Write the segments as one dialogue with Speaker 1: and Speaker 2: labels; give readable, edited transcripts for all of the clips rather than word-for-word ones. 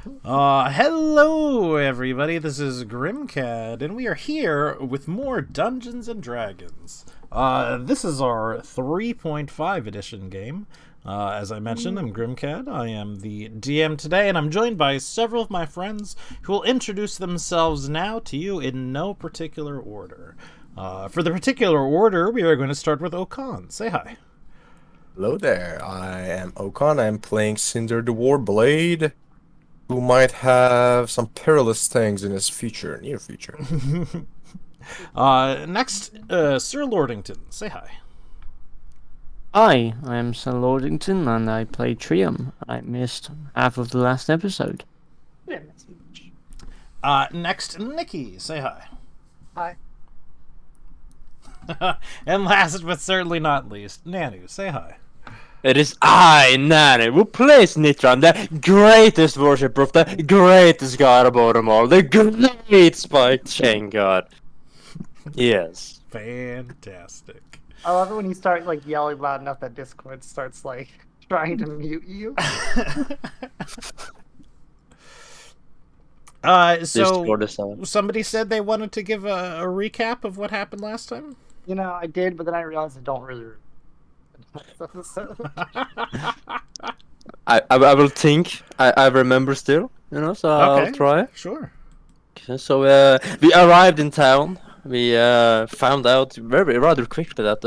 Speaker 1: Hello everybody, this is Grimcad, and we are here with more Dungeons and Dragons. This is our 3.5 edition game. As I mentioned, I'm Grimcad. I am the DM today, and I'm joined by several of my friends who will introduce themselves now to you in no particular order. For the particular order, we are going to start with Okan. Say hi.
Speaker 2: Hello there, I am Okan. I'm playing Cinder the Warblade, who might have some perilous things in his near future.
Speaker 1: Next, Sir Lordington. Say hi.
Speaker 3: Hi, I'm Sir Lordington and I play Trium. I missed half of the last episode.
Speaker 1: Next, Nikki. Say hi.
Speaker 4: Hi.
Speaker 1: And last but certainly not least, Nanu. Say hi.
Speaker 5: It is I, Nani, who plays Nitran, the greatest worshipper of the greatest god above them all, the great spike chain god. Yes.
Speaker 1: Fantastic.
Speaker 4: I love it when you start like yelling loud enough that Discord starts like trying to mute you.
Speaker 1: So somebody said they wanted to give a recap of what happened last time?
Speaker 4: You know, I did, but then I realized I don't really
Speaker 5: I will think. I remember still, so
Speaker 1: Okay,
Speaker 5: I'll try.
Speaker 1: Sure.
Speaker 5: Okay, so we arrived in town. We found out rather quickly that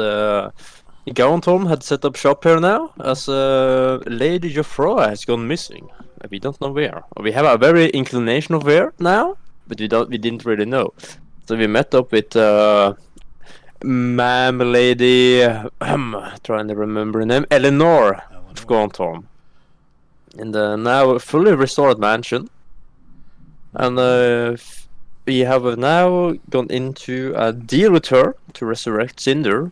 Speaker 5: Gauntom had set up shop here now, as Lady Jofroa has gone missing. We don't know where. We have a very inclination of where now, but we didn't really know. So we met up with Ma'am Lady, trying to remember her name, Eleanor of Gauntom, in the now fully restored mansion. And we have now gone into a deal with her to resurrect Cinder,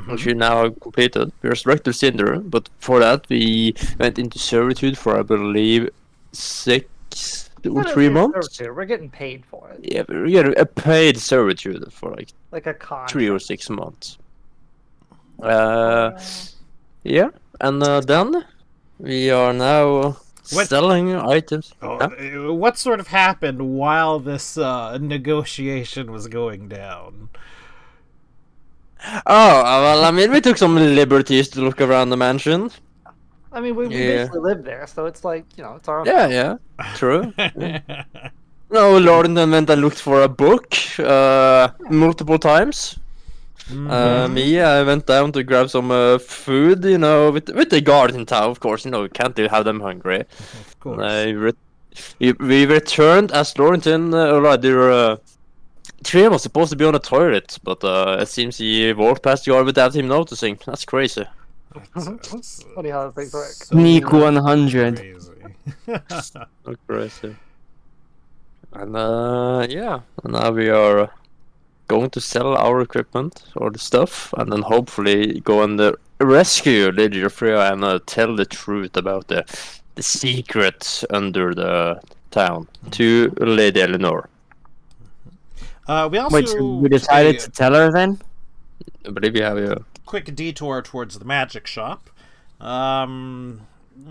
Speaker 5: which we now have completed. We resurrected Cinder, but for that we went into servitude for, I believe, 6 or 3 months.
Speaker 4: We're getting paid for it.
Speaker 5: Yeah, we get a paid servitude for
Speaker 4: like a contract.
Speaker 5: 3 or 6 months. Yeah, and then we are now selling items.
Speaker 1: What sort of happened while this negotiation was going down?
Speaker 5: Well, I mean, we took some liberties to look around the mansion.
Speaker 4: I mean, we basically live there, so it's like, it's our own.
Speaker 5: Yeah, true. No, Lorden went and looked for a book multiple times. Me, I went down to grab some food, with the guard in town, of course. We can't have them hungry.
Speaker 1: Of course.
Speaker 5: We returned as Lorrington, Trium was supposed to be on the toilet, but it seems he walked past the guard without him noticing. That's crazy.
Speaker 4: Funny how things work.
Speaker 3: Sneak 100.
Speaker 1: Crazy.
Speaker 5: So crazy. And yeah, and now we are going to sell our equipment or the stuff, and then hopefully go and rescue Lady Freya and tell the truth about the secret under the town to Lady Eleanor.
Speaker 1: We also
Speaker 3: Wait, so we decided to tell her then?
Speaker 5: I believe you have a
Speaker 1: quick detour towards the magic shop.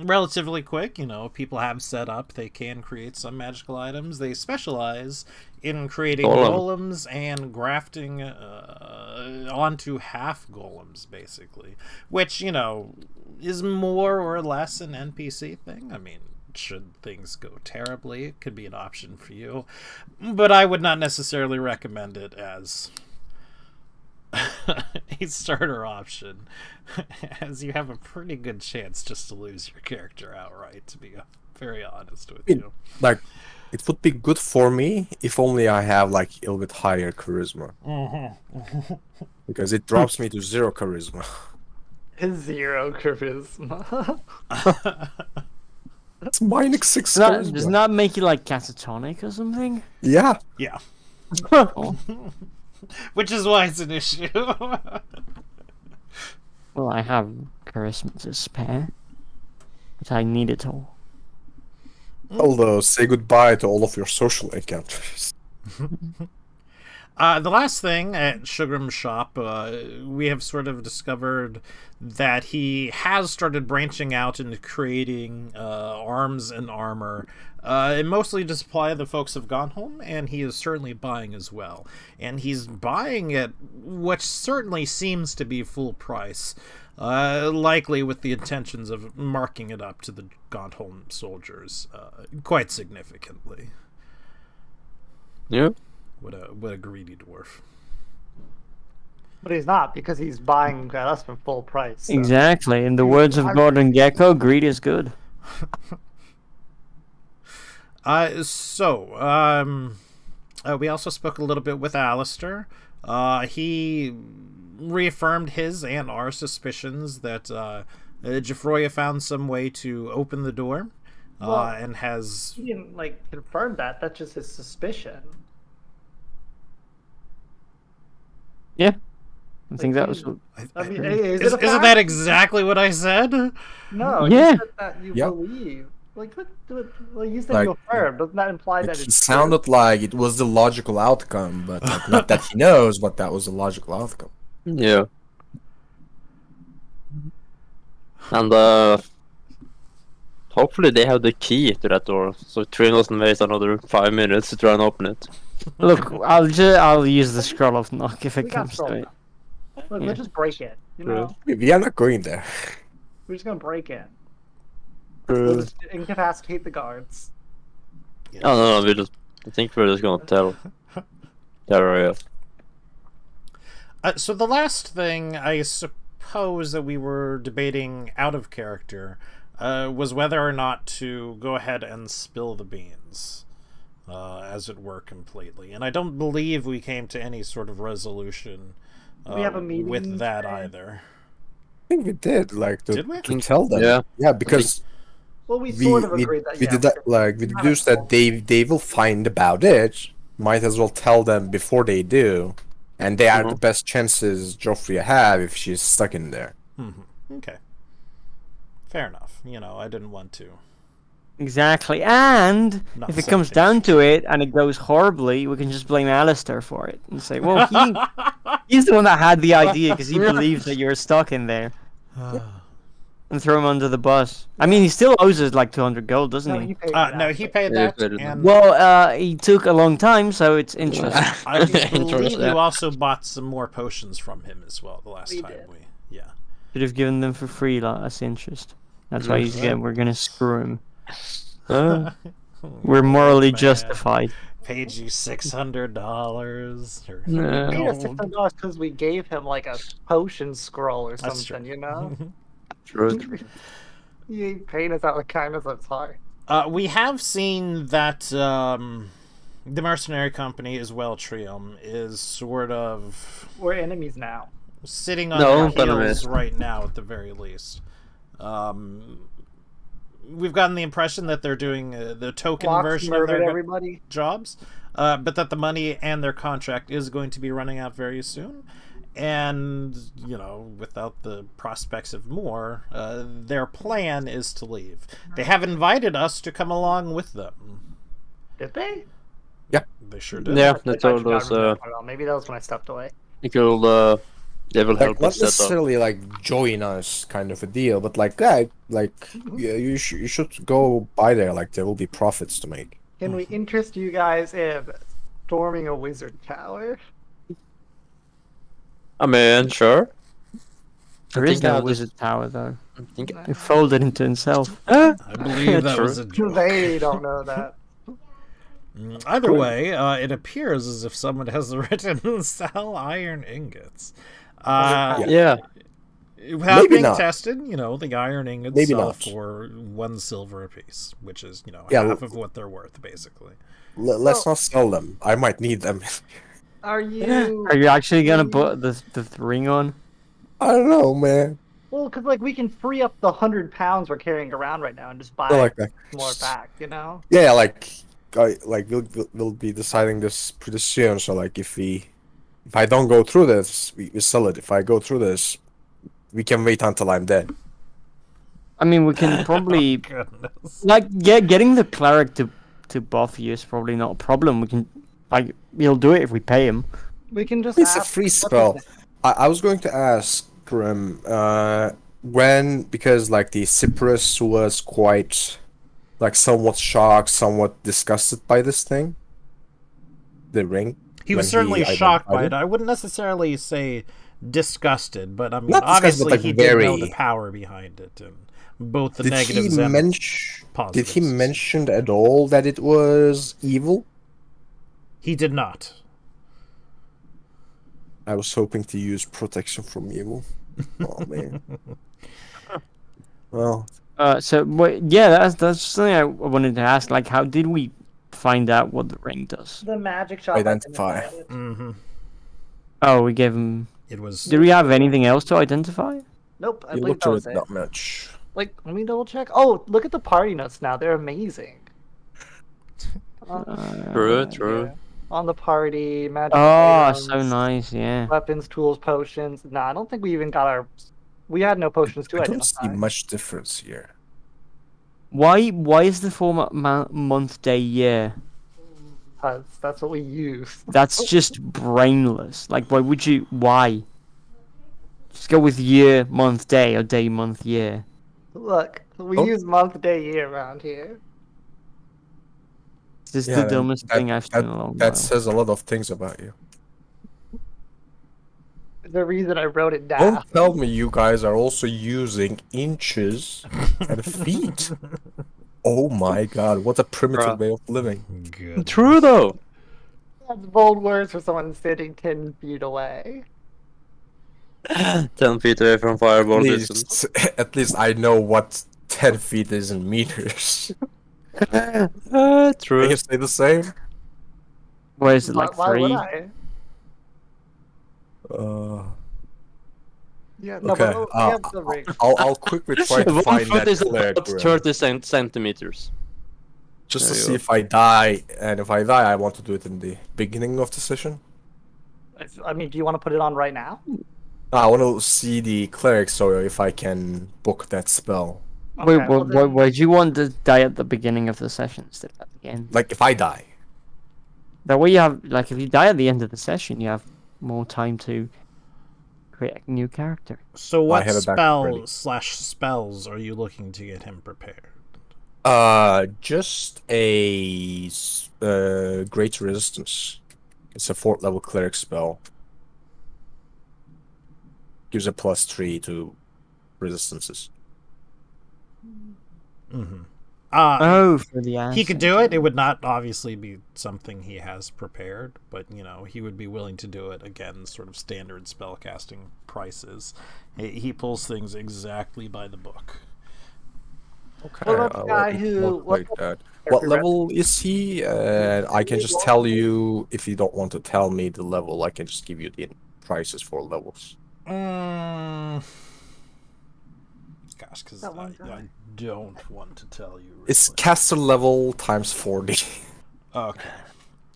Speaker 1: Relatively quick, people have set up. They can create some magical items. They specialize in creating golems and grafting onto half golems, basically. Which, is more or less an NPC thing. I mean, should things go terribly, it could be an option for you. But I would not necessarily recommend it as a starter option, as you have a pretty good chance just to lose your character outright, to be very honest with you.
Speaker 2: Like, it would be good for me if only I have like a little bit higher charisma. Because it drops me to 0 charisma.
Speaker 4: 0 charisma.
Speaker 2: That's -6 charisma.
Speaker 3: Doesn't that make you like catatonic or something?
Speaker 2: Yeah.
Speaker 1: Yeah.
Speaker 3: Oh.
Speaker 1: Which is why it's an issue.
Speaker 3: Well, I have charisma to spare, but I need it all.
Speaker 2: Although, say goodbye to all of your social encounters.
Speaker 1: The last thing at Sugram's shop, we have sort of discovered that he has started branching out into creating arms and armor, and mostly to supply the folks of Gonholm, and he is certainly buying as well. And he's buying at what certainly seems to be full price, likely with the intentions of marking it up to the Gonholm soldiers quite significantly.
Speaker 5: Yeah.
Speaker 1: What a greedy dwarf.
Speaker 4: But he's not, because he's buying us for full price. So.
Speaker 3: Exactly. In the words of Gordon Gekko, greed is good.
Speaker 1: We also spoke a little bit with Alistair. He reaffirmed his and our suspicions that Jafroya found some way to open the door, and has...
Speaker 4: He didn't, confirm that. That's just his suspicion.
Speaker 3: Yeah. I think that was...
Speaker 4: I mean, is
Speaker 1: Isn't that exactly what I said?
Speaker 4: No,
Speaker 3: Yeah.
Speaker 4: you said that you believe. You said you affirm. Doesn't that imply that
Speaker 2: It
Speaker 4: it's
Speaker 2: sounded like it was the logical outcome, but not that he knows, but that was the logical outcome.
Speaker 5: Yeah. And hopefully they have the key to that door, so Trion doesn't waste another 5 minutes to try and open it.
Speaker 3: Look, I'll use the scroll of knock if it
Speaker 4: We got
Speaker 3: comes to
Speaker 4: scroll
Speaker 3: it.
Speaker 4: knock. Look, let's just break it. You know,
Speaker 2: We are not going there.
Speaker 4: we're just gonna break it. We'll just incapacitate the guards.
Speaker 5: No, I think we're just gonna tell Toria.
Speaker 1: So the last thing I suppose that we were debating out of character was whether or not to go ahead and spill the beans, as it were, completely. And I don't believe we came to any sort of resolution
Speaker 4: We have a meeting
Speaker 1: with that
Speaker 4: today.
Speaker 1: either.
Speaker 2: I think we did,
Speaker 1: Did we?
Speaker 2: to tell them.
Speaker 5: Yeah.
Speaker 2: Yeah, because
Speaker 4: Well, we sort of agreed that.
Speaker 2: we did that, we deduced that they will find about it. Might as well tell them before they do, and they are the best chances Joffrey have if she's stuck in there.
Speaker 1: Mm-hmm. Okay. Fair enough. I didn't want to.
Speaker 3: Exactly. And
Speaker 1: Not
Speaker 3: if it
Speaker 1: so
Speaker 3: comes
Speaker 1: much.
Speaker 3: down to it and it goes horribly, we can just blame Alistair for it and say, well, he's the one that had the idea because he believes that you're stuck in there. And throw him under the bus. I mean, he still owes us like 200 gold, doesn't
Speaker 4: No,
Speaker 3: he?
Speaker 4: he paid
Speaker 1: No, he paid
Speaker 5: Yeah,
Speaker 1: that.
Speaker 5: he paid it.
Speaker 1: And
Speaker 3: Well, he took a long time, so it's interesting.
Speaker 1: I believe
Speaker 5: Interesting.
Speaker 1: you also bought some more potions from him as well the last
Speaker 4: We
Speaker 1: time
Speaker 4: did.
Speaker 1: yeah.
Speaker 3: Should have given them for free, like, that's interest. That's why we're gonna screw him. We're morally
Speaker 1: Man.
Speaker 3: justified.
Speaker 1: Paid you $600 or
Speaker 5: Yeah.
Speaker 4: He got
Speaker 1: gold.
Speaker 4: $600 because we gave him like a potion scroll or
Speaker 1: That's
Speaker 4: something,
Speaker 1: true.
Speaker 4: you know?
Speaker 5: True.
Speaker 4: He ain't paying us out with kindness of his heart.
Speaker 1: We have seen that the mercenary company as well, Trium, is sort of
Speaker 4: We're enemies now.
Speaker 1: sitting on
Speaker 5: No,
Speaker 1: their
Speaker 5: but I
Speaker 1: heels
Speaker 5: mean-
Speaker 1: right now at the very least. We've gotten the impression that they're doing the token
Speaker 4: Fox
Speaker 1: version of
Speaker 4: murdered
Speaker 1: their
Speaker 4: everybody.
Speaker 1: jobs, but that the money and their contract is going to be running out very soon. And, without the prospects of more, their plan is to leave. They have invited us to come along with them.
Speaker 4: Did they?
Speaker 1: They sure did.
Speaker 5: Yeah,
Speaker 4: I
Speaker 5: they
Speaker 4: thought
Speaker 5: told
Speaker 4: you got
Speaker 5: us
Speaker 4: rid of it. Maybe that was when I stepped away.
Speaker 5: they will
Speaker 2: Like,
Speaker 5: help
Speaker 2: not
Speaker 5: us set up.
Speaker 2: necessarily like join us kind of a deal, but you should go by there. Like there will be profits to make.
Speaker 4: Can we interest you guys in storming a wizard tower?
Speaker 5: I mean, sure.
Speaker 3: There
Speaker 5: I
Speaker 3: is
Speaker 5: think
Speaker 3: no
Speaker 5: I'll
Speaker 3: wizard tower, though.
Speaker 5: I think
Speaker 3: He folded into himself.
Speaker 1: I believe that
Speaker 5: True.
Speaker 1: was a joke.
Speaker 4: They don't know that.
Speaker 1: Either way, it appears as if someone has written sell iron ingots.
Speaker 5: yeah.
Speaker 1: Without
Speaker 2: Maybe
Speaker 1: being
Speaker 2: not.
Speaker 1: tested, the iron ingots
Speaker 2: Maybe
Speaker 1: sell
Speaker 2: not.
Speaker 1: for 1 silver apiece, which is,
Speaker 2: Yeah,
Speaker 1: half of what they're worth, basically.
Speaker 2: Let's not sell them. I might need them.
Speaker 4: Are you?
Speaker 3: Are you actually gonna put the ring on?
Speaker 2: I don't know, man.
Speaker 4: Well, because we can free up the 100 pounds we're carrying around right now and just buy
Speaker 2: I like that.
Speaker 4: more back. You know?
Speaker 2: Yeah, we'll be deciding this pretty soon. So if I don't go through this, we sell it. If I go through this, we can wait until I'm dead.
Speaker 3: I mean, we can probably
Speaker 1: Goodness.
Speaker 3: getting the cleric to buff you is probably not a problem. We can he'll do it if we pay him.
Speaker 4: We can just
Speaker 2: It's a
Speaker 4: ask,
Speaker 2: free
Speaker 4: what's his
Speaker 2: spell.
Speaker 4: name?
Speaker 2: I was going to ask Grim, because like the Cyprus was quite, like somewhat shocked, somewhat disgusted by this thing, the ring.
Speaker 1: He was
Speaker 2: when
Speaker 1: certainly shocked by
Speaker 2: identified
Speaker 1: it. I wouldn't necessarily say disgusted, but I mean,
Speaker 2: Not disgusted, but,
Speaker 1: obviously
Speaker 2: like,
Speaker 1: he did know the
Speaker 2: very-
Speaker 1: power behind it, and both the
Speaker 2: Did he
Speaker 1: negatives and the
Speaker 2: mention? Did he
Speaker 1: positives.
Speaker 2: mention at all that it was evil?
Speaker 1: He did not.
Speaker 2: I was hoping to use protection from evil. Oh man. Well,
Speaker 3: Yeah, that's something I wanted to ask. Like, how did we find out what the ring does?
Speaker 4: The magic shop
Speaker 2: Identify.
Speaker 4: identified it.
Speaker 1: Mm-hmm.
Speaker 3: Oh, we gave him.
Speaker 1: It was.
Speaker 3: Did we have anything else to identify?
Speaker 4: Nope, I
Speaker 2: you
Speaker 4: believe
Speaker 2: looked
Speaker 4: that
Speaker 2: at
Speaker 4: was
Speaker 2: it
Speaker 4: it.
Speaker 2: not much.
Speaker 4: Like, let me double check. Oh, look at the party notes now. They're amazing.
Speaker 5: True.
Speaker 4: Yeah. On the party, magic
Speaker 3: Oh,
Speaker 4: items,
Speaker 3: so nice. Yeah.
Speaker 4: weapons, tools, potions. Nah, I don't think we even got our. We had no potions to
Speaker 2: I don't see
Speaker 4: identify.
Speaker 2: much difference here.
Speaker 3: Why is the format month, day, year?
Speaker 4: Because that's what we use.
Speaker 3: That's just brainless. Like, why would you? Why? Just go with year, month, day, or day, month, year.
Speaker 4: Look, we
Speaker 2: Oh.
Speaker 4: use month, day, year around here.
Speaker 3: This is
Speaker 2: Yeah,
Speaker 3: the dumbest
Speaker 2: that-
Speaker 3: thing I've seen in a long
Speaker 2: That
Speaker 3: while.
Speaker 2: says a lot of things about you.
Speaker 4: The reason I wrote it down.
Speaker 2: Don't tell me you guys are also using inches and feet. Oh my god, what a primitive
Speaker 5: Bruh.
Speaker 2: way of living.
Speaker 1: Good.
Speaker 5: True though.
Speaker 4: That's bold words for someone sitting 10 feet away.
Speaker 5: 10 feet away from fireball distance.
Speaker 2: At least I know what 10 feet is in meters.
Speaker 5: True.
Speaker 2: Can you say the same?
Speaker 3: Where is it, like
Speaker 4: Why would
Speaker 3: 3?
Speaker 4: I? Yeah, no,
Speaker 2: Okay,
Speaker 4: but we have the ring.
Speaker 2: I'll quickly try to
Speaker 5: 1
Speaker 2: find
Speaker 5: foot
Speaker 2: that
Speaker 5: is
Speaker 2: cleric
Speaker 5: about
Speaker 2: room.
Speaker 5: 30 centimeters.
Speaker 2: Just to
Speaker 5: There you
Speaker 2: see
Speaker 5: go.
Speaker 2: if I die, and if I die, I want to do it in the beginning of the session.
Speaker 4: I mean, do you want to put it on right now?
Speaker 2: I want to see the cleric, so if I can book that spell.
Speaker 3: Wait,
Speaker 4: Okay, well then-
Speaker 3: why do you want to die at the beginning of the session instead of at the end?
Speaker 2: Like, if I die.
Speaker 3: That way you have, like, if you die at the end of the session, you have more time to create a new character.
Speaker 1: So what
Speaker 2: have it back ready.
Speaker 1: spells are you looking to get him prepared?
Speaker 2: Just a great resistance. It's a 4th level cleric spell. Gives a +3 to resistances.
Speaker 1: Mm-hmm.
Speaker 3: For the
Speaker 1: He could do it. It would not obviously be something he has prepared, but you know he would be willing to do it. Again, sort of standard spellcasting prices. He pulls things exactly by the book.
Speaker 2: Okay.
Speaker 4: What about the guy who-
Speaker 2: Like that. What level is he? I can just tell you if you don't want to tell me the level. I can just give you the prices for levels.
Speaker 1: Gosh, because
Speaker 4: That one
Speaker 1: I
Speaker 4: guy.
Speaker 1: don't want to tell you.
Speaker 2: It's
Speaker 1: really.
Speaker 2: caster level times 40.
Speaker 1: Okay.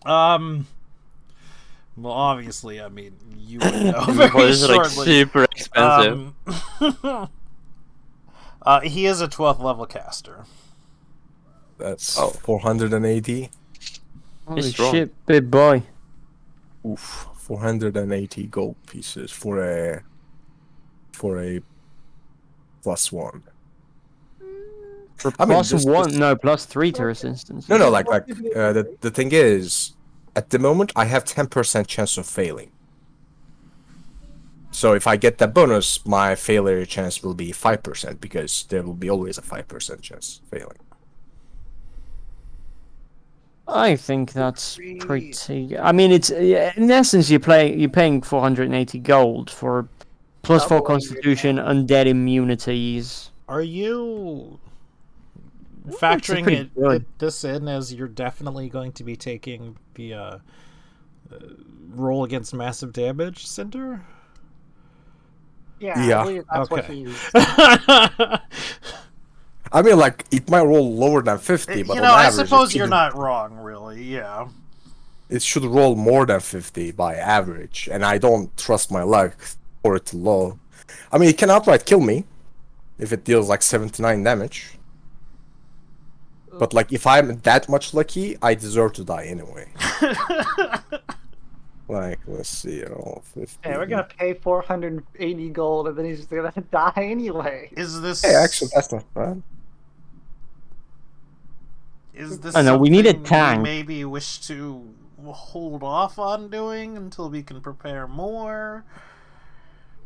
Speaker 1: Well, obviously, I mean, you would know very
Speaker 5: What is it, like
Speaker 1: shortly.
Speaker 5: super expensive?
Speaker 1: He is a 12th level caster.
Speaker 2: That's
Speaker 5: Oh.
Speaker 2: 480.
Speaker 3: Holy
Speaker 5: strong.
Speaker 3: shit, big boy.
Speaker 2: Oof, 480 gold pieces for a +1.
Speaker 3: For
Speaker 2: I mean,
Speaker 3: plus
Speaker 2: this-
Speaker 3: 1,
Speaker 2: this-
Speaker 3: no, plus 3 to resistance.
Speaker 2: No, like the thing is, at the moment I have 10% chance of failing. So if I get that bonus, my failure chance will be 5% because there will be always a 5% chance of failing.
Speaker 3: I think that's pretty. I mean, it's in essence you're paying 480 gold for plus 4
Speaker 4: Double your
Speaker 3: Constitution, undead immunities.
Speaker 1: Are you
Speaker 3: it's
Speaker 1: factoring
Speaker 3: pretty good.
Speaker 1: this in as you're definitely going to be taking the roll against massive damage, Cinder?
Speaker 4: Yeah,
Speaker 2: Yeah,
Speaker 4: I believe that's what
Speaker 1: okay.
Speaker 4: he used.
Speaker 2: I mean, like, it might roll lower than 50, but
Speaker 1: You
Speaker 2: on
Speaker 1: know, I
Speaker 2: average,
Speaker 1: suppose
Speaker 2: it
Speaker 1: you're
Speaker 2: should-
Speaker 1: not wrong, really. Yeah.
Speaker 2: It should roll more than 50 by average, and I don't trust my luck for it to low. I mean, it can outright kill me if it deals like 79 damage. But like, if I'm that much lucky, I deserve to die anyway. Like, let's see, 50.
Speaker 4: Yeah, we're gonna pay 480 gold, and then he's just gonna die anyway.
Speaker 1: Is this?
Speaker 2: Hey, actually, that's not bad.
Speaker 1: Is this
Speaker 3: Oh, no, we need a
Speaker 1: something
Speaker 3: tank.
Speaker 1: maybe wish to hold off on doing until we can prepare more?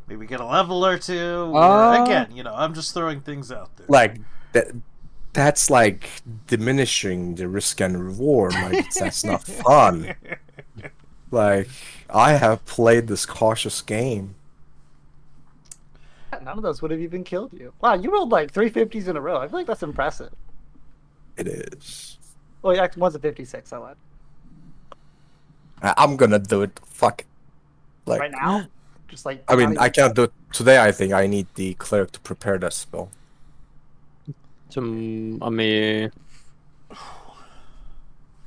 Speaker 1: Maybe get a level or two. Or, again, I'm just throwing things out there.
Speaker 2: Like, that's like diminishing the risk and reward. Like, that's not fun. Like, I have played this cautious game.
Speaker 4: None of those would have even killed you. Wow, you rolled like 350s in a row. I feel like that's impressive.
Speaker 2: It is.
Speaker 4: Well, yeah, one's a 56. I lied.
Speaker 2: I'm gonna do it. Fuck it. Like,
Speaker 4: Right now, just like.
Speaker 2: I mean, I can't do it today. I think I need the cleric to prepare that spell.
Speaker 5: I mean,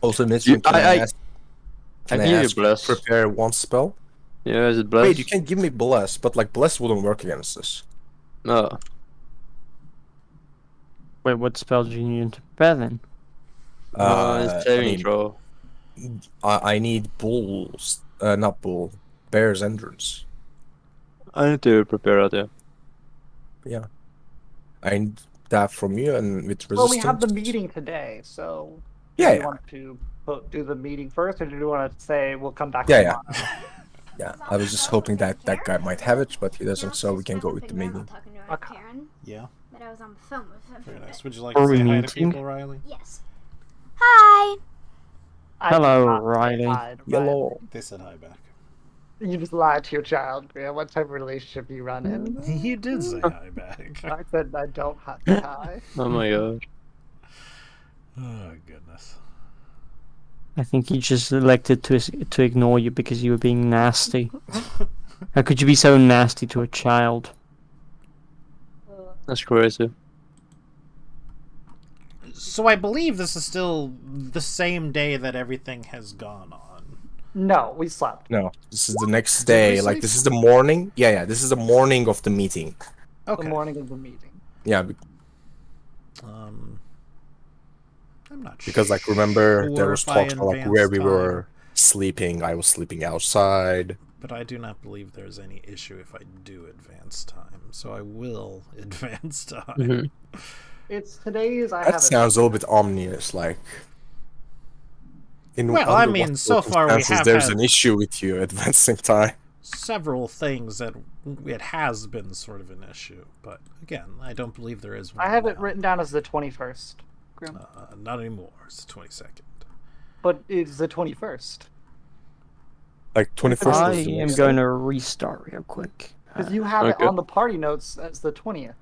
Speaker 2: Also, Mitchell, can I ask?
Speaker 5: I
Speaker 2: Can I
Speaker 5: give you
Speaker 2: ask
Speaker 5: bless.
Speaker 2: prepare one spell?
Speaker 5: Yeah, is it blessed?
Speaker 2: Wait, you can give me bless, but like bless wouldn't work against this.
Speaker 5: No.
Speaker 3: Wait, what spell do you need to prepare then?
Speaker 5: It's
Speaker 2: I
Speaker 5: saving
Speaker 2: mean,
Speaker 5: throw.
Speaker 2: I need bulls, not bull, bear's endurance.
Speaker 5: I need to prepare that, yeah.
Speaker 2: I need that from you, and with resistance.
Speaker 4: Well, we have the meeting today, so.
Speaker 2: Yeah,
Speaker 4: Do you
Speaker 2: yeah.
Speaker 4: want to do the meeting first, or do you want to say we'll come back?
Speaker 2: Yeah,
Speaker 4: tomorrow?
Speaker 2: Yeah, I was just hoping that that guy might have it, but he doesn't, so we can go with the meeting.
Speaker 4: Okay.
Speaker 6: Karen,
Speaker 1: Yeah,
Speaker 6: but I was on the phone with him.
Speaker 1: very nice. Would you like
Speaker 3: Are
Speaker 1: to
Speaker 3: we
Speaker 1: say hi to
Speaker 3: meeting?
Speaker 1: people, Riley?
Speaker 6: Yes. Hi.
Speaker 4: I
Speaker 3: Hello,
Speaker 4: did not say
Speaker 3: Riley.
Speaker 4: hi to
Speaker 2: Yellow.
Speaker 1: They said hi back.
Speaker 4: You just lied to your child, Graham. What type of relationship you run in?
Speaker 1: You did say hi back.
Speaker 4: I said I don't have to hi.
Speaker 5: Oh my god.
Speaker 1: Oh, goodness.
Speaker 3: I think he just elected to ignore you because you were being nasty. How could you be so nasty to a child?
Speaker 5: That's crazy.
Speaker 1: So I believe this is still the same day that everything has gone on.
Speaker 4: No, we slept.
Speaker 2: No, this is the next
Speaker 1: we
Speaker 2: day.
Speaker 1: sleep?
Speaker 2: Like, this is the morning. Yeah, this is the morning of the meeting.
Speaker 1: Okay.
Speaker 4: The morning of the meeting.
Speaker 2: Yeah,
Speaker 1: I'm not
Speaker 2: because like remember there
Speaker 1: sure
Speaker 2: was
Speaker 1: if I
Speaker 2: talks about like
Speaker 1: advanced
Speaker 2: where we
Speaker 1: time,
Speaker 2: were sleeping. I was sleeping outside.
Speaker 1: but I do not believe there's any issue if I do advance time. So I will advance time.
Speaker 5: Mhm.
Speaker 4: It's today's. I
Speaker 2: That
Speaker 4: have
Speaker 2: sounds a little bit ominous. Like, in
Speaker 1: Well, I
Speaker 2: under
Speaker 1: mean,
Speaker 2: what
Speaker 1: so far we
Speaker 2: circumstances
Speaker 1: have
Speaker 2: there's
Speaker 1: had-
Speaker 2: an issue with you advancing time.
Speaker 1: Several things that it has been sort of an issue, but again, I don't believe there is one.
Speaker 4: I have it
Speaker 1: now.
Speaker 4: written down as the 21st. Grim.
Speaker 1: Not anymore. It's the 22nd.
Speaker 4: But it's the 21st.
Speaker 2: Like 21st.
Speaker 3: I
Speaker 2: was the
Speaker 3: am
Speaker 2: next
Speaker 3: going
Speaker 2: day.
Speaker 3: to restart real quick.
Speaker 4: Because you have
Speaker 5: Okay.
Speaker 4: it on the party notes as the 20th.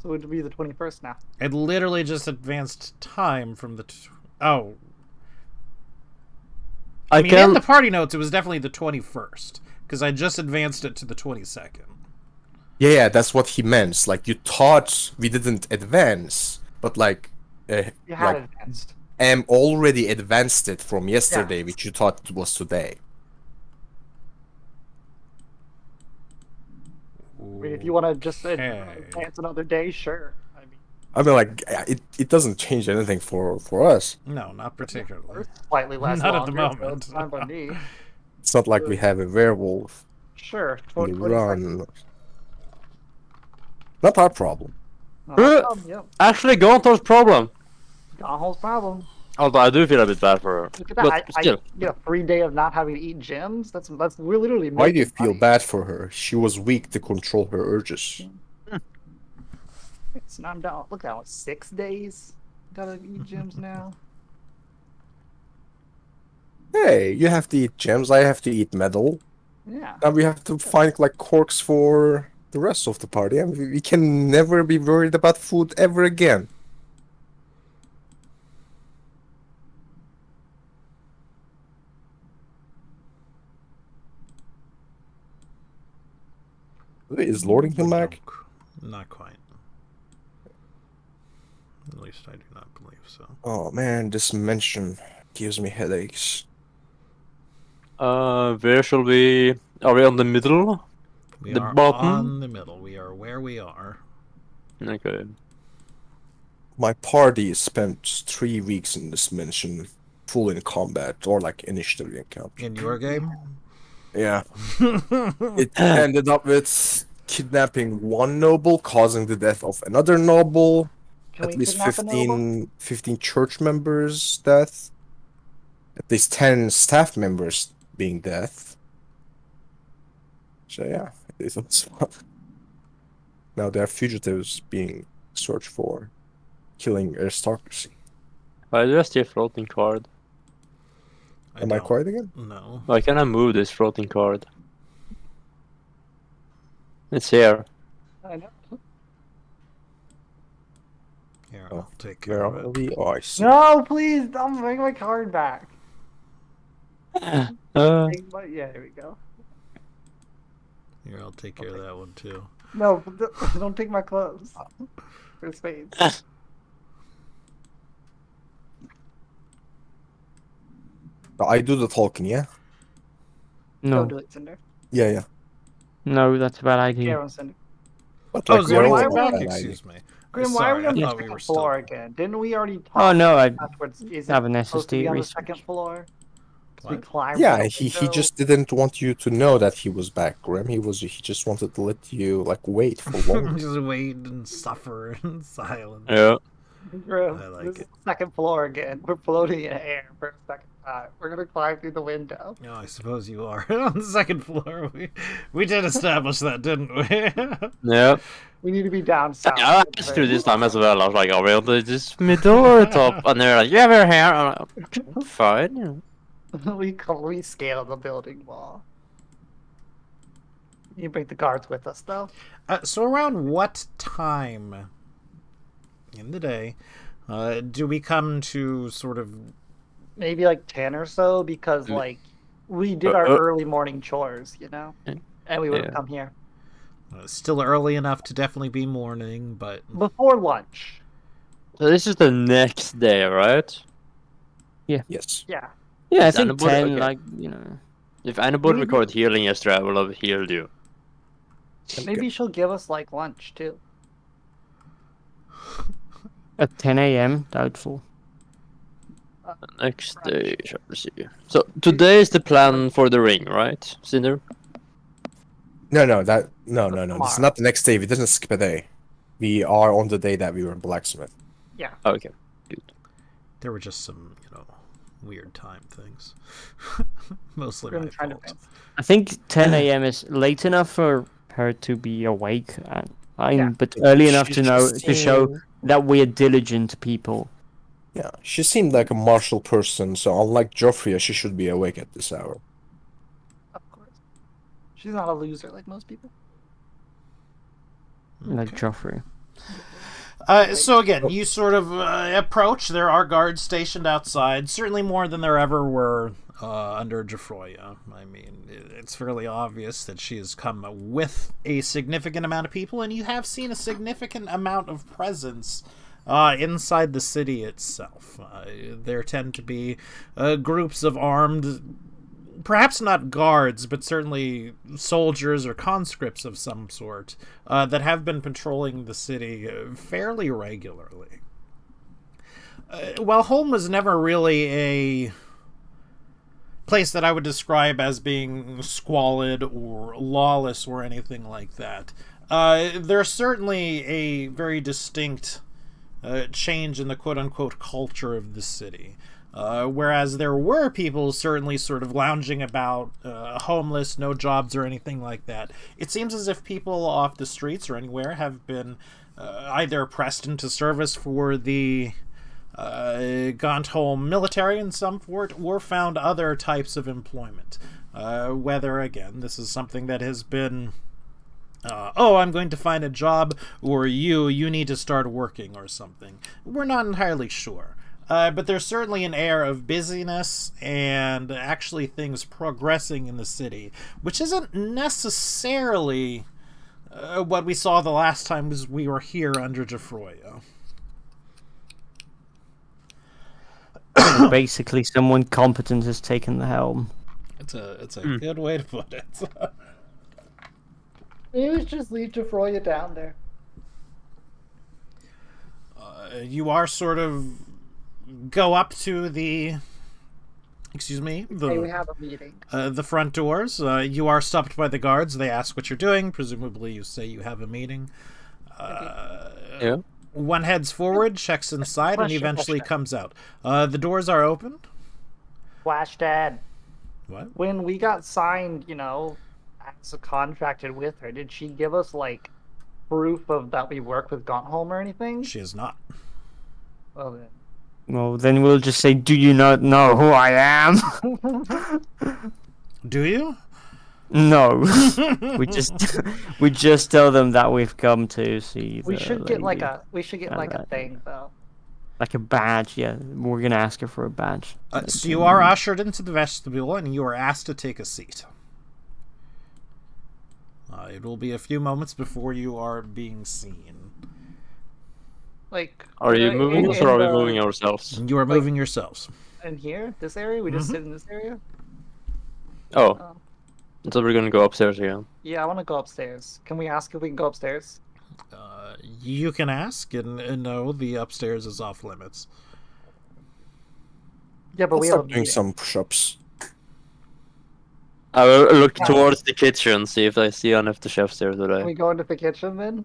Speaker 4: So it would be the 21st now.
Speaker 1: It literally just advanced time from the. Oh, I mean, in the party notes, it was definitely the 21st because I just advanced it to the 22nd.
Speaker 2: Yeah, that's what he meant. Like you thought we didn't advance, but like,
Speaker 4: You had
Speaker 2: like
Speaker 4: advanced.
Speaker 2: already advanced it from yesterday, which you thought was today.
Speaker 4: I mean, if you want to just
Speaker 1: Okay.
Speaker 4: advance another day, sure.
Speaker 2: I mean, like it doesn't change anything for us.
Speaker 1: No, not particularly.
Speaker 4: Or slightly less
Speaker 1: Not at the
Speaker 4: longer, so
Speaker 1: moment.
Speaker 4: it's fine by me.
Speaker 2: It's not like we have a werewolf
Speaker 4: Sure.
Speaker 2: in the
Speaker 4: 22nd.
Speaker 2: run. Not our problem.
Speaker 4: Not a problem, yep.
Speaker 5: Actually, Gontor's problem.
Speaker 4: Gonhol's problem.
Speaker 5: Although I do feel a bit bad for her.
Speaker 4: Look at that.
Speaker 5: But
Speaker 4: I
Speaker 5: still.
Speaker 4: get a free day of not having to eat gems. That's we're literally.
Speaker 2: Why do you
Speaker 4: making
Speaker 2: feel
Speaker 4: money.
Speaker 2: bad for her? She was weak to control her urges.
Speaker 4: So now I'm down. Look at that. 6 days. Gotta eat gems now.
Speaker 2: Hey, you have to eat gems. I have to eat metal.
Speaker 4: Yeah.
Speaker 2: Now we have to find like corks for the rest of the party, and we can never be worried about food ever again. Is Lordington back?
Speaker 1: Not quite. At least I do not believe so.
Speaker 2: Oh man, this mention gives me headaches.
Speaker 5: Where shall we? Are we on the middle?
Speaker 1: We
Speaker 5: The
Speaker 1: are
Speaker 5: bottom?
Speaker 1: on the middle. We are where we are.
Speaker 5: Okay.
Speaker 2: My party spent 3 weeks in this mansion successful in combat or like initiative encounter.
Speaker 1: In your game?
Speaker 2: Yeah. It ended up with kidnapping one noble, causing the death of another noble,
Speaker 4: Can
Speaker 2: at
Speaker 4: we
Speaker 2: least
Speaker 4: kidnap a noble?
Speaker 2: 15 church members' death, at least 10 staff members being death. So yeah, it was fun. Now there are fugitives being searched for, killing aristocracy.
Speaker 5: Why do I see a floating card?
Speaker 2: Am I
Speaker 1: don't
Speaker 2: quiet again?
Speaker 1: know.
Speaker 5: Why can I move this floating card? It's here.
Speaker 4: I know.
Speaker 1: Here,
Speaker 2: Oh,
Speaker 1: I'll take care
Speaker 2: Where
Speaker 1: of
Speaker 2: are
Speaker 1: it.
Speaker 2: we? Oh, I see.
Speaker 4: No, please don't bring my card back.
Speaker 5: Uh,
Speaker 4: Yeah, here we go.
Speaker 1: Here, I'll take care of that one too.
Speaker 4: No, don't take my clothes. For space.
Speaker 2: I do the talking, yeah?
Speaker 3: No,
Speaker 4: Don't do it, Cinder.
Speaker 2: Yeah.
Speaker 3: no, that's a bad idea.
Speaker 4: Carol, Cinder.
Speaker 2: But
Speaker 1: Oh,
Speaker 2: like,
Speaker 1: Zero,
Speaker 2: why
Speaker 1: you're
Speaker 2: would
Speaker 1: back.
Speaker 2: I-
Speaker 1: Excuse me.
Speaker 4: Grim, why
Speaker 1: Sorry,
Speaker 4: are we on
Speaker 1: I
Speaker 4: the
Speaker 1: thought we
Speaker 4: second
Speaker 1: were still.
Speaker 4: floor again? Didn't we already talk
Speaker 3: Oh no, I
Speaker 4: afterwards? Is
Speaker 3: have an
Speaker 4: it supposed to be
Speaker 3: SSD
Speaker 4: on the
Speaker 3: research.
Speaker 4: second floor? 'Cause we
Speaker 1: What?
Speaker 4: climbed
Speaker 2: Yeah,
Speaker 4: the
Speaker 2: he
Speaker 4: window.
Speaker 2: just didn't want you to know that he was back, Grim. He just wanted to let you like wait for long.
Speaker 1: Just wait and suffer in silence.
Speaker 5: yeah.
Speaker 4: Grim,
Speaker 1: I like
Speaker 4: this
Speaker 1: it.
Speaker 4: is the second floor again. We're floating in air for a second time. We're gonna climb through the window.
Speaker 1: Oh, I suppose you are on the second floor. We did establish that, didn't we?
Speaker 5: Yeah.
Speaker 4: We need to be down south.
Speaker 5: I asked you this time as well. I was like, "Are we on this middle or top?" And they're like, "Yeah, we're here." I'm like, "Okay, fine." Yeah.
Speaker 4: we scaled the building wall. You bring the guards with us, though.
Speaker 1: So around what time in the day do we come to sort of
Speaker 4: Maybe like 10 or so, because like we did our early morning chores, you know, and we would have
Speaker 5: Yeah.
Speaker 4: come here
Speaker 1: still early enough to definitely be morning, but
Speaker 4: before lunch.
Speaker 5: So this is the next day, right?
Speaker 2: Yes.
Speaker 4: Yeah.
Speaker 3: Yeah, I
Speaker 5: Is
Speaker 3: think
Speaker 5: anybody-
Speaker 3: 10,
Speaker 5: okay.
Speaker 3: like, you know.
Speaker 5: If anybody
Speaker 4: Maybe-
Speaker 5: recorded healing yesterday, I will have healed you.
Speaker 4: Maybe she'll give us like lunch too.
Speaker 3: At 10 a.m., doubtful.
Speaker 5: The next day, shall we see. So today is the plan for the ring, right, Cinder?
Speaker 2: No. This is
Speaker 4: Tomorrow.
Speaker 2: not the next day. We didn't skip a day. We are on the day that we were in blacksmith.
Speaker 5: Okay.
Speaker 1: there were just some, weird time things. Mostly
Speaker 4: We're
Speaker 1: my
Speaker 4: gonna try to
Speaker 1: fault.
Speaker 4: advance.
Speaker 3: I think 10 a.m. is late enough for her to be awake, but early enough
Speaker 2: She
Speaker 3: to know
Speaker 2: just
Speaker 3: to show
Speaker 2: seemed-
Speaker 3: that we are diligent people.
Speaker 2: Yeah, she seemed like a martial person, so unlike Joffrey, she should be awake at this hour.
Speaker 4: Of course. She's not a loser like most people.
Speaker 3: Like Joffrey.
Speaker 1: So again, you sort of approach. There are guards stationed outside, certainly more than there ever were under Jafroya. I mean, it's fairly obvious that she has come with a significant amount of people, and you have seen a significant amount of presence inside the city itself. There tend to be groups of armed, perhaps not guards, but certainly soldiers or conscripts of some sort that have been patrolling the city fairly regularly. While Holm was never really a place that I would describe as being squalid or lawless or anything like that, there's certainly a very distinct change in the quote-unquote culture of the city. Whereas there were people certainly sort of lounging about, homeless, no jobs or anything like that. It seems as if people off the streets or anywhere have been either pressed into service for the Gauntholm military in some sort, or found other types of employment. Whether, again, this is something that has been I'm going to find a job, or you need to start working or something. We're not entirely sure. But there's certainly an air of busyness and actually things progressing in the city, which isn't necessarily what we saw the last time we were here under Jafroya.
Speaker 3: Basically, someone competent has taken the helm.
Speaker 1: It's a good way to put it.
Speaker 4: Maybe we should just leave Jafroya down there.
Speaker 1: You are sort of go up to the Excuse me.
Speaker 4: Hey, we have a meeting.
Speaker 1: The front doors. You are stopped by the guards. They ask what you're doing. Presumably, you say you have a meeting.
Speaker 5: Yeah.
Speaker 1: One heads forward, checks inside, and eventually comes out. The doors are open.
Speaker 4: Flash Dad,
Speaker 1: What?
Speaker 4: when we got signed, as contracted with her, did she give us like proof of that we work with Gauntholm or anything?
Speaker 1: She is not.
Speaker 4: Well then.
Speaker 3: Well, then we'll just say, "Do you not know who I am?"
Speaker 1: Do you?
Speaker 3: No. we just tell them that we've come to see.
Speaker 4: We
Speaker 3: the
Speaker 4: should get like
Speaker 3: lady.
Speaker 4: a thing though.
Speaker 3: Like a badge. Yeah, we're gonna ask her for a badge.
Speaker 1: So you are ushered into the vestibule, and you are asked to take a seat. It will be a few moments before you are being seen.
Speaker 4: Like,
Speaker 5: Are you moving us or are we moving ourselves?
Speaker 1: You are moving yourselves.
Speaker 4: in here? This area? We just sit in this area?
Speaker 5: Oh,
Speaker 4: Oh.
Speaker 5: so we're gonna go upstairs again.
Speaker 4: Yeah, I want to go upstairs. Can we ask if we can go upstairs?
Speaker 1: You can ask, and no, the upstairs is off limits.
Speaker 4: Yeah, but
Speaker 2: Let's
Speaker 4: we have a
Speaker 2: start doing
Speaker 4: meeting.
Speaker 2: some push-ups.
Speaker 5: I will look towards the kitchen, see if I see any of the chefs there
Speaker 4: Can
Speaker 5: today.
Speaker 4: we go into the kitchen then?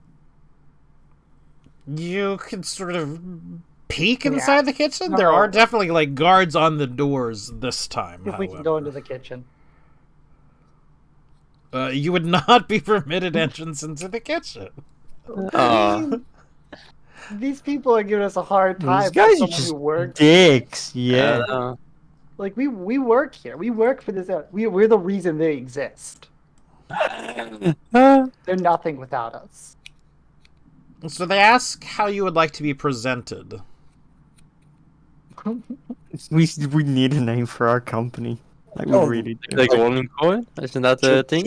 Speaker 1: You can sort of peek
Speaker 4: Can we
Speaker 1: inside
Speaker 4: ask?
Speaker 1: the kitchen.
Speaker 4: No.
Speaker 1: There are definitely like guards on the doors this time.
Speaker 4: If we can go into the kitchen.
Speaker 1: You would not be permitted entrance into the kitchen.
Speaker 4: These people are giving us a hard time.
Speaker 3: These guys
Speaker 4: for
Speaker 3: are
Speaker 4: someone
Speaker 3: just
Speaker 4: who works.
Speaker 3: dicks. Yeah.
Speaker 4: Like we work here. We work for this. We're the reason they exist. They're nothing without us.
Speaker 1: So they ask how you would like to be presented.
Speaker 3: We need a name for our company. Like we
Speaker 2: Oh,
Speaker 3: really do.
Speaker 5: Like Golden Coin? Isn't that the thing?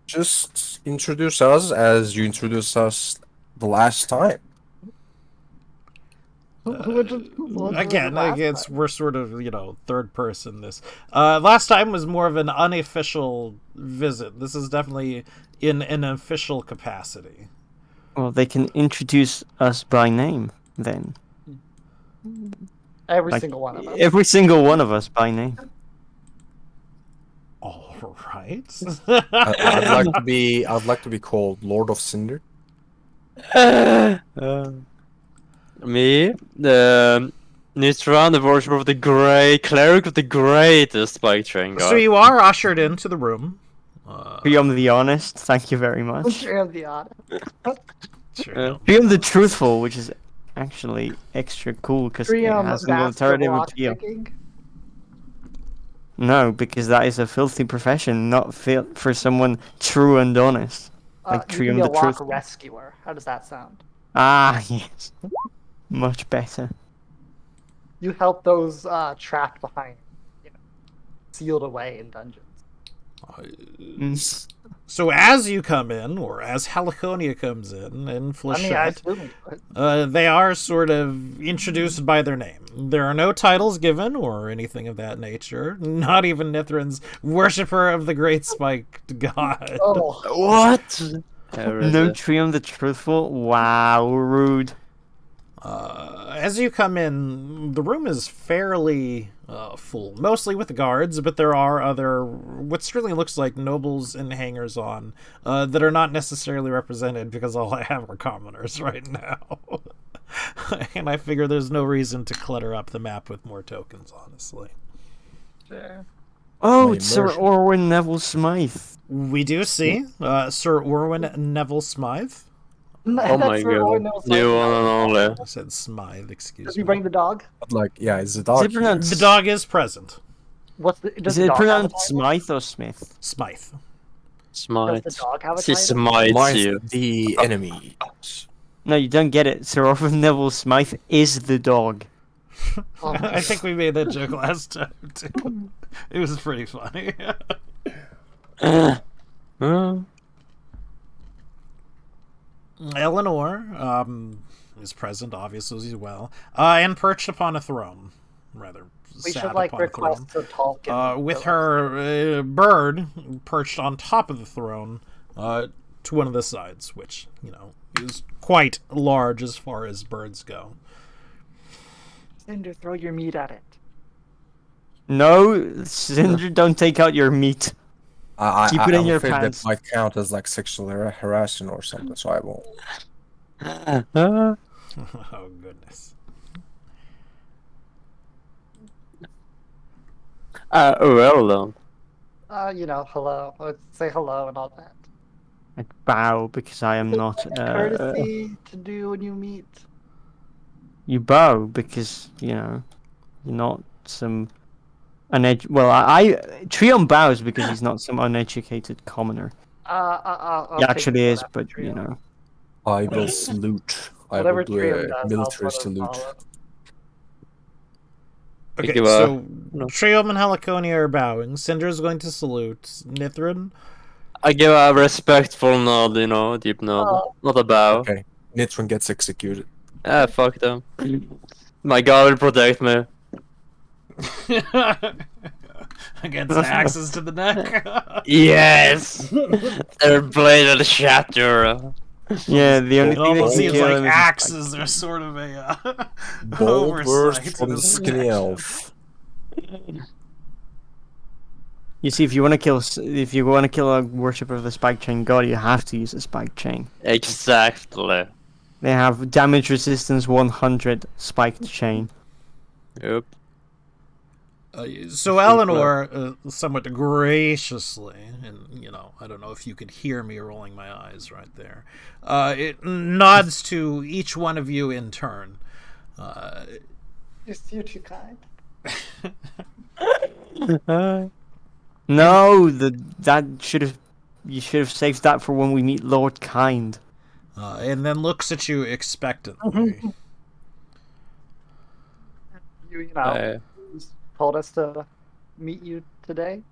Speaker 2: Just introduce us as you introduced us the last time.
Speaker 1: Again, we're sort of, third person this. Last time was more of an unofficial visit. This is definitely in an official capacity.
Speaker 3: Well, they can introduce us by name then.
Speaker 4: Every
Speaker 3: Like,
Speaker 4: single one of us.
Speaker 3: Every single one of us by name.
Speaker 1: All right.
Speaker 2: I'd like to be called Lord of Cinder.
Speaker 5: Me, the Nistran, the worship of the great cleric of the greatest spike train god.
Speaker 1: So you are ushered into the room.
Speaker 3: Priam the honest, thank you very much.
Speaker 4: Priam the honest.
Speaker 1: Sure.
Speaker 3: Priam the truthful, which is actually extra cool because it
Speaker 4: Priam
Speaker 3: has an
Speaker 4: master
Speaker 3: alternative
Speaker 4: block
Speaker 3: appeal.
Speaker 4: picking.
Speaker 3: No, because that is a filthy profession, not fit for someone true and honest. Like
Speaker 4: You
Speaker 3: Priam
Speaker 4: can be
Speaker 3: the
Speaker 4: a lock
Speaker 3: truthful.
Speaker 4: rescuer. How does that sound?
Speaker 3: Ah, yes. Much better.
Speaker 4: You help those trapped behind, sealed away in dungeons.
Speaker 3: Mm.
Speaker 1: So as you come in, or as Heliconia comes in, and
Speaker 4: I mean, I
Speaker 1: Flechette,
Speaker 4: assume you could.
Speaker 1: they are sort of introduced by their name. There are no titles given, or anything of that nature. Not even Nithran's worshipper of the great spiked god.
Speaker 4: Oh,
Speaker 5: What?
Speaker 3: No Trium the truthful? Wow, rude.
Speaker 1: As you come in, the room is fairly full, mostly with guards, but there are other, what certainly looks like nobles and hangers-on that are not necessarily represented because all I have are commoners right now. And I figure there's no reason to clutter up the map with more tokens, honestly.
Speaker 4: sure.
Speaker 3: Oh,
Speaker 2: My
Speaker 3: it's Sir
Speaker 2: immersion.
Speaker 3: Orwin Neville Smythe.
Speaker 1: We do see Sir Orwin Neville Smythe.
Speaker 5: Oh my god. You one and only.
Speaker 1: I said Smythe, excuse
Speaker 4: Does
Speaker 1: me.
Speaker 4: he bring the dog?
Speaker 2: I'd like, yeah, is the
Speaker 3: Is
Speaker 2: dog.
Speaker 3: it pronounced,
Speaker 1: The dog is present.
Speaker 4: What's the? Does
Speaker 3: is
Speaker 4: the
Speaker 3: it
Speaker 4: dog have a
Speaker 3: pronounced
Speaker 4: title?
Speaker 3: Smythe or Smith?
Speaker 1: Smythe.
Speaker 5: Smite.
Speaker 4: Does the dog have a
Speaker 5: She
Speaker 4: title?
Speaker 5: smites
Speaker 2: Mine's
Speaker 5: you.
Speaker 2: the enemy.
Speaker 3: No, you don't get it. Sir Orwin Neville Smythe is the dog.
Speaker 4: Oh,
Speaker 1: I think we made that joke last time, too. It was pretty funny. Eleanor is present, obviously, as well, and perched upon a throne. Rather,
Speaker 4: we
Speaker 1: sat
Speaker 4: should like
Speaker 1: upon a throne.
Speaker 4: request a Tolkien.
Speaker 1: With her bird perched on top of the throne to one of the sides, which, is quite large as far as birds go.
Speaker 4: Cinder, throw your meat at it.
Speaker 3: No, Cinder, don't take out your meat. Keep it in
Speaker 2: I'm
Speaker 3: your
Speaker 2: afraid
Speaker 3: pants.
Speaker 2: that might count as like sexual harassment or something, so I won't.
Speaker 1: Oh goodness.
Speaker 5: Well then.
Speaker 4: Hello. Let's say hello and all that.
Speaker 3: I bow because I am not.
Speaker 4: Courtesy to do when you meet.
Speaker 3: You bow because you're not some Well, Trion bows because he's not some uneducated commoner.
Speaker 4: I'll
Speaker 3: He
Speaker 4: take
Speaker 3: actually
Speaker 4: you
Speaker 3: is,
Speaker 4: for that,
Speaker 3: but
Speaker 4: Trio.
Speaker 2: I will salute. I
Speaker 4: Whatever
Speaker 2: will do
Speaker 4: Trio
Speaker 2: a
Speaker 4: does, I'll
Speaker 2: military
Speaker 4: sort of
Speaker 2: salute.
Speaker 4: follow.
Speaker 1: Okay,
Speaker 5: you,
Speaker 1: so
Speaker 5: no.
Speaker 1: Triom and Heliconia are bowing. Cinder's going to salute. Nithrin?
Speaker 5: I give a respectful nod, deep nod.
Speaker 4: Oh.
Speaker 5: Not a bow.
Speaker 2: Okay, Nitron gets executed.
Speaker 5: Fuck them. My god will protect me.
Speaker 1: Against axes to the neck.
Speaker 5: Yes! Their blade will shatter.
Speaker 3: Yeah, the only
Speaker 1: It
Speaker 3: thing that
Speaker 1: almost
Speaker 3: can
Speaker 1: seems
Speaker 3: kill
Speaker 1: like
Speaker 3: him is
Speaker 1: axes are sort of a
Speaker 2: Bold words
Speaker 1: oversight
Speaker 2: from
Speaker 1: in
Speaker 2: the
Speaker 1: this
Speaker 2: skinny
Speaker 1: section.
Speaker 2: elf.
Speaker 3: You see, if you want to kill a worshipper of the spike chain god, you have to use a spike chain.
Speaker 5: Exactly.
Speaker 3: They have damage resistance 100 spiked chain.
Speaker 5: Yep.
Speaker 1: So Eleanor, somewhat graciously, and I don't know if you could hear me rolling my eyes right there, it nods to each one of you in turn.
Speaker 4: You're too kind.
Speaker 3: No, you should have saved that for when we meet Lord Kind.
Speaker 1: And then looks at you expectantly.
Speaker 4: You
Speaker 5: Uh,
Speaker 4: told us to meet you today.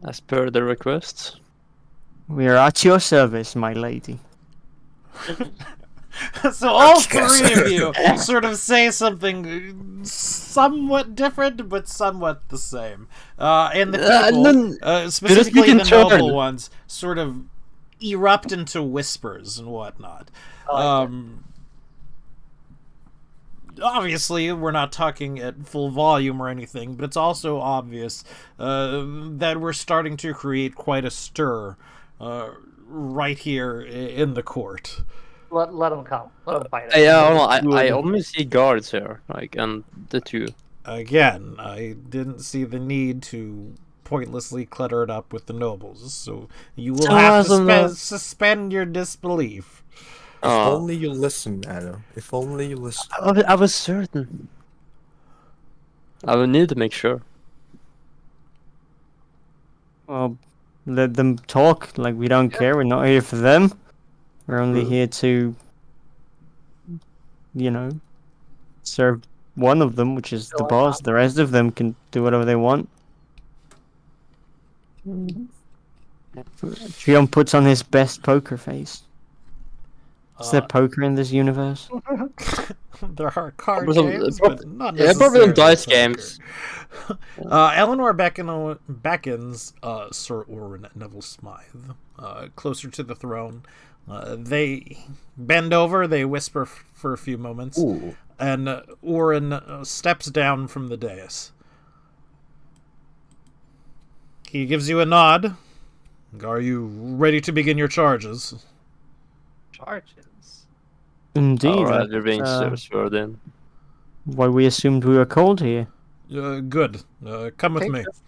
Speaker 5: as per the request.
Speaker 3: We are at your service, my lady.
Speaker 1: So all three of you sort of say something somewhat different, but somewhat the same. And the people, specifically
Speaker 5: can
Speaker 1: the noble
Speaker 5: turn.
Speaker 1: ones, sort of erupt into whispers and whatnot. Obviously, we're not talking at full volume or anything, but it's also obvious that we're starting to create quite a stir right here in the court.
Speaker 4: Let them come. Let them fight.
Speaker 5: I only see guards here, and the two.
Speaker 1: Again, I didn't see the need to pointlessly clutter it up with the nobles, so you will have to suspend your disbelief.
Speaker 2: If only you listen, Anna. If only you listen.
Speaker 5: I was certain. I would need to make sure.
Speaker 3: Well, let them talk. Like, we don't care. We're not here for them. We're only here to, serve one of them, which is the boss. The rest of them can do whatever they want. Trion puts on his best poker face. Is there poker in this universe?
Speaker 1: There are card
Speaker 5: Probably some-
Speaker 1: games,
Speaker 5: prob-
Speaker 1: but not
Speaker 5: Yeah, probably some
Speaker 1: necessarily
Speaker 5: dice
Speaker 1: poker.
Speaker 5: games.
Speaker 1: Eleanor beckons Sir Orin Neville Smythe closer to the throne. They bend over, they whisper for a few moments,
Speaker 2: Ooh.
Speaker 1: and Orin steps down from the dais. He gives you a nod. Are you ready to begin your charges?
Speaker 4: Charges.
Speaker 3: Indeed.
Speaker 5: Alright, you're being
Speaker 3: that's,
Speaker 5: sworn in.
Speaker 3: why we assumed we were called here.
Speaker 1: Good. Come with
Speaker 4: Take
Speaker 1: me.
Speaker 4: this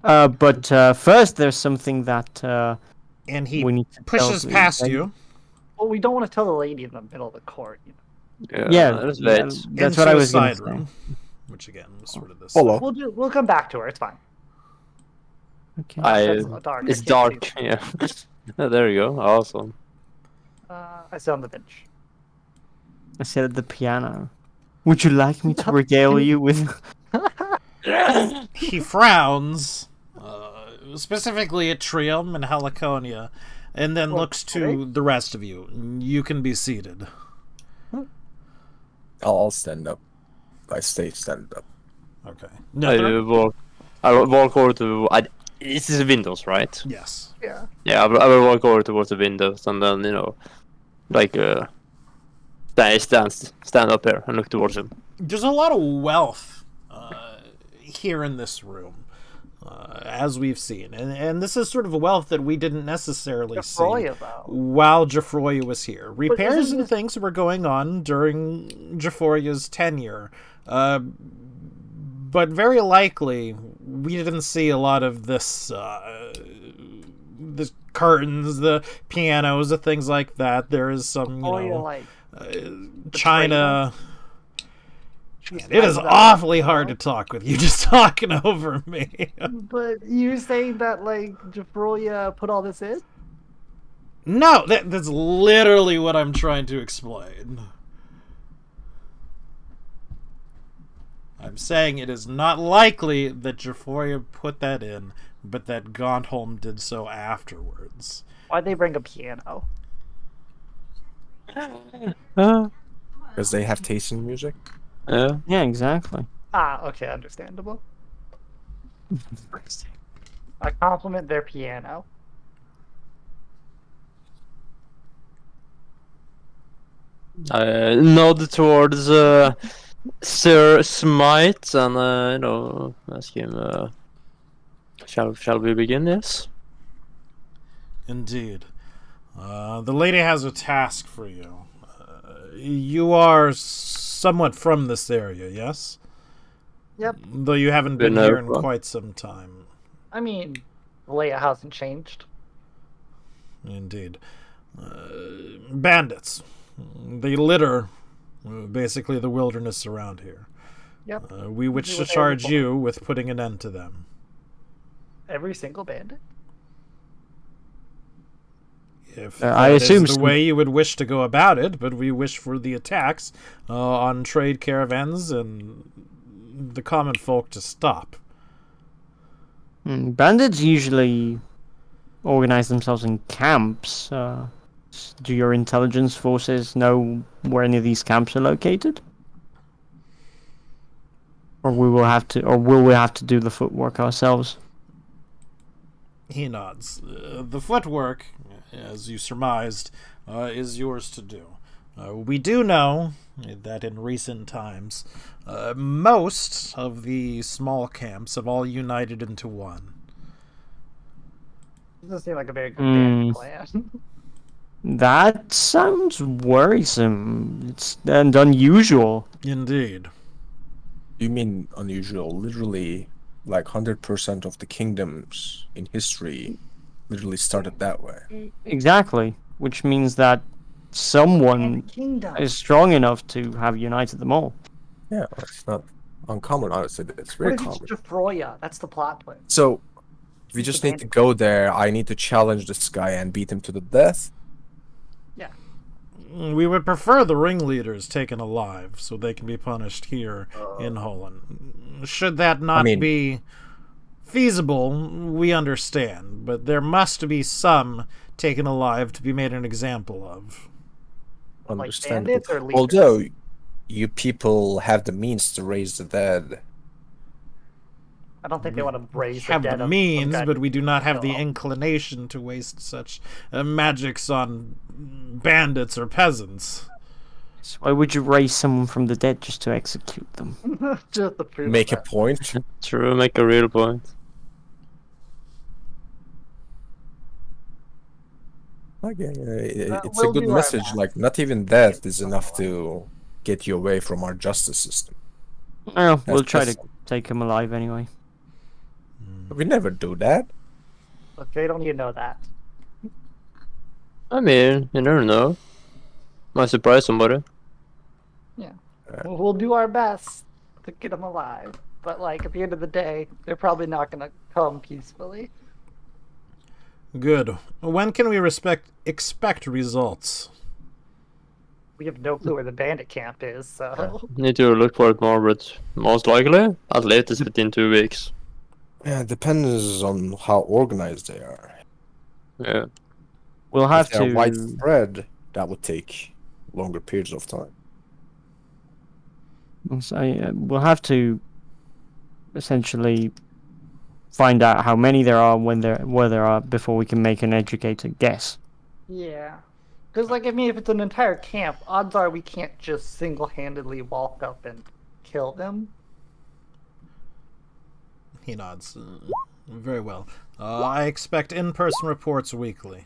Speaker 4: tail.
Speaker 3: But first, there's something that
Speaker 1: And he
Speaker 3: we need to
Speaker 1: pushes
Speaker 3: tell
Speaker 1: past
Speaker 3: the-
Speaker 1: you.
Speaker 4: Well, we don't want to tell the lady in the middle of the court.
Speaker 3: Yeah,
Speaker 5: that's
Speaker 3: yeah,
Speaker 5: right.
Speaker 3: that's what I was
Speaker 1: into a
Speaker 3: going to
Speaker 1: side
Speaker 3: say.
Speaker 1: room, which again was sort of this.
Speaker 2: Follow.
Speaker 4: We'll come back to her. It's fine.
Speaker 3: Okay.
Speaker 4: That's dark. I
Speaker 5: It's
Speaker 4: can't
Speaker 5: dark.
Speaker 4: see
Speaker 5: Yeah. Yeah, there you go. Awesome.
Speaker 4: I sit on the bench.
Speaker 3: I said at the piano. Would you like me to regale you with?
Speaker 1: He frowns, specifically at Trium and Heliconia, and then looks to the rest of you. You can be seated.
Speaker 2: I'll stand up. I stay stand up.
Speaker 1: Okay.
Speaker 5: I will walk over to. This is windows, right?
Speaker 1: Yes.
Speaker 4: Yeah.
Speaker 5: Yeah, I will walk over towards the windows and then stand up here and look towards him.
Speaker 1: there's a lot of wealth here in this room, as we've seen, and this is sort of a wealth that we didn't necessarily see
Speaker 4: Toria, though.
Speaker 1: while Jafroya was here. Repairs
Speaker 4: isn't
Speaker 1: and
Speaker 4: this-
Speaker 1: things were going on during Jafroya's tenure, but very likely we didn't see a lot of this. The curtains, the pianos, the things like that. There is some,
Speaker 4: Toria, like,
Speaker 1: China.
Speaker 4: she's
Speaker 1: It is
Speaker 4: nice about
Speaker 1: awfully
Speaker 4: it,
Speaker 1: hard
Speaker 4: you
Speaker 1: to talk with you just talking over me.
Speaker 4: know? But you're saying that, like, Jafroya put all this in?
Speaker 1: No, that's literally what I'm trying to explain. I'm saying it is not likely that Jafroya put that in, but that Gauntholm did so afterwards.
Speaker 4: Why'd they bring a piano?
Speaker 2: Because they have taste in music.
Speaker 5: Yeah.
Speaker 3: Yeah, exactly.
Speaker 4: Ah, okay, understandable. I compliment their piano.
Speaker 5: I nod towards Sir Smite and ask him. Shall we begin? Yes.
Speaker 1: Indeed. The lady has a task for you. You are somewhat from this area, yes?
Speaker 4: Yep.
Speaker 1: Though you haven't been
Speaker 5: Been
Speaker 1: here in
Speaker 5: over.
Speaker 1: quite some time.
Speaker 4: I mean, the layout hasn't changed.
Speaker 1: Indeed. Bandits. They litter basically the wilderness around here.
Speaker 4: Yep.
Speaker 1: We wish
Speaker 4: Do
Speaker 1: to
Speaker 4: what they
Speaker 1: charge
Speaker 4: want.
Speaker 1: you with putting an end to them.
Speaker 4: Every single bandit.
Speaker 1: If
Speaker 3: I
Speaker 1: that is
Speaker 3: assume
Speaker 1: the
Speaker 3: some-
Speaker 1: way you would wish to go about it, but we wish for the attacks on trade caravans and the common folk to stop.
Speaker 3: Bandits usually organize themselves in camps. Do your intelligence forces know where any of these camps are located? Or will we have to do the footwork ourselves?
Speaker 1: He nods. The footwork, as you surmised, is yours to do. We do know that in recent times, most of the small camps have all united into one.
Speaker 4: Doesn't seem like a very good bandit plan.
Speaker 3: That sounds worrisome. It's and unusual.
Speaker 1: Indeed.
Speaker 2: You mean unusual? Literally, like 100% of the kingdoms in history literally started that way.
Speaker 3: Exactly. Which means that someone
Speaker 4: Kingdom.
Speaker 3: is strong enough to have united them all.
Speaker 2: Yeah, it's not uncommon. I would say that it's
Speaker 4: What
Speaker 2: very
Speaker 4: if it's
Speaker 2: common.
Speaker 4: Jafroya? That's the plot twist.
Speaker 2: So, we just need to go there. I need to challenge this guy and beat him to the death.
Speaker 4: Yeah.
Speaker 1: We would prefer the ringleaders taken alive so they can be punished here in Holland. Should that not
Speaker 2: mean-
Speaker 1: be feasible, we understand, but there must be some taken alive to be made an example of.
Speaker 4: Like
Speaker 2: Understandable.
Speaker 4: bandits or leaders?
Speaker 2: Although, you people have the means to raise the dead.
Speaker 4: I don't think they want to raise
Speaker 1: Have
Speaker 4: the dead
Speaker 1: the
Speaker 4: of
Speaker 1: means,
Speaker 4: some guy
Speaker 1: but we do not have the
Speaker 4: kill.
Speaker 1: inclination to waste such magics on bandits or peasants.
Speaker 3: So why would you raise someone from the dead just to execute them?
Speaker 4: Just to prove
Speaker 2: Make a
Speaker 4: that.
Speaker 2: point.
Speaker 5: True. Make a real point.
Speaker 2: Like, it's
Speaker 4: we'll
Speaker 2: a good
Speaker 4: do our
Speaker 2: message.
Speaker 4: best.
Speaker 2: Like, not even death is enough to get you away from our justice system.
Speaker 3: Well, we'll try to
Speaker 2: that's-
Speaker 3: take him alive anyway.
Speaker 2: We never do that.
Speaker 4: Look, they don't even know that.
Speaker 5: I mean, you never know. Might surprise somebody.
Speaker 4: We'll do our best to get them alive. But, like, at the end of the day, they're probably not going to come peacefully.
Speaker 1: Good. When can we expect results?
Speaker 4: We have no clue where the bandit camp is, so...
Speaker 5: Need to look for it more, but most likely, at latest within 2 weeks.
Speaker 2: Yeah, it depends on how organized they are.
Speaker 5: Yeah.
Speaker 3: We'll have
Speaker 2: If they're
Speaker 3: to.
Speaker 2: widespread, that would take longer periods of time.
Speaker 3: We'll have to essentially find out how many there are, where there are, before we can make an educated guess.
Speaker 4: Yeah. Because, like, I mean, if it's an entire camp, odds are we can't just single-handedly walk up and kill them.
Speaker 1: He nods. Very well. I expect in-person reports weekly.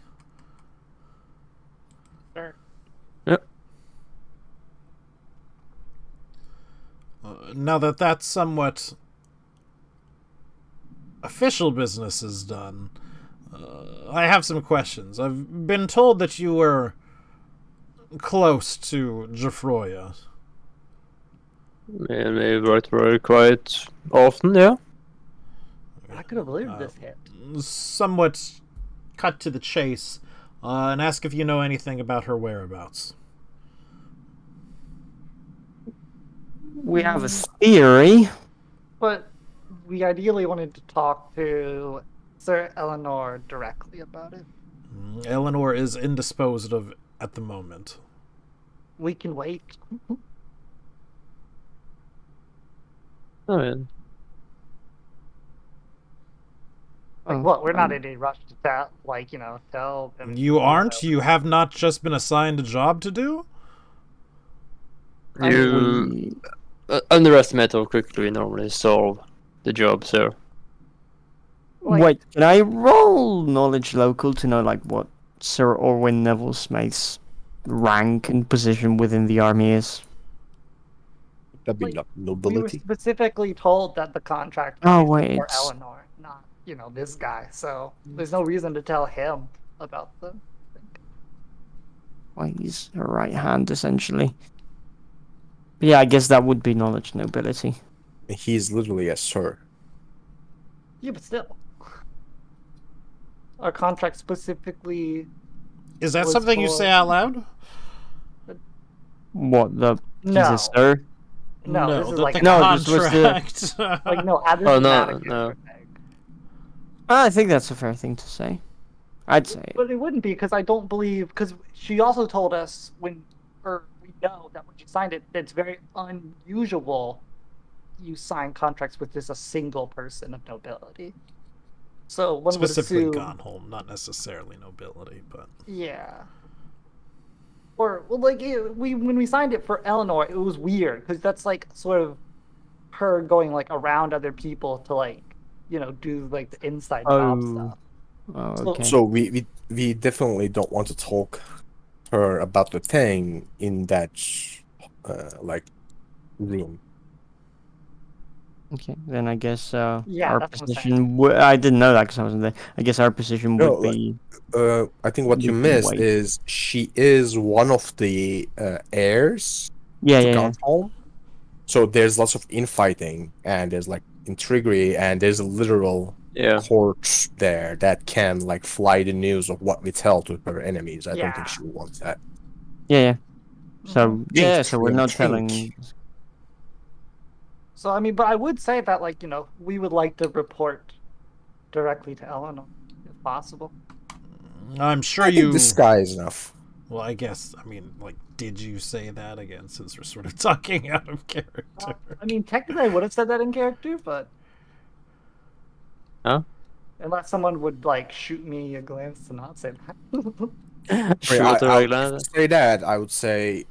Speaker 4: Sure.
Speaker 5: Yep.
Speaker 1: Now that that somewhat official business is done, I have some questions. I've been told that you were close to Jafroya.
Speaker 5: And we worked very quite often, yeah.
Speaker 4: I could have believed this hit.
Speaker 1: Somewhat cut to the chase, and ask if you know anything about her whereabouts.
Speaker 3: We have a theory.
Speaker 4: But we ideally wanted to talk to Sir Eleanor directly about it.
Speaker 1: Eleanor is indisposed of at the moment.
Speaker 4: We can wait.
Speaker 5: I mean,
Speaker 4: Like what? We're not in a rush to tell, tell them.
Speaker 1: You aren't? You have not just been assigned a job to do?
Speaker 5: you underestimate how quickly we normally solve the job, sir.
Speaker 4: Like-
Speaker 3: Wait, can I roll knowledge local to know like what Sir Orwin Neville Smith's rank and position within the army is?
Speaker 2: That'd be
Speaker 4: Like, We were
Speaker 2: nobility.
Speaker 4: specifically told that the contract
Speaker 3: Oh,
Speaker 4: was
Speaker 3: wait.
Speaker 4: for Eleanor, not this guy. So there's no reason to tell him about them.
Speaker 3: Well, he's her right hand essentially. But yeah, I guess that would be knowledge nobility.
Speaker 2: He's literally a sir.
Speaker 4: Yeah, but still, our contract specifically.
Speaker 1: Is that
Speaker 4: Was
Speaker 1: something you
Speaker 4: for-
Speaker 1: say out loud?
Speaker 3: What the
Speaker 4: No.
Speaker 3: he's a sir?
Speaker 4: No, this is
Speaker 1: the,
Speaker 4: like
Speaker 1: the
Speaker 3: No, this was the-
Speaker 1: contract.
Speaker 4: like no. This
Speaker 5: Oh,
Speaker 4: is
Speaker 5: no,
Speaker 4: not a
Speaker 5: no.
Speaker 4: character thing.
Speaker 3: I think that's a fair thing to say. I'd say.
Speaker 4: But it wouldn't be because I don't believe because she also told us we know that when she signed it, it's very unusual. You sign contracts with just a single person of nobility. So one
Speaker 1: Specifically
Speaker 4: would assume,
Speaker 1: gone home, not necessarily nobility, but
Speaker 4: yeah. Or well, like when we signed it for Eleanor, it was weird because that's like sort of her going like around other people to like do like the inside job
Speaker 3: Oh.
Speaker 4: stuff.
Speaker 3: Oh,
Speaker 4: So-
Speaker 3: okay.
Speaker 2: So we definitely don't want to talk her about the thing in that room.
Speaker 3: Okay, then I guess
Speaker 4: Yeah,
Speaker 3: our
Speaker 4: that's what I'm
Speaker 3: position. I didn't know that because I wasn't there. I guess our position
Speaker 2: No,
Speaker 3: would be.
Speaker 2: I think what you
Speaker 3: You can
Speaker 2: missed
Speaker 3: wait.
Speaker 2: is she is one of the heirs
Speaker 3: Yeah,
Speaker 2: to
Speaker 3: yeah, yeah.
Speaker 2: Gunholm. So there's lots of infighting and there's like intrigue and there's a literal
Speaker 5: Yeah.
Speaker 2: court there that can like fly the news of what we tell to her enemies. I don't
Speaker 4: Yeah.
Speaker 2: think she wants that.
Speaker 3: Yeah, yeah. So yeah,
Speaker 2: Chink,
Speaker 3: so we're not
Speaker 2: chink.
Speaker 3: telling.
Speaker 4: So I mean, but I would say that we would like to report directly to Eleanor if possible.
Speaker 1: I'm sure
Speaker 2: I
Speaker 1: you.
Speaker 2: think this guy is enough.
Speaker 1: Well, I guess. I mean, did you say that again? Since we're sort of talking out of character.
Speaker 4: I mean, technically, I would have said that in character, but
Speaker 5: Huh?
Speaker 4: unless someone would shoot me a glance to not say that.
Speaker 5: Shoot
Speaker 2: I
Speaker 5: her
Speaker 2: would
Speaker 5: glad.
Speaker 2: say that I would say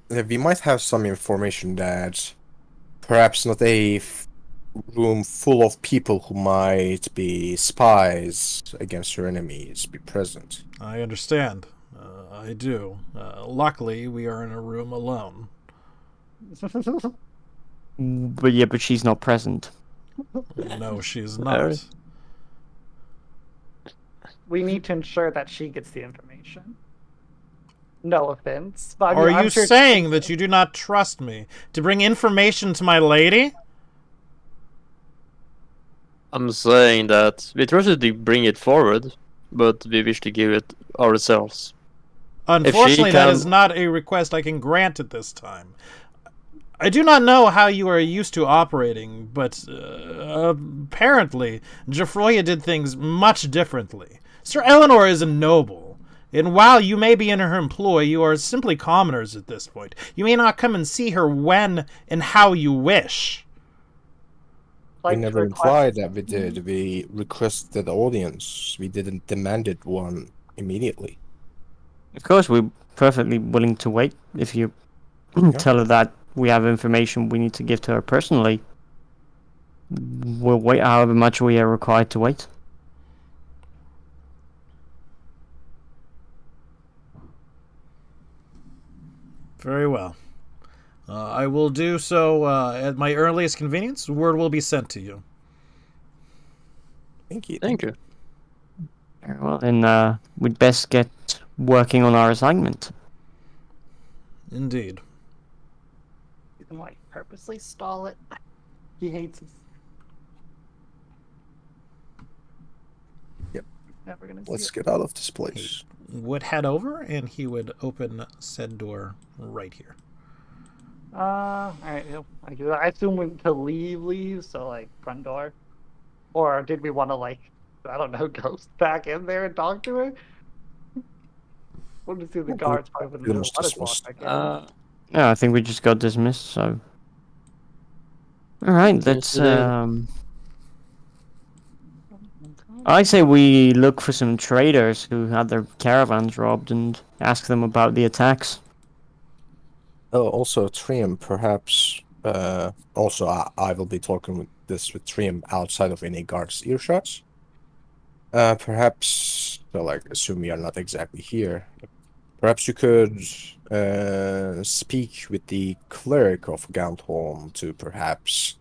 Speaker 2: that we might have some information that perhaps not a room full of people who might be spies against your enemies be present.
Speaker 1: I understand. I do. Luckily, we are in a room alone.
Speaker 3: But yeah, but she's not present.
Speaker 1: No, she is
Speaker 5: Very.
Speaker 1: not.
Speaker 4: We need to ensure that she gets the information. No offense, but I mean,
Speaker 1: Are
Speaker 4: I'm
Speaker 1: you
Speaker 4: sure
Speaker 1: saying that you do not trust me to bring information to my lady?
Speaker 5: I'm saying that we trusted to bring it forward, but we wish to give it ourselves.
Speaker 1: Unfortunately, that
Speaker 5: can-
Speaker 1: is not a request I can grant at this time. I do not know how you are used to operating, but apparently Jafroya did things much differently. Sir Eleanor is a noble, and while you may be in her employ, you are simply commoners at this point. You may not come and see her when and how you wish.
Speaker 2: We never
Speaker 4: request-
Speaker 2: implied that we did. We requested the audience. We didn't demanded one immediately.
Speaker 3: Of course, we're perfectly willing to wait if you tell her that we have information we need to give to her personally, we'll wait however much we are required to wait.
Speaker 1: Very well. I will do so at my earliest convenience. Word will be sent to you.
Speaker 2: Thank you.
Speaker 5: Thank you.
Speaker 3: Very well, then we'd best get working on our assignment.
Speaker 1: Indeed.
Speaker 4: You can like purposely stall it. He hates us.
Speaker 2: Yep.
Speaker 4: Never gonna
Speaker 2: Let's
Speaker 4: see
Speaker 2: get out of this place.
Speaker 1: Would head over, and he would open said door right here.
Speaker 4: it. Alright. I assume we to leave, so like front door. Or did we want to like, I don't know, ghost back in there and talk to her? We'll just see the guards open the door.
Speaker 2: Almost
Speaker 4: Let us walk
Speaker 2: dismissed.
Speaker 4: back in.
Speaker 3: Yeah, I think we just got dismissed, so... Alright, let's, I say we look for some traders who had their caravans robbed and ask them about the attacks.
Speaker 2: Oh, also Trium, perhaps. Also, I will be talking with Trium outside of any guards' earshots. Perhaps, so like, assume we are not exactly here. Perhaps you could speak with the cleric of Gauntholm to perhaps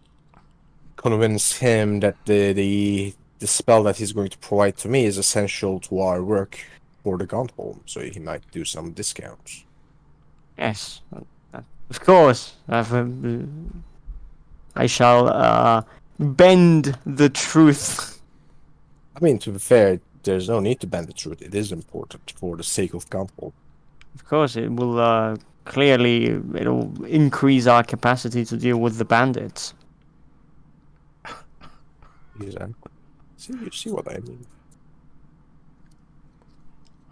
Speaker 2: convince him that the spell that he's going to provide to me is essential to our work for the Gauntholm, so he might do some discounts.
Speaker 3: Yes, of course. I shall bend the truth.
Speaker 2: I mean, to be fair, there's no need to bend the truth. It is important for the sake of Gauntholm.
Speaker 3: Of course, it will clearly it'll increase our capacity to deal with the bandits.
Speaker 2: Exactly. You see what I mean?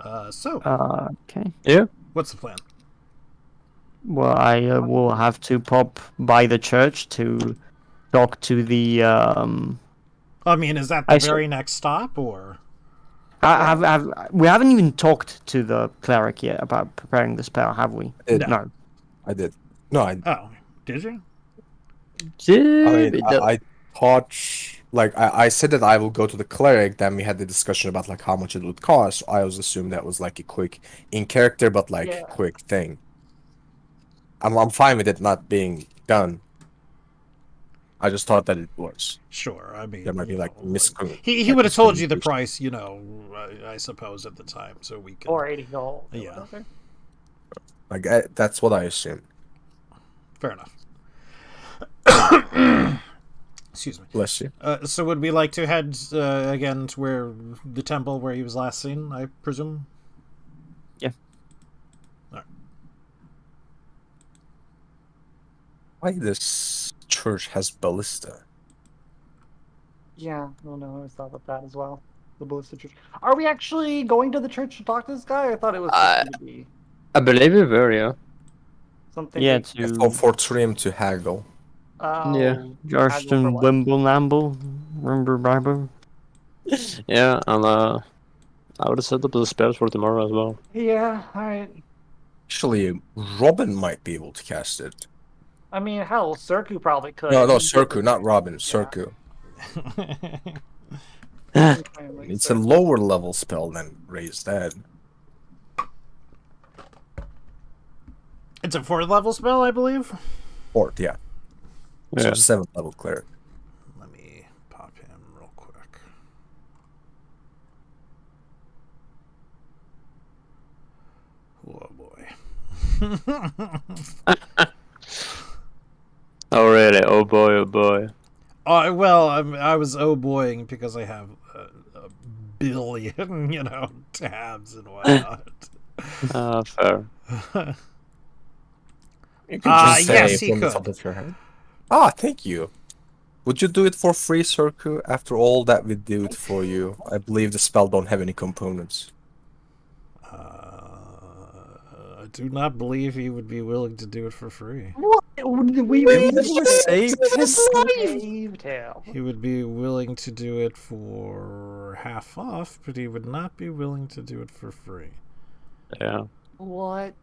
Speaker 3: Okay.
Speaker 5: Yeah.
Speaker 1: What's the plan?
Speaker 3: Well, I will have to pop by the church to talk to the.
Speaker 1: I mean, is that the very next stop, or?
Speaker 3: We haven't even talked to the cleric yet about preparing the spell, have we?
Speaker 1: No.
Speaker 2: I did. No,
Speaker 1: Oh, did you?
Speaker 2: I thought, like, I said that I will go to the cleric. Then we had the discussion about like how much it would cost. I was assuming that was like a quick in character, but like quick thing. I'm fine with it not being done. I just thought that it was.
Speaker 1: Sure. I mean,
Speaker 2: There might be like
Speaker 1: he would have told you the price, I suppose at the time, so we could.
Speaker 4: 480 gold.
Speaker 1: Yeah.
Speaker 2: Like that's what I assumed.
Speaker 1: Fair enough. Excuse me.
Speaker 2: Bless you.
Speaker 1: So would we like to head again to where the temple where he was last seen? I presume.
Speaker 3: Yeah.
Speaker 1: All right.
Speaker 2: Why this church has ballista?
Speaker 4: Yeah, no, I always thought about that as well. The ballista church. Are we actually going to the church to talk to this guy? I thought it was going to be
Speaker 5: I believe we were, yeah.
Speaker 4: something.
Speaker 3: Yeah,
Speaker 4: like,
Speaker 2: For Trium to haggle.
Speaker 5: Yeah.
Speaker 3: Justin Wimble remember Bible?
Speaker 5: Yeah, and I would have set up the spells for tomorrow as well.
Speaker 4: Yeah, alright.
Speaker 2: Actually, Robin might be able to cast it.
Speaker 4: I mean, hell, Surku probably could.
Speaker 2: No, Surku, not Robin. Surku. It's a lower level spell than Raise Dead.
Speaker 1: It's a 4th level spell, I believe.
Speaker 2: 4th, yeah. So 7th level cleric.
Speaker 1: Let me pop him real quick. Oh boy.
Speaker 5: Oh really? Oh boy, oh boy.
Speaker 1: Well, I was oh boying because I have a billion, tabs and whatnot.
Speaker 5: Fair.
Speaker 2: You can just say
Speaker 1: yes, he
Speaker 2: from the
Speaker 1: could.
Speaker 2: top of your head. Ah, thank you. Would you do it for free, Surku? After all that we do it for you, I believe the spell don't have any components.
Speaker 1: I do not believe he would be willing to do it for free.
Speaker 4: What? We
Speaker 2: saved his
Speaker 4: saved him.
Speaker 1: He would be willing to do it for half off, but he would not be willing to do it for free.
Speaker 5: Yeah.
Speaker 4: What?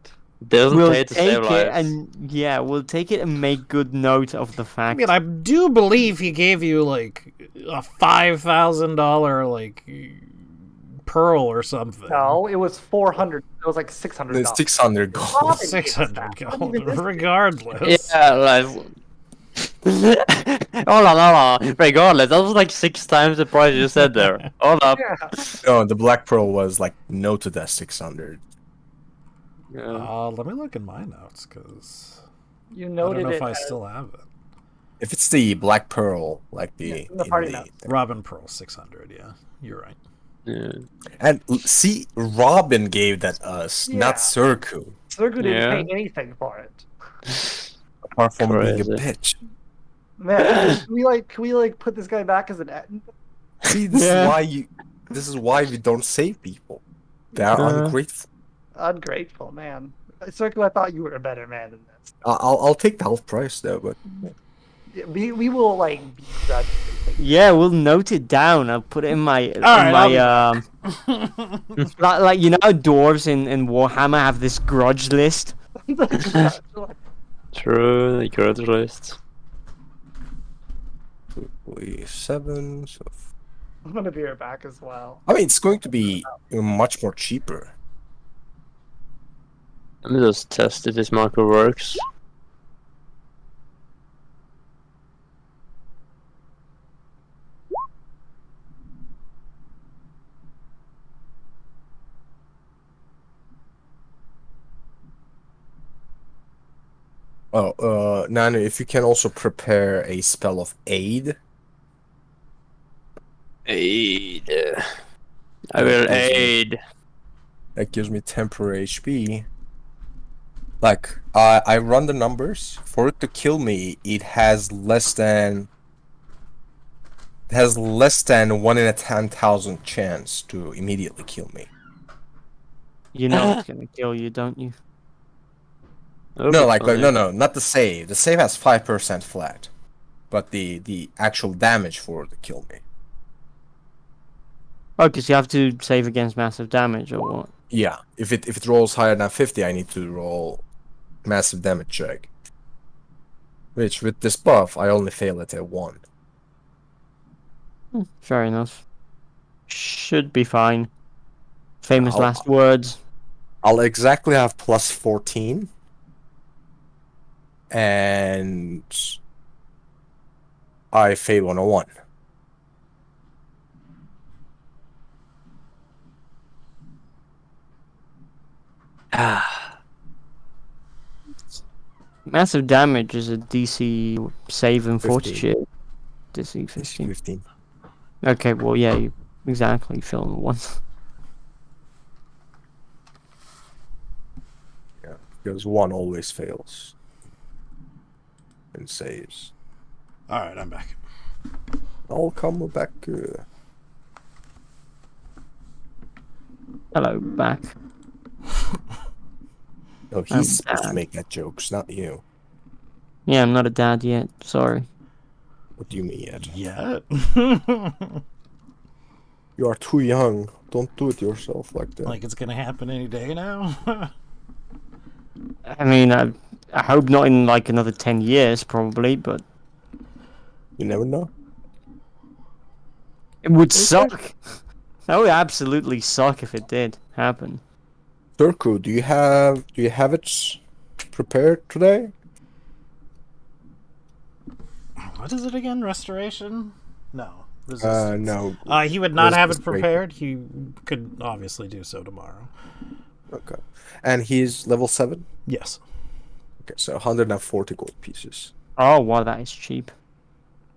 Speaker 5: Doesn't
Speaker 3: We'll
Speaker 5: pay to
Speaker 3: take
Speaker 5: save
Speaker 3: it
Speaker 5: lives.
Speaker 3: and yeah, we'll take it and make good note of the
Speaker 1: I
Speaker 3: fact.
Speaker 1: mean, I do believe he gave you like a $5,000 like pearl or something.
Speaker 4: No, it was 400. It was like $600.
Speaker 2: It's 600 gold.
Speaker 4: Robin gave us
Speaker 1: 600
Speaker 4: that. Not
Speaker 1: gold,
Speaker 4: even this kid.
Speaker 1: regardless.
Speaker 5: Yeah, like. Hold on. Regardless, that was like 6 times the price you said there. Hold up.
Speaker 4: Yeah.
Speaker 2: No, the Black Pearl was like noted as 600.
Speaker 5: Yeah.
Speaker 1: Let me look in my notes, because
Speaker 4: You
Speaker 1: I don't
Speaker 4: noted
Speaker 1: know
Speaker 4: it
Speaker 1: if I
Speaker 4: as
Speaker 1: still have it.
Speaker 2: If it's the Black Pearl, like
Speaker 4: Yeah, in the party notes.
Speaker 1: Robin Pearl 600, yeah. You're right.
Speaker 5: Yeah.
Speaker 2: And see, Robin gave that us,
Speaker 4: Yeah.
Speaker 2: not Surku.
Speaker 4: Sergu didn't
Speaker 5: Yeah.
Speaker 4: pay anything for it.
Speaker 2: Apart from being a
Speaker 5: Crazy.
Speaker 2: bitch.
Speaker 4: Man, can we like put this guy back as an
Speaker 2: See, this
Speaker 3: Yeah.
Speaker 2: is why you. This is why we don't save people. They are
Speaker 5: Yeah.
Speaker 2: ungrateful.
Speaker 4: ungrateful man? Sergu, I thought you were a better man than this.
Speaker 2: I'll take the half price though, but
Speaker 4: Yeah, we will like be judged.
Speaker 3: Yeah, we'll note it down. I'll put it in my
Speaker 1: right, I'll be
Speaker 3: like you know how dwarves in Warhammer have this grudge list.
Speaker 5: True, the grudge list.
Speaker 2: 7. So
Speaker 4: I'm gonna be right back as well.
Speaker 2: I mean, it's going to be much more cheaper.
Speaker 5: Let me just test if this marker works.
Speaker 2: Oh, Nanu, if you can also prepare a spell of aid.
Speaker 5: Aid. I will aid.
Speaker 2: That gives me temporary HP. Like, I run the numbers. For it to kill me, it has less than 1 in a 10,000 chance to immediately kill me.
Speaker 3: You know it's gonna kill you, don't you?
Speaker 2: No, like no, not the save. The save has 5% flat, but the actual damage for it to kill me.
Speaker 3: Oh, because you have to save against massive damage or what?
Speaker 2: Yeah, if it rolls higher than 50, I need to roll massive damage check. Which with this buff, I only fail it at 1.
Speaker 3: Fair enough. Should be fine. Famous
Speaker 2: I'll-
Speaker 3: last words.
Speaker 2: I'll exactly have plus 14. And I fail on a 1.
Speaker 3: Massive damage is a DC save and
Speaker 2: 15.
Speaker 3: fortitude. DC 15.
Speaker 2: 15.
Speaker 3: Okay, well, yeah, you exactly fill in the one.
Speaker 2: Yeah, because 1 always fails. And saves.
Speaker 1: Alright, I'm back.
Speaker 2: I'll come back.
Speaker 3: Hello, back.
Speaker 2: No, he's supposed to
Speaker 3: bad.
Speaker 2: make that jokes, not you.
Speaker 3: Yeah, I'm not a dad yet. Sorry.
Speaker 2: What do you mean yet?
Speaker 1: Yet?
Speaker 2: You are too young. Don't do it yourself like that.
Speaker 1: Like it's gonna happen any day now?
Speaker 3: I mean, I hope not in like another 10 years, probably, but
Speaker 2: You never know.
Speaker 3: it would suck. That would absolutely suck if it did happen.
Speaker 2: Turku, do you have it prepared today?
Speaker 1: What is it again? Restoration? No. Resistance.
Speaker 2: No.
Speaker 1: He would not have it
Speaker 2: Resistance break.
Speaker 1: prepared. He could obviously do so tomorrow.
Speaker 2: Okay. And he's level 7?
Speaker 1: Yes.
Speaker 2: Okay, so 140 gold pieces.
Speaker 3: Oh, wow, that is cheap.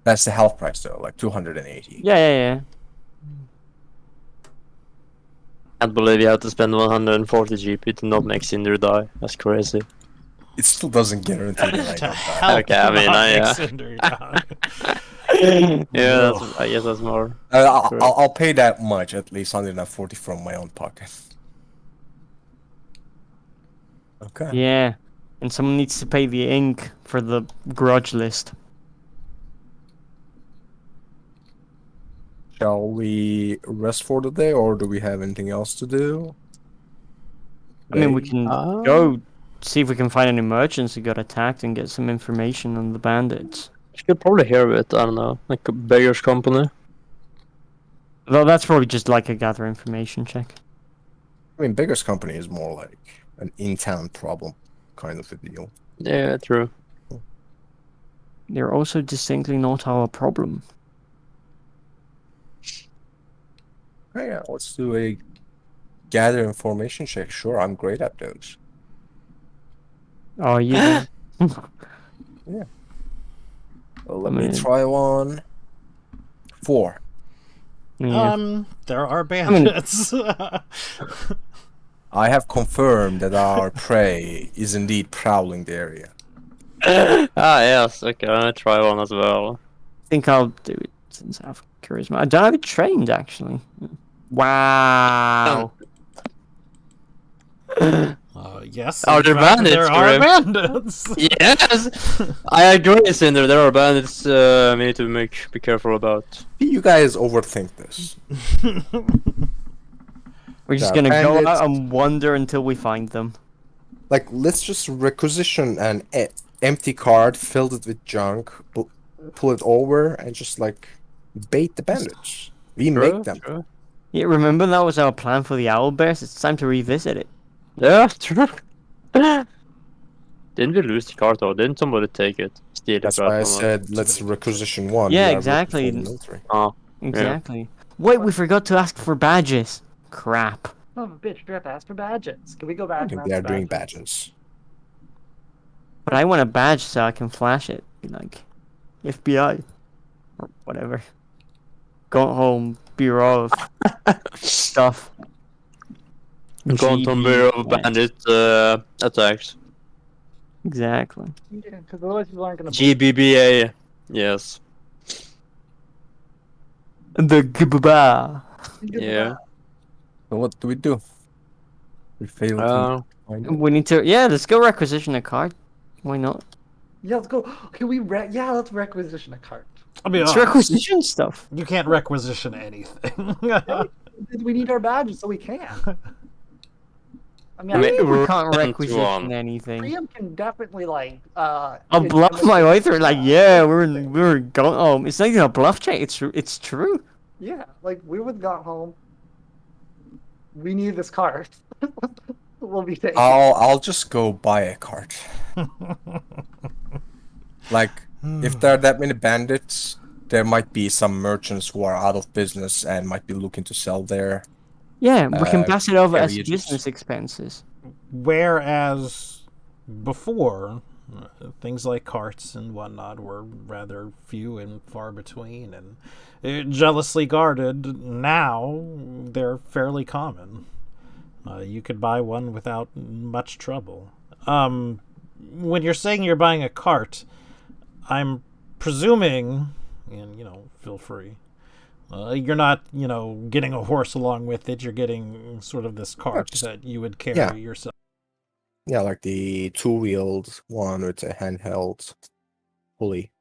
Speaker 2: That's the half price though, like 280.
Speaker 3: Yeah.
Speaker 5: Can't believe you have to spend 140 GP to not make Cinder die. That's crazy.
Speaker 2: It still doesn't guarantee that I
Speaker 1: To
Speaker 2: don't die.
Speaker 1: help
Speaker 5: Okay, I mean,
Speaker 1: not
Speaker 5: I,
Speaker 1: make
Speaker 5: yeah.
Speaker 1: Cinder die.
Speaker 5: Yeah, that's, I guess that's more.
Speaker 2: I'll pay that much, at least 140 from my own pocket. Okay.
Speaker 3: Yeah. And someone needs to pay the ink for the grudge list.
Speaker 2: Shall we rest for the day, or do we have anything else to do?
Speaker 3: I mean, we can
Speaker 5: Ah.
Speaker 3: go see if we can find any merchants who got attacked and get some information on the bandits.
Speaker 5: You could probably hear it, I don't know, like a beggar's company.
Speaker 3: Though that's probably just like a gather information check.
Speaker 2: I mean, Beggar's Company is more like an in-town problem kind of a deal.
Speaker 5: Yeah, true.
Speaker 3: They're also distinctly not our problem.
Speaker 2: Yeah, let's do a gather information check. Sure, I'm great at those.
Speaker 3: Oh, you?
Speaker 2: Well, let
Speaker 3: I
Speaker 2: me
Speaker 3: mean-
Speaker 2: try one. 4.
Speaker 3: Yeah.
Speaker 1: There are bandits.
Speaker 2: I have confirmed that our prey is indeed prowling the area.
Speaker 5: Yes, okay, I'll try one as well.
Speaker 3: I think I'll do it since I have charisma. I don't have it trained actually. Wow.
Speaker 1: Yes.
Speaker 5: Are
Speaker 1: in
Speaker 5: there
Speaker 1: fact,
Speaker 5: bandits,
Speaker 1: There are
Speaker 5: Grim?
Speaker 1: bandits.
Speaker 5: Yes! I agree, Cinder, there are bandits we need to be careful about.
Speaker 2: You guys overthink this.
Speaker 3: We're just
Speaker 2: Yeah,
Speaker 3: gonna go
Speaker 2: bandits-
Speaker 3: out and wander until we find them.
Speaker 2: Like, let's just requisition an empty cart, fill it with junk, pull it over, and just like bait the bandits. We make them.
Speaker 5: True.
Speaker 3: Yeah, remember that was our plan for the owl bears? It's time to revisit it.
Speaker 5: Yeah, true. Didn't we lose the car though? Didn't somebody take it? Steal
Speaker 2: That's
Speaker 5: it
Speaker 2: why I
Speaker 5: from us?
Speaker 2: said let's requisition one.
Speaker 3: Yeah,
Speaker 2: We are
Speaker 3: exactly.
Speaker 2: looking for the military.
Speaker 5: Oh,
Speaker 3: Exactly. Wait, we forgot to ask for badges. Crap.
Speaker 4: Son of a bitch, Drip asked for badges. Can we go
Speaker 2: I
Speaker 4: back and
Speaker 2: think
Speaker 4: ask
Speaker 2: they are
Speaker 4: for
Speaker 2: doing
Speaker 4: badges?
Speaker 2: badges.
Speaker 3: But I want a badge so I can flash it. Be like, FBI. Or whatever. Go home, Bureau of stuff.
Speaker 5: Quantum
Speaker 3: GB.
Speaker 5: Bureau of Bandit attacks.
Speaker 3: Exactly.
Speaker 4: Yeah, because otherwise people aren't gonna.
Speaker 5: GBBA. Yes.
Speaker 3: The Gibba.
Speaker 5: Yeah.
Speaker 2: So what do we do? We failed to find it.
Speaker 3: We need to. Yeah, let's go requisition a card. Why not?
Speaker 4: Yeah, let's go. Can we? Let's requisition a cart.
Speaker 1: I mean,
Speaker 3: Let's requisition stuff.
Speaker 1: you can't requisition anything.
Speaker 4: We need our badges so we can. I mean,
Speaker 5: Maybe
Speaker 3: We
Speaker 5: we're
Speaker 3: can't
Speaker 5: into
Speaker 3: requisition
Speaker 5: one.
Speaker 3: anything.
Speaker 4: Priam can definitely like.
Speaker 3: I'll bluff my way through. Like, yeah, we're going home. It's not even a bluff check. It's true.
Speaker 4: Yeah, like we would got home. We need this cart. We'll be taking.
Speaker 2: I'll just go buy a cart. Like, if there are that many bandits, there might be some merchants who are out of business and might be looking to sell there.
Speaker 3: Yeah, we can pass it over as
Speaker 2: carriages.
Speaker 3: business expenses.
Speaker 1: Whereas before, things like carts and whatnot were rather few and far between and jealously guarded. Now they're fairly common. You could buy one without much trouble. When you're saying you're buying a cart, I'm presuming, and feel free, you're not, getting a horse along with it. You're getting sort of this cart that you would carry yourself.
Speaker 2: Yeah, like the two-wheeled one with a handheld pulley.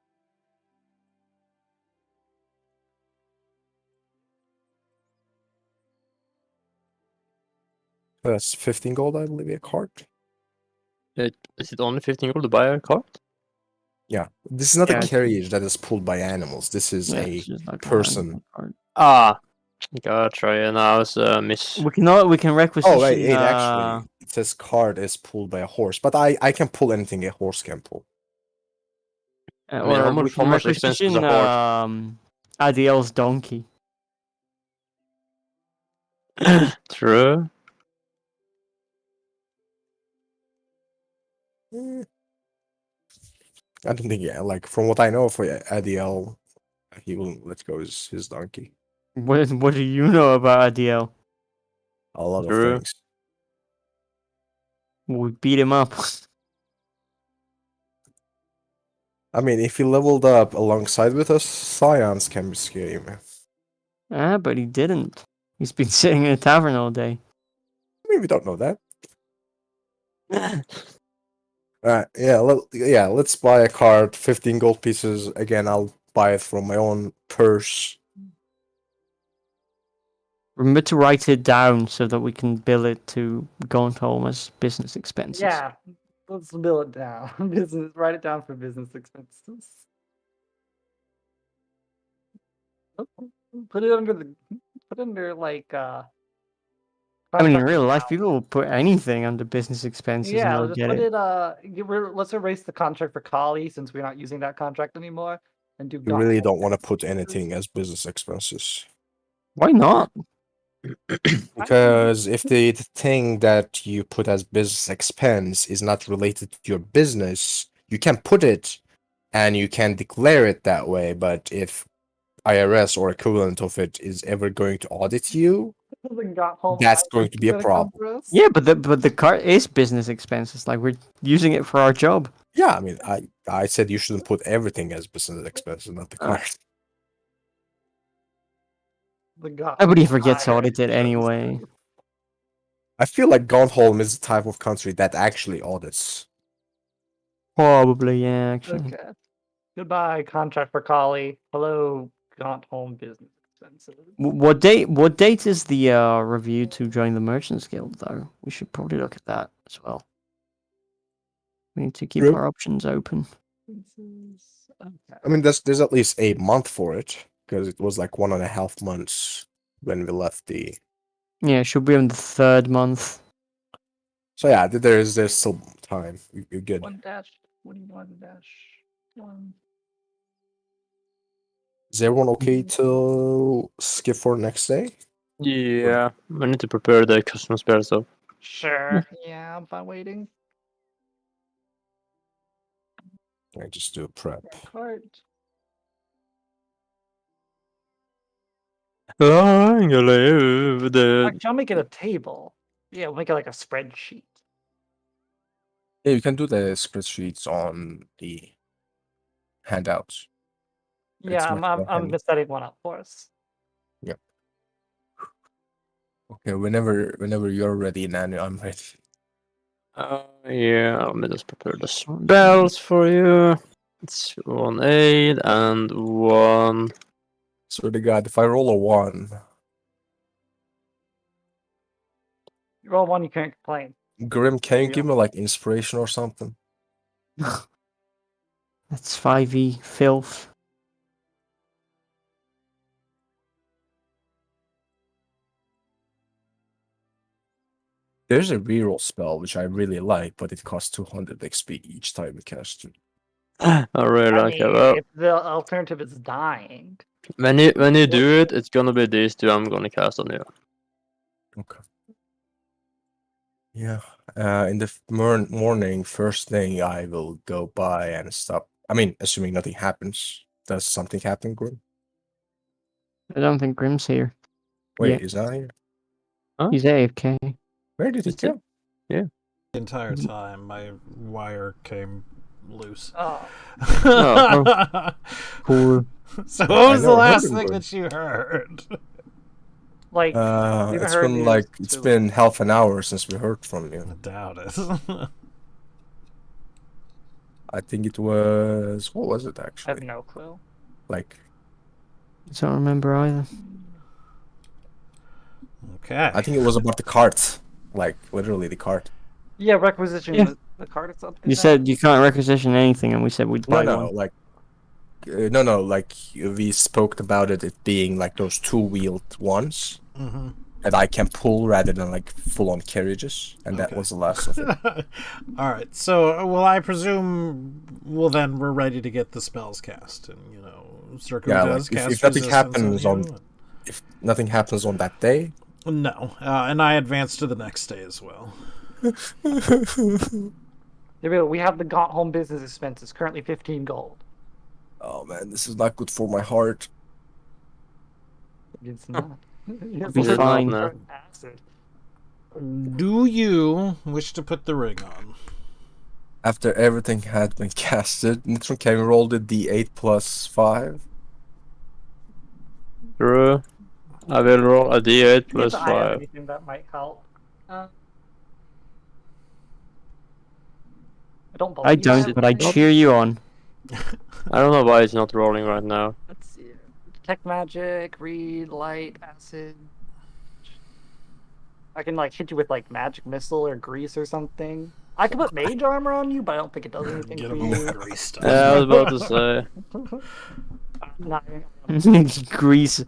Speaker 2: That's 15 gold, I believe, a cart.
Speaker 5: Is it only 15 gold to buy a cart?
Speaker 2: Yeah, this is not
Speaker 3: Yeah.
Speaker 2: a carriage that is pulled by animals. This is
Speaker 3: Yeah,
Speaker 2: a
Speaker 3: it's just like a
Speaker 2: person.
Speaker 3: random card.
Speaker 5: Ah, gotcha. Yeah, now it's miss.
Speaker 3: We can requisition.
Speaker 2: Oh, wait, actually, it says cart is pulled by a horse, but I can pull anything a horse can pull.
Speaker 5: I mean, how
Speaker 3: or
Speaker 5: much-
Speaker 3: we can
Speaker 5: how much expensive is a
Speaker 3: requisition Adiel's donkey.
Speaker 5: True.
Speaker 2: I don't think, like, from what I know for Adiel, he will let go his donkey.
Speaker 3: What do you know about Adiel?
Speaker 2: A lot
Speaker 5: True.
Speaker 2: of things.
Speaker 3: We beat him up.
Speaker 2: I mean, if he leveled up alongside with us, Scions can be scary, man.
Speaker 3: But he didn't. He's been sitting in a tavern all day.
Speaker 2: I mean, we don't know that. Alright, let's buy a card, 15 gold pieces. Again, I'll buy it from my own purse.
Speaker 3: Remember to write it down so that we can bill it to Gaunt Home as business expenses.
Speaker 4: Yeah, Let's bill it down. Business. Write it down for business expenses. Oh, Put it under the. Put it under like.
Speaker 3: I mean, in
Speaker 4: contract
Speaker 3: real life,
Speaker 4: amount.
Speaker 3: people will put anything under business expenses and
Speaker 4: Yeah,
Speaker 3: they'll
Speaker 4: just
Speaker 3: get
Speaker 4: put
Speaker 3: it.
Speaker 4: it. Let's erase the contract for Kali since we're not using that contract anymore, and do.
Speaker 2: You really
Speaker 4: Gauntlet
Speaker 2: don't want to put
Speaker 4: expenses.
Speaker 2: anything as business expenses.
Speaker 3: Why not?
Speaker 2: Because if the thing that you put as business expense is not related to your business, you can put it and you can declare it that way. But if IRS or equivalent of it is ever going to audit you,
Speaker 4: Something got home.
Speaker 2: that's going to be a
Speaker 4: gonna come
Speaker 2: problem.
Speaker 4: for us?
Speaker 3: Yeah, but the car is business expenses. Like we're using it for our job.
Speaker 2: Yeah, I mean, I said you shouldn't put everything as business expenses, not the card.
Speaker 4: The got
Speaker 3: Nobody ever gets
Speaker 4: home
Speaker 3: audited
Speaker 4: IRS
Speaker 3: anyway.
Speaker 4: expenses.
Speaker 2: I feel like Gauntholm is the type of country that actually audits.
Speaker 3: Probably, yeah, actually.
Speaker 4: Okay. Goodbye, contract for Kali. Hello, Gaunt Home business expenses.
Speaker 3: What date is the review to join the Merchants Guild though? We should probably look at that as well. We need to keep
Speaker 2: True.
Speaker 3: our options open.
Speaker 4: Expenses. Okay.
Speaker 2: I mean, there's at least a month for it because it was like 1.5 months when we left the.
Speaker 3: Yeah, it should be in the 3rd month.
Speaker 2: So yeah, there's still time. You're good.
Speaker 4: 1-21-1.
Speaker 2: Is everyone okay to skip for next day?
Speaker 5: Yeah, I need to prepare the custom spell stuff.
Speaker 4: Sure. Yeah, I'm fine waiting.
Speaker 2: I just do a prep.
Speaker 4: Card.
Speaker 5: I'm gonna live the.
Speaker 4: Actually, I'll make it a table. Yeah, we'll make it like a spreadsheet.
Speaker 2: Yeah, you can do the spreadsheets on the handouts.
Speaker 4: Yeah,
Speaker 2: much more
Speaker 4: I'm
Speaker 2: handy.
Speaker 4: just setting one up for us.
Speaker 2: Okay, whenever you're ready, Nanu, I'm ready.
Speaker 5: Yeah, let me just prepare the spells for you. It's 1 8 and 1.
Speaker 2: Swear to God, if I roll a 1,
Speaker 4: You roll one, you can't complain.
Speaker 2: Grim, can you
Speaker 4: you
Speaker 2: give me like inspiration or something?
Speaker 3: That's 5e filth.
Speaker 2: There's a reroll spell which I really like, but it costs 200 XP each time you cast it.
Speaker 5: I really
Speaker 4: I
Speaker 5: like it.
Speaker 4: mean,
Speaker 5: Well,
Speaker 4: if the alternative is dying.
Speaker 5: when you do it, it's gonna be these two I'm gonna cast on you.
Speaker 2: Okay. Yeah. In the morning, first thing I will go by and stop. I mean, assuming nothing happens. Does something happen, Grim?
Speaker 3: I don't think Grim's here.
Speaker 2: Wait,
Speaker 3: Yeah.
Speaker 2: is that here?
Speaker 3: He's AFK.
Speaker 2: Where did it go?
Speaker 1: The entire time, my wire came loose.
Speaker 4: Oh,
Speaker 3: Poor.
Speaker 1: So what was the
Speaker 2: never heard
Speaker 1: last
Speaker 2: him
Speaker 1: thing
Speaker 2: go.
Speaker 1: that you heard?
Speaker 4: like we haven't
Speaker 2: It's
Speaker 4: heard
Speaker 2: been
Speaker 4: news
Speaker 2: like it's
Speaker 4: to-
Speaker 2: been half an hour since we heard from you.
Speaker 1: I doubt it.
Speaker 2: I think it was what was it
Speaker 4: I have
Speaker 2: actually?
Speaker 4: no clue.
Speaker 2: Like
Speaker 3: I don't remember either.
Speaker 1: Okay.
Speaker 2: I think it was about the cart. Like literally the cart.
Speaker 4: Yeah, requisition
Speaker 3: Yeah.
Speaker 4: the card or something.
Speaker 3: You said you can't requisition anything, and we said we'd buy
Speaker 2: No,
Speaker 3: one.
Speaker 2: like no, like we spoke about it being like those two-wheeled ones
Speaker 1: Mm-hmm.
Speaker 2: that I can pull rather than like full-on carriages, and that
Speaker 1: Okay.
Speaker 2: was the last of it.
Speaker 1: All right. So, well, I presume, well, then we're ready to get the spells cast, and Circo
Speaker 2: Yeah,
Speaker 1: does
Speaker 2: like,
Speaker 1: cast
Speaker 2: if nothing
Speaker 1: resistance
Speaker 2: happens
Speaker 1: you.
Speaker 2: on- If nothing happens on that day,
Speaker 1: No, and I advance to the next day as well.
Speaker 4: There we go. We have the Gaunt Home business expenses, currently 15 gold.
Speaker 2: oh man, this is not good for my heart.
Speaker 4: It's not. It's
Speaker 3: Be
Speaker 4: not
Speaker 3: fine.
Speaker 4: for acid.
Speaker 1: Do you wish to put the ring on?
Speaker 2: After everything had been casted, Nitron, can we roll the D8 plus 5?
Speaker 5: True. I will roll a d8 plus
Speaker 4: If I have
Speaker 5: 5.
Speaker 4: anything that might help. I don't believe
Speaker 3: I
Speaker 4: have
Speaker 3: don't, but I
Speaker 4: anything.
Speaker 3: cheer you on.
Speaker 5: I don't know why it's not rolling right now.
Speaker 4: Let's see. Detect magic, read, light, acid. I can like hit you with like magic missile or grease or something. I can put mage armor on you, but I don't think it does anything
Speaker 1: Get
Speaker 4: for
Speaker 1: him with
Speaker 4: you.
Speaker 1: grease stuff.
Speaker 5: Yeah, I was about to say.
Speaker 4: Not-
Speaker 3: Grease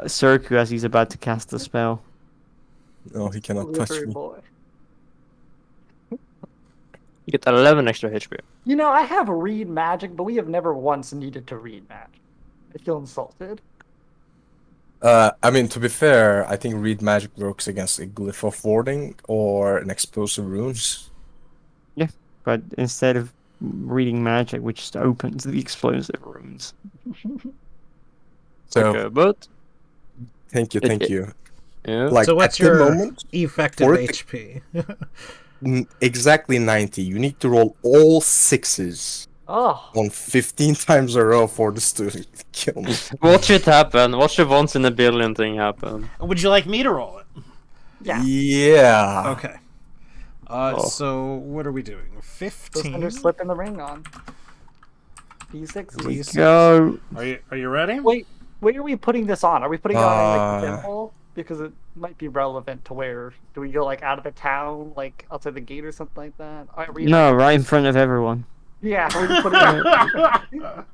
Speaker 3: Circu as he's about to cast the spell.
Speaker 2: No, he cannot touch
Speaker 4: Slippery
Speaker 2: me.
Speaker 4: boy.
Speaker 5: You get 11 extra HP.
Speaker 4: You know, I have read magic, but we have never once needed to read magic. I feel insulted.
Speaker 2: I mean, to be fair, I think read magic works against a glyph of warding or an explosive runes.
Speaker 3: But instead of reading magic, we just opens the explosive runes.
Speaker 2: So
Speaker 5: Okay, but
Speaker 2: thank you, thank you.
Speaker 5: yeah.
Speaker 2: Like
Speaker 1: So what's
Speaker 2: at the
Speaker 1: your
Speaker 2: moment,
Speaker 1: effective
Speaker 2: for it
Speaker 1: HP?
Speaker 2: exactly 90. You need to roll all sixes
Speaker 4: Oh,
Speaker 2: on 15 times a row for this to kill me.
Speaker 5: Watch it happen. Watch a once in a billion thing happen.
Speaker 1: Would you like me to roll it?
Speaker 4: yeah.
Speaker 2: Yeah.
Speaker 1: Okay.
Speaker 5: Oh.
Speaker 1: So what are we doing?
Speaker 4: Those
Speaker 1: 15.
Speaker 4: under slip in the ring on. D6.
Speaker 1: D6.
Speaker 3: Go.
Speaker 1: Are you ready?
Speaker 4: Wait, where are we putting this on? Are we putting it on in, like, the
Speaker 2: Uh,
Speaker 4: temple? Because it might be relevant to where. Do we go like out of the town, like outside the gate or something like that? Are we,
Speaker 3: No, right in front of everyone.
Speaker 4: Yeah, we're just putting it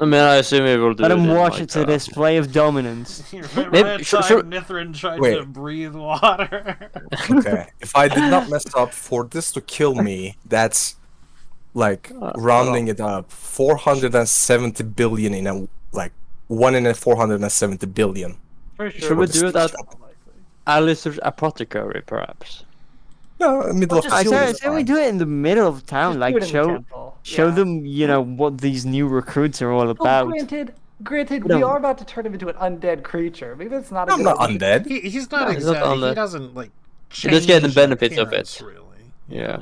Speaker 5: I mean, I assume we will do
Speaker 3: Let
Speaker 5: it.
Speaker 3: him
Speaker 5: in,
Speaker 3: watch
Speaker 5: like,
Speaker 3: it's a display of dominance.
Speaker 1: You remember
Speaker 5: Maybe-
Speaker 1: that
Speaker 5: sure-
Speaker 1: time
Speaker 5: sure-
Speaker 1: Nithrin tried
Speaker 2: Wait.
Speaker 1: to breathe water?
Speaker 2: Okay. If I did not mess up for this to kill me, that's like rounding it up 470 billion in a like 1 in a 470 billion.
Speaker 4: for sure.
Speaker 5: Should we
Speaker 2: With
Speaker 5: do
Speaker 2: the
Speaker 5: it at
Speaker 4: Likely.
Speaker 5: Alistair's apothecary, perhaps?
Speaker 2: No, middle of
Speaker 4: Just
Speaker 3: I
Speaker 2: field
Speaker 3: say,
Speaker 2: is
Speaker 3: say we
Speaker 2: fine.
Speaker 3: do it in the middle of town,
Speaker 4: Just
Speaker 3: like
Speaker 4: do it in the
Speaker 3: show
Speaker 4: temple.
Speaker 3: show
Speaker 4: Yeah.
Speaker 3: them, you know, what these new recruits are all
Speaker 4: Well,
Speaker 3: about.
Speaker 4: granted,
Speaker 3: No.
Speaker 4: we are about to turn him into an undead creature. Maybe that's not. A
Speaker 2: I'm
Speaker 4: good
Speaker 2: not
Speaker 4: idea.
Speaker 2: undead.
Speaker 1: He's not
Speaker 5: No, he's not
Speaker 1: exactly.
Speaker 5: on
Speaker 1: He
Speaker 5: the-
Speaker 1: doesn't like.
Speaker 5: He does get the
Speaker 1: change
Speaker 5: benefits of
Speaker 1: appearance,
Speaker 5: it.
Speaker 1: Really.
Speaker 5: Yeah.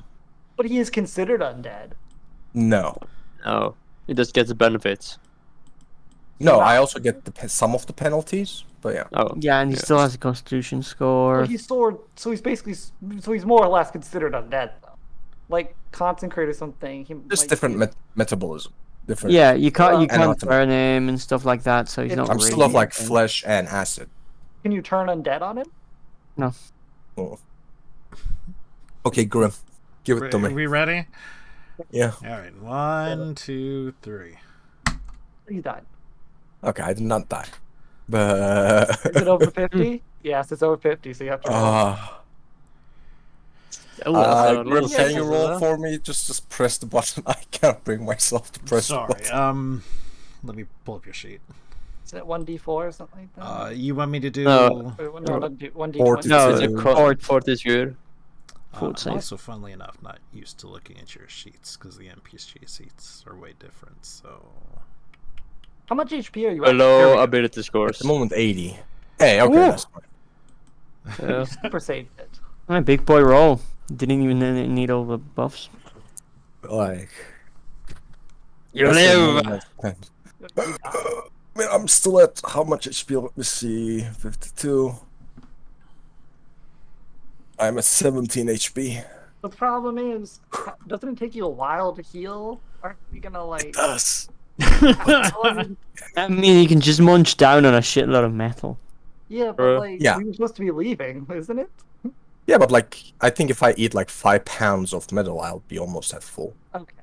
Speaker 4: But he is considered undead.
Speaker 2: No.
Speaker 5: No. He just gets the benefits.
Speaker 2: No, I also get some of the penalties, but yeah.
Speaker 5: Oh.
Speaker 3: Yeah, and he still has a Constitution score.
Speaker 4: But he's stored, so he's basically, so he's more or less considered undead, though. Like consecrate or something. He
Speaker 2: Just
Speaker 4: might
Speaker 2: different
Speaker 4: be-
Speaker 2: metabolism. Different.
Speaker 3: Yeah, you can't
Speaker 2: Anatomy.
Speaker 3: burn him and stuff like that, so he's
Speaker 4: I'm
Speaker 3: not.
Speaker 2: I'm
Speaker 3: really
Speaker 2: still of like
Speaker 3: anything.
Speaker 2: flesh and acid.
Speaker 4: Can you turn undead on him?
Speaker 2: Oh. Okay, Grim. Give it to
Speaker 1: Are
Speaker 2: me.
Speaker 1: we ready?
Speaker 2: Yeah.
Speaker 1: All right. 1, 2, 3.
Speaker 4: He's died.
Speaker 2: Okay, I did not die. But
Speaker 4: Is it over 50? Yes, it's over 50, so you have to.
Speaker 5: Oh, that's a
Speaker 2: Grim,
Speaker 5: little
Speaker 2: can you
Speaker 5: sexist,
Speaker 2: roll
Speaker 5: huh?
Speaker 2: for me? Just press the button. I can't bring myself to press the
Speaker 1: Sorry.
Speaker 2: button.
Speaker 1: Let me pull up your sheet.
Speaker 4: Is it 1d4 or something like that?
Speaker 1: You want me to do?
Speaker 5: No.
Speaker 4: Or, no, not 1d20.
Speaker 2: 40.
Speaker 5: No,
Speaker 2: It's
Speaker 5: it's
Speaker 2: a
Speaker 5: a
Speaker 3: court.
Speaker 5: court is good.
Speaker 1: I'm
Speaker 5: Fort safe.
Speaker 1: also, funnily enough, not used to looking at your sheets because the NPC sheets are way different. So
Speaker 4: How much HP are you at?
Speaker 5: Below
Speaker 4: There
Speaker 5: ability
Speaker 2: At
Speaker 5: scores.
Speaker 2: the moment, 80. Hey, okay,
Speaker 3: Ooh.
Speaker 2: that's fine.
Speaker 5: Yeah.
Speaker 4: we go. Super saved it.
Speaker 3: Alright, big boy roll. Didn't even need all the buffs.
Speaker 2: Like,
Speaker 5: You
Speaker 2: that's the
Speaker 5: live!
Speaker 2: moment I spent. I mean, I'm still at how much HP? Let me see. 52. I'm at 17 HP.
Speaker 4: The problem is, doesn't it take you a while to heal? Aren't we gonna like?
Speaker 2: Does.
Speaker 3: I mean, you can just munch down on a shitload of metal.
Speaker 4: Yeah, but like
Speaker 2: Yeah.
Speaker 4: we were supposed to be leaving, isn't it?
Speaker 2: Yeah, but like, I think if I eat like 5 pounds of metal, I'll be almost at full.
Speaker 4: Okay.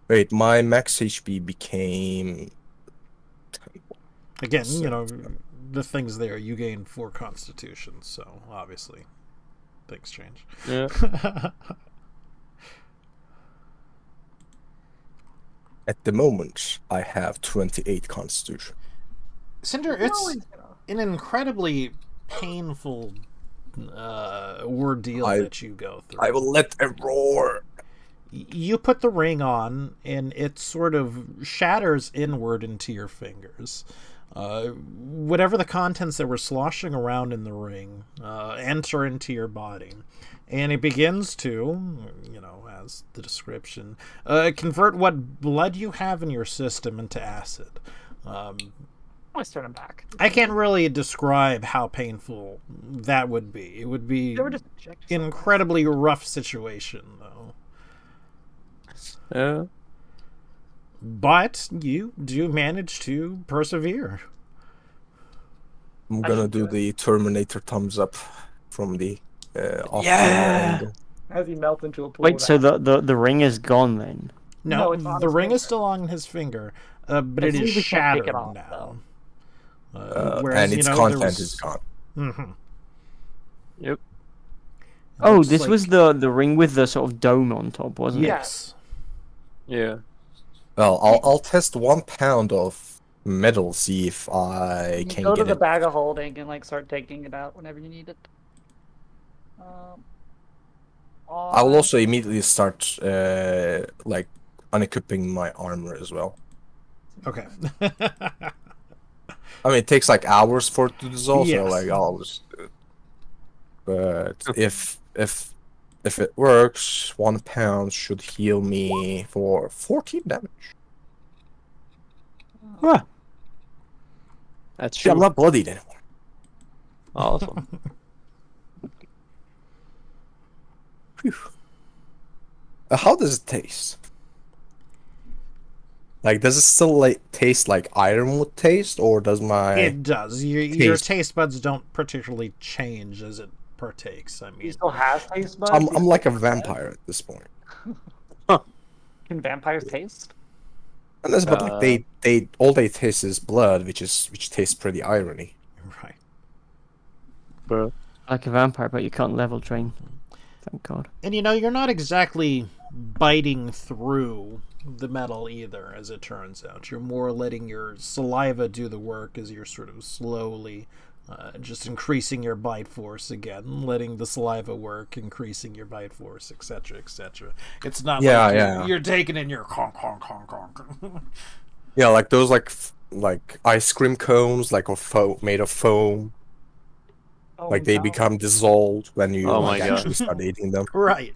Speaker 2: Wait, my max HP became.
Speaker 1: again, you know, the things there. You gain 4 Constitution, so obviously things change.
Speaker 5: Yeah.
Speaker 2: At the moment, I have 28 Constitution.
Speaker 1: Cinder,
Speaker 4: We're
Speaker 1: it's
Speaker 4: always, you know,
Speaker 1: an incredibly painful ordeal
Speaker 2: I-
Speaker 1: that you go through.
Speaker 2: I will let it roar.
Speaker 1: You put the ring on, and it sort of shatters inward into your fingers. Whatever the contents that were sloshing around in the ring enter into your body. And it begins to, you know, as the description, convert what blood you have in your system into acid.
Speaker 4: always turn them back.
Speaker 1: I can't really describe how painful that would be. It would be
Speaker 4: They were just inject yourself.
Speaker 1: incredibly rough situation, though.
Speaker 5: Yeah.
Speaker 1: But you do manage to persevere.
Speaker 2: I'm
Speaker 4: I
Speaker 2: gonna
Speaker 4: should
Speaker 2: do
Speaker 4: do it.
Speaker 2: the Terminator thumbs up from the off
Speaker 5: Yeah.
Speaker 2: angle.
Speaker 4: As he melts into a pool.
Speaker 3: Wait,
Speaker 4: of
Speaker 3: so
Speaker 4: acid.
Speaker 3: the ring is gone then?
Speaker 1: No,
Speaker 4: No, it's on
Speaker 1: the
Speaker 4: his
Speaker 1: ring is
Speaker 4: finger.
Speaker 1: still on his finger, but
Speaker 4: I
Speaker 1: it is
Speaker 4: believe we can't take
Speaker 1: shattered
Speaker 4: it off,
Speaker 1: now.
Speaker 2: and
Speaker 1: Whereas,
Speaker 2: its
Speaker 1: there
Speaker 2: content
Speaker 1: was...
Speaker 2: is gone.
Speaker 1: Mhm.
Speaker 5: Yep.
Speaker 1: It
Speaker 3: Oh,
Speaker 1: looks
Speaker 3: this
Speaker 1: like-
Speaker 3: was the ring with the sort of dome on top, wasn't it?
Speaker 1: Yes.
Speaker 5: Yeah.
Speaker 2: Well, I'll test 1 pound of metal, see if I
Speaker 4: You
Speaker 2: can
Speaker 4: go to
Speaker 2: get
Speaker 4: the
Speaker 2: it.
Speaker 4: bag of holding and like start taking it out whenever you need it.
Speaker 2: I will also immediately start like unequipping my armor as well.
Speaker 1: Okay.
Speaker 2: I mean, it takes like hours for it to dissolve, so
Speaker 1: Yes.
Speaker 2: like I'll just. But if it works, 1 pound should heal me for 14 damage.
Speaker 3: Huh.
Speaker 5: That's
Speaker 2: See, I'm
Speaker 5: true.
Speaker 2: not bloodied anymore.
Speaker 5: Awesome.
Speaker 2: Phew. How does it taste? Like, does it still like taste like iron would taste, or does my
Speaker 1: It does. Your
Speaker 2: taste-
Speaker 1: taste buds don't particularly change as it partakes. I
Speaker 4: He
Speaker 1: mean,
Speaker 4: still has taste buds.
Speaker 2: I'm like a vampire at this point.
Speaker 4: Can vampires taste?
Speaker 2: Unless, but like they all they taste is blood, which tastes pretty irony.
Speaker 1: right.
Speaker 5: Bro.
Speaker 3: Like a vampire, but you can't level train. Thank God.
Speaker 1: And you're not exactly biting through the metal either, as it turns out. You're more letting your saliva do the work as you're sort of slowly just increasing your bite force again, letting the saliva work, increasing your bite force, etc., etc. It's not like you're taking in your conk, conk, conk, conk.
Speaker 2: Yeah, like those like ice cream cones, like made of foam.
Speaker 4: Oh,
Speaker 2: Like they
Speaker 4: no.
Speaker 2: become dissolved when you
Speaker 5: Oh
Speaker 2: like
Speaker 5: my God.
Speaker 2: actually start eating them.
Speaker 1: Right.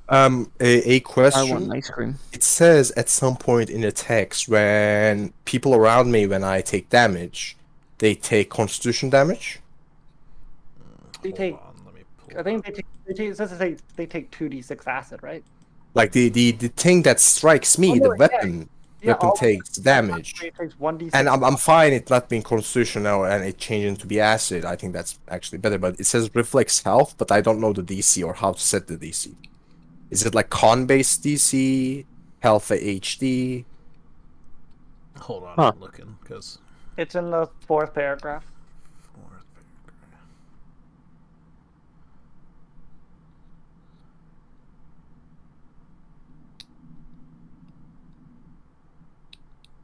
Speaker 2: A
Speaker 3: I
Speaker 2: question.
Speaker 3: want ice cream.
Speaker 2: It says at some point in the text when people around me, when I take damage, they take constitution damage.
Speaker 4: They
Speaker 1: Hold
Speaker 4: take.
Speaker 1: on, let me pull
Speaker 4: I think they take. It says they take 2d6 acid, right?
Speaker 2: Like the thing that strikes me,
Speaker 4: Oh, no,
Speaker 2: the weapon
Speaker 4: all
Speaker 2: takes damage.
Speaker 4: It takes 1d6.
Speaker 2: And I'm fine it not being constitutional and it changing to be acid. I think that's actually better. But it says reflex health, but I don't know the DC or how to set the DC. Is it like con based DC, health HD?
Speaker 1: Hold on,
Speaker 5: Huh.
Speaker 1: I'm looking because
Speaker 4: It's in the 4th paragraph.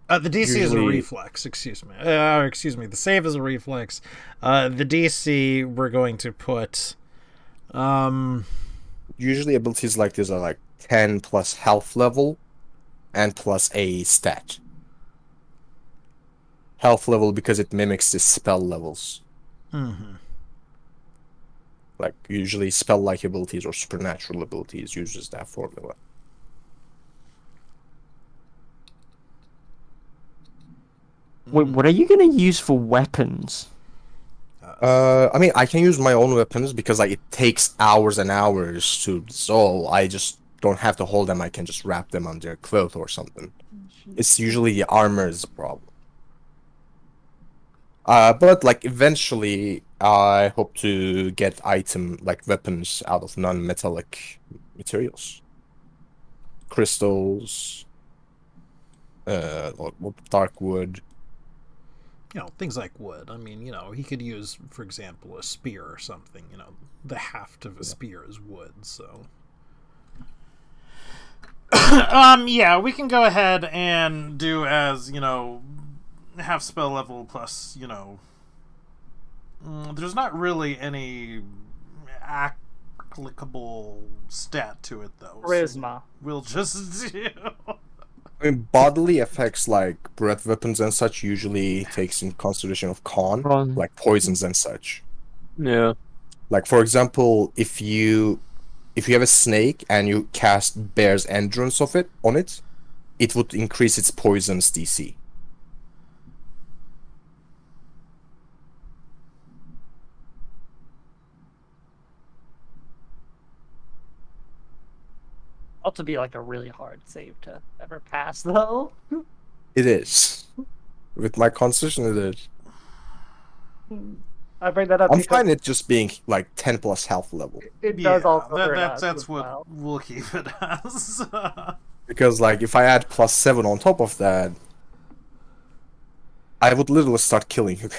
Speaker 1: The DC is a
Speaker 2: Usually-
Speaker 1: reflex. Excuse me. The save is a reflex. The DC we're going to put.
Speaker 2: Usually abilities like this are like 10 plus health level and plus a stat. Health level because it mimics the spell levels.
Speaker 1: Mm-hmm.
Speaker 2: Like usually spell-like abilities or supernatural abilities uses that formula.
Speaker 3: Wait, what are you gonna use for weapons?
Speaker 2: I mean, I can use my own weapons because like it takes hours and hours to dissolve. I just don't have to hold them. I can just wrap them under a cloth or something. It's usually the armor is the problem. But like eventually, I hope to get weapons out of non-metallic materials, crystals, or dark wood.
Speaker 1: Things like wood. I mean, he could use, for example, a spear or something. The haft of a spear is wood, so. Yeah, we can go ahead and do as, half spell level plus, there's not really any applicable stat to it, though. so
Speaker 4: Charisma.
Speaker 1: we'll just do.
Speaker 2: I mean, bodily effects like breath weapons and such usually takes in consideration of con, like poisons and such.
Speaker 5: Yeah.
Speaker 2: Like for example, if you have a snake and you cast Bear's Endurance on it, it would increase its poison's DC.
Speaker 4: Ought to be like a really hard save to ever pass, though.
Speaker 2: It is. With my constitution, it is.
Speaker 4: I bring that up
Speaker 2: I'm
Speaker 4: because
Speaker 2: fine it just being like 10 plus health level.
Speaker 4: it does also hurt
Speaker 1: that's
Speaker 4: us as
Speaker 1: what
Speaker 4: well.
Speaker 1: we'll keep it as.
Speaker 2: Because like if I add +7 on top of that, I would literally start killing you.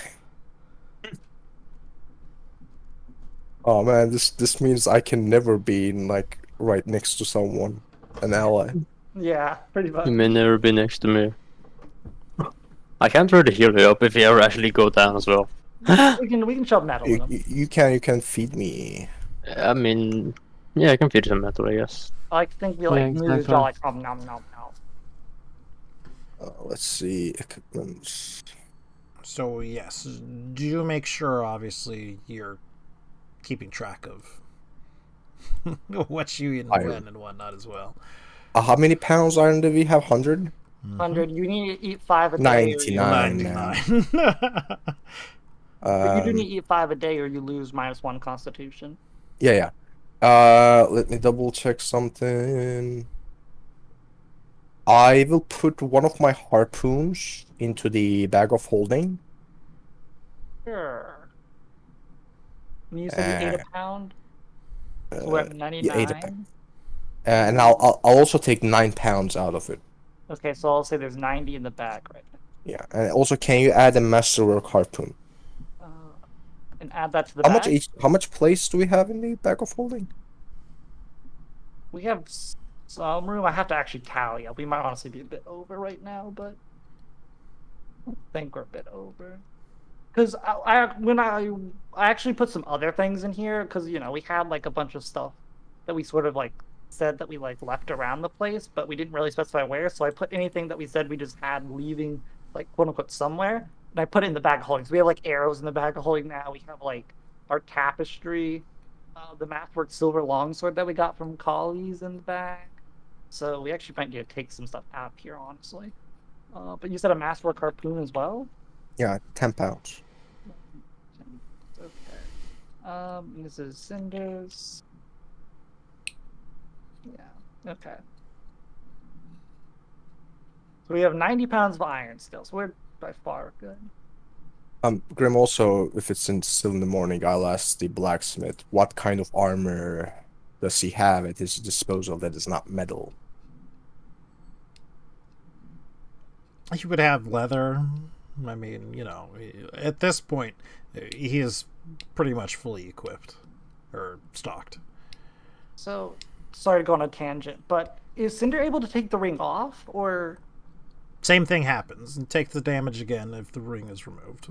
Speaker 2: Oh man, this means I can never be like right next to someone, an ally.
Speaker 4: Yeah, pretty much.
Speaker 5: You may never be next to me. I can't really heal you up if you ever actually go down as well.
Speaker 4: We can shove metal in them.
Speaker 2: You can feed me.
Speaker 5: I mean, yeah, I can feed some metal, I guess.
Speaker 4: I think we
Speaker 3: Yeah,
Speaker 4: like move his
Speaker 3: exactly.
Speaker 4: jaw like nom nom nom nom.
Speaker 2: Let's see equipment.
Speaker 1: So yes, do you make sure obviously you're keeping track of what you eat and
Speaker 2: I-
Speaker 1: when and whatnot as well.
Speaker 2: How many pounds iron do we have? 100?
Speaker 4: 100. You need to eat 5 a day. Or you,
Speaker 2: 99. man.
Speaker 1: 99.
Speaker 4: but you do
Speaker 2: Um,
Speaker 4: need to eat 5 a day, or you lose -1 Constitution.
Speaker 2: yeah. Let me double check something. I will put one of my harpoons into the bag of holding.
Speaker 4: Sure. And you said you ate a pound, so we're at
Speaker 2: Yeah, 8 a
Speaker 4: 99.
Speaker 2: and I'll also take 9 pounds out of it.
Speaker 4: Okay, so I'll say there's 90 in the bag right now.
Speaker 2: Yeah, and also can you add a masterwork harpoon?
Speaker 4: And add that to the
Speaker 2: How
Speaker 4: bag.
Speaker 2: much each? How much place do we have in the bag of holding?
Speaker 4: We have some room. I have to actually tally up. We might honestly be a bit over right now, but I think we're a bit over. Because I actually put some other things in here, because we had like a bunch of stuff that we sort of like said that we like left around the place, but we didn't really specify where. So I put anything that we said we just had leaving, like quote unquote somewhere, and I put it in the bag of holding. So we have like arrows in the bag of holding now. We have like our tapestry, the mathwork silver longsword that we got from Collies in the bag. So we actually might need to take some stuff out here, honestly. But you said a masterwork harpoon as well?
Speaker 2: Yeah, 10 pounds.
Speaker 4: Okay. This is cinders. Yeah. Okay. So we have 90 pounds of iron still, so we're by far good.
Speaker 2: Grim, also, if it's still in the morning, I'll ask the blacksmith what kind of armor does he have at his disposal that is not metal.
Speaker 1: He would have leather. I mean, at this point, he is pretty much fully equipped or stocked.
Speaker 4: So, sorry to go on a tangent, but is Cinder able to take the ring off, or
Speaker 1: Same thing happens, and take the damage again if the ring is removed.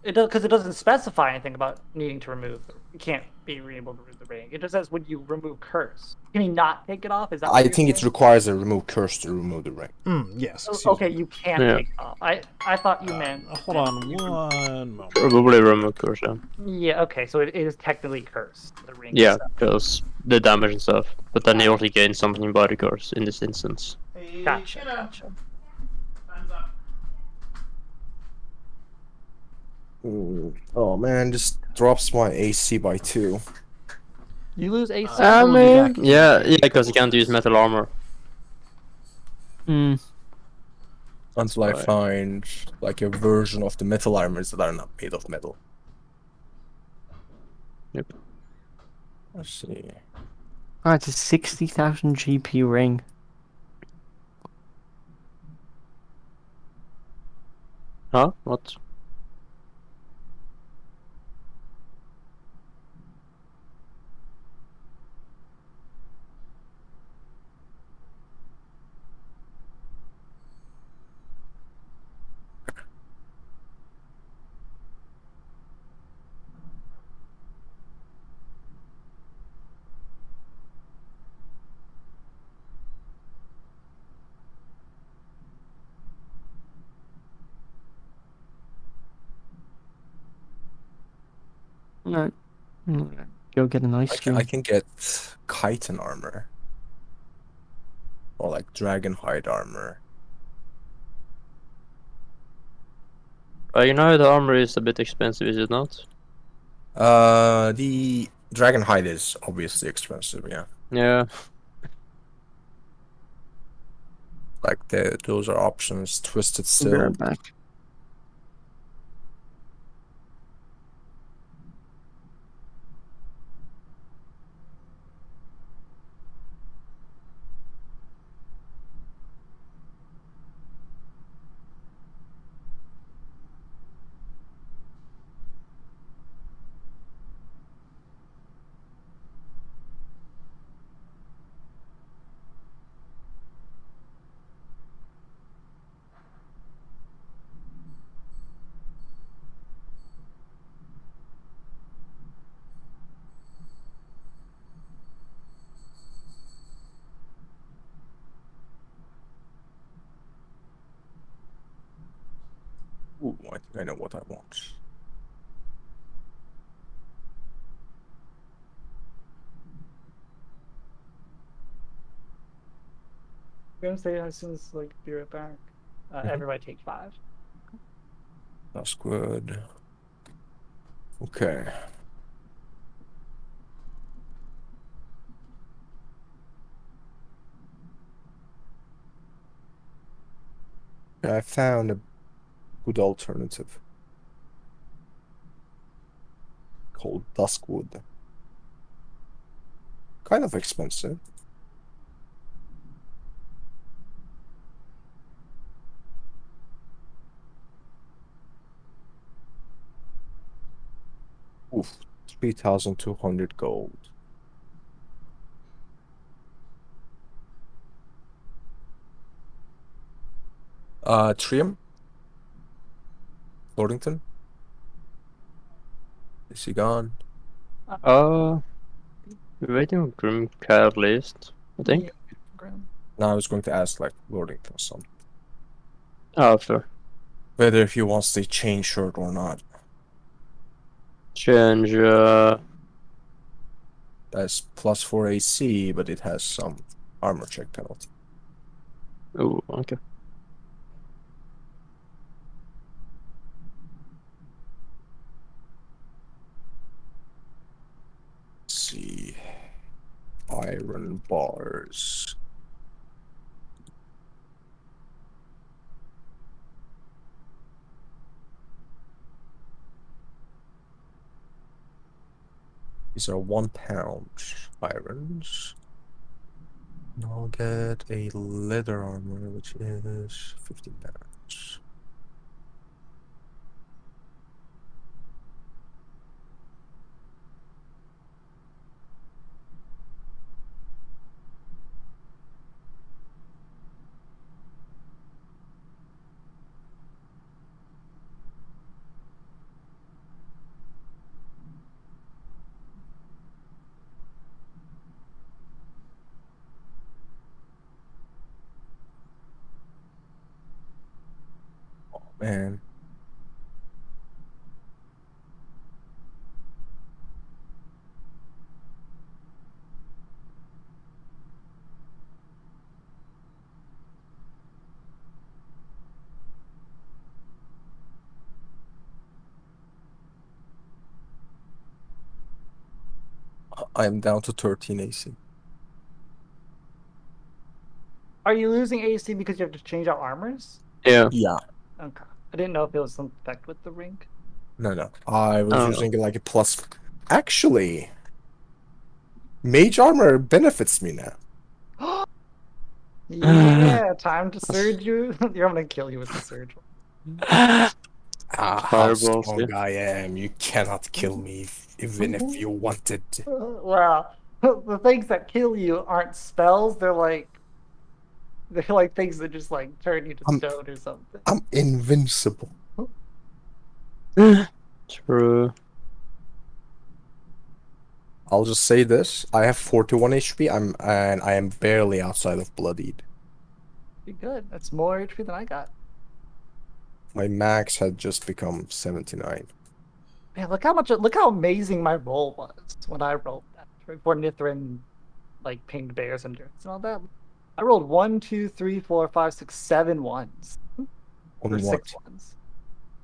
Speaker 4: it does? Because it doesn't specify anything about needing to remove. You can't be able to remove the ring. It just says when you remove curse. Can he not take it off? Is that?
Speaker 2: I think it requires a remove curse to remove the ring.
Speaker 1: Yes.
Speaker 4: Oh,
Speaker 1: excuse
Speaker 4: okay,
Speaker 1: me.
Speaker 4: you can
Speaker 5: Yeah.
Speaker 4: take it off. I thought you meant.
Speaker 1: Hold on one moment.
Speaker 5: Probably remove curse, yeah.
Speaker 4: Yeah. Okay, so it is technically cursed. The ring.
Speaker 5: Yeah,
Speaker 4: itself.
Speaker 5: because the damage and stuff. But then you also gain something by the curse in this instance.
Speaker 4: Gotcha. Gotcha.
Speaker 1: Time's up.
Speaker 2: Oh man, just drops my AC by 2.
Speaker 4: You lose AC.
Speaker 1: I will be back.
Speaker 5: Yeah, because you can't use metal armor.
Speaker 3: Hmm.
Speaker 2: Until I
Speaker 5: Right.
Speaker 2: find like a version of the metal armors that are not made of metal.
Speaker 5: Yep.
Speaker 2: Let's see.
Speaker 3: Oh, it's a 60,000 GP ring.
Speaker 5: Huh? What?
Speaker 3: No. Go get an ice cream.
Speaker 2: I can get chitin armor. Or like dragon hide armor.
Speaker 5: You know the armor is a bit expensive, is it not?
Speaker 2: The dragon hide is obviously expensive, yeah.
Speaker 5: Yeah.
Speaker 2: Like those are options. Twisted
Speaker 3: I'll be
Speaker 2: Steel.
Speaker 3: right back.
Speaker 2: think I know what I want.
Speaker 4: I'm gonna say as soon as like be right back. Everybody take 5.
Speaker 2: That's good. Okay. I found a good alternative called Duskwood. Kind of expensive. Oof, 3,200 gold. Trium? Lordington? Is he gone?
Speaker 5: We're waiting on Grimcare list, I think.
Speaker 4: Yeah, Grim.
Speaker 2: No, I was going to ask like Lordington or something.
Speaker 5: Oh, fair.
Speaker 2: Whether he wants the chain shirt or not.
Speaker 5: Change,
Speaker 2: That's +4 AC, but it has some armor check penalty.
Speaker 5: oh, okay.
Speaker 2: Let's see. Iron bars. These are 1 pound irons. And I'll get a leather armor, which is 15 pounds. Oh man. I'm down to 13 AC.
Speaker 4: Are you losing AC because you have to change out armors?
Speaker 5: Yeah.
Speaker 2: Yeah.
Speaker 4: Okay. I didn't know if it was some effect with the ring.
Speaker 2: No. I was
Speaker 5: Oh.
Speaker 2: using like a plus. Actually, mage armor benefits me now.
Speaker 4: Yeah, time to surge you. I'm gonna kill you with the surge.
Speaker 2: Ah, how
Speaker 5: Fireballs,
Speaker 2: strong
Speaker 5: yeah.
Speaker 2: I am. You cannot kill me even if you wanted.
Speaker 4: Wow. The things that kill you aren't spells, they're like things that just like turn you to
Speaker 2: I'm-
Speaker 4: stone or something.
Speaker 2: I'm invincible.
Speaker 5: True.
Speaker 2: I'll just say this. I have 41 HP. And I am barely outside of bloodied.
Speaker 4: Pretty good. That's more HP than I got.
Speaker 2: My max had just become 79.
Speaker 4: Man, look how amazing my roll was when I rolled that for Nithrin, like pinged bears endurance and all that. I rolled 1, 2, 3, 4, 5, 6, 7 ones.
Speaker 2: On
Speaker 4: Or
Speaker 2: what?
Speaker 4: 6 ones.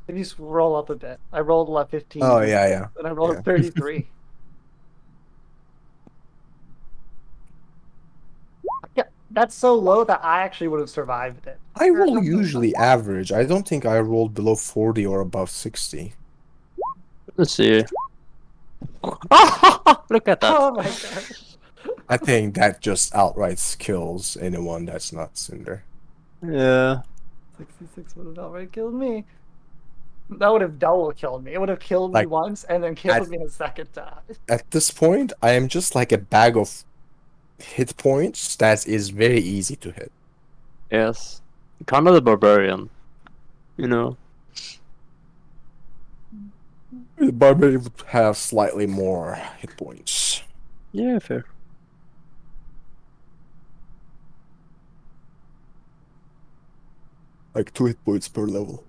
Speaker 4: If you scroll up a bit, I rolled 15.
Speaker 2: Oh, yeah.
Speaker 4: And I rolled
Speaker 2: Yeah.
Speaker 4: 33. Yeah, that's so low that I actually would have survived it.
Speaker 2: I roll usually average. I don't think I rolled below 40 or above 60.
Speaker 5: Let's see. Look at that.
Speaker 4: Oh my gosh.
Speaker 2: I think that just outright kills anyone that's not Cinder.
Speaker 5: Yeah.
Speaker 4: 66 would have outright killed me. That would have double killed me. It would have killed me
Speaker 2: Like,
Speaker 4: once and then killed me a second time.
Speaker 2: At this point, I am just like a bag of hit points that is very easy to hit.
Speaker 5: Yes. Kind of the barbarian. You know.
Speaker 2: The barbarian would have slightly more hit points.
Speaker 5: Yeah, fair.
Speaker 2: Like 2 hit points per level.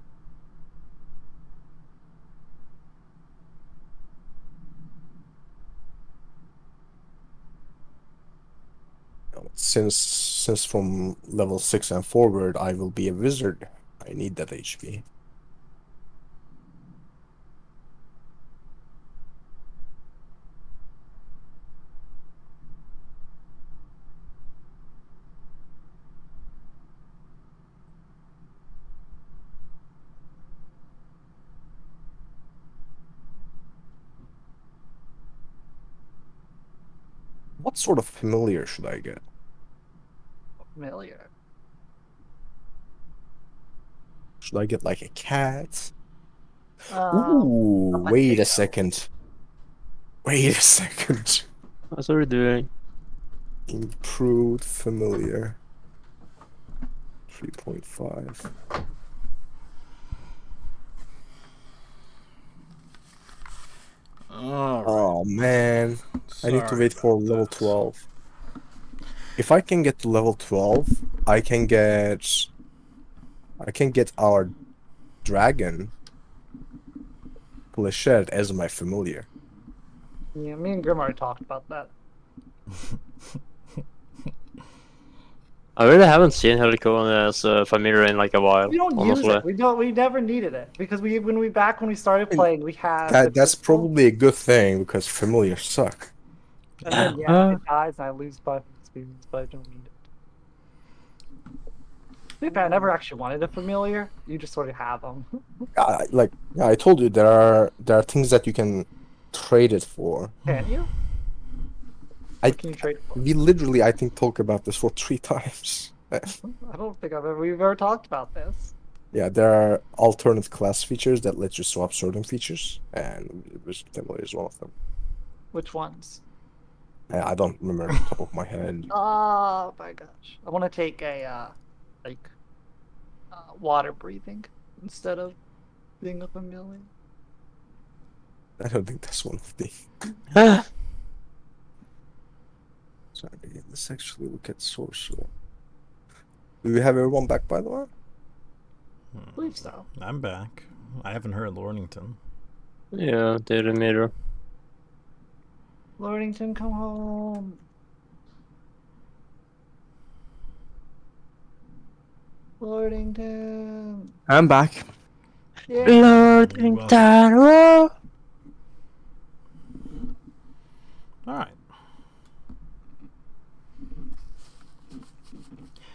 Speaker 2: since from level 6 and forward I will be a wizard, I need that HP. What sort of familiar should I get?
Speaker 4: Familiar.
Speaker 2: Should I get like a cat?
Speaker 4: Um,
Speaker 2: Ooh, wait a second. Wait a second.
Speaker 5: What are we doing?
Speaker 2: Improved familiar. 3.5. Oh man. I need to
Speaker 1: Sorry
Speaker 2: wait for
Speaker 1: about
Speaker 2: level
Speaker 1: that.
Speaker 2: 12. If I can get to level 12, I can get our dragon Flechette as my familiar.
Speaker 4: yeah, me and Grim already talked about that.
Speaker 5: I really haven't seen Helicon as a familiar in like a while.
Speaker 4: We don't
Speaker 5: honestly.
Speaker 4: use it. We never needed it because when we started playing, we had the
Speaker 2: That's
Speaker 4: crystal,
Speaker 2: probably a good thing because familiars suck.
Speaker 4: and then it dies and I lose 5 experience, but I don't need it. To be fair, I never actually wanted a familiar. You just sort of have them.
Speaker 2: I told you there are things that you can trade it for.
Speaker 4: Can you?
Speaker 2: I
Speaker 4: What can you trade for?
Speaker 2: we literally I think talk about this for 3 times.
Speaker 4: I don't think we've ever talked about this.
Speaker 2: Yeah, there are alternate class features that let you swap certain features, and familiar is one of them.
Speaker 4: Which ones?
Speaker 2: I don't remember off the top of my head.
Speaker 4: Oh my gosh! I want to take a water breathing instead of being a familiar.
Speaker 2: I don't think that's one of the. Sorry, let's actually look at sorcerer. Do we have everyone back, by the way?
Speaker 4: I believe so.
Speaker 1: I'm back. I haven't heard Lornington.
Speaker 5: Yeah, data meter.
Speaker 4: Lordington, come home. Lordington.
Speaker 3: I'm back.
Speaker 4: Yeah.
Speaker 5: Lordington.
Speaker 1: Alright.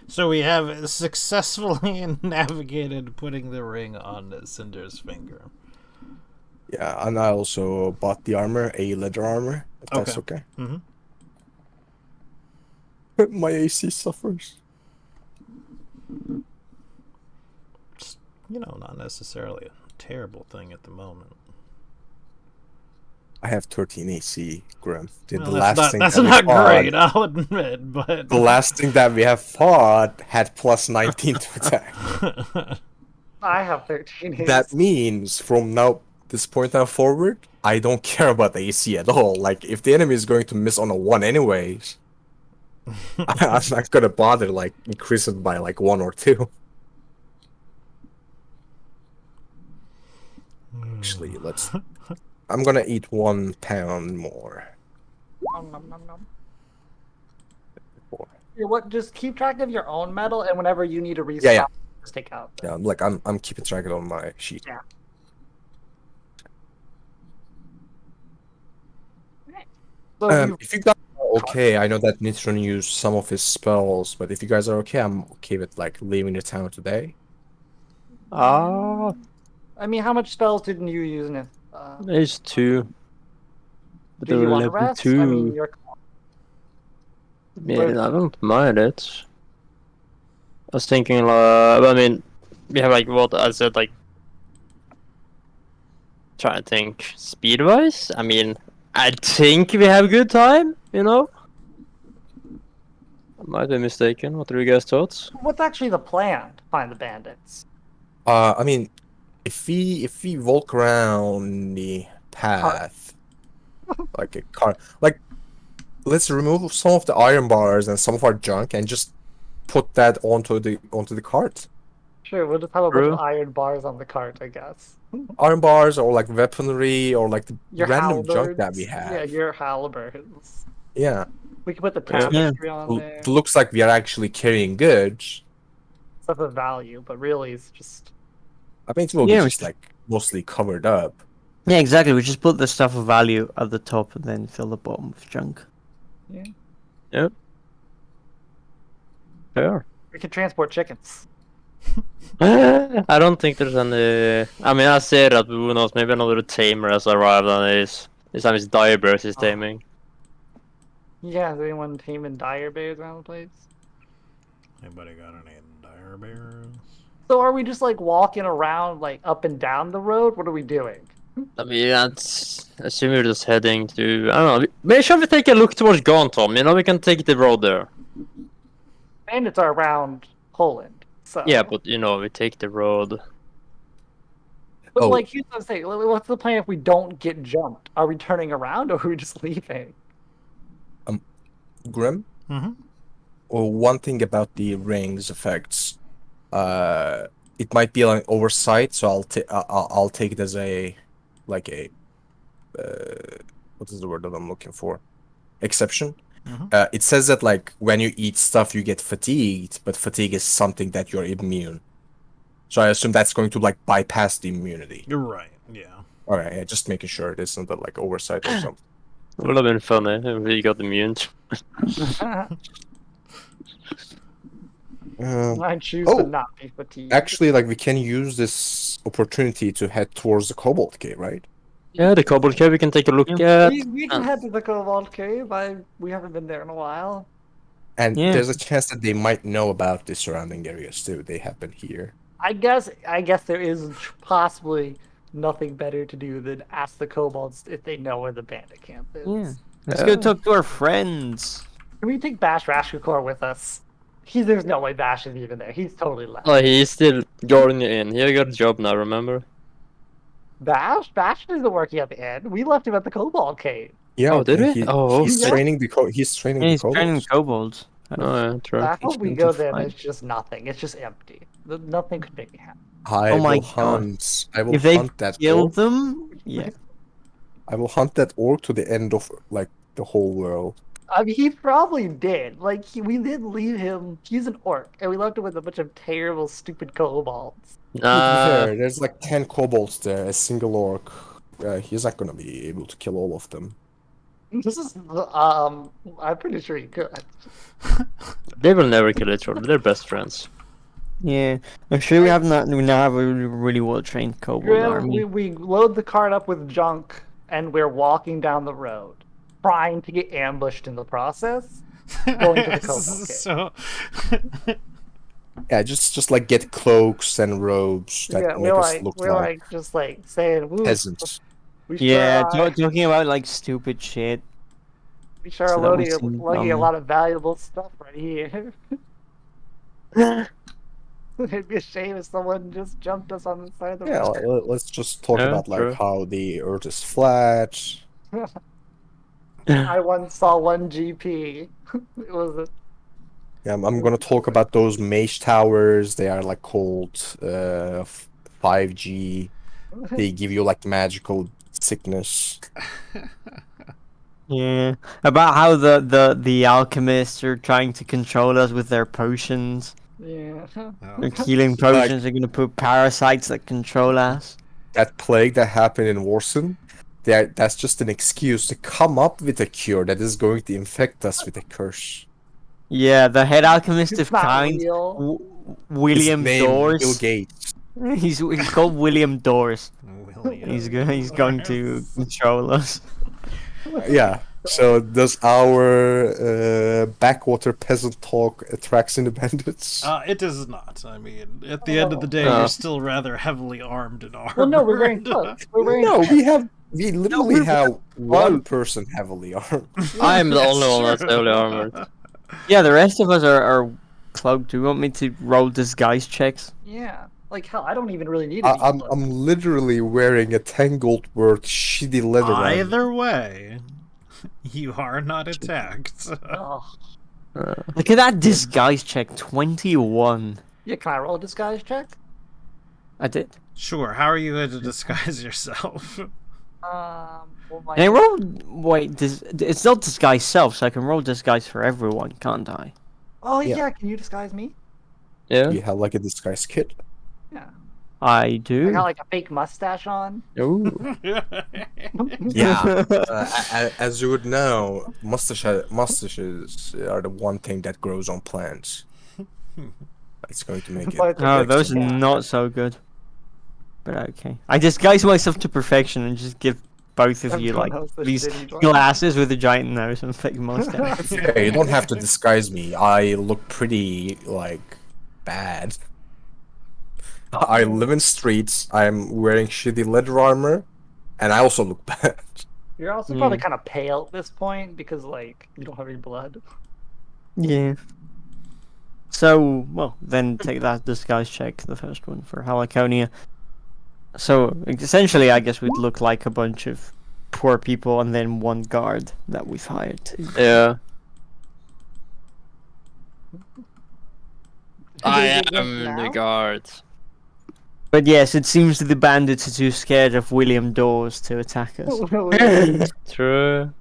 Speaker 1: So we have successfully navigated putting the ring on Cinder's finger.
Speaker 2: Yeah, and I also bought the armor, a leather armor, if that's okay.
Speaker 1: Mm-hmm.
Speaker 2: My AC suffers.
Speaker 1: Just, not necessarily a terrible thing at the moment.
Speaker 2: I have 13 AC, Grim.
Speaker 1: Well, that's not great, I'll admit, but...
Speaker 2: The last thing that we have fought had plus 19 to attack.
Speaker 4: I have 13 hits.
Speaker 2: That means from this point on forward, I don't care about the AC at all. Like, if the enemy is going to miss on a 1 anyways, I'm not gonna bother, increase it by, 1 or 2. Actually, I'm gonna eat 1 pound more.
Speaker 4: Nom, nom, nom, nom. Yeah, just keep track of your own metal, and whenever you need to restock,
Speaker 2: Yeah.
Speaker 4: just take out.
Speaker 2: Yeah, I'm keeping track of it on my sheet.
Speaker 4: Yeah. So
Speaker 2: If you guys are okay, I know that Nitron used some of his spells, but if you guys are okay, I'm okay with leaving the town today.
Speaker 5: Ah,
Speaker 4: I mean, how much spells didn't you use in it?
Speaker 5: there's 2. But
Speaker 4: Do
Speaker 5: they
Speaker 4: you
Speaker 5: were
Speaker 4: want to
Speaker 5: level
Speaker 4: rest?
Speaker 5: 2.
Speaker 4: I mean, you're...
Speaker 5: Yeah, I don't mind it. I was thinking, we have what I said, trying to think speed-wise. I mean, I think we have a good time, I might be mistaken. What are you guys' thoughts?
Speaker 4: What's actually the plan to find the bandits?
Speaker 2: I mean, if we walk around the path, like a car, let's remove some of the iron bars and some of our junk and just put that onto the cart.
Speaker 4: Sure, we'll just have a bunch
Speaker 5: True.
Speaker 4: of iron bars on the cart, I guess.
Speaker 2: Iron bars or weaponry or the
Speaker 4: Your
Speaker 2: random junk that
Speaker 4: halberds.
Speaker 2: we have.
Speaker 4: Yeah, your halberds.
Speaker 2: Yeah.
Speaker 4: We can put the
Speaker 5: Yeah.
Speaker 4: tapestry on there.
Speaker 2: It looks like we are actually carrying goods.
Speaker 4: Stuff of value, but really it's just
Speaker 2: I mean, it will
Speaker 3: Yeah,
Speaker 2: be
Speaker 3: we
Speaker 2: just like mostly covered up.
Speaker 3: Yeah, exactly. We just put the stuff of value at the top and then fill the bottom with junk.
Speaker 5: Sure.
Speaker 4: we can transport chickens.
Speaker 5: I don't think there's any. I mean, I say that, but who knows? Maybe another tamer has arrived and is this time it's dire bears he's taming.
Speaker 4: Yeah, is anyone taming dire bears around the place?
Speaker 1: Anybody got any dire bears?
Speaker 4: So are we just like walking around like up and down the road? What are we doing?
Speaker 5: I mean, that's. Assume we're just heading to. I don't know. Maybe shall we take a look towards Gontom? You know, we can take the road there.
Speaker 4: Bandits are around Poland. So
Speaker 5: Yeah, but you know, we take the road.
Speaker 4: But
Speaker 2: Oh.
Speaker 4: like here's what I'm saying. What's the plan if we don't get jumped? Are we turning around or are we just leaving?
Speaker 2: Grim?
Speaker 1: Mm-hmm.
Speaker 2: Well, one thing about the rings effects, it might be like oversight, so I'll take it as a what is the word that I'm looking for? Exception.
Speaker 1: Mhm.
Speaker 2: It says that like when you eat stuff you get fatigued, but fatigue is something that you're immune. So I assume that's going to like bypass the immunity.
Speaker 1: You're right. Yeah.
Speaker 2: All right, yeah, just making sure it isn't a, like oversight or something.
Speaker 5: It would have been funny if we got immune.
Speaker 2: Um,
Speaker 4: I choose
Speaker 2: Oh.
Speaker 4: to not be fatigued.
Speaker 2: Actually, like we can use this opportunity to head towards the Cobalt Cave, right?
Speaker 5: Yeah, the Cobalt Cave we can take a look at.
Speaker 4: we can head to the Cobalt Cave. We haven't been there in a while.
Speaker 2: And
Speaker 3: Yeah.
Speaker 2: there's a chance that they might know about the surrounding areas too. They happen here.
Speaker 4: I guess there is possibly nothing better to do than ask the kobolds if they know where the bandit camp is.
Speaker 3: Yeah. Let's go talk to our friends.
Speaker 4: Can we take Bash Rashkukor with us? There's no way Bash is even there. He's totally left.
Speaker 5: Oh, he's still guarding you in. He got a job now, remember?
Speaker 4: Bash isn't working at the end. We left him at the Cobalt Cave.
Speaker 2: Yeah.
Speaker 5: Oh, did we?
Speaker 2: He's
Speaker 5: Oh,
Speaker 2: he's
Speaker 4: okay.
Speaker 2: training the he's training
Speaker 3: Yeah,
Speaker 2: the
Speaker 3: he's training
Speaker 2: kobolds.
Speaker 3: kobolds.
Speaker 5: Oh, yeah, true.
Speaker 4: I hope we
Speaker 3: going
Speaker 4: go
Speaker 3: to
Speaker 4: there and
Speaker 3: find-
Speaker 4: it's just nothing. It's just empty. Nothing could make me happy.
Speaker 2: I
Speaker 3: Oh my
Speaker 2: will
Speaker 3: God.
Speaker 2: hunt. I will
Speaker 3: If they
Speaker 2: hunt that
Speaker 3: kill
Speaker 2: orc.
Speaker 3: them, yeah.
Speaker 2: I will hunt that orc to the end of like the whole world.
Speaker 4: I mean, he probably did. Like, we did leave him. He's an orc, and we left him with a bunch of terrible, stupid kobolds.
Speaker 2: To be fair, there's like 10 kobolds there, a single orc. He's not gonna be able to kill all of them.
Speaker 4: This is, I'm pretty sure he could.
Speaker 5: They will never kill each other. They're best friends.
Speaker 3: Yeah. I'm sure we now have a really well trained kobold
Speaker 4: Grim,
Speaker 3: army.
Speaker 4: we load the cart up with junk, and we're walking down the road, trying to get ambushed in the process. Going to the Cobalt Cave.
Speaker 1: So.
Speaker 2: Yeah, just like get cloaks and robes that
Speaker 4: Yeah,
Speaker 2: make us look
Speaker 4: we're
Speaker 2: like
Speaker 4: like just like saying, "Woo,
Speaker 2: peasants.
Speaker 4: we sure
Speaker 3: Yeah,
Speaker 4: are,
Speaker 3: talking about like stupid shit.
Speaker 4: we sure
Speaker 3: so
Speaker 4: are
Speaker 3: that
Speaker 4: loading,
Speaker 3: would seem
Speaker 4: loading a
Speaker 3: dumb.
Speaker 4: lot of valuable stuff right here." It'd be a shame if someone just jumped us on the side of the
Speaker 2: Yeah,
Speaker 4: road.
Speaker 2: let's just talk
Speaker 5: Yeah,
Speaker 2: about like
Speaker 5: true.
Speaker 2: how the Earth is flat.
Speaker 4: I once saw 1 GP. It was a,
Speaker 2: Yeah, I'm gonna talk about those mage towers. They are like called 5G. They give you like magical sickness.
Speaker 3: Yeah. About how the alchemists are trying to control us with their potions.
Speaker 4: yeah.
Speaker 3: Their healing potions are gonna put parasites that control us.
Speaker 2: That plague that happened in Warson, that's just an excuse to come up with a cure that is going to infect us with a curse.
Speaker 3: Yeah, the head alchemist
Speaker 4: It's
Speaker 3: of
Speaker 4: not
Speaker 3: kind,
Speaker 4: real.
Speaker 3: William
Speaker 2: His name,
Speaker 3: Doors.
Speaker 2: Bill Gates.
Speaker 3: He's called William Doors.
Speaker 1: William.
Speaker 3: He's going to control us.
Speaker 2: Yeah. So does our backwater peasant talk attracts in the bandits?
Speaker 1: It does not. I mean, at the end of the day,
Speaker 5: Oh.
Speaker 1: you're still rather heavily armed and armored.
Speaker 4: Well, no, we're wearing clothes. We're wearing
Speaker 2: No, we literally
Speaker 3: we're-
Speaker 2: have one person heavily armed.
Speaker 5: I'm the
Speaker 1: That's
Speaker 5: only one that's
Speaker 1: true.
Speaker 5: heavily armored.
Speaker 3: Yeah, the rest of us are cloaked. Do you want me to roll disguise checks?
Speaker 4: Yeah. Like, hell, I don't even really need it.
Speaker 2: I'm literally wearing a 10 gold worth shitty leather. armor.
Speaker 1: Either way, you are not attacked.
Speaker 4: Oh.
Speaker 3: Look at that disguise check, 21.
Speaker 4: Yeah, can I roll a disguise check?
Speaker 3: I did.
Speaker 1: Sure, how are you going to disguise yourself?
Speaker 4: Oh my
Speaker 3: Can I
Speaker 4: God.
Speaker 3: roll? Wait, it's not disguise self, so I can roll disguise for everyone, can't I?
Speaker 4: Oh
Speaker 2: Yeah.
Speaker 4: yeah, can you disguise me?
Speaker 5: Yeah.
Speaker 2: You have like a disguise kit.
Speaker 4: Yeah.
Speaker 3: I
Speaker 4: I
Speaker 3: do.
Speaker 4: got like a fake mustache on.
Speaker 5: Ooh.
Speaker 2: Yeah. As you would know, mustaches are the one thing that grows on plants. It's going to make it.
Speaker 4: But it's a
Speaker 3: Oh,
Speaker 4: good-
Speaker 3: those are
Speaker 4: yeah.
Speaker 3: not so good. But okay. I disguise myself to perfection and just give both of you
Speaker 4: Everyone
Speaker 3: like
Speaker 4: knows the
Speaker 3: these
Speaker 4: shitty one.
Speaker 3: glasses with a giant nose and fake mustache.
Speaker 2: Hey, you don't have to disguise me. I look pretty like bad. I live in streets. I'm wearing shitty leather armor, and I also look bad.
Speaker 4: You're also probably kind of pale at this point because like you don't have any blood.
Speaker 3: Yeah. So, well, then take that disguise check, the first one for Haliconia. So, essentially, I guess we'd look like a bunch of poor people and then one guard that we've hired to.
Speaker 5: Yeah. I
Speaker 4: They get
Speaker 5: am the
Speaker 4: now?
Speaker 5: guard.
Speaker 3: But yes, it seems the bandits are too scared of William Dawes to attack us.
Speaker 5: True.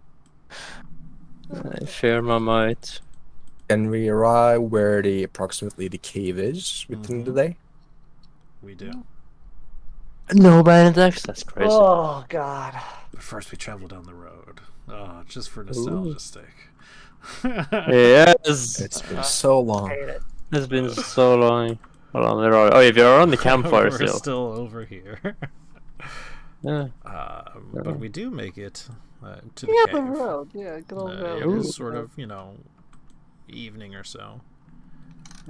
Speaker 5: I fear my might.
Speaker 2: Can we arrive where approximately the cave is within the day?
Speaker 1: We do.
Speaker 5: No bandits. That's crazy.
Speaker 4: Oh God.
Speaker 1: But first we travel down the road. Oh, just for nostalgia's sake.
Speaker 5: Yes.
Speaker 2: It's been so long.
Speaker 4: Hate it.
Speaker 5: It's been so long. Hold on, there are. Oh, if you're on the campfire
Speaker 1: We're
Speaker 5: still.
Speaker 1: still over here.
Speaker 5: Yeah.
Speaker 1: But we do make it to the
Speaker 4: Yeah,
Speaker 1: cave.
Speaker 4: the road. Yeah, good old road.
Speaker 1: It is sort of, evening or so.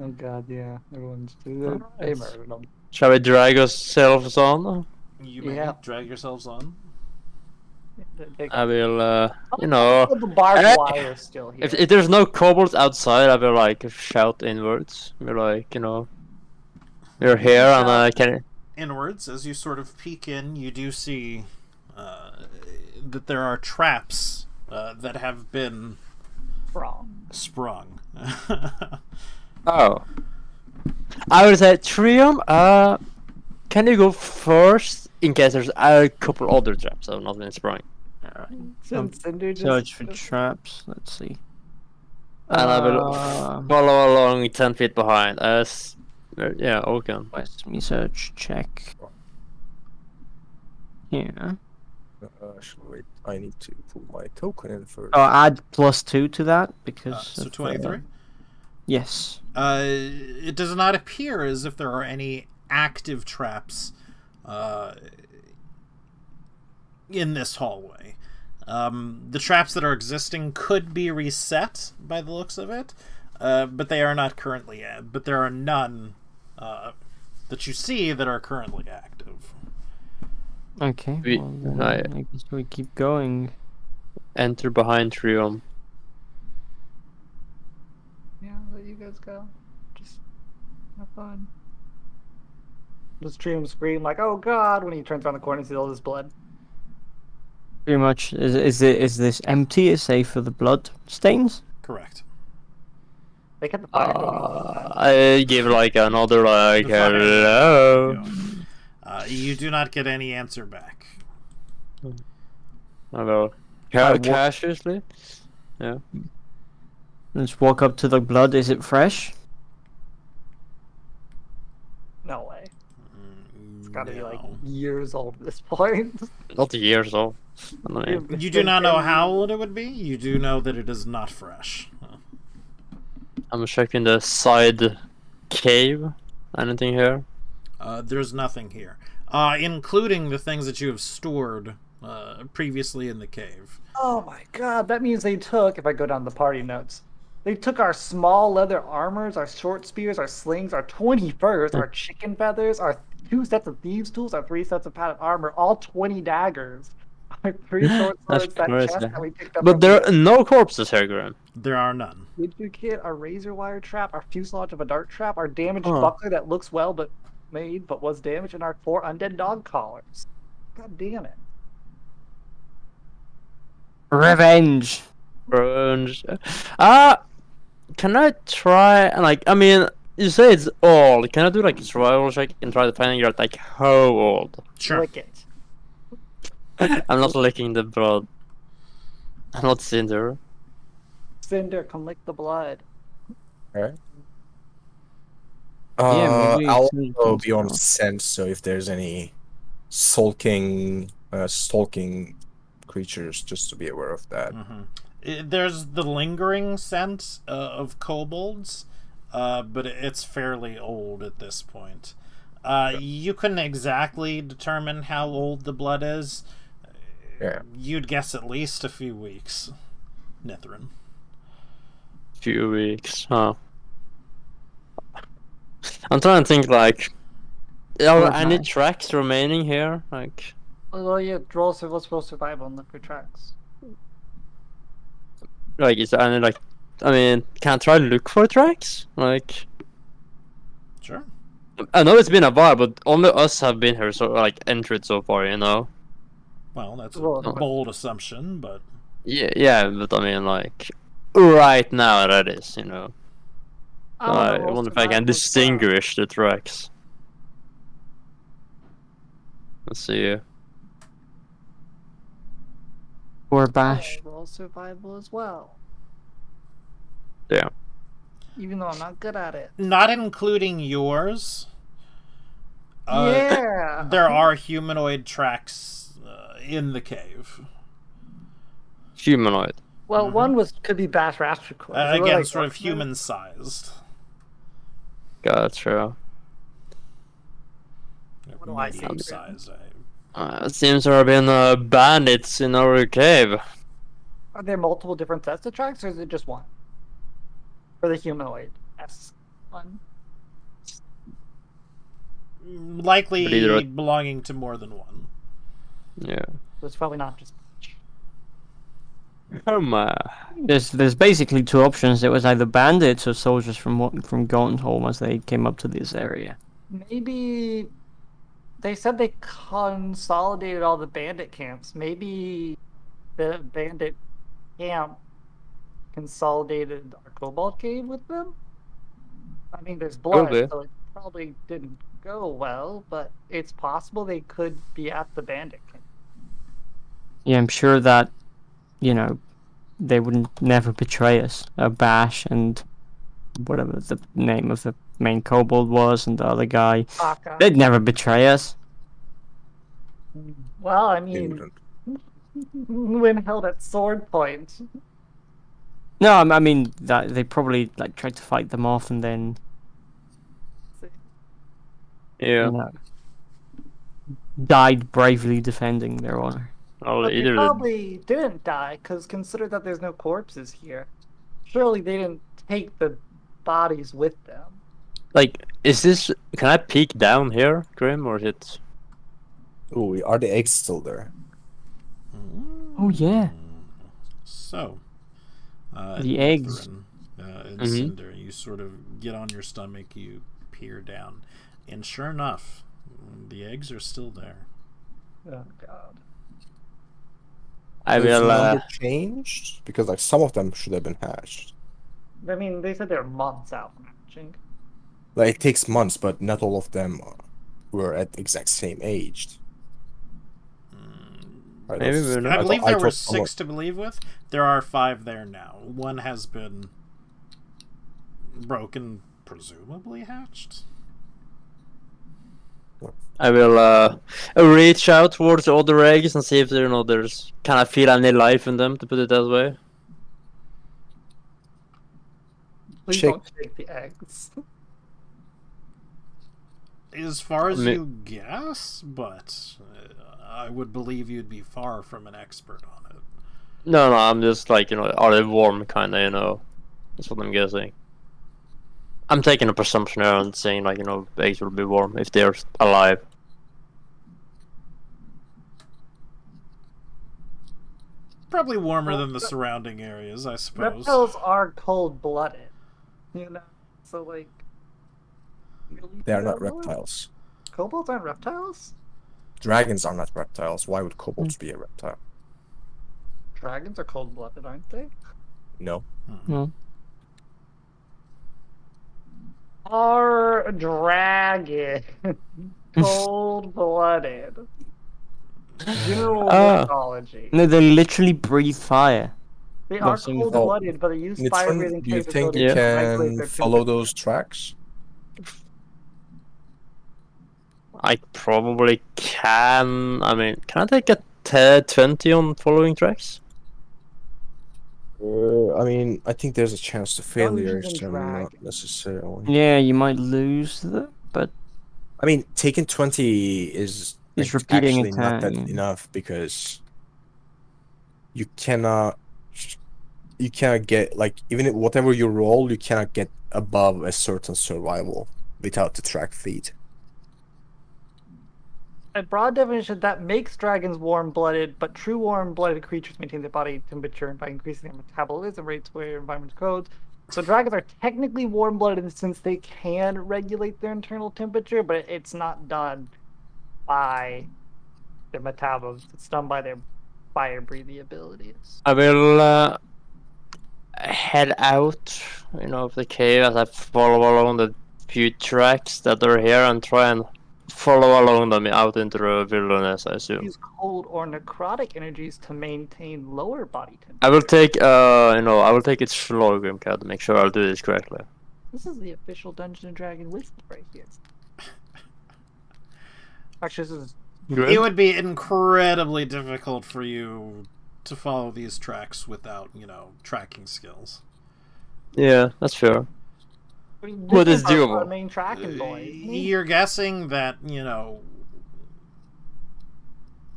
Speaker 4: Oh God, yeah. Everyone's they murdered them.
Speaker 5: Shall we drag ourselves on?
Speaker 1: You may
Speaker 4: Yeah.
Speaker 1: drag yourselves on.
Speaker 5: I will,
Speaker 4: The barbed
Speaker 5: Hey!
Speaker 4: wire is still here.
Speaker 5: if there's no kobolds outside, I will like shout inwards. We're like, we're here and I can.
Speaker 1: Inwards, as you sort of peek in, you do see that there are traps that have been
Speaker 4: Wrong.
Speaker 1: sprung.
Speaker 5: Oh. I would say, Trium, can you go first in case there's a couple other traps that have not been sprung? Alright.
Speaker 4: Since Cinder just
Speaker 3: Search for traps. Let's see.
Speaker 5: And I will follow along 10 feet behind as. Yeah, Oaken.
Speaker 3: Let me search check. Yeah.
Speaker 2: Wait, I need to put my token in first.
Speaker 3: Oh, add +2 to that because.
Speaker 1: So
Speaker 3: of,
Speaker 1: 23?
Speaker 3: Yes.
Speaker 1: It does not appear as if there are any active traps in this hallway. The traps that are existing could be reset by the looks of it, but they are not currently but there are none that you see that are currently active.
Speaker 3: Okay.
Speaker 5: We-
Speaker 3: well, then
Speaker 5: I-
Speaker 3: I guess we keep going.
Speaker 5: Enter behind Trium.
Speaker 4: Yeah, let you guys go. Just have fun. Does Trium scream like, "Oh God!" when he turns around the corner and sees all this blood?
Speaker 3: Pretty much. Is this empty? Is safe for the blood stains?
Speaker 1: Correct.
Speaker 4: They kept the fire going all
Speaker 5: I give like another like
Speaker 1: The fire-
Speaker 5: hello.
Speaker 1: You do not get any answer back.
Speaker 5: I will
Speaker 3: What-
Speaker 5: cautiously.
Speaker 3: Let's walk up to the blood. Is it fresh?
Speaker 4: No way. It's gotta be like
Speaker 1: No.
Speaker 4: years old at this point.
Speaker 5: Not years old. I mean,
Speaker 1: You do not know how old it would be. You do know that it is not fresh.
Speaker 5: I'm checking the side cave. Anything here?
Speaker 1: There's nothing here, including the things that you have stored previously in the cave.
Speaker 4: Oh my God, that means they took, if I go down the party notes, they took our small leather armors, our short spears, our slings, our 20 furs, our chicken feathers, our 2 sets of thieves' tools, our 3 sets of padded armor, all 20 daggers, our 3 short
Speaker 5: That's
Speaker 4: swords, that
Speaker 5: crazy.
Speaker 4: chest that we picked up.
Speaker 5: But
Speaker 4: from
Speaker 5: there
Speaker 4: the
Speaker 5: are no corpses here, Graham.
Speaker 1: There are none.
Speaker 4: Midget kit, our razor wire trap, our fuselage of a dart trap, our damaged
Speaker 5: Huh.
Speaker 4: buckler that looks well but made but was damaged, and our 4 undead dog collars. God damn it.
Speaker 3: Revenge.
Speaker 5: Grunge. Can I try and like? I mean, you say it's old. Can I do like a survival check and try to find out like how old?
Speaker 1: Sure.
Speaker 4: Lick it.
Speaker 5: I'm not licking the blood. I'm not Cinder.
Speaker 4: Cinder, come lick the blood.
Speaker 2: Alright.
Speaker 3: Yeah, maybe
Speaker 2: I'll
Speaker 3: Cinder
Speaker 2: also
Speaker 3: can
Speaker 2: be on
Speaker 3: tell.
Speaker 2: sense, so if there's any stalking creatures, just to be aware of that.
Speaker 1: There's the lingering scent of kobolds, but it's fairly old at this point. You couldn't exactly determine how old the blood is.
Speaker 2: Yeah.
Speaker 1: You'd guess at least a few weeks. Nithrin.
Speaker 5: Few weeks, huh? I'm trying to think, like, are there any tracks remaining here? Like,
Speaker 4: Well, yeah, let's roll survival and look for tracks.
Speaker 5: is there any, like, I mean, can I try to look for tracks? Like,
Speaker 1: Sure.
Speaker 5: I know it's been a while, but only us have been here, so, like, entered so far, you know?
Speaker 1: Well, that's a
Speaker 4: Well,
Speaker 1: bold assumption, but
Speaker 5: Yeah, but I mean, like, right now that is, you know. I
Speaker 4: roll
Speaker 5: wonder if I can
Speaker 4: survival as well.
Speaker 5: distinguish the tracks. Let's see.
Speaker 3: Or Bash.
Speaker 4: I'll roll survival as well.
Speaker 5: Yeah.
Speaker 4: Even though I'm not good at it.
Speaker 1: not including yours.
Speaker 4: Yeah.
Speaker 1: There are humanoid tracks in the cave.
Speaker 5: Humanoid.
Speaker 4: Well, one could be Bash Rastricore.
Speaker 1: Again, sort of human-sized.
Speaker 5: Gotcha.
Speaker 4: What do I see?
Speaker 1: Medium-sized.
Speaker 5: It seems there have been bandits in our cave.
Speaker 4: Are there multiple different sets of tracks, or is it just one? For the humanoid one.
Speaker 1: Likely
Speaker 5: But either-
Speaker 1: belonging to more than one.
Speaker 5: Yeah.
Speaker 4: So it's probably not just.
Speaker 5: Oh my.
Speaker 3: There's basically two options. It was either bandits or soldiers from Gotenholm as they came up to this area.
Speaker 4: Maybe they said they consolidated all the bandit camps. Maybe the bandit camp consolidated our Cobalt Cave with them. I mean, there's blood,
Speaker 5: Could be.
Speaker 4: so it probably didn't go well, but it's possible they could be at the bandit camp.
Speaker 3: Yeah, I'm sure that, you know, they wouldn't never betray us. Bash and whatever the name of the main kobold was and the other guy.
Speaker 4: Aka.
Speaker 3: They'd never betray us.
Speaker 4: Well, I
Speaker 2: They
Speaker 4: mean,
Speaker 2: wouldn't.
Speaker 4: when held at sword point.
Speaker 3: No, I mean that they probably like tried to fight them off and then
Speaker 5: Yeah.
Speaker 3: you know, died bravely defending their honor.
Speaker 5: Well,
Speaker 4: But they
Speaker 5: either
Speaker 4: probably didn't die, because consider that there's no corpses here. Surely they didn't take the bodies with them.
Speaker 5: like, is this? Can I peek down here, Grim, or is it?
Speaker 2: Ooh, are the eggs still there?
Speaker 3: Oh yeah.
Speaker 1: So,
Speaker 3: The eggs.
Speaker 1: and
Speaker 5: Mhm.
Speaker 1: Cinder, you sort of get on your stomach, you peer down, and sure enough, the eggs are still there.
Speaker 4: Oh god.
Speaker 5: I
Speaker 2: Has the
Speaker 5: will.
Speaker 2: number changed? Because like some of them should have been hatched.
Speaker 4: I mean, they said they're months out from hatching.
Speaker 2: Like it takes months, but not all of them were at exact same age. Right,
Speaker 5: Maybe
Speaker 2: those-
Speaker 5: we're not.
Speaker 1: I believe there were
Speaker 2: thought someone-
Speaker 1: 6 to believe with. There are 5 there now. One has been broken, presumably hatched.
Speaker 5: I will reach out towards the other eggs and see if there, there's. Can I feel any life in them? To put it that way.
Speaker 4: Please
Speaker 2: Check.
Speaker 4: don't shake the eggs.
Speaker 1: As far as
Speaker 5: Me-
Speaker 1: you guess, but I would believe you'd be far from an expert on it.
Speaker 5: No, I'm just like, are they warm, kind of, That's what I'm guessing. I'm taking a presumption here and saying, like, eggs will be warm if they're alive.
Speaker 1: Probably warmer than the surrounding areas, I suppose.
Speaker 4: Reptiles are cold-blooded, So like,
Speaker 2: They are not reptiles.
Speaker 4: Kobolds aren't reptiles.
Speaker 2: Dragons are not reptiles. Why would kobolds be a reptile?
Speaker 4: Dragons are cold-blooded, aren't they?
Speaker 2: No.
Speaker 3: No.
Speaker 4: Are dragon cold-blooded? General
Speaker 5: Ah.
Speaker 4: mythology.
Speaker 3: No, they literally breathe fire.
Speaker 4: They
Speaker 3: Well,
Speaker 4: are
Speaker 3: some-
Speaker 4: cold-blooded, but they use fire
Speaker 2: Nitron,
Speaker 4: breathing
Speaker 2: do you think
Speaker 4: capabilities
Speaker 2: you
Speaker 4: to regulate
Speaker 2: can
Speaker 4: their
Speaker 2: follow
Speaker 4: temperature.
Speaker 2: those tracks?
Speaker 5: I probably can. I mean, can I take a 20 on following tracks?
Speaker 2: I mean, I think there's a chance to failures,
Speaker 4: Dungeons and
Speaker 2: and not
Speaker 4: Dragons.
Speaker 2: necessarily.
Speaker 3: Yeah, you might lose them, but
Speaker 2: I mean, taking 20 is
Speaker 3: It's
Speaker 2: like,
Speaker 3: repeating
Speaker 2: actually
Speaker 3: a
Speaker 2: not that
Speaker 3: time.
Speaker 2: enough because you cannot get like whatever you roll, you cannot get above a certain survival without the track feed.
Speaker 4: A broad definition that makes dragons warm-blooded, but true warm-blooded creatures maintain their body temperature by increasing their metabolism rates where environment codes. So dragons are technically warm-blooded since they can regulate their internal temperature, but it's not done by their metabolism. It's done by their fire-breathing abilities.
Speaker 5: I will head out, of the cave as I follow along the few tracks that are here and try and follow along them out into the wilderness, I assume.
Speaker 4: Use cold or necrotic energies to maintain lower body temperature.
Speaker 5: I will take, I will take it slow, Grimcat, to make sure I'll do this correctly.
Speaker 4: This is the official Dungeons and Dragons whistle right here. Actually, this is
Speaker 1: It would be incredibly difficult for you to follow these tracks without, tracking skills.
Speaker 5: Yeah, that's fair.
Speaker 4: this
Speaker 5: What is
Speaker 4: our
Speaker 5: doable?
Speaker 4: main tracking boy. isn't he?
Speaker 1: You're guessing that,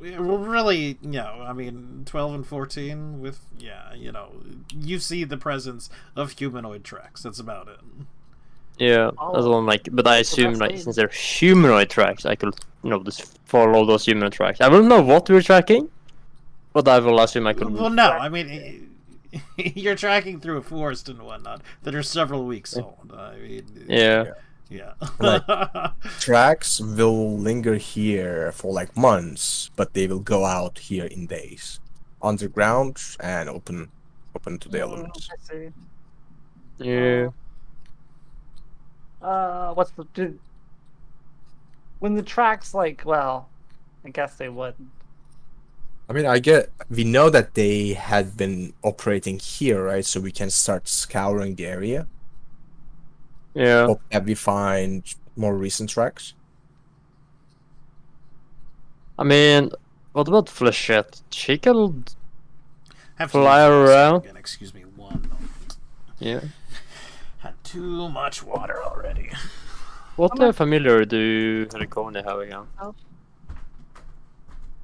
Speaker 1: really, 12 and 14 with, you see the presence of humanoid tracks. That's about it.
Speaker 5: Yeah,
Speaker 4: Oh.
Speaker 5: that's one but I assume
Speaker 4: that's
Speaker 5: since they're humanoid tracks, I could, just follow those humanoid tracks. I don't know what we're tracking, but I will assume I could.
Speaker 1: Well, no, you're tracking through a forest and whatnot that are several weeks old.
Speaker 5: Yeah.
Speaker 1: Yeah.
Speaker 2: Tracks will linger here for like months, but they will go out here in days, underground and open to the elements.
Speaker 4: I see.
Speaker 5: Yeah.
Speaker 4: What's the when the tracks I guess they wouldn't.
Speaker 2: I mean, we know that they had been operating here, right? So we can start scouring the area.
Speaker 5: Yeah.
Speaker 2: Hope that we find more recent tracks.
Speaker 5: I mean, what about Flechette? She can.
Speaker 1: Have
Speaker 5: Fly
Speaker 1: use this
Speaker 5: around.
Speaker 1: again. Excuse me, one moment.
Speaker 5: Yeah.
Speaker 1: Had too much water already.
Speaker 5: What familiar do Helicone have again?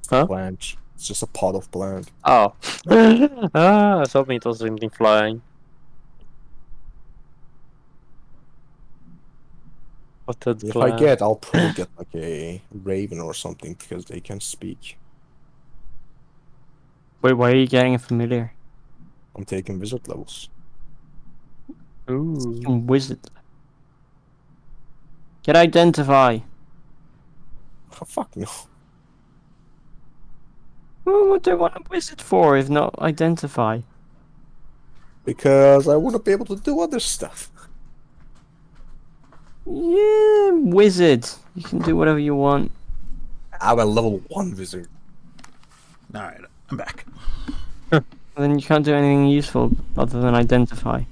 Speaker 2: Plant. It's just a pot of plant.
Speaker 5: Oh. I was hoping it was something flying. What did
Speaker 2: If I'll probably get like a raven or something because they can speak.
Speaker 3: Wait, why are you getting a familiar?
Speaker 2: I'm taking wizard levels.
Speaker 5: Ooh.
Speaker 3: Wizard. Get identify.
Speaker 2: Oh, fuck no.
Speaker 3: Well, what do I want a wizard for if not identify?
Speaker 2: Because I want to be able to do other stuff.
Speaker 3: Yeah, wizard. You can do whatever you want.
Speaker 2: I'm a level 1 wizard.
Speaker 1: Alright, I'm back.
Speaker 3: And then you can't do anything useful other than identify.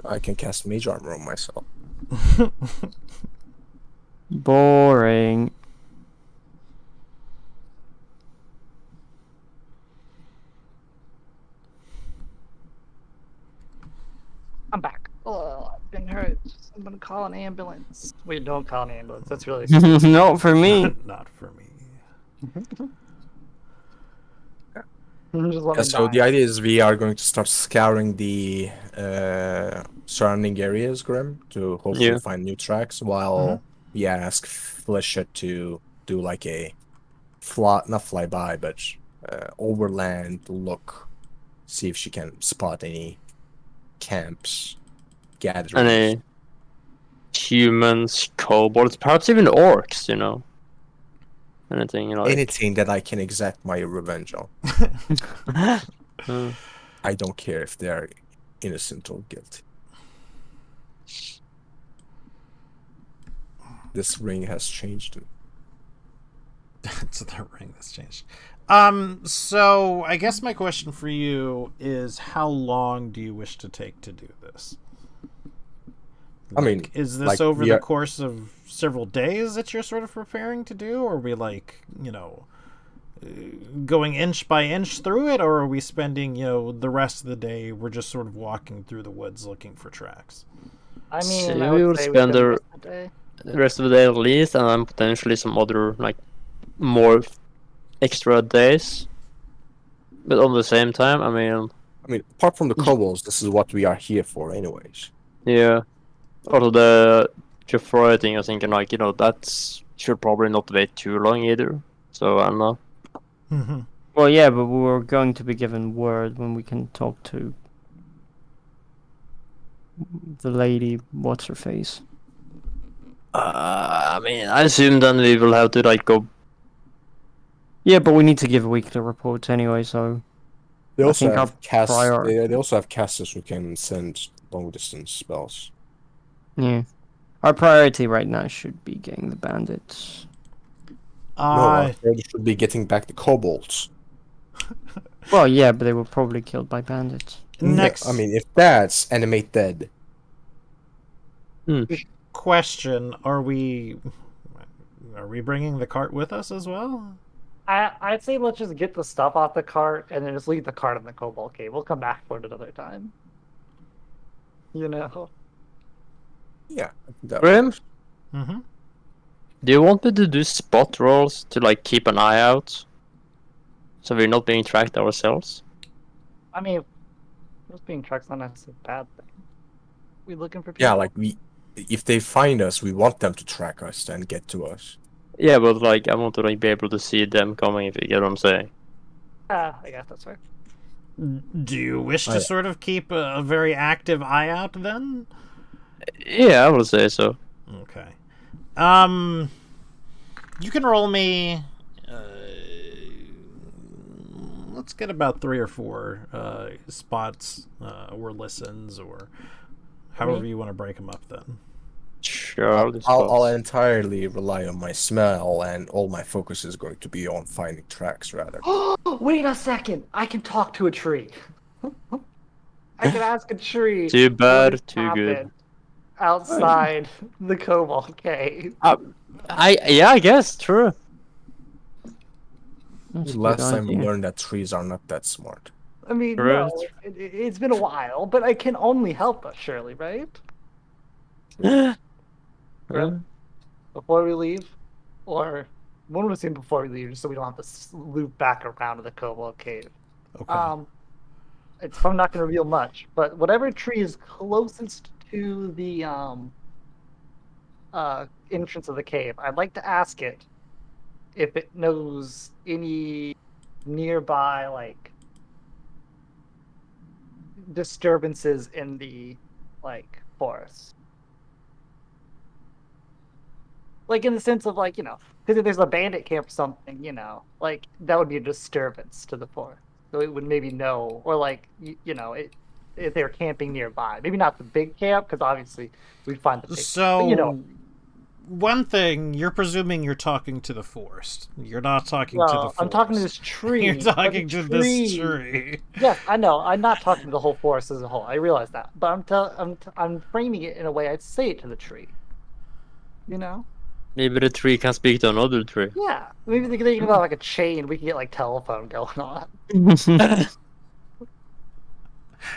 Speaker 2: I can cast mage armor on myself.
Speaker 3: Boring.
Speaker 4: I'm back. Oh, I've been hurt. I'm gonna call an ambulance. Wait, don't call an ambulance. That's really.
Speaker 3: Not for me.
Speaker 1: Not for me.
Speaker 4: Just let
Speaker 2: Yeah,
Speaker 4: him
Speaker 2: so
Speaker 4: die.
Speaker 2: the idea is we are going to start scouring the surrounding areas, Grim, to hopefully
Speaker 5: Yeah.
Speaker 2: find new tracks while we ask Flechette to do like a not flyby, but overland look, see if she can spot any camps, gatherings.
Speaker 5: Any humans, kobolds, perhaps even orcs, Anything,
Speaker 2: Anything that I can exact my revenge on.
Speaker 5: Uh,
Speaker 2: I don't care if they're innocent or guilty. This ring has changed them.
Speaker 1: It's the ring that's changed. So I guess my question for you is, how long do you wish to take to do this?
Speaker 2: I mean,
Speaker 1: is this
Speaker 2: like,
Speaker 1: over
Speaker 2: we
Speaker 1: the
Speaker 2: are-
Speaker 1: course of several days that you're sort of preparing to do, or are we going inch by inch through it, or are we spending the rest of the day we're just sort of walking through the woods looking for tracks?
Speaker 4: I
Speaker 5: So
Speaker 4: mean, I
Speaker 5: we
Speaker 4: would
Speaker 5: will
Speaker 4: say
Speaker 5: spend
Speaker 4: the
Speaker 5: the
Speaker 4: rest of the day.
Speaker 5: rest of the day at least, and then potentially some other like more extra days. But on the same time, I mean,
Speaker 2: apart from the kobolds, this is what we are here for, anyways.
Speaker 5: yeah. Also the Jeffroy thing, I was thinking like that's should probably not wait too long either. So I don't know.
Speaker 1: Mm-hmm.
Speaker 3: Well, yeah, but we were going to be given word when we can talk to the lady. What's her face?
Speaker 5: I mean, I assume then we will have to like go.
Speaker 3: Yeah, but we need to give weekly reports anyway, so
Speaker 2: They
Speaker 3: I
Speaker 2: also
Speaker 3: think
Speaker 2: have
Speaker 3: our
Speaker 2: cast.
Speaker 3: prior-
Speaker 2: They also have casters who can send long distance spells.
Speaker 3: yeah. Our priority right now should be getting the bandits.
Speaker 2: No, our priority should be getting back the kobolds.
Speaker 3: Well, yeah, but they were probably killed by bandits.
Speaker 1: Next
Speaker 2: I mean, if that's animate dead,
Speaker 1: question: Are we bringing the cart with us as well?
Speaker 4: I'd say let's just get the stuff off the cart and then just leave the cart in the Cobalt Cave. We'll come back for it another time. You know?
Speaker 2: yeah.
Speaker 5: Grim,
Speaker 1: Mm-hmm.
Speaker 5: do you want me to do spot rolls to like keep an eye out, so we're not being tracked ourselves?
Speaker 4: I mean, just being tracked not necessarily a bad thing. We looking for people?
Speaker 2: Yeah, like if they find us, we want them to track us and get to us.
Speaker 5: Yeah, but like I want to like be able to see them coming. If you get what I'm saying.
Speaker 4: I guess that's right.
Speaker 1: Do you wish to
Speaker 2: yeah.
Speaker 1: sort of keep a very active eye out then?
Speaker 5: Yeah, I would say so.
Speaker 1: Okay. You can roll me. Let's get about 3 or 4 spots or listens, or however you want to break them up. Then.
Speaker 5: Sure.
Speaker 2: I'll entirely rely on my smell, and all my focus is going to be on finding tracks rather.
Speaker 4: Wait a second! I can talk to a tree. I can ask a tree.
Speaker 5: Too bad,
Speaker 4: what
Speaker 5: too good.
Speaker 4: happened outside the Cobalt Cave.
Speaker 5: I guess true.
Speaker 3: That's a
Speaker 2: Last
Speaker 3: good
Speaker 2: time we
Speaker 3: idea.
Speaker 2: learned that trees are not that smart.
Speaker 4: I mean,
Speaker 5: True.
Speaker 4: no, it's been a while, but it can only help us, surely, right?
Speaker 5: Yeah.
Speaker 4: Before we leave, or one was saying before we leave, just so we don't have to loop back around to the Cobalt Cave.
Speaker 1: Okay.
Speaker 4: It's probably not going to reveal much, but whatever tree is closest to the entrance of the cave, I'd like to ask it if it knows any nearby like disturbances in the like forest. Like in the sense of like, because if there's a bandit camp or something, like that would be a disturbance to the forest. So it would maybe know, or like, if they're camping nearby. Maybe not the big camp, because obviously we'd find the big
Speaker 1: So,
Speaker 4: camp.
Speaker 1: one thing, you're presuming you're talking to the forest. You're not talking to the forest.
Speaker 4: I'm talking to this tree.
Speaker 1: You're
Speaker 4: but the
Speaker 1: talking to this tree.
Speaker 4: Yes, I know. I'm not talking to the whole forest as a whole. I realize that, but I'm framing it in a way I'd say it to the tree.
Speaker 5: Maybe the tree can speak to another tree.
Speaker 4: Yeah, maybe they can have like a chain. We can get like telephone going on.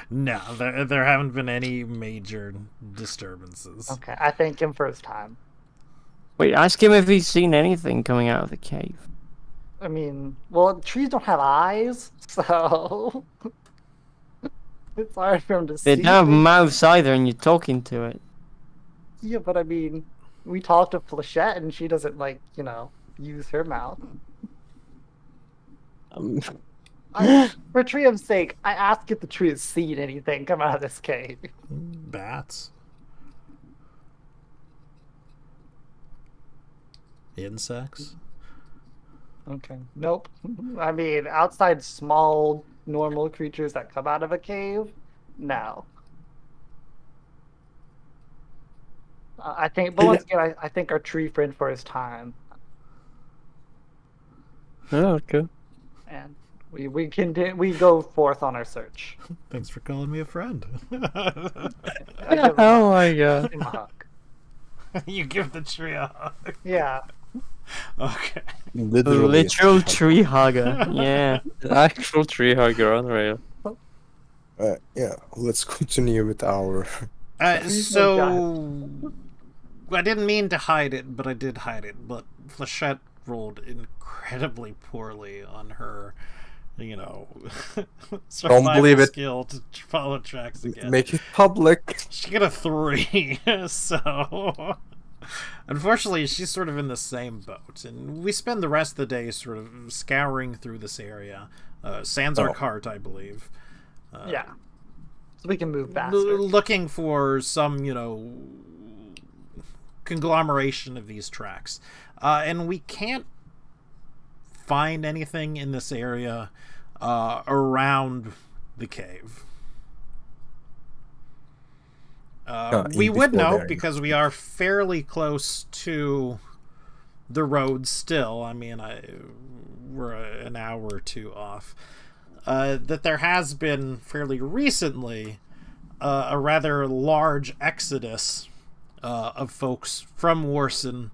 Speaker 1: No, there haven't been any major disturbances.
Speaker 4: Okay, I thank him for his time.
Speaker 3: Wait, ask him if he's seen anything coming out of the cave.
Speaker 4: I mean, well, trees don't have eyes, so it's hard for him to see.
Speaker 3: They don't have
Speaker 4: things.
Speaker 3: mouths either, and you're talking to it.
Speaker 4: Yeah, but I mean, we talked to Flechette, and she doesn't use her mouth. For Trium's sake, I ask if the tree has seen anything come out of this cave.
Speaker 1: Bats. Insects.
Speaker 4: Okay. Nope. I mean, outside small, normal creatures that come out of a cave, no. I think, but once again, I think our tree friend for his time.
Speaker 5: Yeah, okay.
Speaker 4: and we go forth on our search.
Speaker 1: Thanks for calling me a friend.
Speaker 4: I give him
Speaker 5: Oh my god.
Speaker 4: him a hug.
Speaker 1: You give the tree a hug.
Speaker 4: Yeah.
Speaker 1: Okay.
Speaker 2: Literally.
Speaker 3: Literal tree hugger. Yeah.
Speaker 5: An actual tree hugger, unreal.
Speaker 2: Yeah, let's continue with our.
Speaker 1: So I didn't mean to hide it, but I did hide it. But Flechette rolled incredibly poorly on her, survival
Speaker 2: believe it.
Speaker 1: skill to follow tracks again.
Speaker 2: Make it public.
Speaker 1: She got a 3, so unfortunately she's sort of in the same boat. And we spend the rest of the day sort of scouring through this area. Sans our cart, I believe.
Speaker 4: Yeah. So we can move faster.
Speaker 1: Looking for some, conglomeration of these tracks. And we can't find anything in this area around the cave. We would know because we are fairly close to the road still. I mean, we're an hour or two off. That there has been fairly recently a rather large exodus of folks from Warson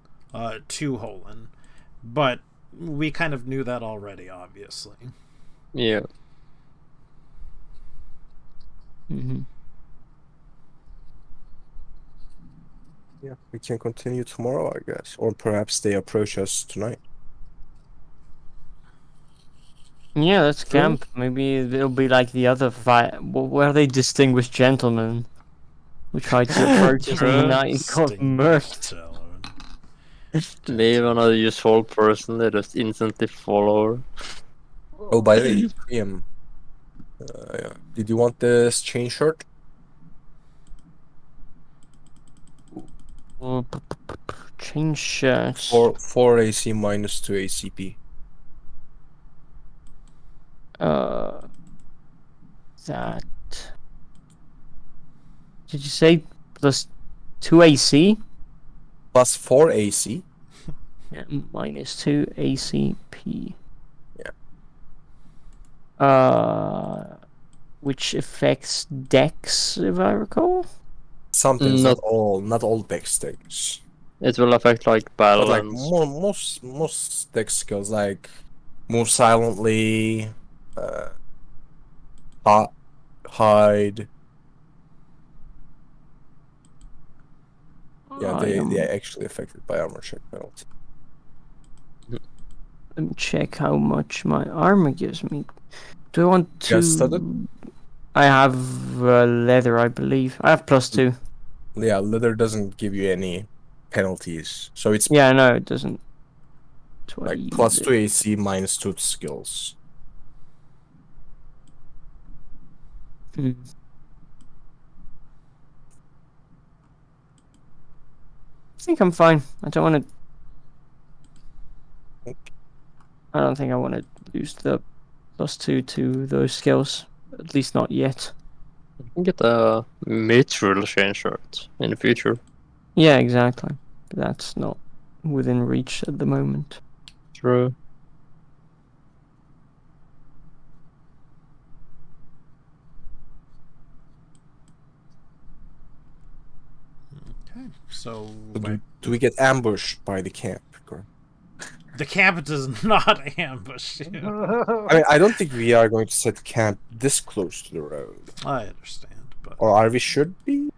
Speaker 1: to Holen. But we kind of knew that already, obviously.
Speaker 5: Yeah.
Speaker 3: Mm-hmm.
Speaker 2: Yeah, we can continue tomorrow, I guess, or perhaps they approach us tonight.
Speaker 3: Yeah, let's camp. Maybe it'll be like the other fight where they distinguished gentlemen who tried to approach us in the night and got murked.
Speaker 5: Maybe another useful person, they just instantly follow.
Speaker 2: Oh, by the way, yeah. Did you want this chain shirt?
Speaker 3: Change shirts.
Speaker 2: 4 AC minus 2 ACP.
Speaker 3: That. Did you say plus 2 AC?
Speaker 2: Plus 4 AC.
Speaker 3: Yeah, minus 2 ACP.
Speaker 2: Yeah.
Speaker 3: Which affects Dex, if I recall.
Speaker 2: Something's not all dex things.
Speaker 5: It will affect like
Speaker 2: But like
Speaker 5: balance.
Speaker 2: most dex skills like move silently, hide. Yeah, they are actually affected by armor check penalty.
Speaker 3: Let me check how much my armor gives me. Do I want to?
Speaker 2: You guys studied?
Speaker 3: I have leather, I believe. I have plus 2.
Speaker 2: Yeah, leather doesn't give you any penalties, so it's
Speaker 3: Yeah, no, it doesn't.
Speaker 2: like plus 2 AC minus 2 skills.
Speaker 3: Hmm. I think I'm fine. I don't want to. I don't think I want to use the plus 2 to those skills. At least not yet.
Speaker 5: You can get a mithril chain shirt in the future.
Speaker 3: Yeah, exactly. But that's not within reach at the moment.
Speaker 5: True.
Speaker 1: Okay, so
Speaker 2: Do we get ambushed by the camp?
Speaker 1: the camp does not ambush you.
Speaker 2: I mean, I don't think we are going to set camp this close to the road.
Speaker 1: I understand, but
Speaker 2: Or are we should be?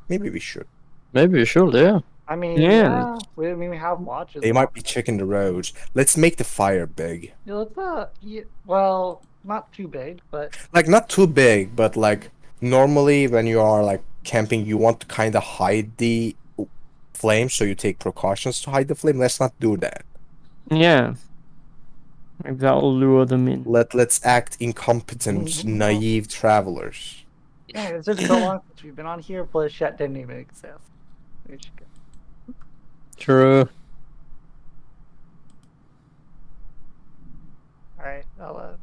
Speaker 2: Maybe we should.
Speaker 5: Maybe you should, yeah.
Speaker 4: I mean,
Speaker 3: Yeah.
Speaker 4: we have watches.
Speaker 2: They might be checking the roads. Let's make the fire big.
Speaker 4: Yeah, well, not too big, but
Speaker 2: Like, not too big, but like, normally when you are like camping, you want to kind of hide the flame, so you take precautions to hide the flame. Let's not do that.
Speaker 3: Yeah. Maybe that will lure them in.
Speaker 2: Let's act incompetent, naive travelers.
Speaker 4: yeah, it's just so long since we've been on here. Flechette didn't even exist. We should go.
Speaker 5: True.
Speaker 4: All right, I'll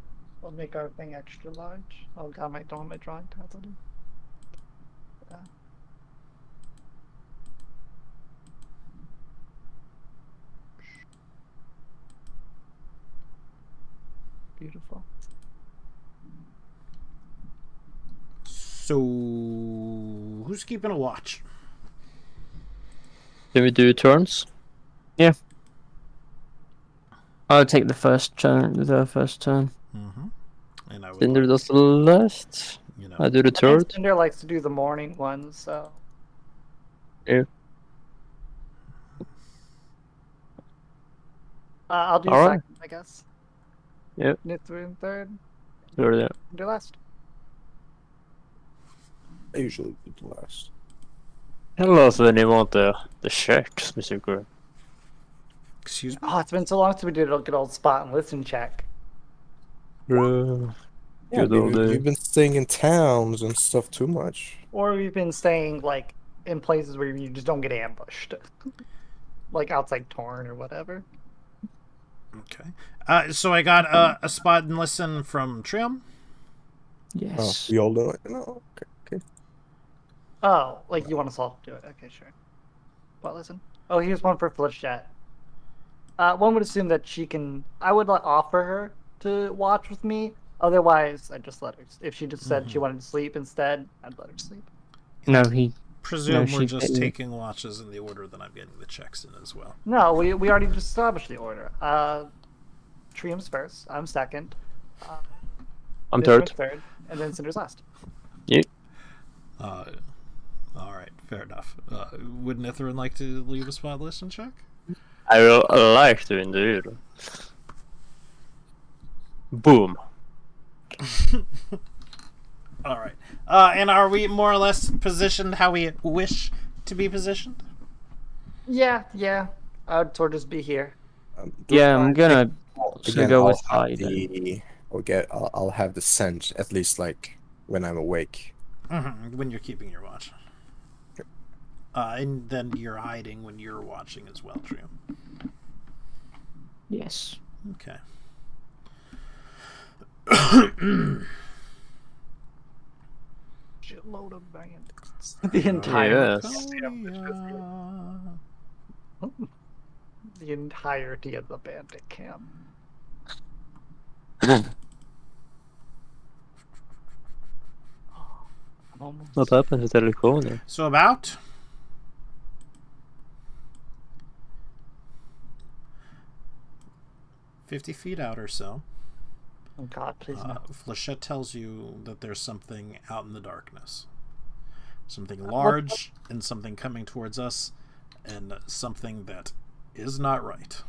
Speaker 4: make our thing extra large. Don't have my drawing pads on it. Yeah. Beautiful.
Speaker 1: So, who's keeping a watch?
Speaker 5: Can we do turns?
Speaker 3: I'll take the first turn.
Speaker 1: Mm-hmm. And I would,
Speaker 5: Cinder
Speaker 1: like,
Speaker 5: does the last.
Speaker 1: you know,
Speaker 5: I do the
Speaker 4: I think
Speaker 5: third.
Speaker 4: Cinder likes to do the morning ones, so.
Speaker 5: Yeah.
Speaker 4: I'll do
Speaker 5: Alright.
Speaker 4: second, I guess.
Speaker 5: Yep.
Speaker 4: Nithru in third.
Speaker 5: Sure, yeah.
Speaker 4: Do last.
Speaker 2: I usually do the last.
Speaker 5: Tell us when you want the checks, Mr. Grim.
Speaker 1: excuse me.
Speaker 4: Oh, it's been so long since we did a good old spot and listen check.
Speaker 5: Bro.
Speaker 2: Yeah,
Speaker 5: Good old day.
Speaker 2: you've been staying in towns and stuff too much.
Speaker 4: Or we've been staying like in places where you just don't get ambushed. Like outside Torn or whatever.
Speaker 1: Okay. So I got a spot and listen from Trim.
Speaker 2: Oh,
Speaker 3: Yes.
Speaker 2: we all know it. No, okay.
Speaker 4: Oh, like you want us all to do it. Okay, sure. But listen. Oh, here's one for Flitchat. One would assume that she can. I would offer her to watch with me. Otherwise, I'd just let her. If she just said she wanted to sleep instead, I'd let her sleep.
Speaker 3: No, he.
Speaker 1: Presume
Speaker 3: No,
Speaker 1: we're
Speaker 3: she
Speaker 1: just
Speaker 3: didn't.
Speaker 1: taking watches in the order that I'm getting the checks in as well.
Speaker 4: No, we already just established the order. Trium's first. I'm second.
Speaker 5: I'm
Speaker 4: Nithru's
Speaker 5: third.
Speaker 4: third, and then Cinder's last.
Speaker 1: All right, fair enough. Would Nithrin like to leave a spot listen check?
Speaker 5: I will like to indeed. Boom.
Speaker 1: All right. And are we more or less positioned how we wish to be positioned?
Speaker 4: Yeah. I'd sort of just be here.
Speaker 3: Yeah, I'm gonna
Speaker 2: Again,
Speaker 3: go
Speaker 2: I'll
Speaker 3: with
Speaker 2: have
Speaker 3: hide.
Speaker 2: I'll have the scent at least like when I'm awake.
Speaker 1: When you're keeping your watch. And then you're hiding when you're watching as well, Trim.
Speaker 3: Yes.
Speaker 1: Okay.
Speaker 4: Shitload of bandits. The entire
Speaker 5: Yes.
Speaker 4: the entirety of the bandit camp. I'm almost
Speaker 5: What happened to Teleconia?
Speaker 1: So about 50 feet out or so,
Speaker 4: Oh God, please no.
Speaker 1: Flechette tells you that there's something out in the darkness. Something large and something coming towards us, and something that is not right.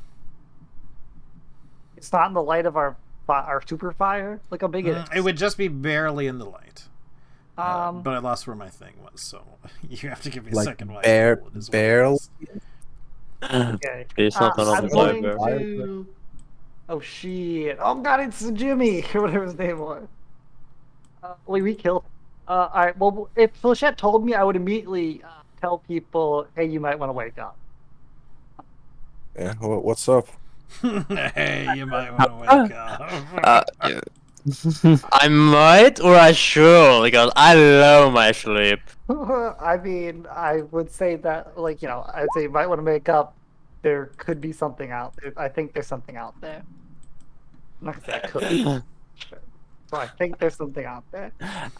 Speaker 4: It's not in the light of our super fire. Look how big it is.
Speaker 1: It would just be barely in the light.
Speaker 4: Um,
Speaker 1: But I lost where my thing was, so you have to give me a
Speaker 2: Like
Speaker 1: second while I Google it as well.
Speaker 2: barely.
Speaker 4: okay.
Speaker 5: Please not
Speaker 4: I'm
Speaker 5: another
Speaker 4: going
Speaker 5: library.
Speaker 4: to. Oh shit! Oh God, it's Jimmy or whatever his name was. We killed. All right. Well, if Flechette told me, I would immediately tell people, "Hey, you might want to wake up."
Speaker 2: Yeah, what's up?
Speaker 1: Hey, you might want to wake up.
Speaker 5: I might or I should because I love my sleep.
Speaker 4: I mean, I would say that, like, you know, I'd say you might want to make up. There could be something out there. I think there's something out there. I'm not gonna say I could. So I think there's something out there.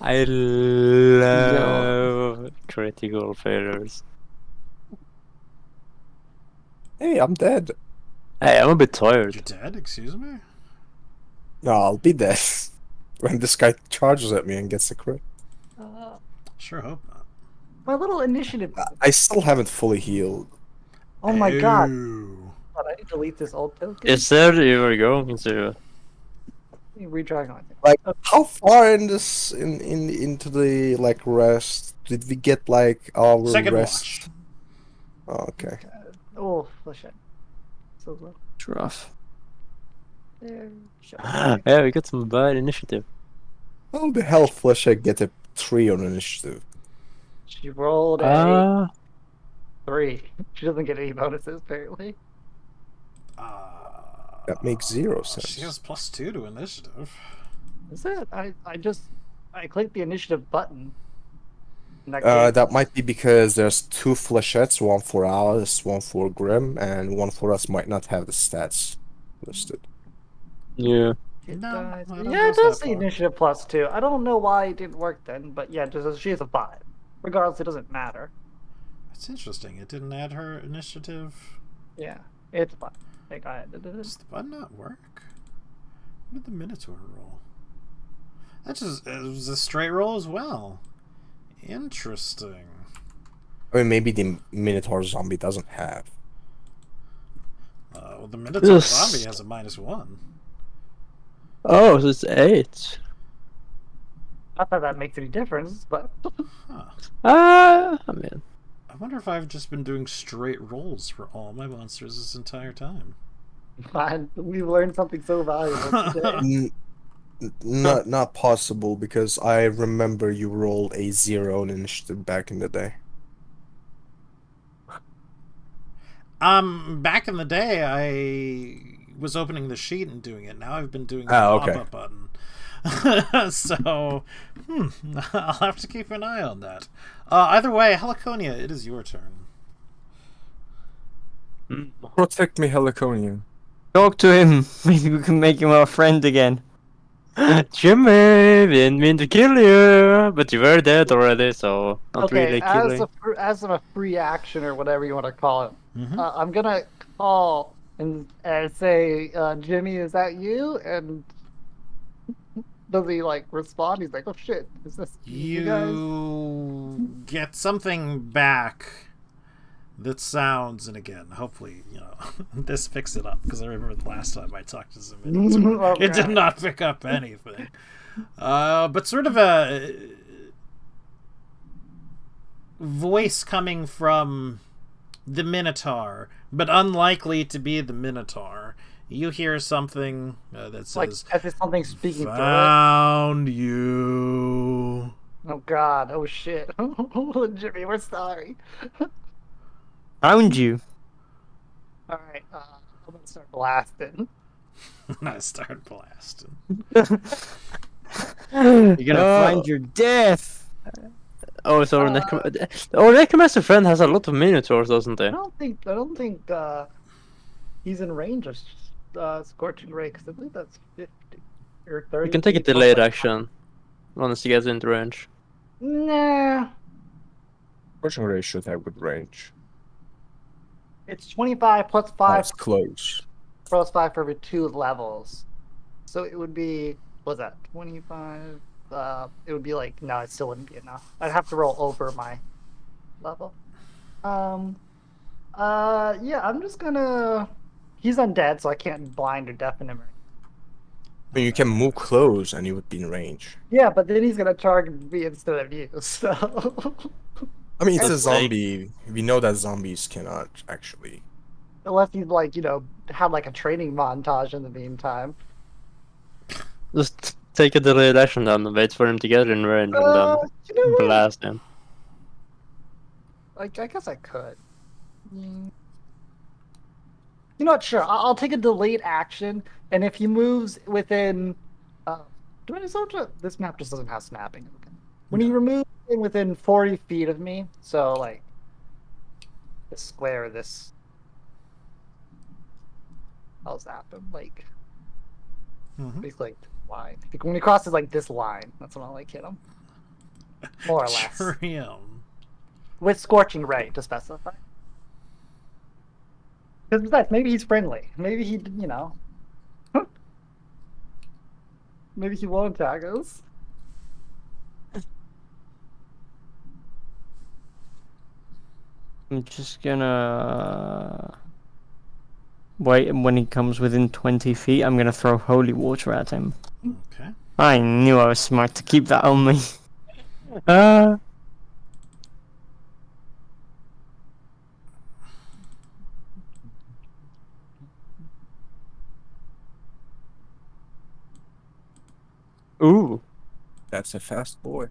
Speaker 5: I love critical failures.
Speaker 2: Hey, I'm dead.
Speaker 5: Hey, I'm a bit
Speaker 1: You're
Speaker 5: tired.
Speaker 1: dead? Excuse me?
Speaker 2: No, I'll be dead when this guy charges at me and gets a crit.
Speaker 1: Sure hope not.
Speaker 4: My little initiative.
Speaker 2: I still haven't fully healed.
Speaker 4: Oh my God!
Speaker 1: Ew.
Speaker 4: Hold on, I need to delete this old token.
Speaker 5: Is there you were going to?
Speaker 4: Let me redragon on it.
Speaker 2: Like, how far in this into the like rest did we get? Like our
Speaker 1: Second
Speaker 2: rest?
Speaker 1: watch.
Speaker 2: Oh, okay.
Speaker 4: Oh, shit. So low.
Speaker 3: It's rough.
Speaker 4: There. Shut
Speaker 5: Yeah, we got some bad initiative.
Speaker 2: How the hell Flechette get a 3 on initiative?
Speaker 4: She rolled a 3. She doesn't get any bonuses, apparently.
Speaker 2: That makes 0
Speaker 1: She
Speaker 2: sense.
Speaker 1: has +2 to initiative.
Speaker 4: Is it? I clicked the initiative button. And that
Speaker 2: That might be because there's 2 Flechettes, one for Alice, one for Grim, and one for us might not have the stats listed.
Speaker 5: Yeah.
Speaker 4: It
Speaker 1: No,
Speaker 4: dies.
Speaker 1: I don't
Speaker 4: Yeah, it
Speaker 1: go
Speaker 4: does
Speaker 1: that
Speaker 4: say
Speaker 1: far.
Speaker 4: initiative +2. I don't know why it didn't work then, but yeah, just she has a 5. Regardless, it doesn't matter.
Speaker 1: That's interesting. It didn't add her initiative.
Speaker 4: Yeah, it's fine. Hey, go ahead.
Speaker 1: Does the button not work? What did the Minotaur roll? That just it was a straight roll as well. Interesting.
Speaker 2: I mean, maybe the Minotaur zombie doesn't have.
Speaker 1: Well, the Minotaur
Speaker 5: Yes.
Speaker 1: zombie has a -1.
Speaker 5: Oh, so it's 8.
Speaker 4: Not that that makes any difference, but
Speaker 1: Huh.
Speaker 5: I mean,
Speaker 1: I wonder if I've just been doing straight rolls for all my monsters this entire time.
Speaker 4: fine. We've learned something so valuable today.
Speaker 2: Not possible, because I remember you rolled a 0 in initiative back in the day.
Speaker 1: Back in the day, I was opening the sheet and doing it. Now I've been doing the
Speaker 2: Okay.
Speaker 1: pop-up button. So, I'll have to keep an eye on that. Either way, Heliconia, it is your turn.
Speaker 2: Protect me, Heliconia.
Speaker 3: Talk to him. Maybe we can make him our friend again.
Speaker 5: Jimmy, we didn't mean to kill you, but you were dead already, so not
Speaker 4: Okay,
Speaker 5: really
Speaker 4: as
Speaker 5: killing.
Speaker 4: as a free action or whatever you want to call it,
Speaker 1: Mhm.
Speaker 4: I'm gonna call and say, Jimmy, is that you? And does he like respond? He's like, oh shit, is this you guys?
Speaker 1: You get something back that sounds, and again, hopefully, this picks it up, because I remember the last time I talked to some Minotaur,
Speaker 4: Oh,
Speaker 1: it did
Speaker 4: God.
Speaker 1: not pick up anything. But sort of a voice coming from the Minotaur, but unlikely to be the Minotaur. You hear something that
Speaker 4: Like
Speaker 1: says,
Speaker 4: as if something's speaking through it.
Speaker 1: "Found you."
Speaker 4: Oh god, oh shit. Jimmy, we're sorry.
Speaker 3: Found you.
Speaker 4: Alright, I'm gonna start blasting.
Speaker 1: I start blasting.
Speaker 3: You're gonna
Speaker 5: Oh.
Speaker 3: find your death.
Speaker 5: Oh, so our necromancer friend has a lot of minotaurs, doesn't he?
Speaker 4: I don't think he's in range of Scorching Ray, because I believe that's 50 or 30.
Speaker 5: We can take a
Speaker 4: feet.
Speaker 5: delayed action once he gets into range.
Speaker 4: Nah.
Speaker 2: Scorching Ray should have good range.
Speaker 4: It's 25 plus 5
Speaker 2: That's close.
Speaker 4: plus 5 for every 2 levels. So it would be, what was that, 25? It would be like, no, it still wouldn't be enough. I'd have to roll over my level. Yeah, I'm just gonna. He's undead, so I can't blind or deafen him.
Speaker 2: I mean, you can move close and you would be in range.
Speaker 4: Yeah, but then he's gonna target me instead of you, so.
Speaker 2: I mean, it's a
Speaker 5: That's like-
Speaker 2: zombie. We know that zombies cannot actually.
Speaker 4: Unless he's like, have like a training montage in the meantime.
Speaker 5: Just take a delayed action then and wait for him to get in range and then
Speaker 4: You know what?
Speaker 5: blast him.
Speaker 4: Like, I guess I could. Mm. You know what? Sure, I'll take a delayed action, and if he moves within, this map just doesn't have snapping. Okay. When he removes him within 40 feet of me, so like this square, this. I'll zap him like
Speaker 1: Mhm.
Speaker 4: basically like this line. Like, when he crosses like this line, that's when I'll like hit him. More or less.
Speaker 1: Trim.
Speaker 4: With Scorching Ray, to specify. Because besides, maybe he's friendly. Maybe he, maybe he won't attack us.
Speaker 3: I'm just gonna wait, and when he comes within 20 feet, I'm gonna throw holy water at him.
Speaker 1: Okay.
Speaker 3: I knew I was smart to keep that on me.
Speaker 5: Ooh.
Speaker 2: That's a fast boy.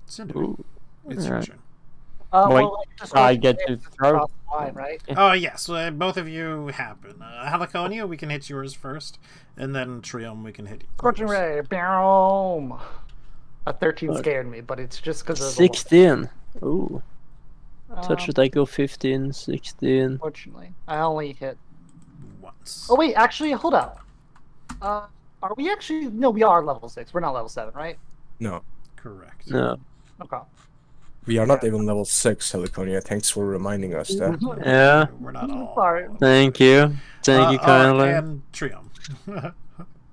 Speaker 1: Cinder.
Speaker 5: Ooh.
Speaker 1: It's your
Speaker 3: Alright.
Speaker 1: turn.
Speaker 3: Wait,
Speaker 4: Just
Speaker 3: I
Speaker 4: Scorching
Speaker 3: get
Speaker 4: Ray
Speaker 3: to
Speaker 4: is
Speaker 3: throw?
Speaker 4: across the line, right?
Speaker 1: Oh, yes. Both of you happen. Heliconia, we can hit yours first. And then Trium, we can hit
Speaker 4: Scorching
Speaker 1: yours.
Speaker 4: Ray, boom. A 13 scared me, but it's just because of the
Speaker 5: 16. Ooh.
Speaker 4: one.
Speaker 5: Touch attack go 15, 16.
Speaker 4: Unfortunately, I only hit.
Speaker 1: once.
Speaker 4: Oh wait, actually, hold up. Are we actually? No, we are level 6. We're not level 7, right?
Speaker 2: No,
Speaker 1: Correct.
Speaker 5: No.
Speaker 4: Okay.
Speaker 2: we are not even level 6, Heliconia. Thanks for reminding us that.
Speaker 5: Yeah.
Speaker 1: We're not all.
Speaker 4: Sorry.
Speaker 5: Thank you. Thank you kindly.
Speaker 1: And Trium.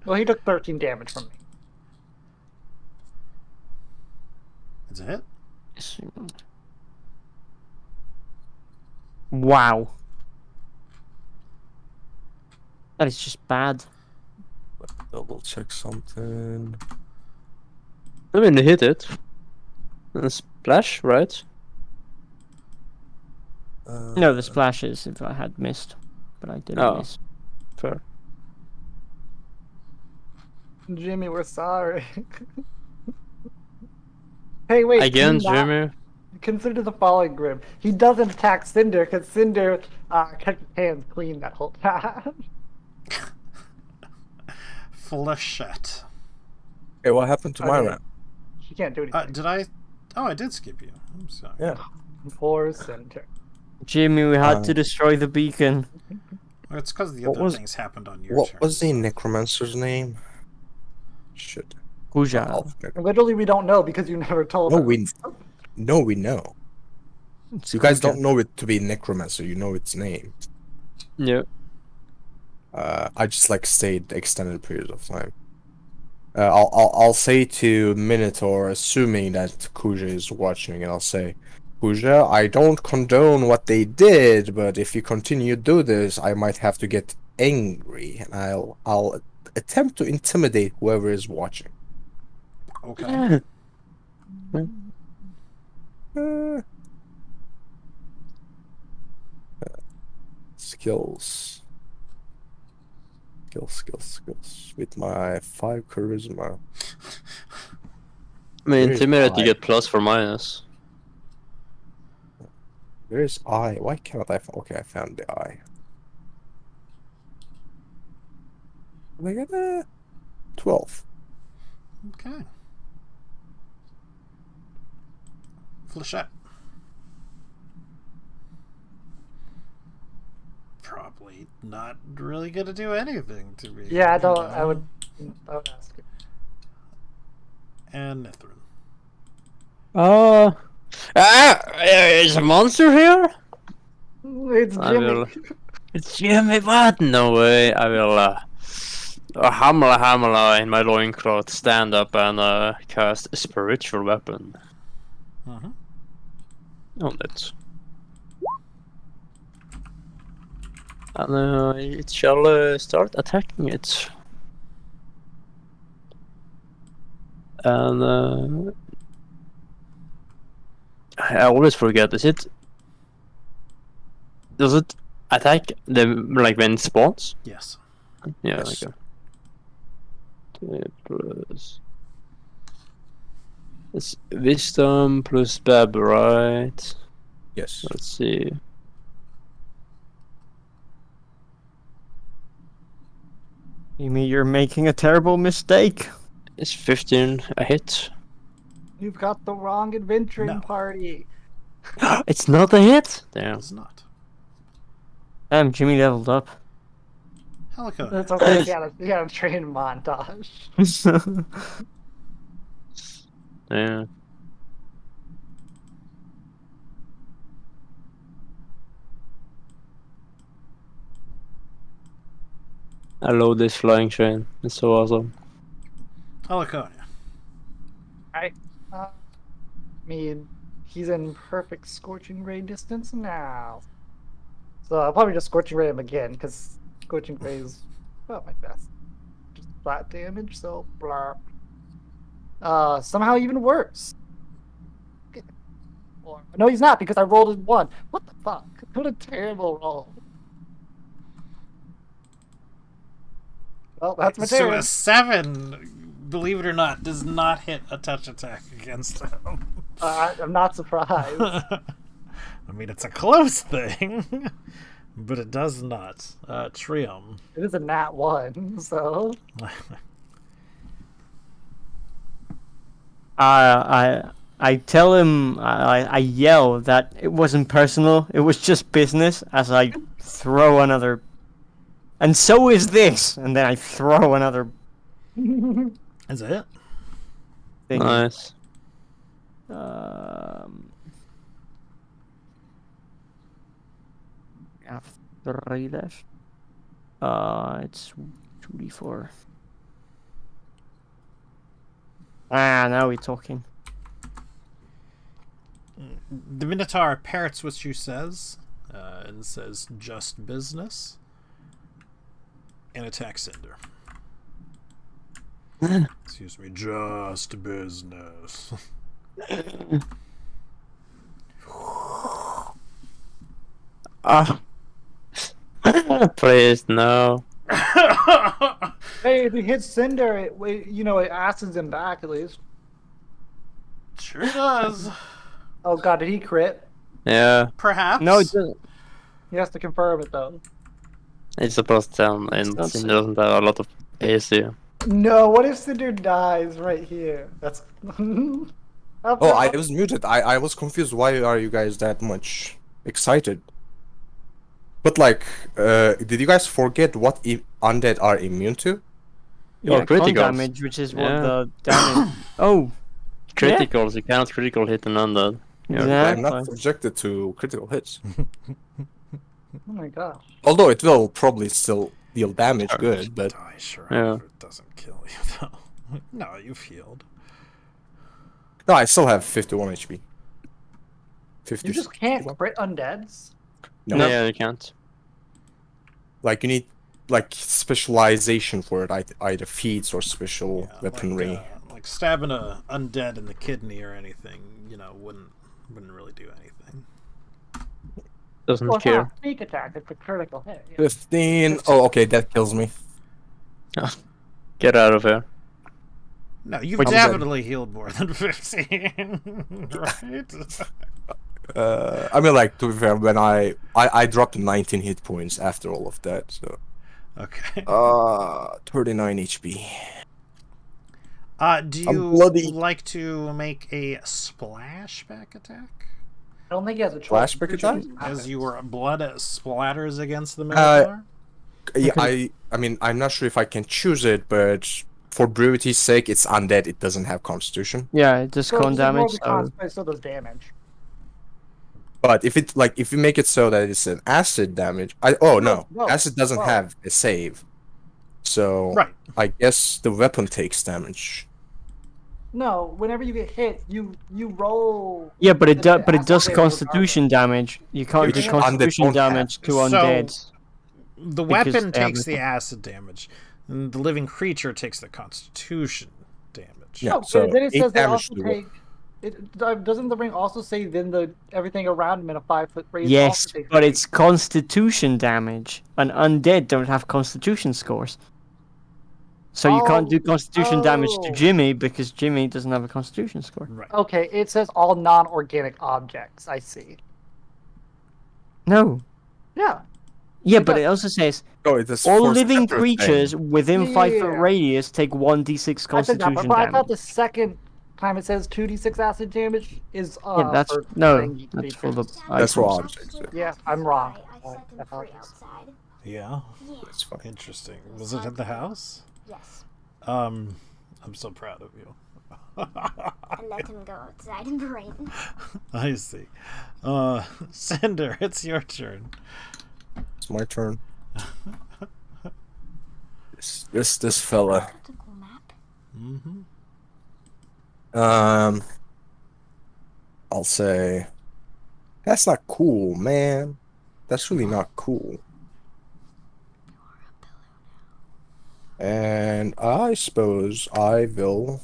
Speaker 4: Well, he took 13 damage from me.
Speaker 1: It's a hit.
Speaker 3: Wow. That is just bad.
Speaker 2: Double check something.
Speaker 5: I mean, you hit it. And splash, right?
Speaker 3: No, the splashes if I had missed. But I didn't
Speaker 5: Oh.
Speaker 3: miss.
Speaker 5: Fair.
Speaker 4: Jimmy, we're sorry. Hey, wait.
Speaker 5: Again,
Speaker 4: can you not
Speaker 5: Jimmy.
Speaker 4: Consider the following, Grim. He doesn't attack Cinder because Cinder kept his hands clean that whole time.
Speaker 1: Flechette.
Speaker 2: Hey, what happened to my
Speaker 4: Okay.
Speaker 2: round?
Speaker 4: She can't do anything.
Speaker 1: Did I? Oh, I did skip you. I'm sorry.
Speaker 2: Yeah.
Speaker 4: Poor Cinder.
Speaker 3: Jimmy, we had to destroy the beacon.
Speaker 1: Well, it's because the
Speaker 2: What
Speaker 1: other
Speaker 2: was-
Speaker 1: things happened on your
Speaker 2: What
Speaker 1: turn.
Speaker 2: was the necromancer's name? Shit.
Speaker 3: Kuja.
Speaker 2: I'll forget.
Speaker 4: Literally, we don't know because you never told
Speaker 2: No,
Speaker 4: us.
Speaker 2: we know. You guys don't know it to be necromancer. You know its name.
Speaker 5: Yeah.
Speaker 2: I just like stayed extended periods of time. I'll say to Minotaur, assuming that Kuja is watching, and I'll say, Kuja, I don't condone what they did, but if you continue to do this, I might have to get angry, and I'll attempt to intimidate whoever is watching.
Speaker 1: Okay.
Speaker 2: Uh, skills. Skills. With my 5 charisma.
Speaker 5: I mean,
Speaker 2: Where is
Speaker 5: intimidate, you
Speaker 2: I?
Speaker 5: get plus for minus.
Speaker 2: Where's I? Why cannot I? Okay, I found the I. I got 12.
Speaker 1: Okay. Flechette. Probably not really gonna do anything to me.
Speaker 4: Yeah, I don't. I would ask you.
Speaker 1: And Nithrin.
Speaker 5: Is a monster here?
Speaker 4: It's
Speaker 5: I
Speaker 4: Jimmy.
Speaker 5: will. It's Jimmy, what? No way. I will, hammer in my loincloth, stand up and, cast a spiritual weapon
Speaker 1: Mm-hmm.
Speaker 5: on it. And, it shall, start attacking it. And, I always forget, does it attack the, like, when it spawns?
Speaker 1: Yes.
Speaker 5: Yeah,
Speaker 2: Yes.
Speaker 5: okay. Plus... It's wisdom plus bab, right?
Speaker 2: Yes.
Speaker 5: Let's see.
Speaker 3: You mean you're making a terrible mistake?
Speaker 5: It's 15 a hit.
Speaker 4: You've got the wrong adventuring
Speaker 1: No.
Speaker 4: party.
Speaker 5: It's not a hit? Damn.
Speaker 1: It's not.
Speaker 3: Damn, Jimmy leveled up.
Speaker 1: Helico.
Speaker 4: That's okay. He had a train montage.
Speaker 5: Yeah. I love this flying train. It's so awesome.
Speaker 1: Heliconia.
Speaker 4: I mean, he's in perfect scorching ray distance now. So I'll probably just scorching ray him again because scorching ray is about my best. Just flat damage, so blah. Somehow even worse. Or, no, he's not because I rolled a 1. What the fuck? What a terrible roll. Well, that's my
Speaker 1: So
Speaker 4: turn.
Speaker 1: a 7, believe it or not, does not hit a touch attack against him.
Speaker 4: I'm not surprised.
Speaker 1: I mean, it's a close thing, but it does not. Trium.
Speaker 4: It is a nat 1, so.
Speaker 3: I tell him, I yell that it wasn't personal, it was just business, as I throw another And so is this. And then I throw another
Speaker 1: Is it?
Speaker 3: thing.
Speaker 5: Nice.
Speaker 3: I have 3 left. It's 2d4. Now we're talking.
Speaker 1: The Minotaur parrots what you says, and says just business, and attacks Cinder. Excuse me, just business.
Speaker 5: Ah. Please, no.
Speaker 4: Hey, if he hits Cinder, it acids him back at least.
Speaker 1: Sure does.
Speaker 4: Oh god, did he crit?
Speaker 5: Yeah,
Speaker 1: Perhaps.
Speaker 3: No, it doesn't.
Speaker 4: He has to confirm it though.
Speaker 5: it's supposed to, and
Speaker 3: not
Speaker 5: it doesn't have a lot of AC.
Speaker 4: No, what if Cinder dies right here? That's.
Speaker 2: Oh, I was muted. I was confused. Why are you guys that much excited? But like, did you guys forget what undead are immune to?
Speaker 3: Yeah, con
Speaker 5: criticals.
Speaker 3: damage, which is what
Speaker 5: Yeah.
Speaker 3: the damage. Oh,
Speaker 5: Criticals, you cannot critical hit an undead. Yeah.
Speaker 2: I'm not
Speaker 3: exactly.
Speaker 2: subjected to critical hits.
Speaker 4: Oh my gosh.
Speaker 2: Although it will probably still deal damage good, but
Speaker 1: Die, sure.
Speaker 5: Yeah.
Speaker 1: It doesn't kill you though. No, you've healed.
Speaker 2: no, I still have 51 HP. 50.
Speaker 4: You just can't crit undeads?
Speaker 2: No.
Speaker 5: Yeah, you can't.
Speaker 2: Like you need like specialization for it, either feats or special
Speaker 1: Yeah,
Speaker 2: weaponry.
Speaker 1: like stabbing a undead in the kidney or anything, wouldn't really do anything.
Speaker 5: Doesn't
Speaker 4: Well, it's not
Speaker 5: care.
Speaker 4: a sneak attack, it's a critical hit. Yeah.
Speaker 2: 15. Oh, okay, that kills me.
Speaker 5: Get out of here.
Speaker 1: No, you've
Speaker 2: Wait,
Speaker 1: definitely healed more than 15, right?
Speaker 2: I mean, like, to be fair, when I dropped 19 hit points after all of that, so.
Speaker 1: Okay.
Speaker 2: 39 HP.
Speaker 1: Do
Speaker 2: I'm
Speaker 1: you
Speaker 2: bloody.
Speaker 1: like to make a splashback attack?
Speaker 4: I don't think he has a choice.
Speaker 2: Flashback attack?
Speaker 1: As your blood splatters against the Minotaur?
Speaker 2: Yeah, I mean, I'm not sure if I can choose it, but for brevity's sake, it's undead. It doesn't have constitution.
Speaker 3: Yeah, it does con damage. So
Speaker 4: So does damage.
Speaker 2: But if you make it so that it's an acid damage, no,
Speaker 4: no,
Speaker 2: acid doesn't
Speaker 4: no.
Speaker 2: have a save, so
Speaker 1: Right.
Speaker 2: I guess the weapon takes damage.
Speaker 4: No, whenever you get hit, you roll.
Speaker 3: yeah, but it
Speaker 4: the
Speaker 3: does
Speaker 4: acid damage
Speaker 3: Constitution damage. You can't do
Speaker 2: Which
Speaker 3: Constitution
Speaker 2: undead don't have.
Speaker 3: damage to
Speaker 1: So-
Speaker 3: undead.
Speaker 1: The
Speaker 3: Because
Speaker 1: weapon
Speaker 3: they have
Speaker 1: takes
Speaker 3: the-
Speaker 1: the acid damage, and the living creature takes the constitution damage.
Speaker 2: Yeah,
Speaker 4: No,
Speaker 2: so
Speaker 4: then it
Speaker 2: 8
Speaker 4: says they
Speaker 2: damage
Speaker 4: also
Speaker 2: to the
Speaker 4: take. Doesn't the ring also say then everything around him in a 5-foot radius?
Speaker 3: Yes,
Speaker 4: also takes
Speaker 3: but
Speaker 4: damage?
Speaker 3: it's Constitution damage, and undead don't have Constitution scores. So you can't do Constitution damage to
Speaker 4: oh.
Speaker 3: Jimmy because Jimmy doesn't have a Constitution score.
Speaker 1: Right.
Speaker 4: Okay, it says all non-organic objects. I see.
Speaker 3: No.
Speaker 4: Yeah.
Speaker 3: Yeah,
Speaker 4: It
Speaker 3: but
Speaker 4: does.
Speaker 3: it also says
Speaker 2: Oh, it is
Speaker 3: all
Speaker 2: for
Speaker 3: living
Speaker 2: separate
Speaker 3: creatures
Speaker 2: thing.
Speaker 3: within
Speaker 4: Yeah,
Speaker 3: 5
Speaker 4: yeah,
Speaker 3: foot
Speaker 4: yeah.
Speaker 3: radius take 1d6
Speaker 4: I said that,
Speaker 3: Constitution
Speaker 4: but I
Speaker 3: damage.
Speaker 4: thought the second time it says 2d6 acid damage is
Speaker 3: Yeah, that's
Speaker 4: for
Speaker 3: no,
Speaker 4: thing
Speaker 3: that's for the
Speaker 4: creatures.
Speaker 2: That's for
Speaker 3: items.
Speaker 2: objects.
Speaker 4: Yeah, I'm wrong.
Speaker 6: I set them free
Speaker 4: apologies.
Speaker 6: outside.
Speaker 1: Yeah.
Speaker 2: That's fine.
Speaker 1: Interesting. Was it at the house?
Speaker 6: Yes.
Speaker 1: I'm so proud of you.
Speaker 6: I let him go outside and rain.
Speaker 1: I see. Cinder, it's your turn.
Speaker 2: It's my turn. This fella.
Speaker 6: That's a cool map.
Speaker 1: Mm-hmm.
Speaker 2: I'll say that's not cool, man. That's really not cool. And I suppose I will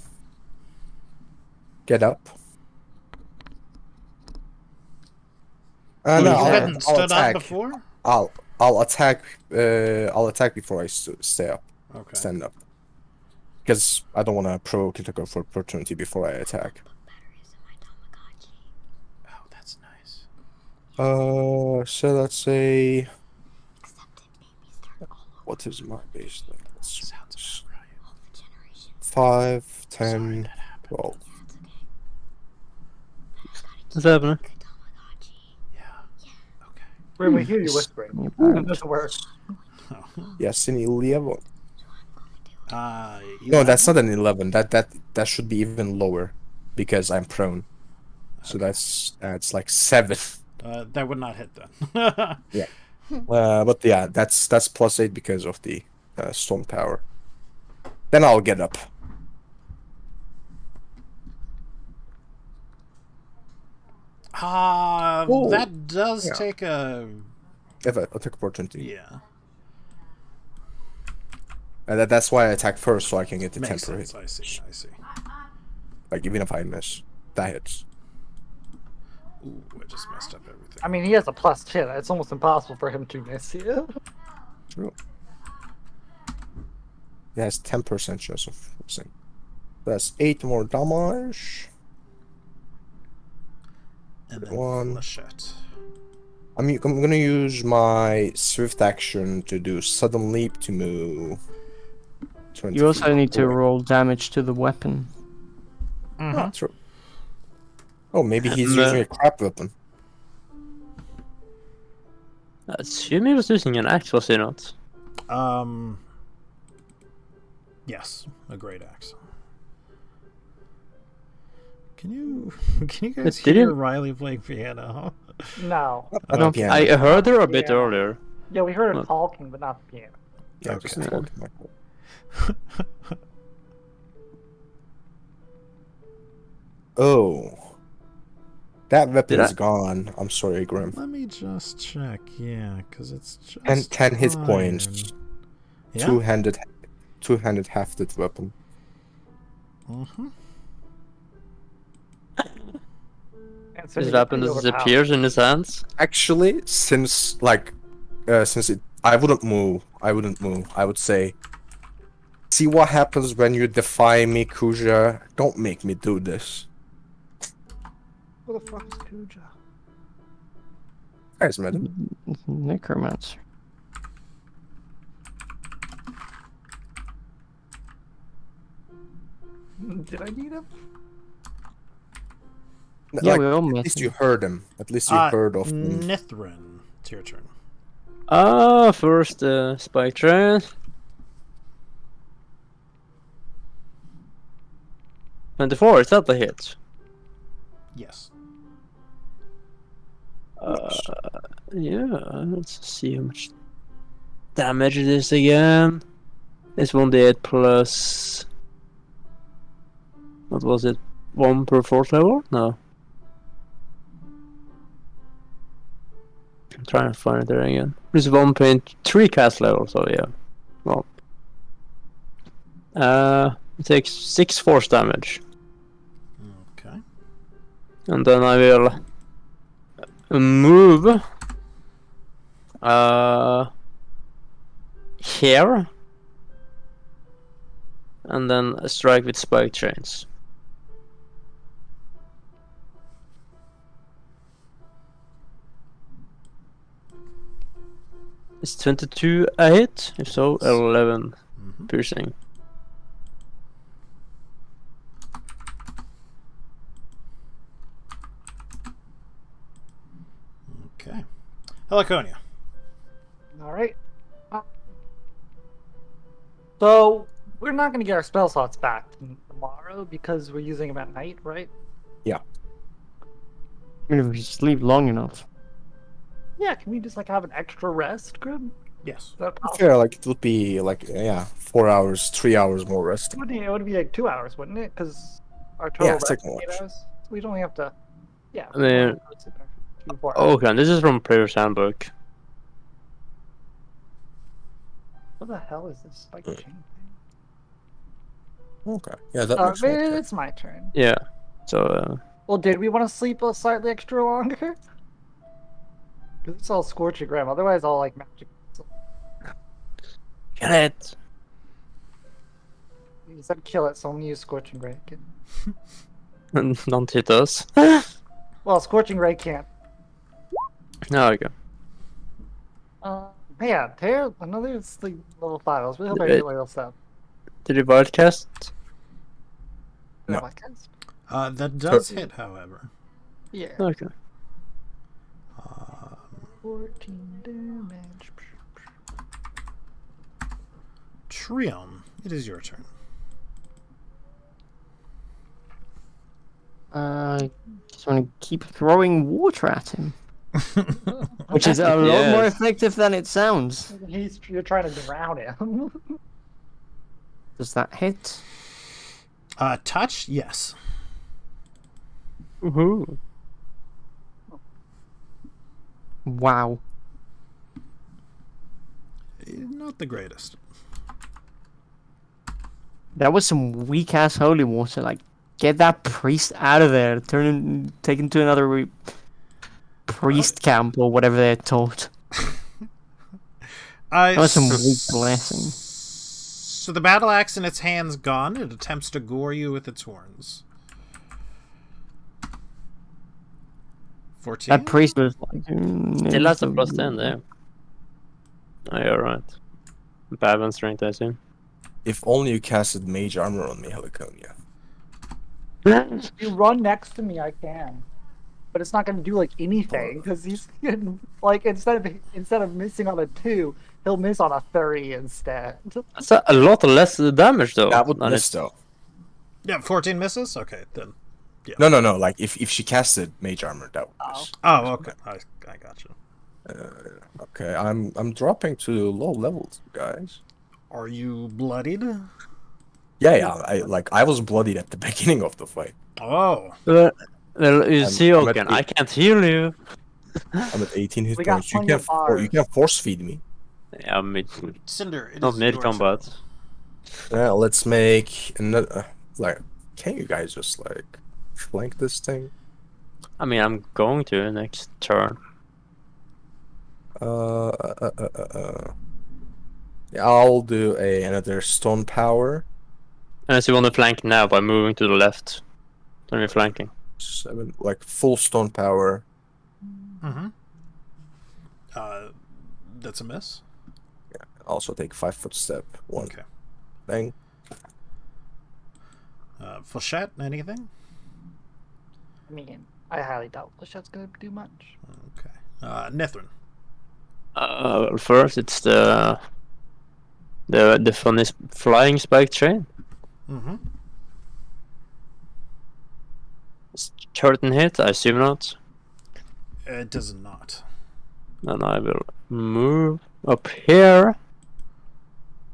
Speaker 2: get up. No,
Speaker 1: You
Speaker 2: I'll
Speaker 1: hadn't stood up
Speaker 2: attack.
Speaker 1: before?
Speaker 2: I'll attack. I'll attack before I stay up,
Speaker 1: Okay.
Speaker 2: stand up, because I don't want to provoke it for opportunity before I attack.
Speaker 6: Batteries in my Tamagotchi.
Speaker 1: Oh, that's nice.
Speaker 2: So let's say,
Speaker 6: Except it made me start all over
Speaker 2: what is my base? That's
Speaker 1: Sounds about right.
Speaker 6: all the generations.
Speaker 2: 5,
Speaker 1: Sorry
Speaker 2: 10,
Speaker 1: that happened.
Speaker 2: 12.
Speaker 6: That's okay. Now I gotta
Speaker 5: What's happening?
Speaker 6: keep the Tamagotchi.
Speaker 1: Yeah. Okay.
Speaker 4: When we hear you whispering,
Speaker 3: Yeah.
Speaker 4: it doesn't work.
Speaker 2: Yes, in 11. No,
Speaker 1: 11?
Speaker 2: that's not an 11. That should be even lower, because I'm prone. So that's like 7.
Speaker 1: That would not hit then.
Speaker 2: Yeah. But yeah, that's +8 because of the storm tower. Then I'll get up. Oh,
Speaker 1: That does
Speaker 2: yeah.
Speaker 1: take a...
Speaker 2: If I took opportunity.
Speaker 1: Yeah.
Speaker 2: And that's why I attack first, so I can get the
Speaker 1: Makes
Speaker 2: temporary.
Speaker 1: sense. I see.
Speaker 2: Like, even if I miss, that hits.
Speaker 1: Ooh, I just messed up everything.
Speaker 4: I mean, he has a +10. It's almost impossible for him to miss you.
Speaker 2: True. It has 10% chance of missing. That's 8 more damage.
Speaker 1: And then
Speaker 2: One.
Speaker 1: Flechette.
Speaker 2: I'm gonna use my swift action to do sudden leap to move. 20
Speaker 3: You also
Speaker 2: feet
Speaker 3: need to
Speaker 2: away.
Speaker 3: roll damage to the weapon.
Speaker 2: Ah, true. Oh, maybe he's
Speaker 5: And,
Speaker 2: using a crap weapon.
Speaker 5: I assume he was using an axe, was he not?
Speaker 1: Yes, a great axe. Can you guys
Speaker 5: Did
Speaker 1: hear
Speaker 5: you-
Speaker 1: Riley playing piano?
Speaker 4: No.
Speaker 2: Not
Speaker 3: No,
Speaker 2: the piano.
Speaker 5: I heard her a bit
Speaker 4: Yeah.
Speaker 5: earlier.
Speaker 4: Yeah, we heard him
Speaker 5: What?
Speaker 4: talking, but not the piano.
Speaker 2: Yeah, just
Speaker 1: Okay.
Speaker 2: talking like that. Oh. That weapon
Speaker 5: Did
Speaker 2: is
Speaker 5: I-
Speaker 2: gone. I'm sorry, Grim.
Speaker 1: Let me just check. Yeah, because it's just
Speaker 2: And 10 hit
Speaker 1: iron.
Speaker 2: points.
Speaker 1: Yeah.
Speaker 2: Two-handed hafted weapon.
Speaker 1: Mm-hmm.
Speaker 4: And so
Speaker 5: His
Speaker 4: he
Speaker 5: weapon
Speaker 4: gets pretty
Speaker 5: disappears in his hands.
Speaker 2: Actually, since I wouldn't move. I would say, see what happens when you defy me, Kuja. Don't make me do this.
Speaker 4: Who the fuck is Kuja?
Speaker 2: Guys, madam.
Speaker 3: Necromancer.
Speaker 4: Did I need him?
Speaker 3: Yeah,
Speaker 2: Like,
Speaker 3: we all
Speaker 2: at
Speaker 3: met
Speaker 2: least
Speaker 3: him.
Speaker 2: you heard him. At least you heard of him.
Speaker 1: Nithrin, it's your turn.
Speaker 5: First spike train. 24, is that the hit?
Speaker 1: Yes.
Speaker 5: Yeah, let's see how much damage it is again. It's 1d8 plus... What was it? 1 per 4th level? No. I'm trying to find it there again. It's 1.3 cast level, so yeah. Well. It takes 6 force damage.
Speaker 1: Okay.
Speaker 5: And then I will move here, and then strike with spike chains. Is 22 a hit? If so, 11
Speaker 1: Mhm.
Speaker 5: piercing.
Speaker 1: Okay. Heliconia.
Speaker 4: All right. So we're not going to get our spell slots back tomorrow because we're using them at night, right?
Speaker 3: I mean, if we sleep long enough.
Speaker 4: Yeah. Can we just like have an extra rest, Grim?
Speaker 1: Yes.
Speaker 4: Is that possible?
Speaker 2: Yeah, like it would be like 4 hours, 3 hours more rest.
Speaker 4: It would be like 2 hours, wouldn't it? Because our total rest is
Speaker 2: second
Speaker 4: 8
Speaker 2: watch.
Speaker 4: hours. So we'd only have to. Yeah.
Speaker 5: I mean-
Speaker 4: 2 to 4 hours.
Speaker 5: Okay, this is from Player's Handbook.
Speaker 4: What the hell is this spike chain thing?
Speaker 2: Okay. Yeah, that makes
Speaker 4: Maybe
Speaker 2: sense.
Speaker 4: it's my turn.
Speaker 5: Yeah, so
Speaker 4: Well, did we want to sleep a slightly extra longer? Because it's all scorching ram. Otherwise, all like magic.
Speaker 5: get it.
Speaker 4: You said kill it, so I'm gonna use scorching ray again.
Speaker 5: And don't hit us.
Speaker 4: Well, scorching ray can't.
Speaker 5: There we go.
Speaker 4: Yeah, tear another sleep level 5. I was really hoping I get level 7.
Speaker 5: Did you wildcast?
Speaker 2: No.
Speaker 1: That does hit, however.
Speaker 4: Yeah.
Speaker 5: Okay.
Speaker 4: 14 damage.
Speaker 1: Trion, it is your turn.
Speaker 3: Just want to keep throwing water at him, which is a lot more
Speaker 5: Yes.
Speaker 3: effective than it sounds.
Speaker 4: You're trying to drown him.
Speaker 3: Does that hit?
Speaker 1: Touch, yes.
Speaker 3: Woohoo! Wow.
Speaker 1: Not the greatest.
Speaker 3: That was some weak ass holy water. Like, get that priest out of there. Take him to another priest camp or whatever they're taught. That was some weak blessing.
Speaker 1: So the battle axe in its hand's gone. It attempts to gore you with its horns. 14.
Speaker 3: That priest was like.
Speaker 5: Still has a +10 there. Oh, you're right. Bad on strength, I assume.
Speaker 2: If only you casted mage armor on me, Heliconia.
Speaker 4: If you run next to me, I can. But it's not going to do like anything because he's like instead of missing on a 2, he'll miss on a 30 instead.
Speaker 5: That's a lot less damage, though.
Speaker 2: That would
Speaker 5: than
Speaker 2: miss
Speaker 5: it-
Speaker 2: though.
Speaker 1: Yeah, 14 misses? Okay, then.
Speaker 2: No. Like if she casted mage armor, that would miss.
Speaker 1: Oh, okay. I got you.
Speaker 2: Okay, I'm dropping to low levels, guys.
Speaker 1: Are you bloodied?
Speaker 2: Yeah. I was bloodied at the beginning of the fight.
Speaker 1: Oh.
Speaker 5: Well, you
Speaker 2: I'm-
Speaker 5: see,
Speaker 2: I'm at
Speaker 5: Oaken,
Speaker 2: eight.
Speaker 5: I can't heal you.
Speaker 2: I'm at 18 hit
Speaker 4: We got
Speaker 2: points. You
Speaker 4: plenty
Speaker 2: can
Speaker 4: of bars.
Speaker 2: you can force feed me.
Speaker 5: Yeah, mid,
Speaker 1: Cinder, it
Speaker 5: not
Speaker 1: is
Speaker 5: mid
Speaker 1: your
Speaker 5: combat.
Speaker 2: Yeah, let's make another. Can you guys just flank this thing?
Speaker 5: I mean, I'm going to next turn.
Speaker 2: Yeah, I'll do another stone power.
Speaker 5: Unless you want to flank now by moving to the left. Then we're flanking.
Speaker 2: 7, full stone power.
Speaker 1: turn. That's a miss.
Speaker 2: Also take 5-foot step. One
Speaker 1: Okay.
Speaker 2: thing.
Speaker 1: Flechette, anything?
Speaker 4: I mean, I highly doubt Flechette's going to do much.
Speaker 1: Okay. Nithrin.
Speaker 5: Well, first it's the funny flying spike chain.
Speaker 1: Mm-hmm.
Speaker 5: Curtain hit, I assume not.
Speaker 1: It does not.
Speaker 5: Then I will move up here.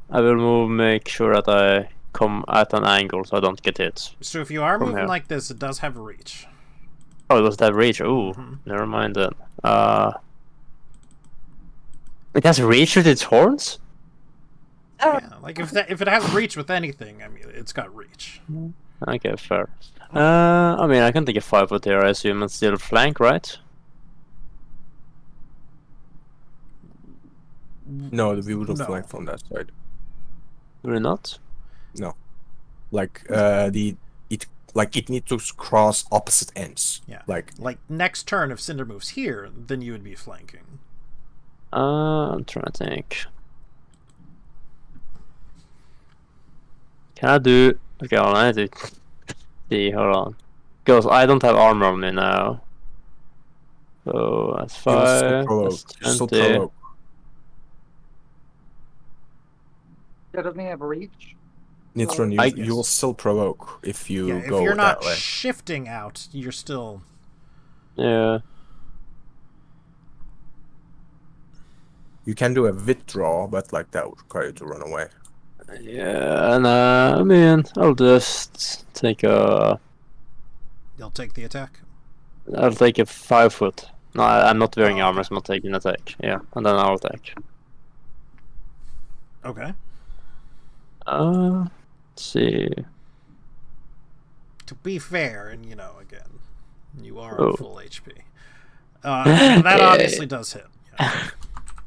Speaker 5: I will move, make sure that I come at an angle so I don't get hit.
Speaker 1: So if you are
Speaker 5: From
Speaker 1: moving
Speaker 5: here.
Speaker 1: like this, it does have reach.
Speaker 5: Oh, does that reach? Ooh,
Speaker 1: Mhm.
Speaker 5: never mind then. It has reach with its horns?
Speaker 1: Yeah, like if it has reach with anything, I mean, it's got reach.
Speaker 5: Okay, fair. I mean, I can take a 5-foot here, I assume, and still flank, right?
Speaker 2: No, we wouldn't
Speaker 1: No.
Speaker 2: flank from that side.
Speaker 5: Will it not?
Speaker 2: It needs to cross opposite ends.
Speaker 1: Yeah.
Speaker 2: Like
Speaker 1: Like next turn, if Cinder moves here, then you would be flanking.
Speaker 5: I'm trying to think. Can I do... Okay, hold on, I need to see, hold on. Because I don't have armor on me now. So, that's
Speaker 2: you will
Speaker 5: 5,
Speaker 2: still provoke.
Speaker 5: that's
Speaker 2: You still
Speaker 5: 20.
Speaker 2: provoke.
Speaker 4: Yeah, doesn't he have reach?
Speaker 2: Nitron, you will still provoke if you
Speaker 1: Yeah, if
Speaker 2: go
Speaker 1: you're not
Speaker 2: that way.
Speaker 1: shifting out, you're still.
Speaker 5: Yeah.
Speaker 2: You can do a withdraw, but that would require you to run away.
Speaker 5: Yeah, and I mean, I'll just take a...
Speaker 1: You'll take the attack.
Speaker 5: I'll take a 5-foot. No, I'm not wearing
Speaker 1: Oh,
Speaker 5: armor,
Speaker 1: okay.
Speaker 5: so I'm not taking attack. Yeah, and then I'll attack.
Speaker 1: Okay.
Speaker 5: Let's see.
Speaker 1: To be fair, and again, you are
Speaker 5: Oh.
Speaker 1: on full HP. That obviously does hit. Yeah.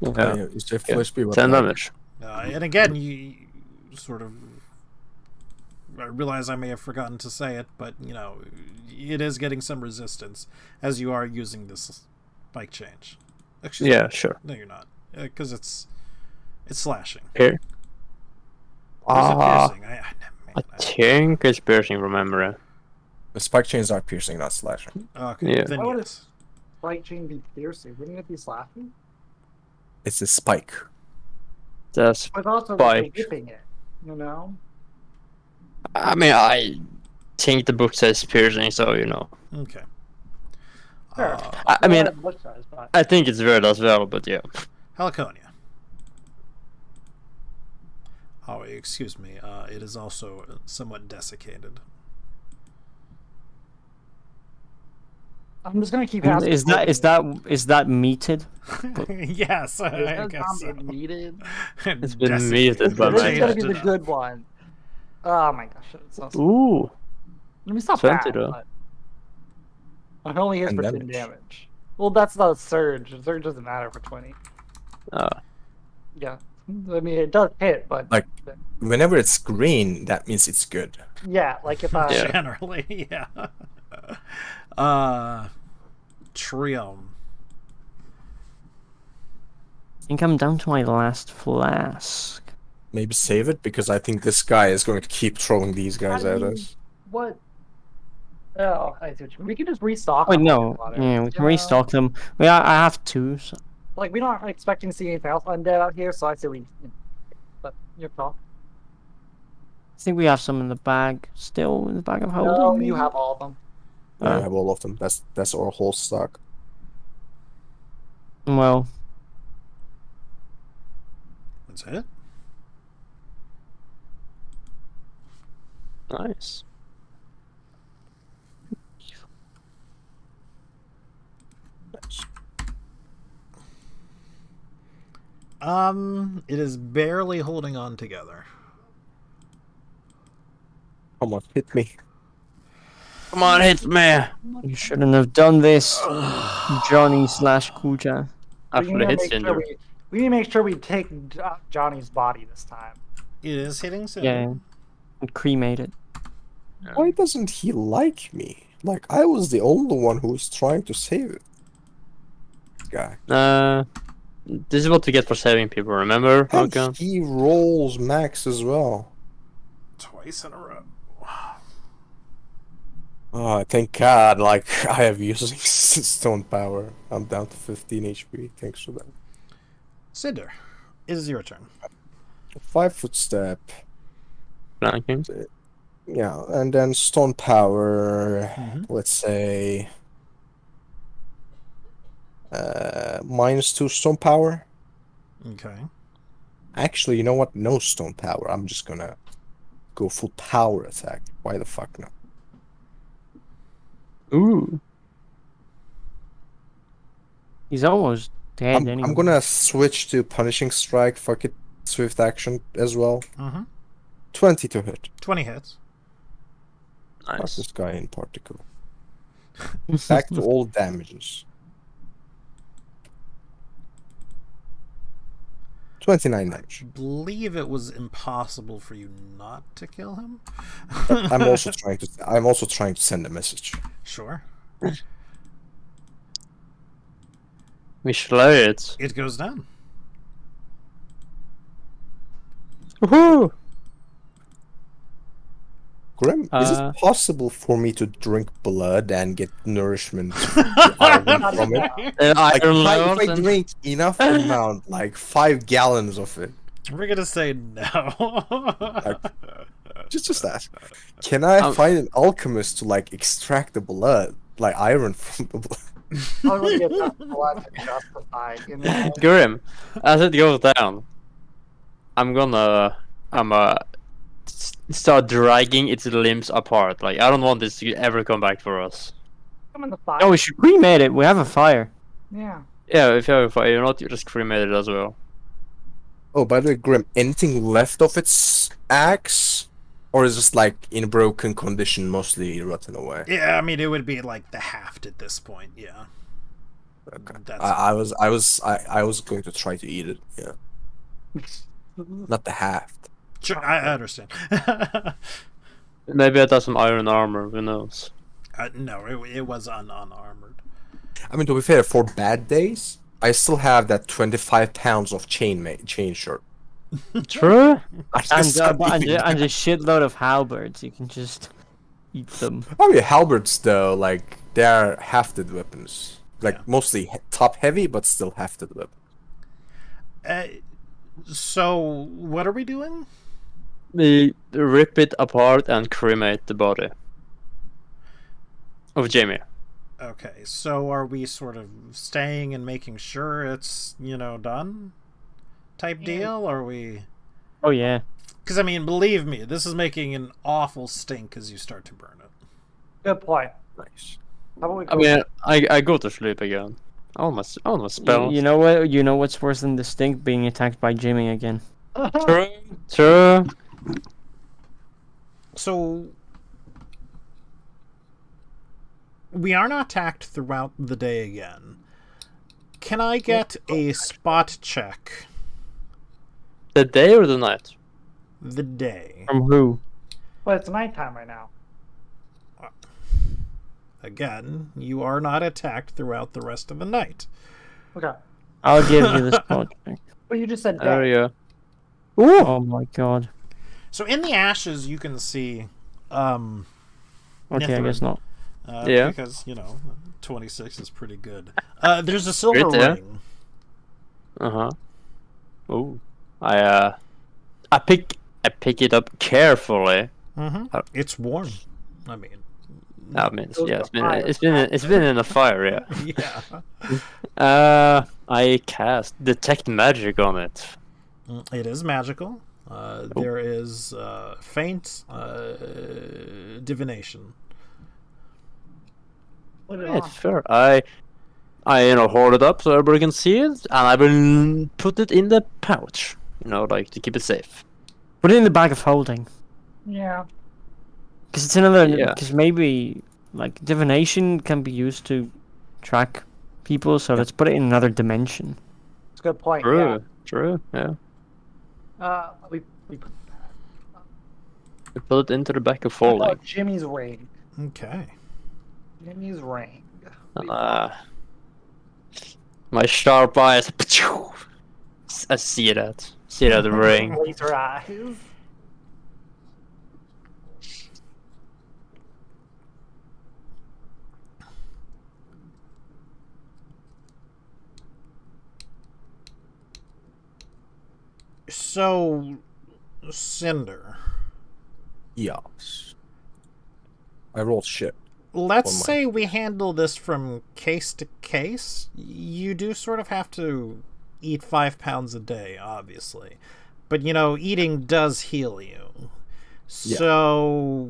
Speaker 5: Yeah.
Speaker 2: Is there
Speaker 5: Yeah.
Speaker 2: full HP? But
Speaker 5: 10 damage.
Speaker 1: And again, you sort of. I realize I may have forgotten to say it, but it is getting some resistance as you are using this spike change. Actually,
Speaker 5: Yeah, sure.
Speaker 1: no, you're not, because it's slashing.
Speaker 5: Here.
Speaker 1: Or is it
Speaker 5: Ah,
Speaker 1: piercing?
Speaker 5: I think it's piercing from memory.
Speaker 2: The spike chains are piercing, not slashing.
Speaker 1: Okay,
Speaker 5: Yeah.
Speaker 1: then
Speaker 4: Why would
Speaker 1: yes.
Speaker 4: Spike chain be piercing? Wouldn't it be slashing?
Speaker 2: It's a spike.
Speaker 5: That's
Speaker 4: But also
Speaker 5: Spike.
Speaker 4: whipping it. You know.
Speaker 5: I mean, I think the book says piercing, so you know.
Speaker 1: Okay.
Speaker 4: Sure.
Speaker 5: I mean,
Speaker 4: Yeah, book size, but-
Speaker 5: I think it's weird as well, but yeah.
Speaker 1: Heliconia. Oh, excuse me. It is also somewhat desiccated.
Speaker 4: I'm just gonna keep asking.
Speaker 3: Is that meated?
Speaker 1: Yes, I
Speaker 4: Is
Speaker 1: guess
Speaker 4: that
Speaker 1: so.
Speaker 4: zombie needed?
Speaker 5: It's been
Speaker 1: Desiccated.
Speaker 5: muted by
Speaker 4: This
Speaker 5: my
Speaker 4: is gonna be
Speaker 1: Changed
Speaker 4: the
Speaker 1: it
Speaker 4: good one. Oh my gosh, it's so.
Speaker 5: Ooh,
Speaker 4: I mean, it's not
Speaker 5: 20
Speaker 4: bad,
Speaker 5: though.
Speaker 4: but it only hits
Speaker 2: And
Speaker 4: for 10
Speaker 2: damage.
Speaker 4: damage. Well, that's not a surge. A surge doesn't matter for 20. Yeah, I mean it does hit, but
Speaker 2: Like- Whenever it's green, that means it's good.
Speaker 4: yeah, like if I
Speaker 5: Yeah.
Speaker 1: Generally, yeah. Trium.
Speaker 3: I think I'm down to my last flask.
Speaker 2: Maybe save it because I think this guy is going to keep throwing these guys
Speaker 4: I
Speaker 2: at
Speaker 4: mean,
Speaker 2: us.
Speaker 4: what? Oh, I see what you mean. We can just restock.
Speaker 3: Wait,
Speaker 4: them
Speaker 3: no.
Speaker 4: with water,
Speaker 3: Yeah, we can
Speaker 4: you know?
Speaker 3: restock them. Yeah, I have two. So.
Speaker 4: Like we're not expecting to see anything else undead out here, so I say we. But your call.
Speaker 3: I think we have some in the bag. Still in the bag of holding.
Speaker 4: No, you have all of them.
Speaker 2: Yeah, I have all of them. That's our whole stock.
Speaker 3: Well,
Speaker 1: That's it.
Speaker 5: nice.
Speaker 1: It is barely holding on together.
Speaker 2: Come on, hit me.
Speaker 5: Come on, hit me.
Speaker 3: you shouldn't have done this, Johnny / Kuja.
Speaker 5: Actually, hit Cinder.
Speaker 4: We need to make sure we take Johnny's body this time.
Speaker 1: It is hitting Cinder.
Speaker 3: Yeah, and cremated.
Speaker 2: Why doesn't he like me? Like, I was the only one who was trying to save it. Guy.
Speaker 5: This is what you get for saving people. Remember,
Speaker 2: And
Speaker 5: Malcolm?
Speaker 2: he rolls max as well.
Speaker 1: Twice in a row.
Speaker 2: Oh, thank God, like, I have using stone power. I'm down to 15 HP, thanks for that.
Speaker 1: Cinder, it is your turn.
Speaker 2: 5-foot step.
Speaker 5: Flanking.
Speaker 2: Yeah, and then stone power,
Speaker 1: Mhm.
Speaker 2: let's say... -2 stone power.
Speaker 1: Okay.
Speaker 2: Actually, you know what? No stone power. I'm just gonna go full power attack. Why the fuck not?
Speaker 5: Ooh.
Speaker 3: He's almost dead
Speaker 2: I'm
Speaker 3: anyway.
Speaker 2: gonna switch to punishing strike. Fuck it, swift action as well.
Speaker 1: Mm-hmm.
Speaker 2: 20 to hit.
Speaker 1: 20 hits.
Speaker 2: Fuck
Speaker 5: Nice.
Speaker 2: this guy in particular. Back to all damages. 29 damage.
Speaker 1: I believe it was impossible for you not to kill him.
Speaker 2: I'm also trying to send a message.
Speaker 1: Sure.
Speaker 5: We slay it.
Speaker 1: It goes down.
Speaker 5: Woohoo!
Speaker 2: Grim, is
Speaker 5: Uh,
Speaker 2: it possible for me to drink blood and get nourishment from it?
Speaker 5: And
Speaker 2: Like,
Speaker 5: iron
Speaker 2: if
Speaker 5: levels
Speaker 2: I
Speaker 5: and
Speaker 2: drink enough amount, like 5 gallons of it,
Speaker 1: We're gonna say no.
Speaker 2: just ask. Can I find an alchemist to like extract the blood, like iron from the blood?
Speaker 4: I'm gonna get that blood justified. You know?
Speaker 5: Grim, as it goes down, I'm gonna start dragging its limbs apart. Like, I don't want this to ever come back for us.
Speaker 4: Come in the fire.
Speaker 3: Oh, we should cremate it. We have a fire.
Speaker 4: Yeah.
Speaker 5: Yeah, if you have a fire, not, you just cremate it as well.
Speaker 2: Oh, by the way, Grim, anything left of its axe, or is it like in broken condition, mostly rotten away?
Speaker 1: Yeah, I mean it would be like the haft at this point. Yeah.
Speaker 2: Okay.
Speaker 1: That's
Speaker 2: I was going to try to eat it. Yeah, not the haft.
Speaker 1: sure. I understand.
Speaker 5: Maybe it has some iron armor, who knows?
Speaker 1: No, it was unarmored.
Speaker 2: I mean, to be fair, for bad days, I still have that 25 pounds of chain shirt.
Speaker 5: True?
Speaker 3: And a shitload of halberds. You can just eat them.
Speaker 2: Oh yeah, halberds though, like they're hafted weapons, like
Speaker 1: Yeah.
Speaker 2: mostly top heavy, but still hafted weapons.
Speaker 1: So what are we doing?
Speaker 5: We rip it apart and cremate the body of Jamie.
Speaker 1: Okay, so are we sort of staying and making sure it's, done? Type deal? Or are we...
Speaker 3: Oh yeah.
Speaker 1: Because, I mean, believe me, this is making an awful stink as you start to burn it.
Speaker 4: Good point.
Speaker 2: Nice.
Speaker 4: How about we
Speaker 5: I
Speaker 4: go?
Speaker 5: mean, I go to sleep again. Almost spell.
Speaker 3: You know what? You know what's worse than the stink? Being attacked by Jimmy again.
Speaker 5: True.
Speaker 1: So... We are not attacked throughout the day again. Can I get a spot check?
Speaker 5: The day or the night?
Speaker 1: The day.
Speaker 3: From who?
Speaker 4: But it's nighttime right now.
Speaker 1: Again, you are not attacked throughout the rest of the night.
Speaker 4: Okay.
Speaker 3: I'll give you the spot check.
Speaker 4: But you just said
Speaker 5: There
Speaker 4: day.
Speaker 5: you
Speaker 3: Oh my god.
Speaker 1: So in the ashes, you can see...
Speaker 3: Okay, I
Speaker 1: Mithrin.
Speaker 3: guess not.
Speaker 5: Yeah.
Speaker 1: Because, 26 is pretty good. There's a silver
Speaker 5: Great, yeah.
Speaker 1: ring.
Speaker 5: Uh-huh. Oh. I pick it up carefully.
Speaker 1: Mm-hmm. It's warm. I mean...
Speaker 5: I mean,
Speaker 4: Those
Speaker 5: yeah,
Speaker 4: are
Speaker 5: it's been in the fire, yeah.
Speaker 1: Yeah.
Speaker 5: I cast detect magic on it.
Speaker 1: It is magical. There is faint divination.
Speaker 4: Put it
Speaker 5: Yeah,
Speaker 4: on.
Speaker 5: it's fair. I hold it up so everybody can see it, and I will put it in the pouch. Like to keep it safe.
Speaker 3: Put it in the bag of holding.
Speaker 4: Yeah.
Speaker 3: Because it's another.
Speaker 5: Yeah.
Speaker 3: Because maybe like divination can be used to track people, so let's put it in another dimension.
Speaker 4: It's a good point.
Speaker 5: True, yeah.
Speaker 4: We
Speaker 5: We put it into the back of
Speaker 4: oh,
Speaker 5: folding.
Speaker 4: Jimmy's ring.
Speaker 1: Okay.
Speaker 4: Jimmy's ring.
Speaker 5: My sharp eyes. I see that. See that ring.
Speaker 4: Laser eyes.
Speaker 1: So, Cinder,
Speaker 2: Yes. I rolled shit.
Speaker 1: let's
Speaker 2: Or
Speaker 1: say we handle this from case to case. You do sort of have to eat 5 pounds a day, obviously. But, eating does heal you.
Speaker 2: Yeah.
Speaker 1: So,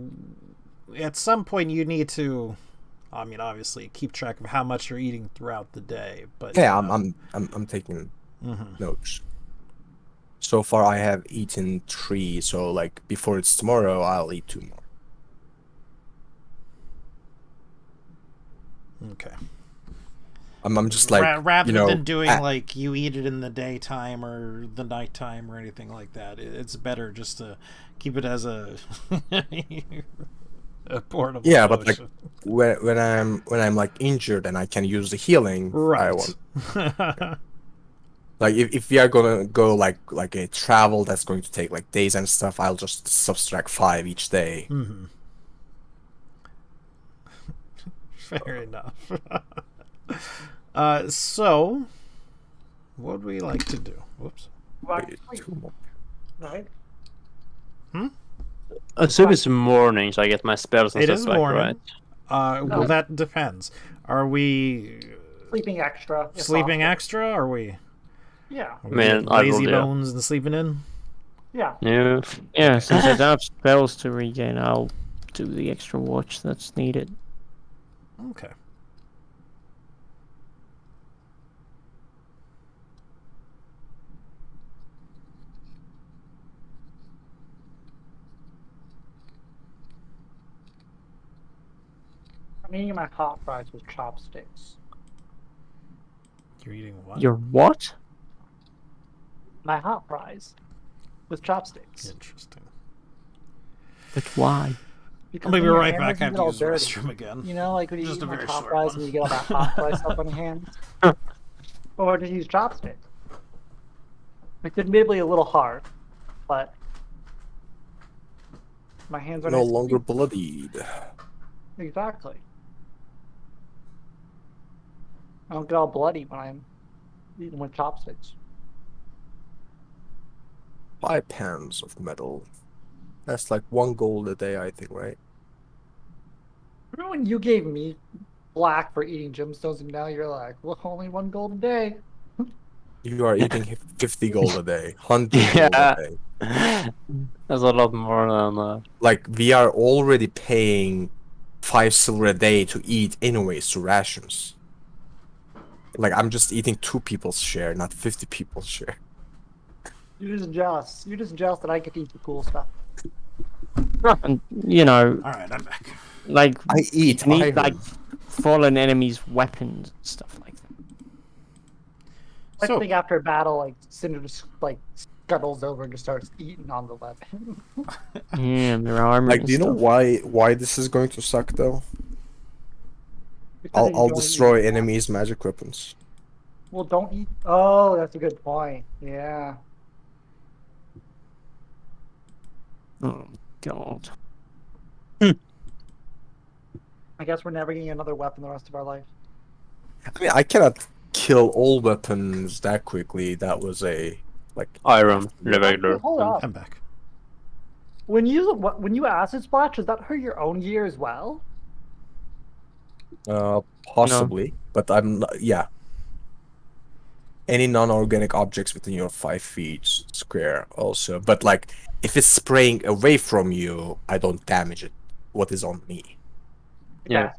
Speaker 1: at some point you need to, obviously keep track of how much you're eating throughout the day. But
Speaker 2: Yeah, I'm taking
Speaker 1: Mhm.
Speaker 2: notes. So far, I have eaten 3. So like before it's tomorrow, I'll eat 2 more.
Speaker 1: Okay.
Speaker 2: I'm just like
Speaker 1: Rather
Speaker 2: you know,
Speaker 1: than doing
Speaker 2: ah,
Speaker 1: like you eat it in the daytime or the nighttime or anything like that, it's better just to keep it as a a portable.
Speaker 2: Yeah, but like
Speaker 1: potion.
Speaker 2: when I'm like injured and I can use the healing, I
Speaker 1: Right.
Speaker 2: want. Like if we are gonna go like a travel that's going to take like days and stuff, I'll just subtract 5 each day.
Speaker 1: Mhm. Fair enough. So, what would we like to do? Whoops.
Speaker 2: Wait, 2 more.
Speaker 4: Right?
Speaker 5: So it's morning, so I get my spells and
Speaker 1: It
Speaker 5: stuff
Speaker 1: is
Speaker 5: back,
Speaker 1: morning.
Speaker 5: right?
Speaker 1: Well, that depends. Are we
Speaker 4: Sleeping extra. if
Speaker 1: sleeping
Speaker 4: possible.
Speaker 1: extra? Are we?
Speaker 4: Yeah.
Speaker 1: Are we
Speaker 5: Man,
Speaker 1: getting
Speaker 5: I
Speaker 1: lazy
Speaker 5: will, yeah.
Speaker 1: bones and sleeping in?
Speaker 4: Yeah.
Speaker 5: Yeah.
Speaker 3: Yeah, since I don't have spells to regain, I'll do the extra watch that's needed.
Speaker 1: Okay.
Speaker 4: I'm eating my hot fries with chopsticks.
Speaker 1: You're eating what?
Speaker 3: Your what?
Speaker 4: My hot fries with chopsticks.
Speaker 1: Interesting.
Speaker 3: But why?
Speaker 4: Because
Speaker 1: I'll be
Speaker 4: when your
Speaker 1: right
Speaker 4: hands,
Speaker 1: back. I
Speaker 4: you
Speaker 1: have
Speaker 4: get
Speaker 1: to
Speaker 4: all
Speaker 1: use the
Speaker 4: dirty.
Speaker 1: restroom again.
Speaker 4: You know, like when you
Speaker 1: Just
Speaker 4: eat
Speaker 1: a
Speaker 4: my
Speaker 1: very
Speaker 4: hot
Speaker 1: short
Speaker 4: fries
Speaker 1: one.
Speaker 4: and you get all that hot fry stuff on your hands. Or just use chopsticks. It's admittedly a little hard, but my hands are
Speaker 2: No
Speaker 4: nice and
Speaker 2: longer
Speaker 4: clean.
Speaker 2: bloodied.
Speaker 4: Exactly. I don't get all bloody when I'm eating with chopsticks.
Speaker 2: 5 pounds of metal. That's like 1 gold a day, I think, right?
Speaker 4: Remember when you gave me black for eating gemstones, and now you're like, well, only 1 gold a day.
Speaker 2: You are eating 50 gold a day, 100 gold a
Speaker 5: Yeah.
Speaker 2: day.
Speaker 5: That's a lot more than.
Speaker 2: Like, we are already paying 5 silver a day to eat anyways to rations. Like, I'm just eating 2 people's share, not 50 people's share.
Speaker 4: You're just jealous. You're just jealous that I get to eat the cool stuff.
Speaker 3: And you know,
Speaker 1: All right, I'm back.
Speaker 3: like
Speaker 2: I eat
Speaker 3: you need
Speaker 2: iron.
Speaker 3: like fallen enemies' weapons and stuff like that.
Speaker 4: I
Speaker 1: So-
Speaker 4: think after a battle, like Cinder just like scuttles over and just starts eating on the weapon.
Speaker 3: Yeah, their armor.
Speaker 2: Like,
Speaker 3: and
Speaker 2: do you know
Speaker 3: stuff.
Speaker 2: why this is going to suck though?
Speaker 4: Because
Speaker 2: I'll
Speaker 4: you don't
Speaker 2: destroy
Speaker 4: eat-
Speaker 2: enemies' magic weapons.
Speaker 4: Well, don't eat. Oh, that's a good point. Yeah.
Speaker 3: Oh God.
Speaker 4: I guess we're never getting another weapon the rest of our life.
Speaker 2: I mean, I cannot kill all weapons that quickly. That was a like
Speaker 5: Iron
Speaker 4: Actually,
Speaker 5: regular.
Speaker 4: hold up.
Speaker 1: I'm back.
Speaker 4: When you acid splash, does that hurt your own gear as well?
Speaker 2: possibly, but I'm not, yeah. Any non-organic objects within your 5 feet square also, but like if it's spraying away from you, I don't damage it. What is on me?
Speaker 5: Yeah.
Speaker 4: Okay.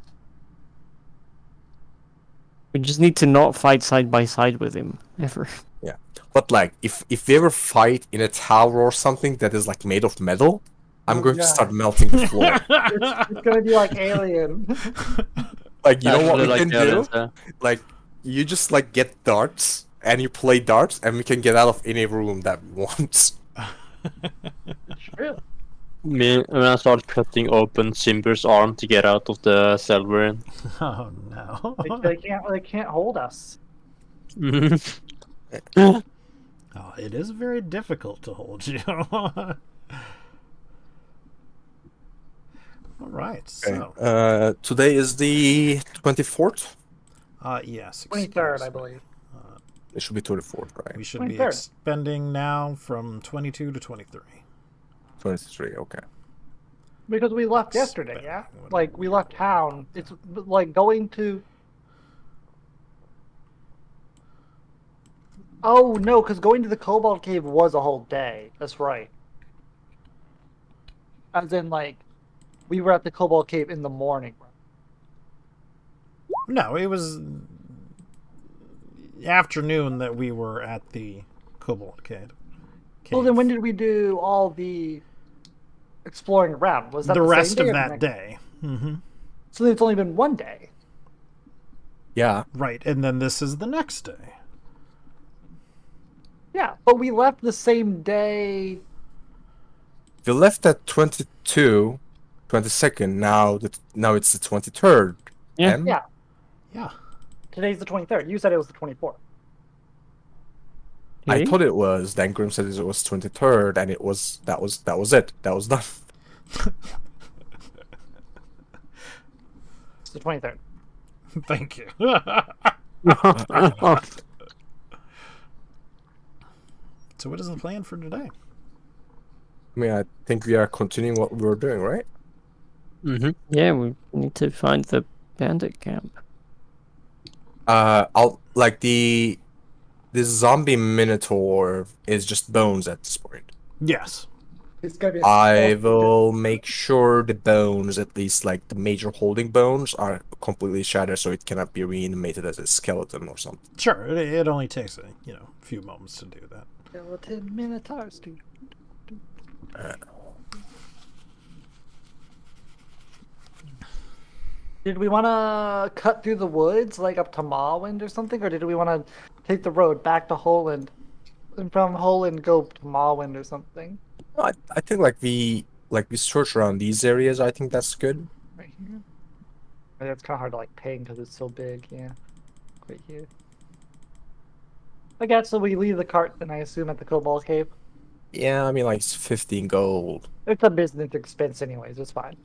Speaker 3: We just need to not fight side by side with him ever.
Speaker 2: But like if we ever fight in a tower or something that is like made of metal, I'm
Speaker 4: Oh,
Speaker 2: going
Speaker 4: yeah.
Speaker 2: to start melting the floor.
Speaker 4: It's gonna be like Alien.
Speaker 2: Like you know what we
Speaker 5: Actually,
Speaker 2: can do?
Speaker 5: aliens,
Speaker 2: Like you just like get darts and you play darts and we can get out of any room that we want.
Speaker 4: True.
Speaker 5: Me, when I start cutting open Simber's arm to get out of the cell we're in.
Speaker 1: Oh no.
Speaker 4: They can't hold us.
Speaker 1: Oh, it is very difficult to hold you. All right. So,
Speaker 2: Today is the 24th.
Speaker 1: yes.
Speaker 4: 23rd, I
Speaker 1: excuse me.
Speaker 4: believe.
Speaker 2: It should be 24th, right?
Speaker 1: We should be
Speaker 4: 23rd.
Speaker 1: expending now from 22 to 23.
Speaker 2: 23, okay.
Speaker 4: Because we left yesterday, yeah? Like, we left town. It's like going to... Oh, no, because going to the Cobalt Cave was a whole day. That's right. As in, like, we were at the Cobalt Cave in the morning.
Speaker 1: No, it was afternoon that we were at the Cobalt Cave.
Speaker 4: Well, then when did we do all the exploring around? Was that
Speaker 1: the
Speaker 4: the
Speaker 1: rest
Speaker 4: same day
Speaker 1: of
Speaker 4: or the
Speaker 1: that
Speaker 4: next-
Speaker 1: day? Mm-hmm.
Speaker 4: So it's only been one day.
Speaker 2: Yeah.
Speaker 1: Right, and then this is the next day.
Speaker 4: Yeah, but we left the same day.
Speaker 2: We left at 22, 22nd. Now it's the 23rd.
Speaker 3: Yeah.
Speaker 2: M?
Speaker 4: Yeah,
Speaker 1: Yeah.
Speaker 4: today's the 23rd. You said it was the 24th.
Speaker 2: I
Speaker 3: Really?
Speaker 2: thought it was. Then Grim said it was 23rd, and that was it. That was done.
Speaker 4: It's the 23rd.
Speaker 1: Thank you. So what is the plan for today?
Speaker 2: I mean, I think we are continuing what we were doing, right?
Speaker 3: Yeah, we need to find the bandit camp.
Speaker 2: I'll like the zombie minotaur is just bones at this point.
Speaker 1: Yes.
Speaker 4: It's gonna be.
Speaker 2: I will make sure the bones, at least like the major holding bones, are completely shattered, so it cannot be reanimated as a skeleton or something.
Speaker 1: Sure. It only takes a few moments to do that.
Speaker 4: Skeleton minotaurs, dude. Did we want to cut through the woods, like up to Mawwind or something, or did we want to take the road back to Holand, and from Holand go to Mawwind or something?
Speaker 2: I think like we search around these areas. I think that's good.
Speaker 4: Right here. It's kind of hard to like ping because it's so big. Yeah, right here. I guess so. We leave the cart, then I assume at the Cobalt Cave.
Speaker 2: Yeah, I mean like it's 15 gold.
Speaker 4: It's a business expense, anyways. It's fine.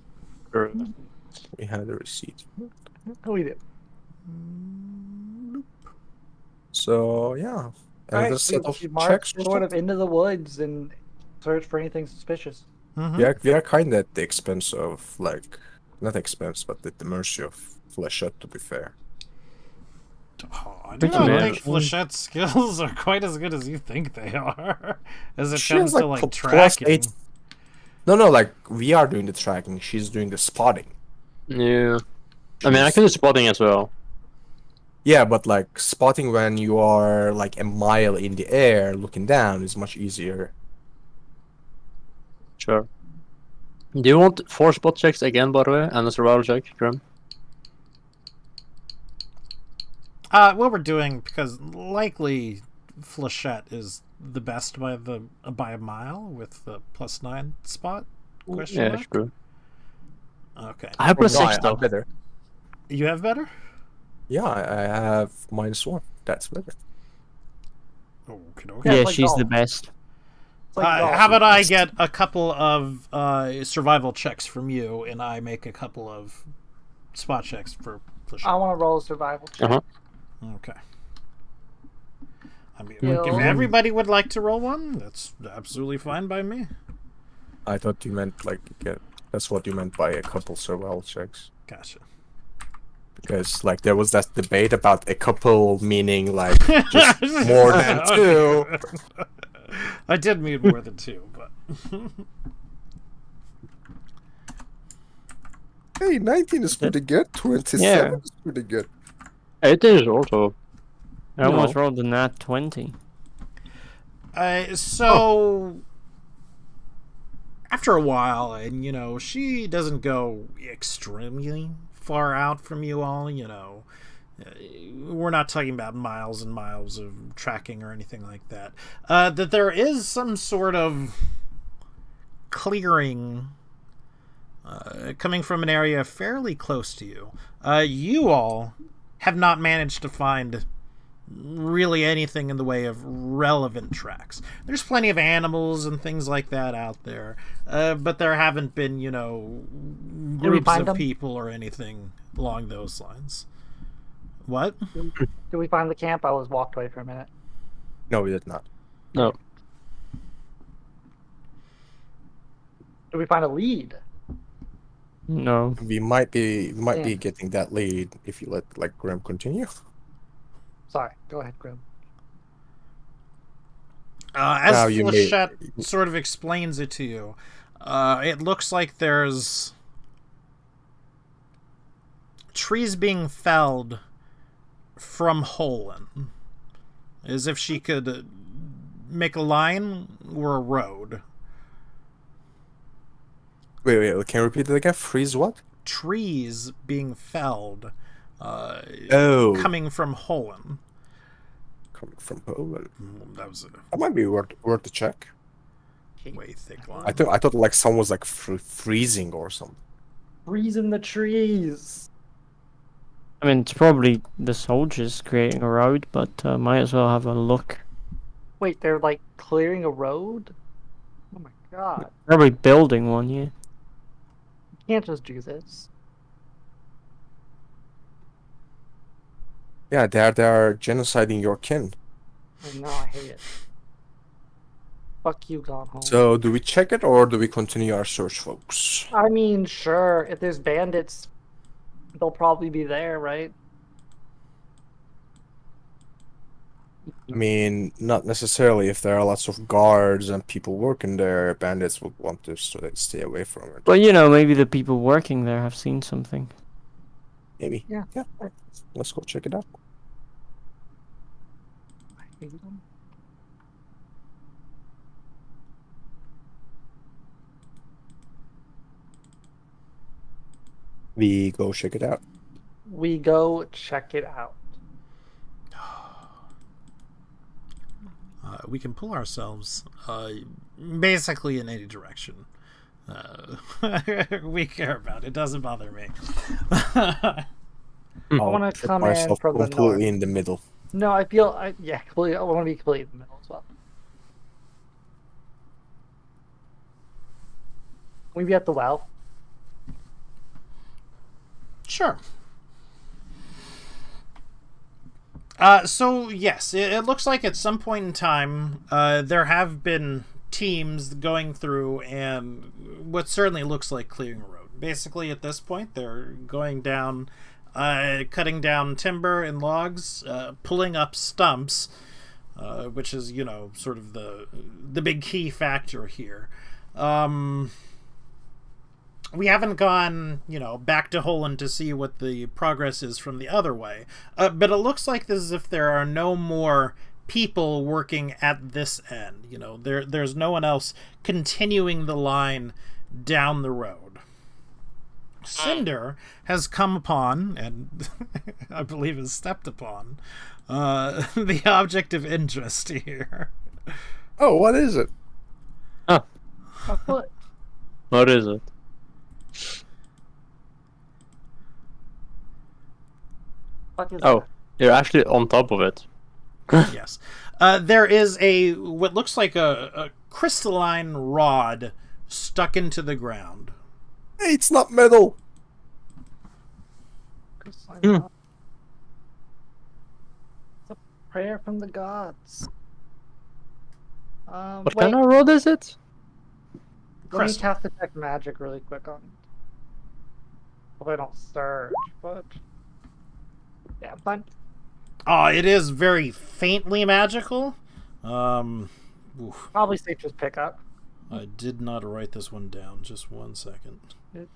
Speaker 2: We have the receipt.
Speaker 4: We do.
Speaker 2: So yeah, another
Speaker 4: Alright,
Speaker 2: set of
Speaker 4: we march
Speaker 2: checks.
Speaker 4: sort of into the woods and search for anything suspicious.
Speaker 2: We are kind of at the expense of, like, not expense, but at the mercy of Flechette, to be fair.
Speaker 1: Oh, I do
Speaker 3: Pretty
Speaker 1: not
Speaker 3: much.
Speaker 1: think Flechette's skills are quite as good as you think they are. As it
Speaker 2: She
Speaker 1: comes
Speaker 2: has,
Speaker 1: to,
Speaker 2: like,
Speaker 1: like,
Speaker 2: plus
Speaker 1: tracking.
Speaker 2: 8. No, like, we are doing the tracking. She's doing the spotting.
Speaker 5: Yeah. I mean, I can do spotting as well.
Speaker 2: Yeah, but, like, spotting when you are, like, a mile in the air looking down is much easier.
Speaker 5: Sure. Do you want 4 spot checks again, by the way, and a survival check, Grim?
Speaker 1: What we're doing, because likely Flechette is the best by a mile with the +9 spot? Question
Speaker 5: Yeah,
Speaker 1: mark?
Speaker 5: true.
Speaker 1: Okay.
Speaker 5: I have
Speaker 2: Oh, no,
Speaker 5: +6
Speaker 2: I
Speaker 5: though.
Speaker 2: better.
Speaker 1: You have better?
Speaker 2: Yeah, I have -1. That's better.
Speaker 1: Okay.
Speaker 4: Yeah,
Speaker 3: Yeah,
Speaker 4: it's like
Speaker 3: she's the
Speaker 4: golf.
Speaker 3: best.
Speaker 4: It's like golf.
Speaker 1: How about I get a couple of survival checks from you, and I make a couple of spot checks for
Speaker 4: I
Speaker 1: Flechette?
Speaker 4: want to roll a survival check.
Speaker 5: Uh-huh.
Speaker 1: Okay. I mean,
Speaker 4: Yo.
Speaker 1: if everybody would like to roll one, that's absolutely fine by me.
Speaker 2: I thought you meant, like, that's what you meant by a couple survival checks.
Speaker 1: Gotcha.
Speaker 2: Because, like, there was that debate about a couple meaning, like, just more than 2.
Speaker 1: I did mean more than 2, but
Speaker 2: Hey, 19 is pretty good. 27
Speaker 3: Yeah.
Speaker 2: is pretty good.
Speaker 5: 18 is also.
Speaker 3: I almost
Speaker 5: No.
Speaker 3: rolled a nat 20.
Speaker 1: so after a while, and she doesn't go extremely far out from you all. We're not talking about miles and miles of tracking or anything like that. That there is some sort of clearing coming from an area fairly close to you. You all have not managed to find really anything in the way of relevant tracks. There's plenty of animals and things like that out there, but there haven't been, groups
Speaker 4: find
Speaker 1: of
Speaker 4: them?
Speaker 1: people or anything along those lines. What?
Speaker 4: Did we find the camp? I was walked away for a minute.
Speaker 2: No, we did not.
Speaker 5: No.
Speaker 4: Did we find a lead?
Speaker 3: No.
Speaker 2: We might be
Speaker 4: Yeah.
Speaker 2: getting that lead if you let, like, Grim continue.
Speaker 4: Sorry, go ahead, Grim.
Speaker 1: As
Speaker 2: Now you may-
Speaker 1: Flechette sort of explains it to you, it looks like there's trees being felled from Holen, as if she could make a line or a road.
Speaker 2: Wait, can you repeat it again? Freeze what?
Speaker 1: Trees being felled,
Speaker 2: Oh,
Speaker 1: coming from Holen.
Speaker 2: coming from Poland.
Speaker 1: That was a
Speaker 2: That might be worth a check.
Speaker 1: way thick line.
Speaker 2: I thought like someone was like freezing or something.
Speaker 4: Freezing the trees.
Speaker 3: I mean, it's probably the soldiers creating a road, but might as well have a look.
Speaker 4: Wait, they're like clearing a road? Oh my god.
Speaker 3: Probably building one, yeah.
Speaker 4: You can't just do this.
Speaker 2: Yeah, they are genociding your kin.
Speaker 4: I know, I hate it. Fuck you, gone home.
Speaker 2: So do we check it or do we continue our search, folks?
Speaker 4: I mean, sure, if there's bandits, they'll probably be there, right?
Speaker 2: I mean, not necessarily. If there are lots of guards and people working there, bandits would want to stay away from it.
Speaker 3: But maybe the people working there have seen something.
Speaker 2: Maybe.
Speaker 4: Yeah.
Speaker 2: Let's go check it out.
Speaker 4: I hate them.
Speaker 2: We go check it out.
Speaker 4: We go check it out.
Speaker 1: We can pull ourselves basically in any direction we care about. It doesn't bother me.
Speaker 4: I wanna
Speaker 2: put
Speaker 4: come in
Speaker 2: myself
Speaker 4: from the
Speaker 2: completely
Speaker 4: north.
Speaker 2: in the middle.
Speaker 4: No, I feel, completely, I want to be completely in the middle as well. We be at the well.
Speaker 1: Sure. So yes, it looks like at some point in time there have been teams going through and what certainly looks like clearing a road. Basically, at this point, they're going down, cutting down timber and logs, pulling up stumps, which is, sort of the big key factor here. We haven't gone, back to Holland to see what the progress is from the other way. But it looks like this as if there are no more people working at this end. There's no one else continuing the line down the road. Cinder has come upon, and I believe has stepped upon, the object of interest here.
Speaker 2: Oh, what is it?
Speaker 5: Oh,
Speaker 4: What?
Speaker 5: what is it?
Speaker 4: Fuck is
Speaker 5: Oh,
Speaker 4: that?
Speaker 5: you're actually on top of it.
Speaker 1: Yes. There is what looks like a crystalline rod stuck into the ground.
Speaker 2: Hey, it's not metal.
Speaker 4: It's
Speaker 5: Hmm.
Speaker 4: a prayer from the gods.
Speaker 5: What
Speaker 4: wait,
Speaker 5: kind of rod is it?
Speaker 4: let me
Speaker 1: Crystal.
Speaker 4: cast detect magic really quick on it. Hope I don't surge, but yeah, fine.
Speaker 1: It is very faintly magical. Oof.
Speaker 4: Probably safe to just pick up.
Speaker 1: I did not write this one down. Just 1 second.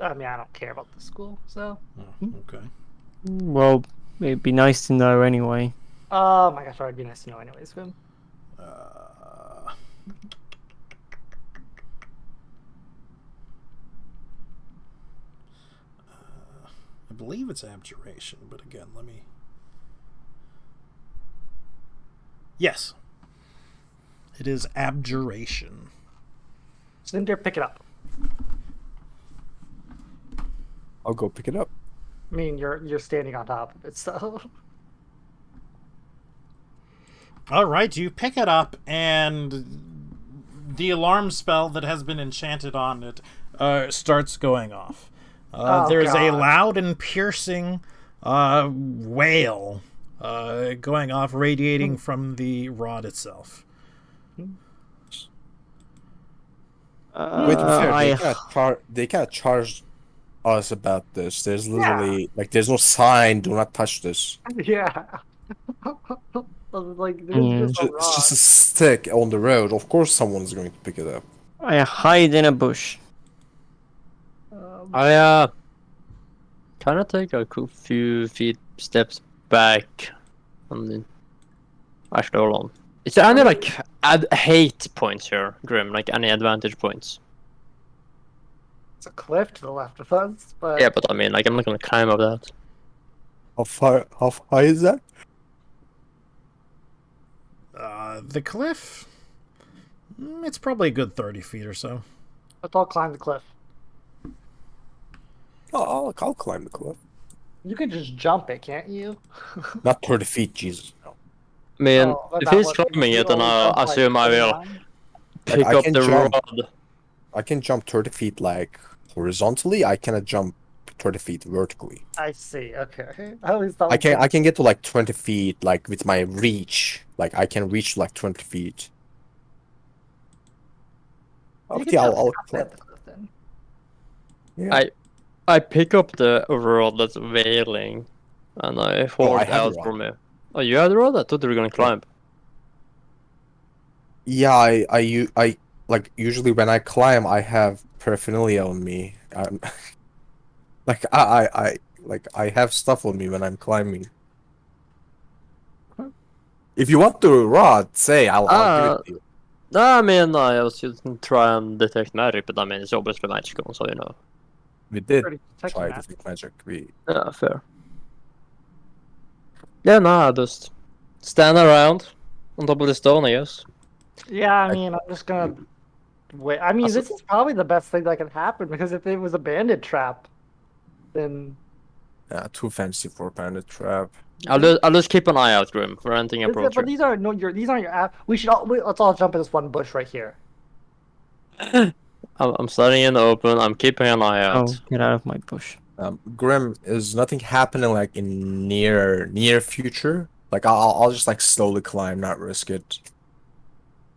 Speaker 4: I mean, I don't care about the school, so.
Speaker 1: Oh, okay.
Speaker 3: Well, it'd be nice to know anyway.
Speaker 4: Oh my gosh, it'd be nice to know anyways, Grim.
Speaker 1: I believe it's abjuration, but again, let me. Yes. It is abjuration.
Speaker 4: Cinder, pick it up.
Speaker 2: I'll go pick it up.
Speaker 4: I mean, you're standing on top of it, so.
Speaker 1: All right, you pick it up, and the alarm spell that has been enchanted on it starts going off. There's a
Speaker 4: God.
Speaker 1: loud and piercing wail going off, radiating from the rod itself.
Speaker 2: Wait, to be fair,
Speaker 3: I
Speaker 2: they can't charge us about this. There's literally there's no sign. Do not touch this.
Speaker 4: Yeah. Like, there's
Speaker 3: Mm.
Speaker 4: just a rock.
Speaker 2: It's just a stick on the road. Of course, someone's going to pick it up.
Speaker 3: I hide in a bush.
Speaker 5: I kind of take a few steps back, and then actually hold on. Is there any hate points here, Grim? Like any advantage points?
Speaker 4: It's a cliff to the left of us, but
Speaker 5: Yeah, but I mean, I'm not gonna climb up that.
Speaker 2: How high is that?
Speaker 1: The cliff? It's probably a good 30 feet or so.
Speaker 4: let's all climb the cliff.
Speaker 2: Oh, I'll climb the cliff.
Speaker 4: You can just jump it, can't you?
Speaker 2: Not 30 feet, Jesus. No.
Speaker 5: I mean,
Speaker 4: Oh, but
Speaker 5: if
Speaker 4: that
Speaker 5: he's
Speaker 4: was-
Speaker 5: climbing
Speaker 4: you
Speaker 5: it, then
Speaker 4: only
Speaker 5: I
Speaker 4: jump, like,
Speaker 5: assume I will
Speaker 4: 29?
Speaker 5: pick
Speaker 2: I
Speaker 5: up
Speaker 2: can
Speaker 5: the
Speaker 2: jump.
Speaker 5: rod.
Speaker 2: I can jump 30 feet horizontally. I cannot jump 30 feet vertically.
Speaker 4: I see. Okay. I always thought
Speaker 2: I can get to 20 feet with my reach. I can reach 20 feet.
Speaker 4: You
Speaker 2: Okay,
Speaker 4: can
Speaker 2: I'll
Speaker 4: jump
Speaker 2: climb.
Speaker 4: at the cliff then.
Speaker 2: Yeah.
Speaker 5: I pick up the rod that's wailing, and I hold
Speaker 2: have the
Speaker 5: out
Speaker 2: rod.
Speaker 5: for me. Oh, you had the rod? I thought you were gonna climb.
Speaker 2: Yeah, I usually when I climb, I have paraphernalia on me. I have stuff on me when I'm climbing. If you want the rod, say I'll give it to you.
Speaker 5: No, I mean, I was just try and detect magic, but I mean, it's obviously magical, so you know.
Speaker 2: We did
Speaker 4: Pretty
Speaker 2: try
Speaker 4: technical
Speaker 2: to
Speaker 4: magic.
Speaker 2: take magic.
Speaker 5: Yeah, fair. Yeah, no, I just stand around on top of the stone, I guess.
Speaker 4: Yeah, I mean, I'm just gonna wait. I mean,
Speaker 5: Also-
Speaker 4: this is probably the best thing that can happen because if it was a bandit trap, then
Speaker 2: Too fancy for a bandit trap.
Speaker 5: I'll just keep an eye out, Grim, for anything
Speaker 4: but
Speaker 5: approaching.
Speaker 4: these aren't your app. Let's all jump in this one bush right here.
Speaker 5: I'm standing in the open. I'm keeping an eye
Speaker 3: Oh,
Speaker 5: out.
Speaker 3: get out of my bush.
Speaker 2: Grim, is nothing happening in near future? I'll just slowly climb, not risk it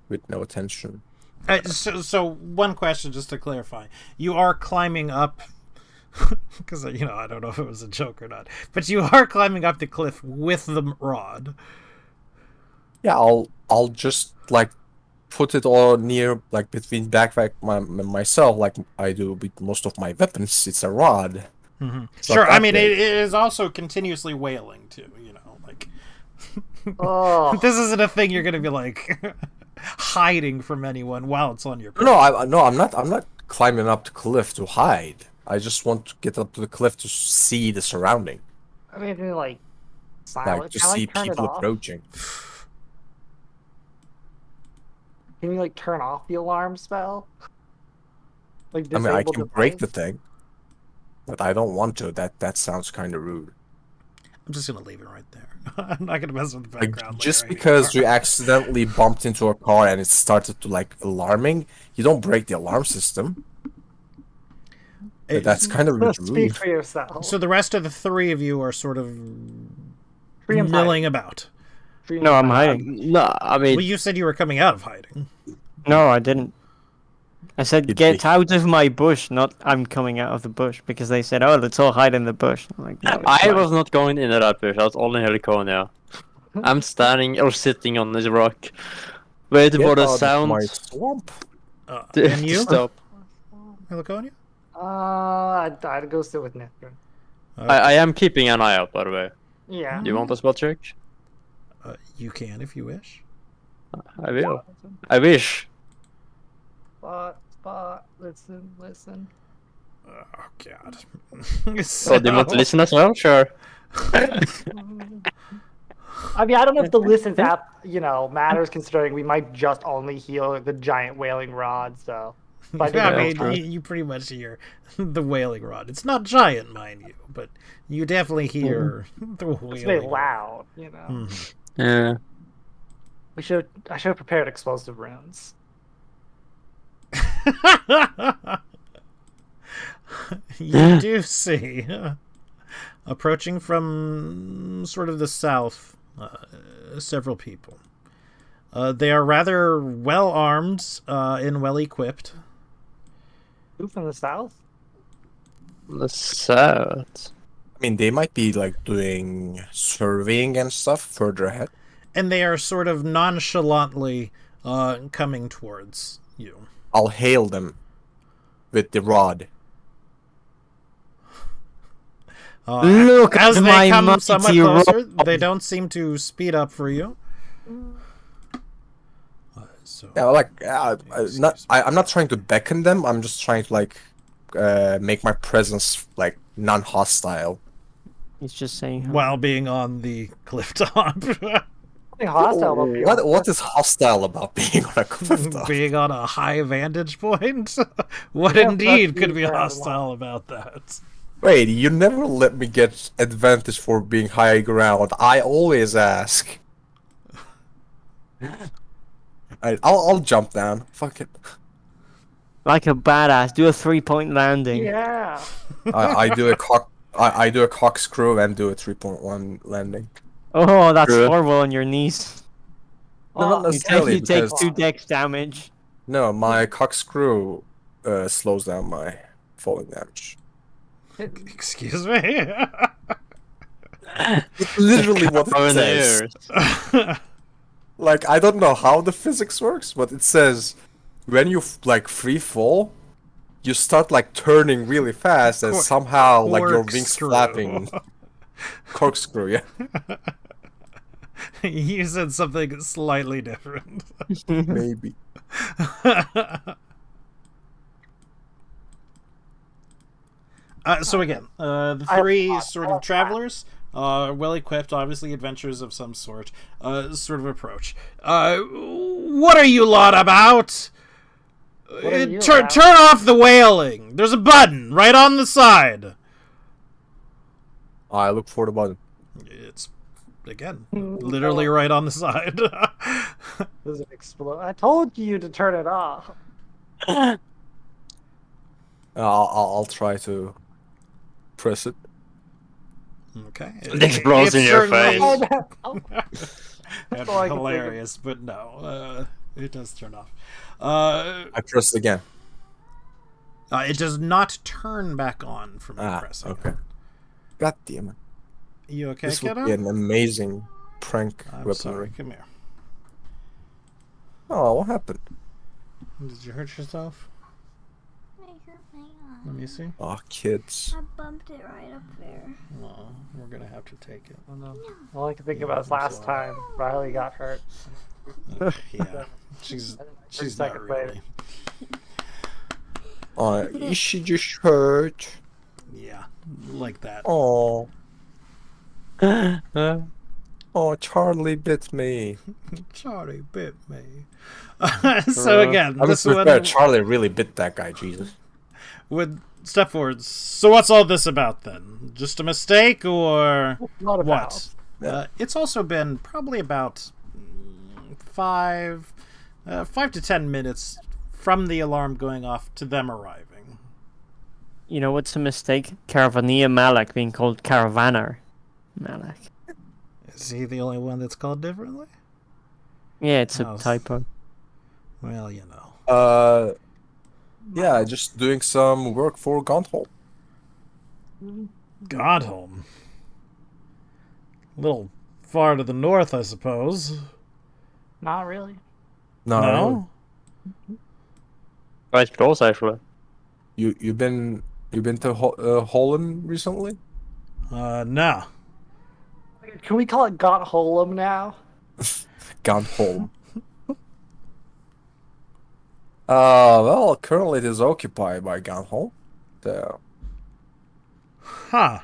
Speaker 2: with no attention.
Speaker 1: So one question, just to clarify: you are climbing up, because I don't know if it was a joke or not, but you are climbing up the cliff with the rod.
Speaker 2: Yeah, I'll just like put it all near, like between backpack myself, like I do with most of my weapons. It's a rod. It's not
Speaker 1: Sure, I
Speaker 2: that
Speaker 1: mean
Speaker 2: big.
Speaker 1: it is also continuously wailing too. Like
Speaker 4: Oh,
Speaker 1: this isn't a thing you're gonna be like hiding from anyone while it's on your.
Speaker 2: No, I'm not climbing up the cliff to hide. I just want to get up to the cliff to see the surrounding,
Speaker 4: I mean, like,
Speaker 2: like
Speaker 4: silent.
Speaker 2: to
Speaker 4: Can I,
Speaker 2: see
Speaker 4: like, turn it
Speaker 2: people
Speaker 4: off?
Speaker 2: approaching.
Speaker 4: Can you like turn off the alarm spell? Like
Speaker 2: I mean, I
Speaker 4: disable
Speaker 2: can break the
Speaker 4: device?
Speaker 2: thing, but I don't want to. That sounds kind of rude.
Speaker 1: I'm just gonna leave it right there. I'm not gonna mess with the
Speaker 2: Like
Speaker 1: background.
Speaker 2: just
Speaker 1: layer
Speaker 2: because you
Speaker 1: anymore.
Speaker 2: accidentally bumped into a car and it started to like alarming, you don't break the alarm system. That's kind of
Speaker 4: Speak
Speaker 2: rude.
Speaker 4: for yourself.
Speaker 1: So the rest of the three of you are sort of
Speaker 4: Freedom's
Speaker 1: milling
Speaker 4: hiding.
Speaker 1: about.
Speaker 4: Freedom's
Speaker 3: No, I'm
Speaker 4: hiding.
Speaker 3: hiding.
Speaker 5: No, I mean,
Speaker 1: Well, you said you were coming out of hiding.
Speaker 3: No, I didn't. I said,
Speaker 2: You'd
Speaker 3: get
Speaker 2: be-
Speaker 3: out of my bush, not I'm coming out of the bush, because they said, oh, let's all hide in the bush. I'm like, no, it's
Speaker 5: I
Speaker 3: fine.
Speaker 5: was not going in that bush. I was only in Heliconia. I'm standing or sitting on this rock, waiting
Speaker 2: Get
Speaker 5: for the
Speaker 2: out of
Speaker 5: sound
Speaker 2: my swamp.
Speaker 5: to,
Speaker 1: And
Speaker 5: to
Speaker 1: you,
Speaker 5: stop.
Speaker 1: Heliconia?
Speaker 4: I'd go sit with Nithrin.
Speaker 5: I am keeping an eye out, by the way.
Speaker 4: Yeah.
Speaker 5: You want a spot check?
Speaker 1: You can if you wish.
Speaker 5: I will. I wish.
Speaker 4: Spot. Listen.
Speaker 1: Oh God.
Speaker 5: Oh, do you want to listen as well? Sure.
Speaker 4: I mean, I don't know if the listens app, matters considering we might just only heal the giant wailing rod. So, but
Speaker 1: I
Speaker 5: Yeah,
Speaker 1: mean,
Speaker 5: true.
Speaker 1: you pretty much hear the wailing rod. It's not giant, mind you, but you definitely hear the wailing.
Speaker 4: it's very
Speaker 1: rod.
Speaker 4: loud.
Speaker 5: Yeah.
Speaker 4: I should have prepared explosive runes.
Speaker 1: You do see, approaching from sort of the south, several people. They are rather well armed and well equipped.
Speaker 4: Who from the south?
Speaker 5: The south.
Speaker 2: I mean, they might be like doing surveying and stuff further ahead.
Speaker 1: And they are sort of nonchalantly coming towards you.
Speaker 2: I'll hail them with the rod.
Speaker 3: Look
Speaker 1: as
Speaker 3: at
Speaker 1: they
Speaker 3: my
Speaker 1: come somewhat
Speaker 3: mighty
Speaker 1: closer,
Speaker 3: rod.
Speaker 1: they don't seem to speed up for you. So
Speaker 2: Yeah, like I'm not trying to beckon them. I'm just trying to like make my presence like non-hostile.
Speaker 3: He's just saying, huh?
Speaker 1: while being on the cliff top,
Speaker 4: Nothing hostile about being
Speaker 2: What is hostile about being on a cliff top?
Speaker 1: being on a high vantage point, what
Speaker 4: Yeah,
Speaker 1: indeed
Speaker 4: that's
Speaker 1: could be
Speaker 4: the ground
Speaker 1: hostile about that?
Speaker 2: Wait, you never let me get advantage for being high ground. I always ask. I'll jump down. Fuck it.
Speaker 3: Like a badass, do a 3-point landing.
Speaker 4: Yeah.
Speaker 2: I do a corkscrew and do a 3.1 landing.
Speaker 3: Oh, that's
Speaker 5: True.
Speaker 3: horrible on your knees.
Speaker 2: No, not
Speaker 4: Oh,
Speaker 2: necessarily.
Speaker 3: You take
Speaker 2: because-
Speaker 3: 2 dex damage.
Speaker 2: No, my corkscrew slows down my falling damage.
Speaker 1: Excuse me.
Speaker 2: It's literally what
Speaker 5: How
Speaker 2: it
Speaker 5: in the
Speaker 2: says.
Speaker 5: ears.
Speaker 2: Like, I don't know how the physics works, but it says when you like free fall, you start like turning really fast, and somehow like your wings
Speaker 1: Corkscrew.
Speaker 2: flapping. Corkscrew, yeah,
Speaker 1: You said something slightly different.
Speaker 2: maybe.
Speaker 1: So again, the three sort of travelers, well equipped, obviously adventurers of some sort, sort of approach. What are you lot about?
Speaker 4: What are you
Speaker 1: Turn
Speaker 4: about?
Speaker 1: off the wailing. There's a button right on the side.
Speaker 2: I look for the button.
Speaker 1: It's again literally right on the side.
Speaker 4: Does it explode? I told you to turn it off.
Speaker 2: I'll try to press it.
Speaker 1: Okay.
Speaker 5: It explodes in your
Speaker 1: certainly-
Speaker 5: face.
Speaker 4: Oh,
Speaker 1: That'd
Speaker 4: all I
Speaker 1: be
Speaker 4: can think of.
Speaker 1: hilarious, but no, it does turn off.
Speaker 2: I pressed again.
Speaker 1: It does not turn back on from you
Speaker 2: Ah,
Speaker 1: pressing.
Speaker 2: okay. God damn it.
Speaker 1: You okay,
Speaker 2: This would
Speaker 1: kiddo?
Speaker 2: be an amazing prank
Speaker 1: I'm
Speaker 2: weaponry.
Speaker 1: sorry. Come here.
Speaker 2: Oh, what happened?
Speaker 1: Did you hurt yourself?
Speaker 6: I hurt my eye.
Speaker 1: Let me see.
Speaker 2: Oh, kids.
Speaker 6: I bumped it right up there.
Speaker 1: Oh, we're gonna have to take it.
Speaker 4: Oh, no. All I can think
Speaker 1: Yeah,
Speaker 4: about is
Speaker 1: I'm
Speaker 4: last
Speaker 1: sorry.
Speaker 4: time Riley got hurt.
Speaker 1: Yeah, she's
Speaker 4: And then
Speaker 1: she's
Speaker 4: 30
Speaker 1: not
Speaker 4: seconds later.
Speaker 1: really.
Speaker 2: Is she just hurt?
Speaker 1: Yeah, like that.
Speaker 2: Oh, oh, Charlie bit me.
Speaker 1: Charlie bit me. So again,
Speaker 2: I
Speaker 1: this
Speaker 2: was
Speaker 1: one
Speaker 2: prepared. Charlie really bit that guy, Jesus.
Speaker 1: would step forward. So what's all this about then? Just a mistake or
Speaker 4: Not about.
Speaker 1: what?
Speaker 2: Yeah.
Speaker 1: It's also been probably about 5 to 10 minutes from the alarm going off to them arriving.
Speaker 3: You know what's a mistake? Caravania Malak being called Caravaner Malak.
Speaker 1: Is he the only one that's called differently?
Speaker 3: Yeah, it's a
Speaker 1: Oh,
Speaker 3: typo.
Speaker 1: Well, you know.
Speaker 2: Yeah, just doing some work for Gaunthold.
Speaker 1: Godholm. A little far to the north, I suppose.
Speaker 4: Not really.
Speaker 1: No?
Speaker 5: Quite close, actually.
Speaker 2: You've been to Holland recently?
Speaker 1: No.
Speaker 4: Can we call it Got Holum now?
Speaker 2: Gaunthold. Well, currently it is occupied by Gaunthold. So,
Speaker 1: Huh.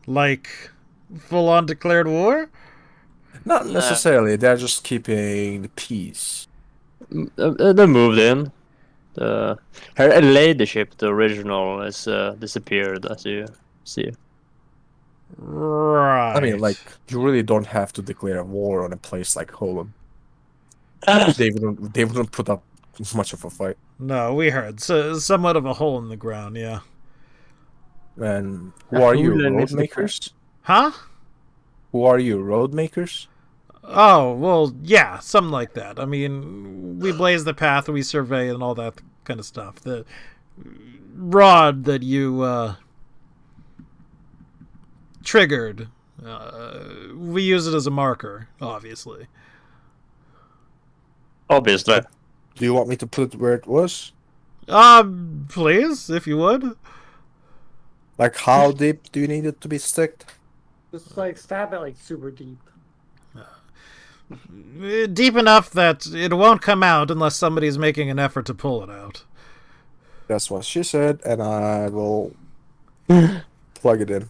Speaker 1: Like, full-on declared war?
Speaker 2: not necessarily. They're just keeping the peace.
Speaker 5: They moved in. Her ladyship, the original, is disappeared, as you see.
Speaker 1: Right.
Speaker 2: I mean, like, you really don't have to declare a war on a place like Holland. They wouldn't put up much of a fight.
Speaker 1: No, we heard. So, somewhat of a hole in the ground, yeah.
Speaker 2: And who are you,
Speaker 3: Holland
Speaker 2: road
Speaker 3: is the
Speaker 2: makers?
Speaker 1: Huh?
Speaker 2: Who are you, road makers?
Speaker 1: Oh, well, yeah, something like that. I mean, we blaze the path, we survey, and all that kind of stuff. The rod that you triggered, we use it as a marker, obviously.
Speaker 5: Obviously.
Speaker 2: Do you want me to put it where it was?
Speaker 1: Please, if you would.
Speaker 2: Like, how deep do you need it to be sticked?
Speaker 4: Just like stab it like super deep.
Speaker 1: Deep enough that it won't come out unless somebody's making an effort to pull it out.
Speaker 2: That's what she said, and I will plug it in.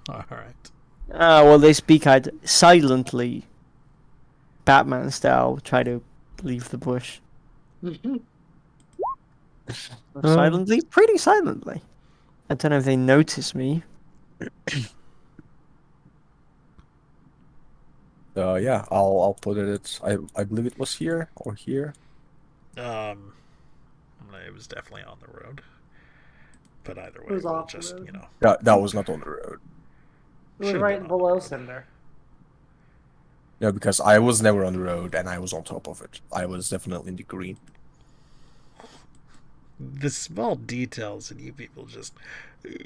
Speaker 1: All right.
Speaker 3: Well, they speak out silently, Batman style, try to leave the bush. Silently? Pretty silently. I don't know if they notice me.
Speaker 2: Yeah, I'll put it. I believe it was here or here.
Speaker 1: It was definitely on the road. But either way,
Speaker 4: was
Speaker 1: we'll
Speaker 4: off the
Speaker 1: just,
Speaker 4: road.
Speaker 1: you know.
Speaker 2: That was not on the road.
Speaker 4: It was
Speaker 1: Should've
Speaker 4: right
Speaker 1: been on
Speaker 4: below
Speaker 1: the road.
Speaker 4: Cinder.
Speaker 2: No, because I was never on the road and I was on top of it. I was definitely in the green.
Speaker 1: The small details that you people just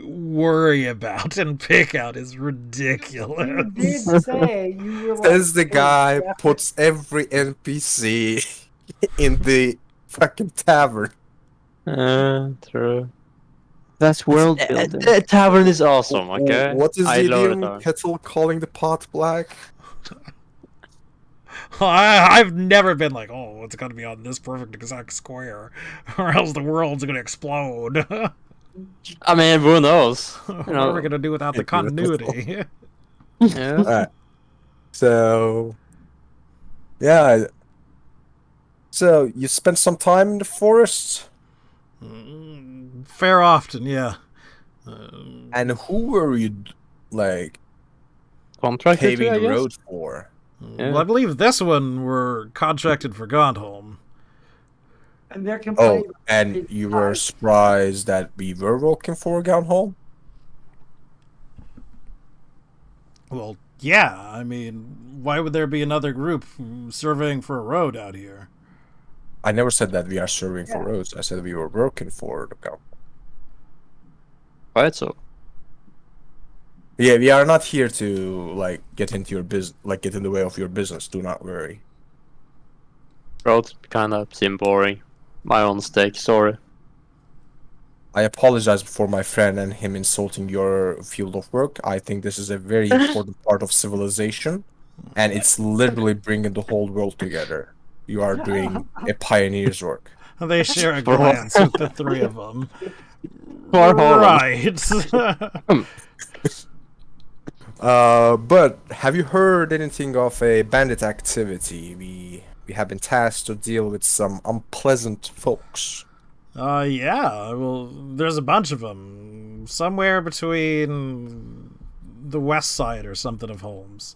Speaker 1: worry about and pick out is ridiculous.
Speaker 4: You did say you were like,
Speaker 2: Says the guy
Speaker 4: yeah.
Speaker 2: puts every NPC in the fucking tavern.
Speaker 5: True.
Speaker 3: That's world building.
Speaker 5: A tavern is awesome, okay?
Speaker 2: What is
Speaker 5: I
Speaker 2: the
Speaker 5: love
Speaker 2: idiom?
Speaker 5: it.
Speaker 2: Kettle calling the pot black?
Speaker 1: I've never been like, oh, it's got to be on this perfect exact square, or else the world's going to explode.
Speaker 5: I mean, who knows?
Speaker 1: What are we going to do without the
Speaker 2: Maybe that's
Speaker 1: continuity?
Speaker 5: Yeah.
Speaker 2: Alright. So, yeah. So, you spent some time in the forest?
Speaker 1: Fair often, yeah.
Speaker 2: And who were you, like,
Speaker 5: Contracted to,
Speaker 2: paving
Speaker 5: I
Speaker 2: the
Speaker 5: guess?
Speaker 2: road for?
Speaker 5: Yeah.
Speaker 1: Well, I believe this one were contracted for Gondholm.
Speaker 4: And they're
Speaker 2: Oh,
Speaker 4: complaining.
Speaker 2: and you were surprised that we were working for Gaunthold?
Speaker 1: Well, Yeah, I mean, why would there be another group surveying for a road out here?
Speaker 2: I never said that we are serving for
Speaker 4: Yeah.
Speaker 2: roads. I said we were working for the government.
Speaker 5: Quite so.
Speaker 2: Yeah, we are not here to like get into your business, like get in the way of your business. Do not worry.
Speaker 5: Road kind of seem boring. My own mistake. Sorry.
Speaker 2: I apologize for my friend and him insulting your field of work. I think this is a very important part of civilization, and it's literally bringing the whole world together. You are doing a pioneer's work.
Speaker 1: They share a glance with the three of them.
Speaker 5: For
Speaker 1: Right.
Speaker 2: But have you heard anything of a bandit activity? We have been tasked to deal with some unpleasant folks.
Speaker 1: Yeah. Well, there's a bunch of them. Somewhere between the west side or something of Holmes.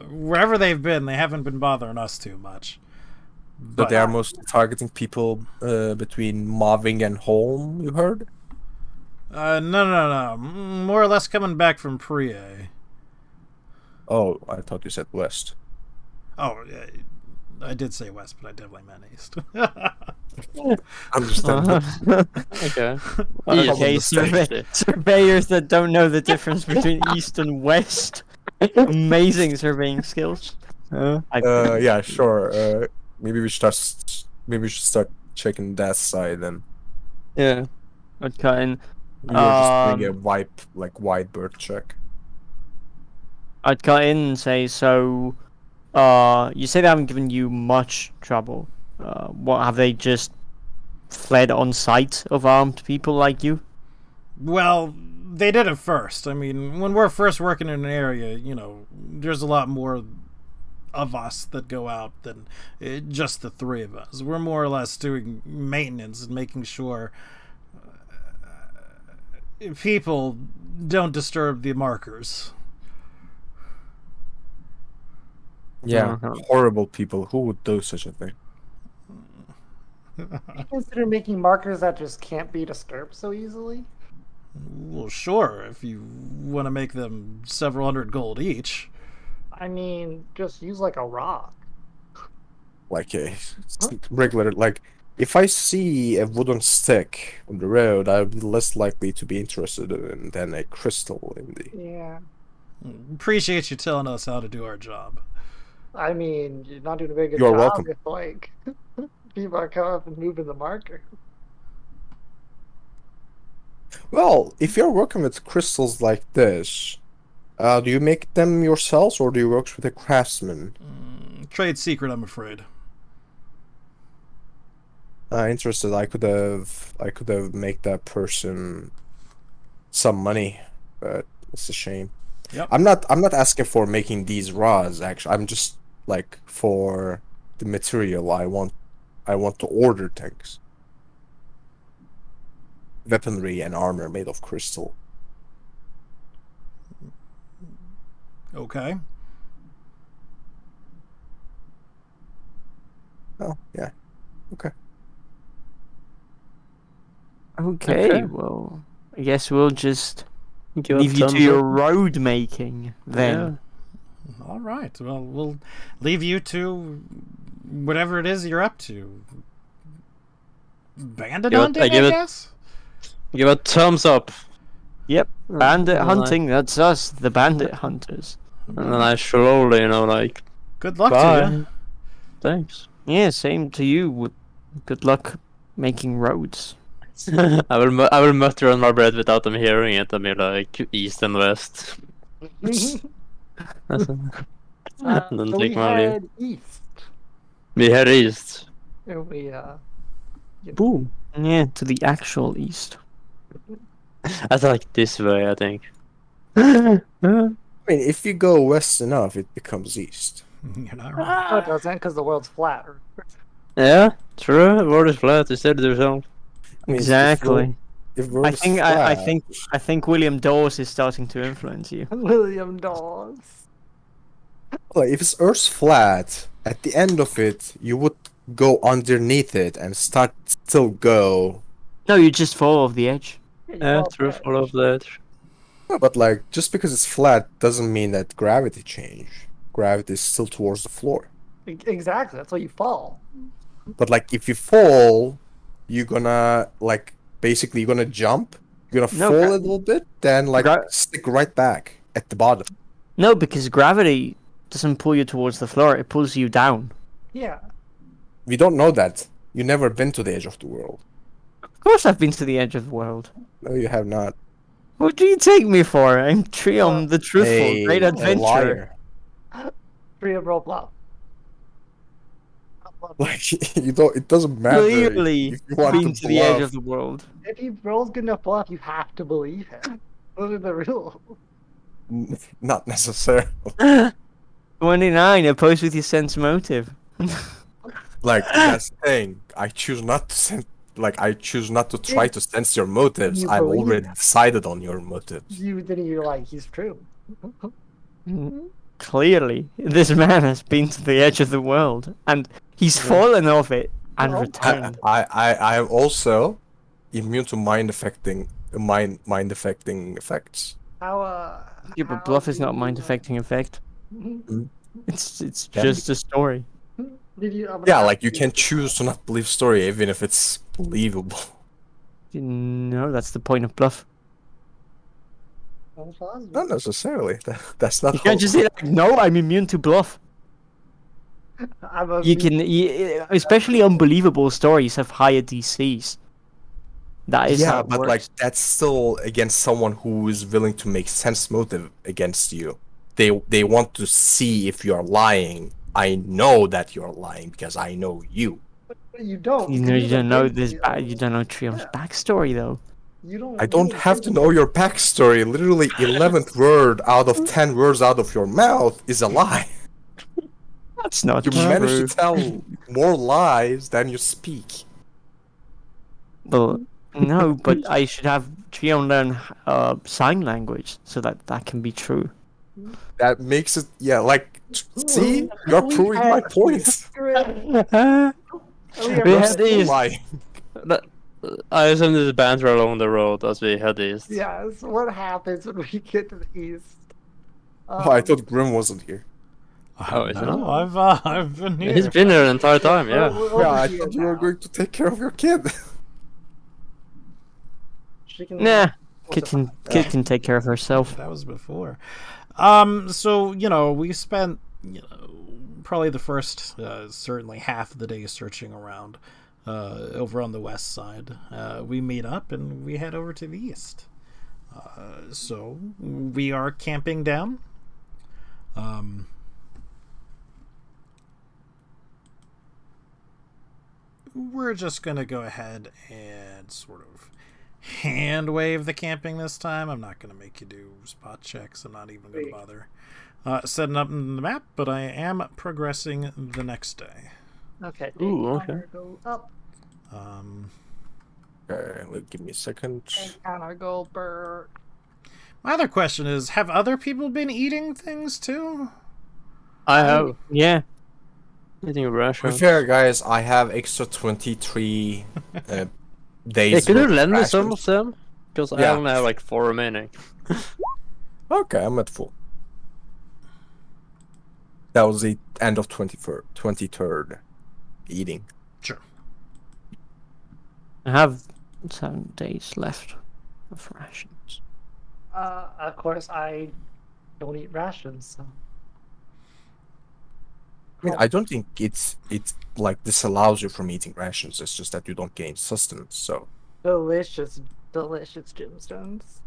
Speaker 1: Wherever they've been, they haven't been bothering us too much.
Speaker 2: But they are mostly targeting people between Moving and Holm, you heard?
Speaker 1: No. More or less coming back from Prie.
Speaker 2: Oh, I thought you said West.
Speaker 1: Oh, I did say west, but I definitely meant east.
Speaker 2: Understand.
Speaker 5: Okay.
Speaker 3: Okay, surveyors that don't know the difference between east and west. Amazing surveying skills.
Speaker 2: Yeah, sure. Maybe we should start checking that side then.
Speaker 5: Yeah.
Speaker 3: Okay, and
Speaker 2: We were just doing a wide bird check.
Speaker 3: I'd cut in and say, so, you say they haven't given you much trouble. What, have they just fled on sight of armed people like you?
Speaker 1: Well, they did at first. I mean, when we're first working in an area, you know, there's a lot more of us that go out than just the three of us. We're more or less doing maintenance and making sure people don't disturb the markers.
Speaker 2: Yeah, horrible people. Who would do such a thing?
Speaker 4: You consider making markers that just can't be disturbed so easily?
Speaker 1: Well, sure, if you want to make them several hundred gold each.
Speaker 4: I mean, just use like a rock.
Speaker 2: Like a regular, like, if I see a wooden stick on the road, I'll be less likely to be interested in than a crystal in the...
Speaker 4: Yeah.
Speaker 1: Appreciate you telling us how to do our job.
Speaker 4: I mean, you're not doing a very good
Speaker 2: You're
Speaker 4: job
Speaker 2: welcome.
Speaker 4: if, like, people are coming up and moving the marker.
Speaker 2: Well, if you're working with crystals like this, do you make them yourselves or do you work with a craftsman?
Speaker 1: Trade secret, I'm afraid.
Speaker 2: Interested. I could have made that person some money, but it's a shame.
Speaker 1: Yep.
Speaker 2: I'm not asking for making these rods. Actually, I'm just like for the material. I want to order things. Weaponry and armor made of crystal.
Speaker 1: Okay.
Speaker 2: Oh yeah. Okay.
Speaker 3: Okay, well, I guess we'll just
Speaker 5: Give a
Speaker 3: leave you to
Speaker 5: thumbs
Speaker 3: your
Speaker 5: up.
Speaker 3: road making then.
Speaker 1: All right. Well, we'll leave you to whatever it is you're up to. Bandit
Speaker 5: Give it-
Speaker 1: hunting,
Speaker 5: I give
Speaker 1: I
Speaker 5: it-
Speaker 1: guess?
Speaker 5: Give a thumbs up.
Speaker 3: Yep, bandit
Speaker 5: Well,
Speaker 3: hunting, that's us, the bandit hunters.
Speaker 5: And then I slowly, like,
Speaker 1: Good luck
Speaker 5: bye.
Speaker 1: to you.
Speaker 5: Thanks.
Speaker 3: Yeah, same to you. Good luck making roads.
Speaker 5: I will mutter on my breath without them hearing it. I mean, like, east and west. Then
Speaker 4: So we
Speaker 5: take my leave.
Speaker 4: head east.
Speaker 5: We head east.
Speaker 4: And we,
Speaker 5: Boom.
Speaker 3: Yeah, to the actual east.
Speaker 5: That's like this way, I think.
Speaker 2: I mean, if you go west enough, it becomes east.
Speaker 1: You're not wrong.
Speaker 4: no, it doesn't, because the world's flat.
Speaker 5: Yeah, true. The world is flat. You said it yourself.
Speaker 2: I mean,
Speaker 3: Exactly.
Speaker 2: If
Speaker 3: I
Speaker 2: world's
Speaker 3: think
Speaker 2: flat,
Speaker 3: I think William Dawes is starting to influence you.
Speaker 4: William Dawes.
Speaker 2: like, if it's Earth's flat, at the end of it, you would go underneath it and still go.
Speaker 3: No, you just fall off the edge.
Speaker 5: Yeah, true. Follow that.
Speaker 2: But like, just because it's flat doesn't mean that gravity change. Gravity is still towards the floor.
Speaker 4: Exactly. That's why you fall.
Speaker 2: But like, if you fall, you're gonna like basically you're gonna jump. You're gonna
Speaker 3: No,
Speaker 2: fall a little bit, then like stick right back at the bottom.
Speaker 3: No, because gravity doesn't pull you towards the floor; it pulls you down.
Speaker 4: Yeah.
Speaker 2: We don't know that. You've never been to the edge of the world.
Speaker 3: Of course, I've been to the edge of the world.
Speaker 2: No, you have not.
Speaker 3: What do you take me for? I'm Trium, the truthful, great
Speaker 2: A
Speaker 3: adventurer.
Speaker 2: liar.
Speaker 4: Trium roll bluff.
Speaker 2: Like you don't. It doesn't matter.
Speaker 3: Clearly,
Speaker 2: if you want
Speaker 3: been to the edge
Speaker 2: bluff.
Speaker 3: of the world.
Speaker 4: If he rolls good enough bluff, you have to believe him. Those are the rules.
Speaker 2: Not necessarily.
Speaker 3: 29. Oppose with your sense motive.
Speaker 2: Like that's the thing. I choose not to sense. Like I choose not to try to sense your motives.
Speaker 4: You
Speaker 2: I've
Speaker 4: believe
Speaker 2: already
Speaker 4: that.
Speaker 2: decided on your motives.
Speaker 4: You're like, he's true.
Speaker 3: Clearly, this man has been to the edge of the world, and he's fallen off it and
Speaker 4: Well,
Speaker 3: returned.
Speaker 2: I am also immune to mind affecting effects.
Speaker 4: How
Speaker 3: Yeah, but
Speaker 4: how
Speaker 3: bluff is
Speaker 4: do
Speaker 3: not
Speaker 4: you,
Speaker 3: mind affecting effect. It's
Speaker 2: Yeah.
Speaker 3: just a story.
Speaker 4: Did you? I'm gonna
Speaker 2: Yeah,
Speaker 4: ask
Speaker 2: like you can choose to not believe story even if it's believable.
Speaker 3: No, that's the point of bluff.
Speaker 2: Not necessarily. That's not.
Speaker 3: You can't just say like, no, I'm immune to bluff.
Speaker 4: I'm a
Speaker 3: You can, especially unbelievable stories have higher DCs. That is how
Speaker 2: Yeah,
Speaker 3: it
Speaker 2: but
Speaker 3: works.
Speaker 2: like that's still against someone who is willing to make sense motive against you. They want to see if you are lying. I know that you're lying because I know you.
Speaker 4: You don't.
Speaker 3: You
Speaker 4: because
Speaker 3: know, you
Speaker 4: you're
Speaker 3: don't know
Speaker 4: the
Speaker 3: this.
Speaker 4: big
Speaker 3: You don't know Triumph's
Speaker 4: Yeah.
Speaker 3: backstory though.
Speaker 4: You don't.
Speaker 2: I don't have to know your backstory. Literally, 11th word out of 10 words out of your mouth is a lie.
Speaker 3: That's not
Speaker 2: You
Speaker 3: true.
Speaker 2: manage to tell more lies than you speak.
Speaker 3: Well, no, but I should have Triumph learn sign language so that that can be true.
Speaker 2: That makes it, yeah, like, see? You're proving my point.
Speaker 5: We
Speaker 2: You're
Speaker 5: had
Speaker 2: still
Speaker 5: these.
Speaker 2: lying.
Speaker 5: I assume there's banter along the road as we head east.
Speaker 4: Yes. What happens when we get to the east?
Speaker 2: Oh, I thought Grim wasn't here.
Speaker 5: Oh, is it
Speaker 1: no, I've been here.
Speaker 5: He's been there the entire time, yeah.
Speaker 4: we're
Speaker 2: Yeah,
Speaker 4: over
Speaker 2: I
Speaker 4: here
Speaker 2: thought you were
Speaker 4: now.
Speaker 2: going to take care of your kid.
Speaker 4: She can.
Speaker 3: Nah,
Speaker 4: What's
Speaker 3: kid can take care of herself.
Speaker 1: That was before. So we spent probably the first certainly half of the day searching around over on the west side. We meet up and we head over to the east. So we are camping down. We're just gonna go ahead and sort of hand wave the camping this time. I'm not gonna make you do spot checks. I'm not even gonna bother setting up the map, but I am progressing the next day.
Speaker 4: Okay.
Speaker 5: Ooh,
Speaker 4: encounter
Speaker 5: okay.
Speaker 4: Go up.
Speaker 2: Okay, give me a second.
Speaker 4: Encounter go bird.
Speaker 1: My other question is, have other people been eating things too?
Speaker 5: I have.
Speaker 3: Yeah.
Speaker 5: Eating a
Speaker 2: To be
Speaker 5: ration.
Speaker 2: fair, guys, I have extra 23 days.
Speaker 5: Yeah, could you
Speaker 2: worth of
Speaker 5: lend me some
Speaker 2: rations.
Speaker 5: of them? Because I
Speaker 2: Yeah.
Speaker 5: only have like 4 remaining.
Speaker 2: Okay, I'm at full. That was the end of 23rd eating.
Speaker 1: Sure.
Speaker 3: I have 7 days left of rations.
Speaker 4: Of course, I don't eat rations. So.
Speaker 2: I mean, I don't think it's like this allows you from eating rations. It's just that you don't gain sustenance. So
Speaker 4: Delicious, delicious gemstones.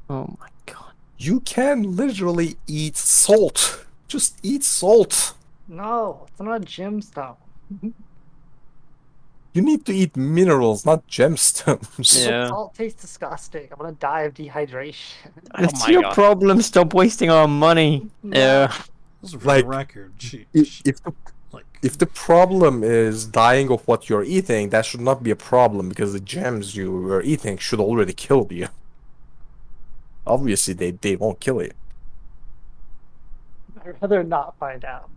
Speaker 3: Oh my god.
Speaker 2: you can literally eat salt. Just eat salt.
Speaker 4: No, it's not a gemstone.
Speaker 2: You need to eat minerals, not gemstones.
Speaker 5: Yeah.
Speaker 4: Salt tastes disgusting. I'm gonna die of dehydration.
Speaker 3: It's
Speaker 5: my
Speaker 3: your
Speaker 5: God.
Speaker 3: problem. Stop wasting our money.
Speaker 5: Yeah.
Speaker 1: This is for
Speaker 2: Like,
Speaker 1: the record. Like,
Speaker 2: If the problem is dying of what you're eating, that should not be a problem because the gems you were eating should already kill you. Obviously, they won't kill you.
Speaker 4: I'd rather not find out.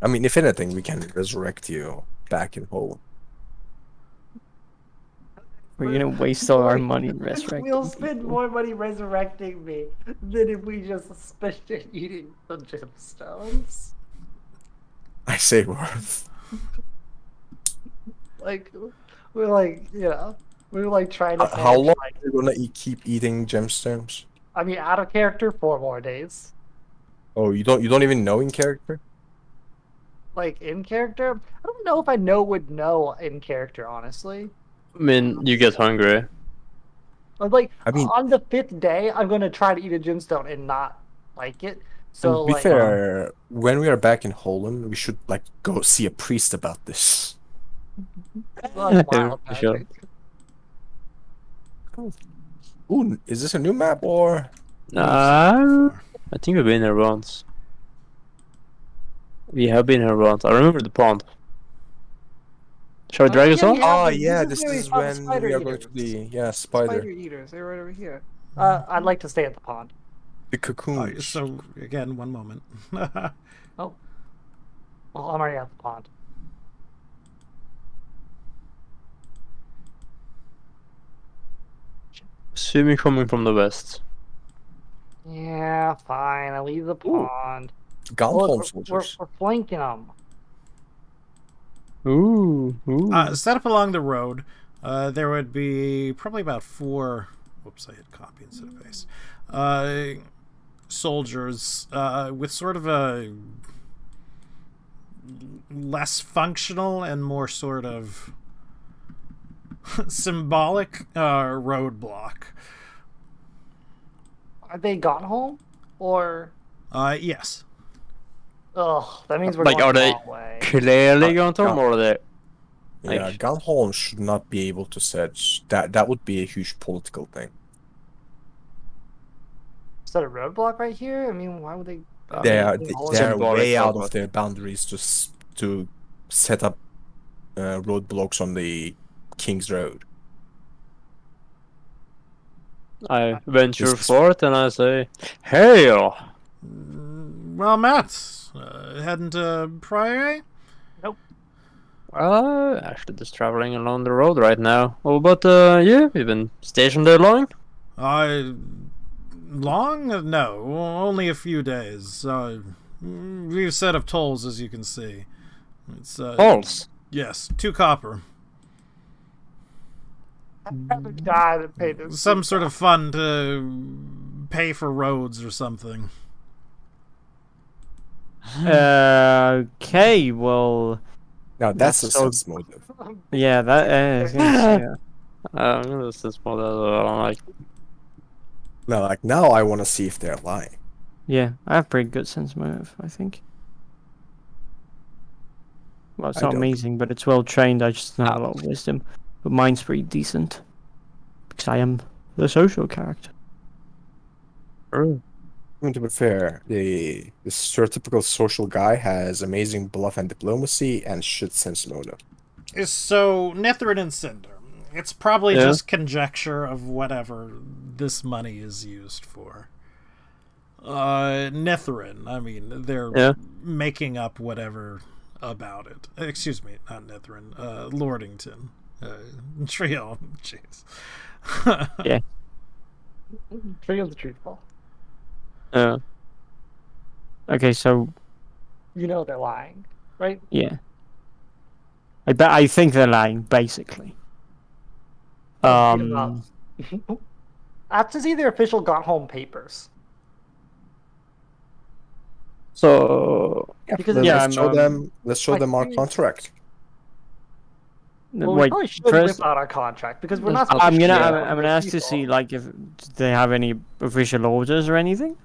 Speaker 2: I mean, if anything, we can resurrect you back in whole.
Speaker 3: We're gonna waste all our money in resurrecting
Speaker 4: We'll spend
Speaker 3: people.
Speaker 4: more money resurrecting me than if we just spent it eating the gemstones.
Speaker 2: I say worth.
Speaker 4: Like, we're like, we're like trying to.
Speaker 2: How long
Speaker 4: like,
Speaker 2: are you gonna keep eating gemstones?
Speaker 4: I mean, out of character, 4 more days.
Speaker 2: Oh, you don't even know in character?
Speaker 4: Like in character, I don't know if I would know in character, honestly.
Speaker 5: I mean, you get hungry.
Speaker 4: But like,
Speaker 2: I mean-
Speaker 4: on the 5th day, I'm gonna try to eat a gemstone and not like it. So
Speaker 2: To be
Speaker 4: like,
Speaker 2: fair, when we are back in Holland, we should like go see a priest about this.
Speaker 4: like, wild
Speaker 5: For sure.
Speaker 4: magic.
Speaker 2: Ooh, is this a new map or?
Speaker 5: I think we've been here once. We have been here once. I remember the pond. Shall we drag us
Speaker 4: yeah,
Speaker 5: on?
Speaker 4: yeah.
Speaker 2: Oh
Speaker 4: this
Speaker 2: yeah,
Speaker 4: is
Speaker 2: this
Speaker 4: where we
Speaker 2: is
Speaker 4: found the
Speaker 2: when
Speaker 4: spider
Speaker 2: we are going to
Speaker 4: eaters.
Speaker 2: the spider,
Speaker 4: Spider eaters. They're right over here. I'd like to stay at the pond.
Speaker 2: the cocoon.
Speaker 1: So again, one moment.
Speaker 4: Oh. Well, I'm already at the pond.
Speaker 5: Assuming coming from the west.
Speaker 4: Yeah, fine. I leave the pond.
Speaker 2: Gauntholm
Speaker 4: We're
Speaker 2: soldiers.
Speaker 4: flanking them.
Speaker 5: Ooh.
Speaker 1: Set up along the road, there would be probably about 4. Whoops, I hit copy instead of paste. Soldiers with sort of a less functional and more sort of symbolic roadblock.
Speaker 4: Are they gone home? Or
Speaker 1: Yes.
Speaker 4: that means we're
Speaker 5: Like,
Speaker 4: going
Speaker 5: are
Speaker 4: the
Speaker 5: they
Speaker 4: wrong way.
Speaker 5: clearly going to, or are they?
Speaker 2: Yeah,
Speaker 5: Like-
Speaker 2: Gauntholm should not be able to set that. That would be a huge political thing.
Speaker 4: Is that a roadblock right here? I mean, why would they?
Speaker 2: They are
Speaker 4: Symbolic
Speaker 2: they are
Speaker 5: symbolic
Speaker 2: way out
Speaker 5: roadblock.
Speaker 2: of their boundaries to set up roadblocks on the King's Road.
Speaker 5: I venture
Speaker 2: This is-
Speaker 5: forth and I say, "Hail!"
Speaker 1: Well, Matt, heading to Priory?
Speaker 5: Actually, just traveling along the road right now. Oh, but you? You've been stationed there long?
Speaker 1: Long? No, only a few days. We've set up tolls, as you can see. It's
Speaker 5: Halls.
Speaker 1: yes, 2 copper.
Speaker 4: God, and pay this.
Speaker 1: Some sort of fund to pay for roads or something.
Speaker 3: Okay, well,
Speaker 2: Now that's
Speaker 3: That's
Speaker 2: a
Speaker 3: so-
Speaker 2: sense motive.
Speaker 3: yeah, that is. Yeah.
Speaker 5: This is more like
Speaker 2: No, like now I want to see if they're lying.
Speaker 3: Yeah, I have pretty good sense motive, I think. Well, it's
Speaker 2: I
Speaker 3: not
Speaker 2: don't.
Speaker 3: amazing, but it's well trained. I just don't have a lot of wisdom. But mine's pretty decent. Because I am the social character.
Speaker 2: I mean, to be fair, the stereotypical social guy has amazing bluff and diplomacy and shit sense motive.
Speaker 1: So, Nithrin and Cinder. It's probably
Speaker 5: Yeah.
Speaker 1: just conjecture of whatever this money is used for. Nithrin, I mean, they're
Speaker 5: Yeah.
Speaker 1: making up whatever about it. Excuse me, not Nithrin. Lordington. Trio. Jeez.
Speaker 4: Trigger the truth ball.
Speaker 3: Okay, so
Speaker 4: You know they're lying, right?
Speaker 3: yeah. I think they're lying, basically.
Speaker 4: That's to see their official got home papers.
Speaker 5: so.
Speaker 4: Because
Speaker 2: Then
Speaker 3: Yeah,
Speaker 2: let's show them our
Speaker 4: like-
Speaker 2: contract.
Speaker 4: Well, we
Speaker 3: Wait,
Speaker 4: probably should
Speaker 3: first,
Speaker 4: whip out our contract because we're not.
Speaker 5: I'm
Speaker 4: supposed to
Speaker 3: I'm
Speaker 4: share
Speaker 3: gonna
Speaker 4: with
Speaker 3: ask
Speaker 4: people.
Speaker 3: to see like if they have any official orders or anything.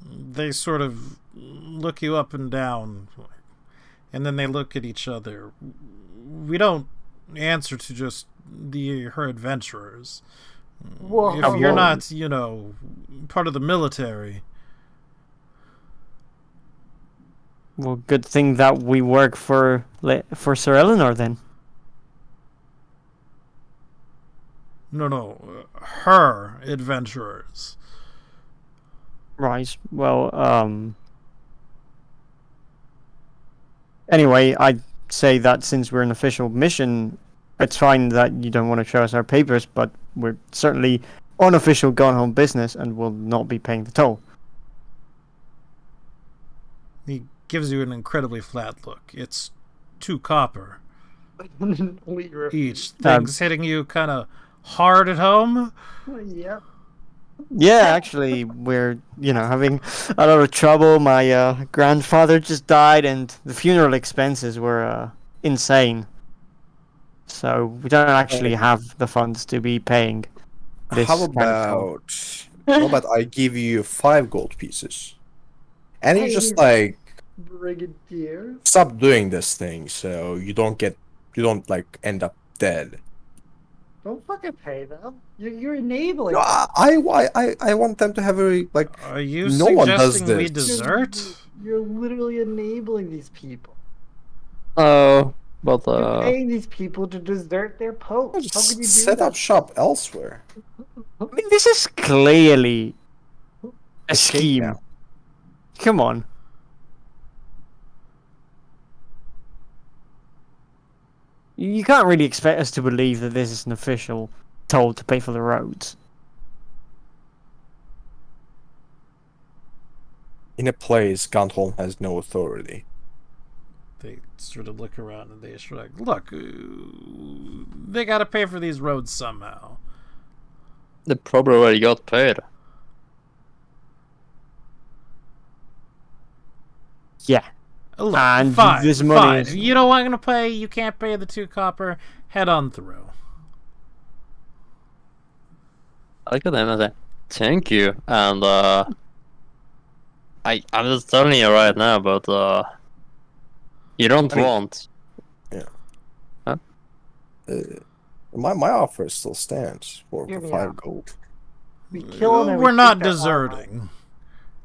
Speaker 1: They sort of look you up and down, and then they look at each other. We don't answer to just her adventurers.
Speaker 4: Whoa.
Speaker 1: If you're
Speaker 3: Whoa.
Speaker 1: not, part of the military.
Speaker 3: Well, good thing that we work for Sir Eleanor then.
Speaker 1: No, her adventurers.
Speaker 3: Right. Well, anyway, I'd say that since we're an official mission, it's fine that you don't want to show us our papers, but we're certainly unofficial gone home business and will not be paying the toll.
Speaker 1: He gives you an incredibly flat look. It's 2 copper each. Things hitting you kind of hard at home.
Speaker 4: Yep.
Speaker 3: Yeah, actually, we're, having a lot of trouble. My grandfather just died, and the funeral expenses were insane. So we don't actually have the funds to be paying this
Speaker 2: How
Speaker 3: kind of toll.
Speaker 2: how about I give you 5 gold pieces, and you just
Speaker 4: Brigadier.
Speaker 2: stop doing this thing so you don't end up dead.
Speaker 4: Don't fucking pay them. You're enabling.
Speaker 2: No, I want them to have
Speaker 1: Are you
Speaker 2: no one does
Speaker 1: suggesting we
Speaker 2: this.
Speaker 1: desert?
Speaker 4: You're literally enabling these people.
Speaker 5: Oh, but
Speaker 4: You're paying these people to desert their post. How can you do
Speaker 2: set
Speaker 4: that?
Speaker 2: up shop elsewhere.
Speaker 3: I mean, this is clearly a
Speaker 2: Escape
Speaker 3: scheme.
Speaker 2: now.
Speaker 3: Come on. You can't really expect us to believe that this is an official toll to pay for the roads.
Speaker 2: In a place, Gauntholm has no authority.
Speaker 1: They sort of look around and they shrug. Look, they gotta pay for these roads somehow.
Speaker 5: they probably already got paid.
Speaker 3: Yeah.
Speaker 1: Look,
Speaker 3: And
Speaker 1: fine,
Speaker 3: this money
Speaker 1: fine.
Speaker 3: is-
Speaker 1: You don't want to pay. You can't pay the 2 copper. Head on through.
Speaker 5: I look at them and say, thank you, and I'm just telling you right now, but you don't
Speaker 2: I mean-
Speaker 5: want.
Speaker 2: My offer still stands for
Speaker 4: Hear me
Speaker 2: 5
Speaker 4: out.
Speaker 2: gold.
Speaker 4: We kill them and we
Speaker 1: We're not
Speaker 4: take their armor.
Speaker 1: deserting.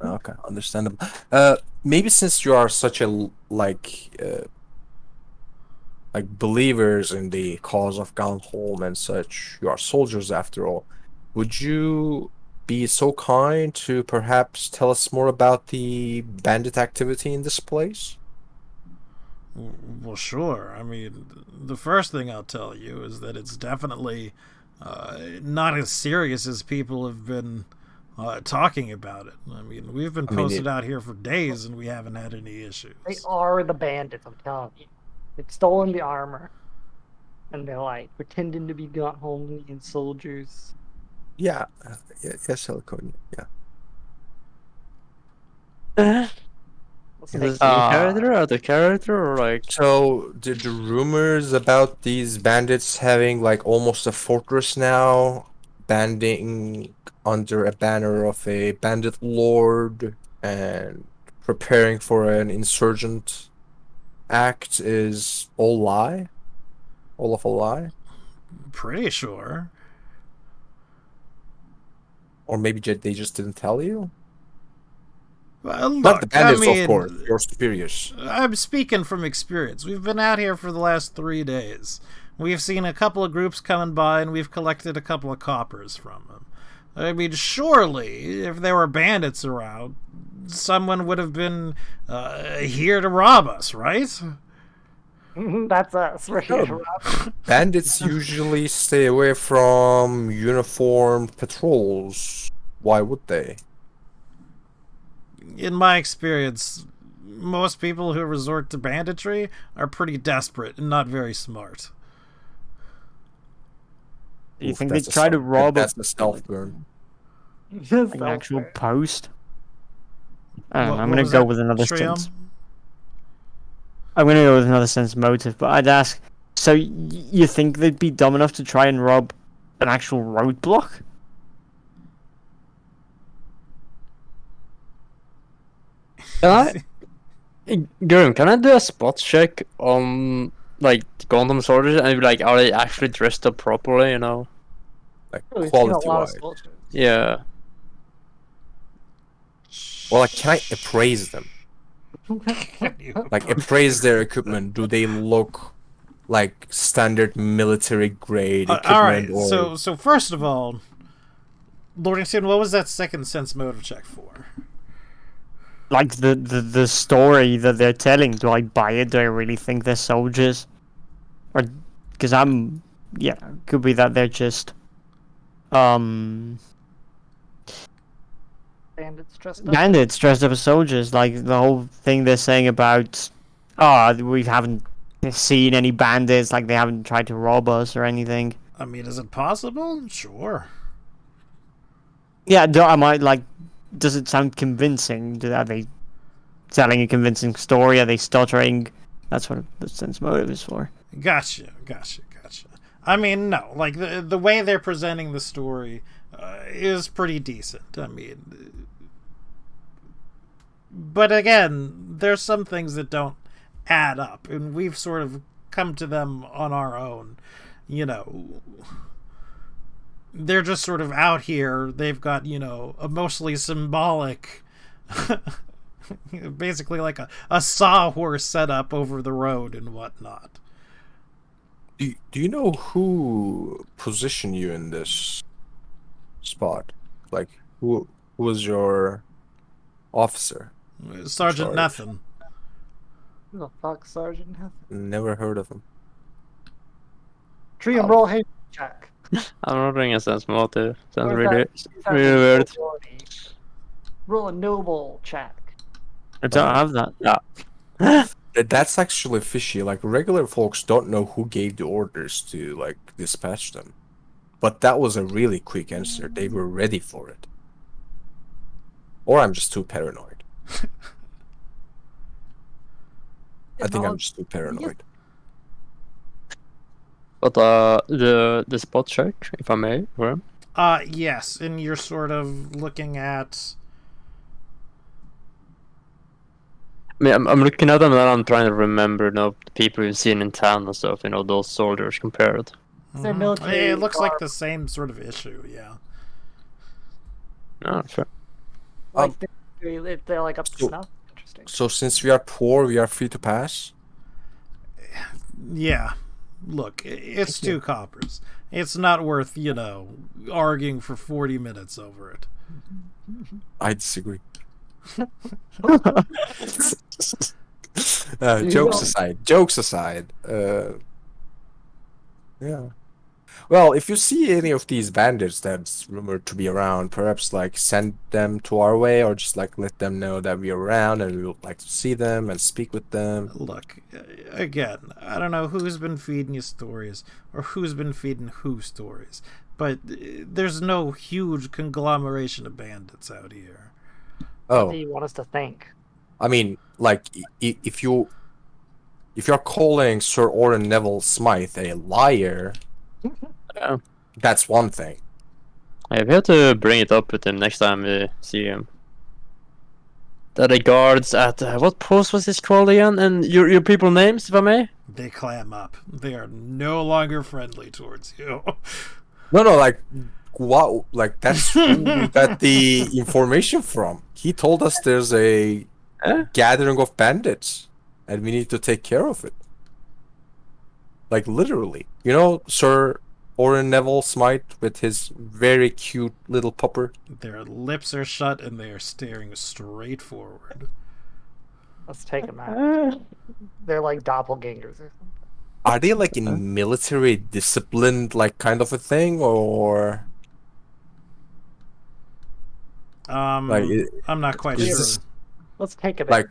Speaker 2: Okay, understandable. Maybe since you are such a believers in the cause of Gauntholm and such, you are soldiers after all. Would you be so kind to perhaps tell us more about the bandit activity in this place?
Speaker 1: Well, sure. I mean, the first thing I'll tell you is that it's definitely not as serious as people have been talking about it. I mean, we've been posted out here for days and we haven't had any issues.
Speaker 4: They are the bandits, I'm telling you. They've stolen the armor. And they're like pretending to be Gauntholmian soldiers.
Speaker 2: Yeah, yes, Heliconia, yeah.
Speaker 4: Let's
Speaker 5: Is
Speaker 4: take
Speaker 5: this the character or the character or like?
Speaker 2: So, the rumors about these bandits having almost a fortress now, banding under a banner of a bandit lord and preparing for an insurgent act is all lie? All of a lie?
Speaker 1: Pretty sure.
Speaker 2: Or maybe they just didn't tell you?
Speaker 1: Well,
Speaker 2: Not the
Speaker 1: look,
Speaker 2: bandits,
Speaker 1: I mean,
Speaker 2: of course, your superiors.
Speaker 1: I'm speaking from experience. We've been out here for the last 3 days. We've seen a couple of groups coming by, and we've collected a couple of coppers from them. I mean, surely, if there were bandits around, someone would have been here to rob us, right?
Speaker 4: That's us. We're here to rob.
Speaker 2: Bandits usually stay away from uniformed patrols. Why would they?
Speaker 1: In my experience, most people who resort to banditry are pretty desperate and not very smart.
Speaker 3: Do you
Speaker 2: Oof,
Speaker 3: think they
Speaker 2: that's a
Speaker 3: try to
Speaker 2: self-
Speaker 3: rob
Speaker 2: That's a stealth burn.
Speaker 3: an actual post? I don't know, I'm
Speaker 1: What
Speaker 3: gonna
Speaker 1: was
Speaker 3: go
Speaker 1: that,
Speaker 3: with another
Speaker 1: Shriam?
Speaker 3: sense. I'm gonna go with another sense motive, but I'd ask. So you think they'd be dumb enough to try and rob an actual roadblock?
Speaker 5: Can Gurm, can I do a spot check on Gundam soldiers and be like, are they actually dressed up properly? You know?
Speaker 4: We've seen a
Speaker 2: Quality
Speaker 4: lot of
Speaker 2: wise.
Speaker 4: soldiers.
Speaker 5: Yeah.
Speaker 2: Well, can I appraise them? Appraise their equipment. Do they look like standard military grade equipment?
Speaker 1: All right.
Speaker 2: Or...
Speaker 1: So first of all, Lordington, what was that second sense motive check for?
Speaker 3: Like the story that they're telling, do I buy it? Do I really think they're soldiers? Or because could be that they're just
Speaker 4: Bandits dressed up.
Speaker 3: bandits dressed up as soldiers. Like the whole thing they're saying about, we haven't seen any bandits, like they haven't tried to rob us or anything.
Speaker 1: I mean, is it possible? Sure.
Speaker 3: Yeah, does it sound convincing? Are they telling a convincing story? Are they stuttering? That's what the sense motive is for.
Speaker 1: Gotcha. I mean, no, like the way they're presenting the story is pretty decent. I mean, but again, there's some things that don't add up, and we've sort of come to them on our own. You know, they're just sort of out here. They've got, a mostly symbolic, basically like a sawhorse set up over the road and whatnot.
Speaker 2: Do you know who positioned you in this spot? Like, who was your officer?
Speaker 1: Sergeant
Speaker 2: Sarge.
Speaker 1: Nothing.
Speaker 4: Who the fuck, Sergeant?
Speaker 2: Never heard of him.
Speaker 4: Tree and roll hay check.
Speaker 5: I'm not doing a sense motive. Sounds
Speaker 4: Or
Speaker 5: really,
Speaker 4: is that
Speaker 5: really weird.
Speaker 4: nobility? Roll a noble check.
Speaker 3: I don't have that.
Speaker 2: That's actually fishy. Like, regular folks don't know who gave the orders to, like, dispatch them. But that was a really quick answer. They were ready for it. Or I'm just too paranoid. I think I'm just too paranoid.
Speaker 5: But the spot check, if I may, Grim.
Speaker 1: Yes, and you're sort of looking at.
Speaker 5: I mean, I'm looking at them and I'm trying to remember, the people you've seen in town and stuff. Those soldiers compared.
Speaker 4: They're military
Speaker 1: It looks like
Speaker 4: garb.
Speaker 1: the same sort of issue, yeah.
Speaker 5: Oh, fair.
Speaker 4: Like they're like up to
Speaker 2: so-
Speaker 4: snuff. Interesting.
Speaker 2: So since we are poor, we are free to pass?
Speaker 1: Yeah. Look, it's 2 coppers. It's not worth, arguing for 40 minutes over it.
Speaker 2: I disagree. Jokes aside. Yeah. Well, if you see any of these bandits that's rumored to be around, perhaps like send them to our way, or just like let them know that we're around and we would like to see them and speak with them.
Speaker 1: Look, again, I don't know who's been feeding you stories or who's been feeding who stories, but there's no huge conglomeration of bandits out here.
Speaker 4: What
Speaker 2: Oh,
Speaker 4: do you want us to think?
Speaker 2: I mean, like if you're calling Sir Oren Neville Smythe a liar,
Speaker 5: Yeah.
Speaker 2: that's one thing.
Speaker 5: I have to bring it up with him next time we see him. That the guards at what post was this called again? And your people names, if I may.
Speaker 1: They clam up. They are no longer friendly towards you.
Speaker 2: No, like what? Like that's who we got the information from. He told us there's a gathering of bandits, and we need to take care of it. Like literally, Sir Oren Neville Smythe with his very cute little pupper.
Speaker 1: Their lips are shut and they are staring straight forward.
Speaker 4: Let's take them out. They're like doppelgangers or something.
Speaker 2: Are they like in military disciplined, like kind of a thing, or like
Speaker 1: I'm not quite
Speaker 2: is
Speaker 1: sure.
Speaker 2: this-
Speaker 4: Let's take them
Speaker 2: like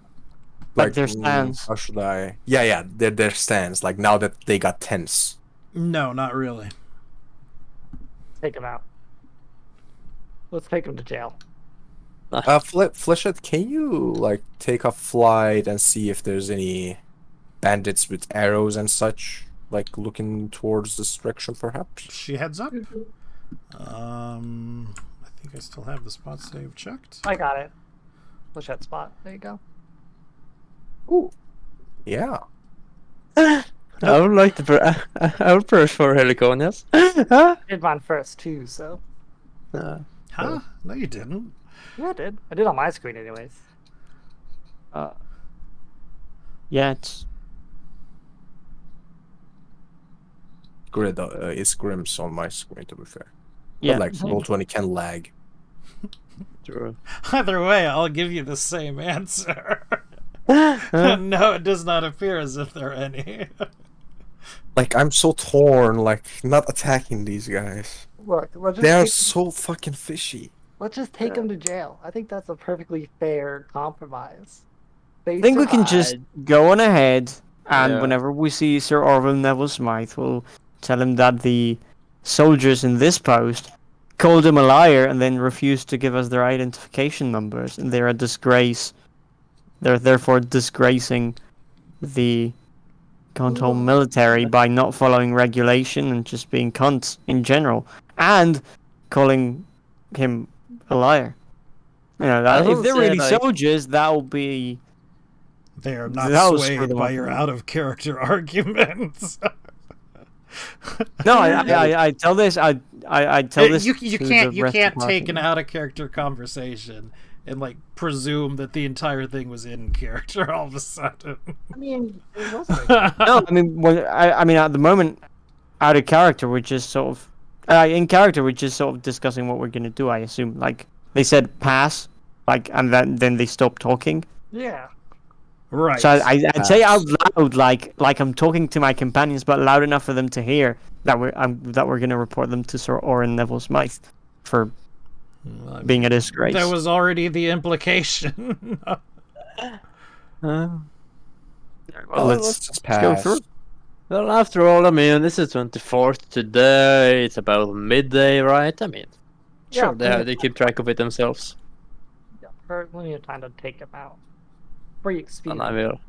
Speaker 3: Like their stands.
Speaker 2: How should I? Yeah, their stands. Like now that they got tense.
Speaker 1: No, not really.
Speaker 4: Take them out. Let's take them to jail.
Speaker 2: Fleshhead, can you like take a flight and see if there's any bandits with arrows and such, like looking towards this direction, perhaps?
Speaker 1: She heads up. I think I still have the spot save checked.
Speaker 4: I got it. Push that spot. There you go.
Speaker 2: Ooh, yeah.
Speaker 5: I would like to. I would push for Helicon, yes.
Speaker 4: I did mine first too, so
Speaker 1: Huh? No, you didn't.
Speaker 4: yeah, I did. I did on my screen anyways.
Speaker 3: Yeah, it's
Speaker 2: Grid is Grimm's on my screen, to be fair.
Speaker 3: yeah.
Speaker 2: But, like Roll20 can lag.
Speaker 5: True.
Speaker 1: Either way, I'll give you the same answer. No, it does not appear as if there are any.
Speaker 2: Like, I'm so torn, like, not attacking these guys.
Speaker 4: Look,
Speaker 2: They are so fucking fishy.
Speaker 4: let's just take him to jail. I think that's a perfectly fair compromise. They
Speaker 3: I think we can just go on ahead, and
Speaker 5: Yeah.
Speaker 3: whenever we see Sir Orville Neville Smythe, we'll tell him that the soldiers in this post called him a liar and then refused to give us their identification numbers, and they're a disgrace. They're therefore disgracing the Control military by not following regulation and just being cunts in general, and calling him a liar. You know, that, if they're really soldiers, that'll be.
Speaker 1: They are not
Speaker 3: That'll
Speaker 1: swayed
Speaker 3: screw them
Speaker 1: by
Speaker 3: up.
Speaker 1: your out of character arguments.
Speaker 3: No, I tell this. I tell this.
Speaker 1: You
Speaker 3: to
Speaker 1: can't
Speaker 3: the rest
Speaker 1: take
Speaker 3: of the
Speaker 1: an out of character conversation and like presume that the entire thing was in character all of a sudden.
Speaker 4: I mean, it wasn't.
Speaker 3: No, I mean, I mean, at the moment, out of character, we're just sort of. In character, we're just sort of discussing what we're gonna do. I assume, like they said, pass, like, and then they stopped talking.
Speaker 4: Yeah.
Speaker 1: Right.
Speaker 3: So I'd say out loud, like I'm talking to my companions, but loud enough for them to hear that we're gonna report them to Sir Orin Neville Smythe for
Speaker 1: Well, I mean,
Speaker 3: being a disgrace.
Speaker 1: that was already the implication.
Speaker 3: Well,
Speaker 2: Let's just
Speaker 3: let's go
Speaker 2: pass.
Speaker 3: through.
Speaker 5: Well, after all, I mean, this is 24th today. It's about midday, right? I mean, sure,
Speaker 4: Yeah.
Speaker 5: they keep track of it themselves.
Speaker 4: Yeah, plenty of time to take him out. Free
Speaker 5: And
Speaker 4: experience.
Speaker 5: I will.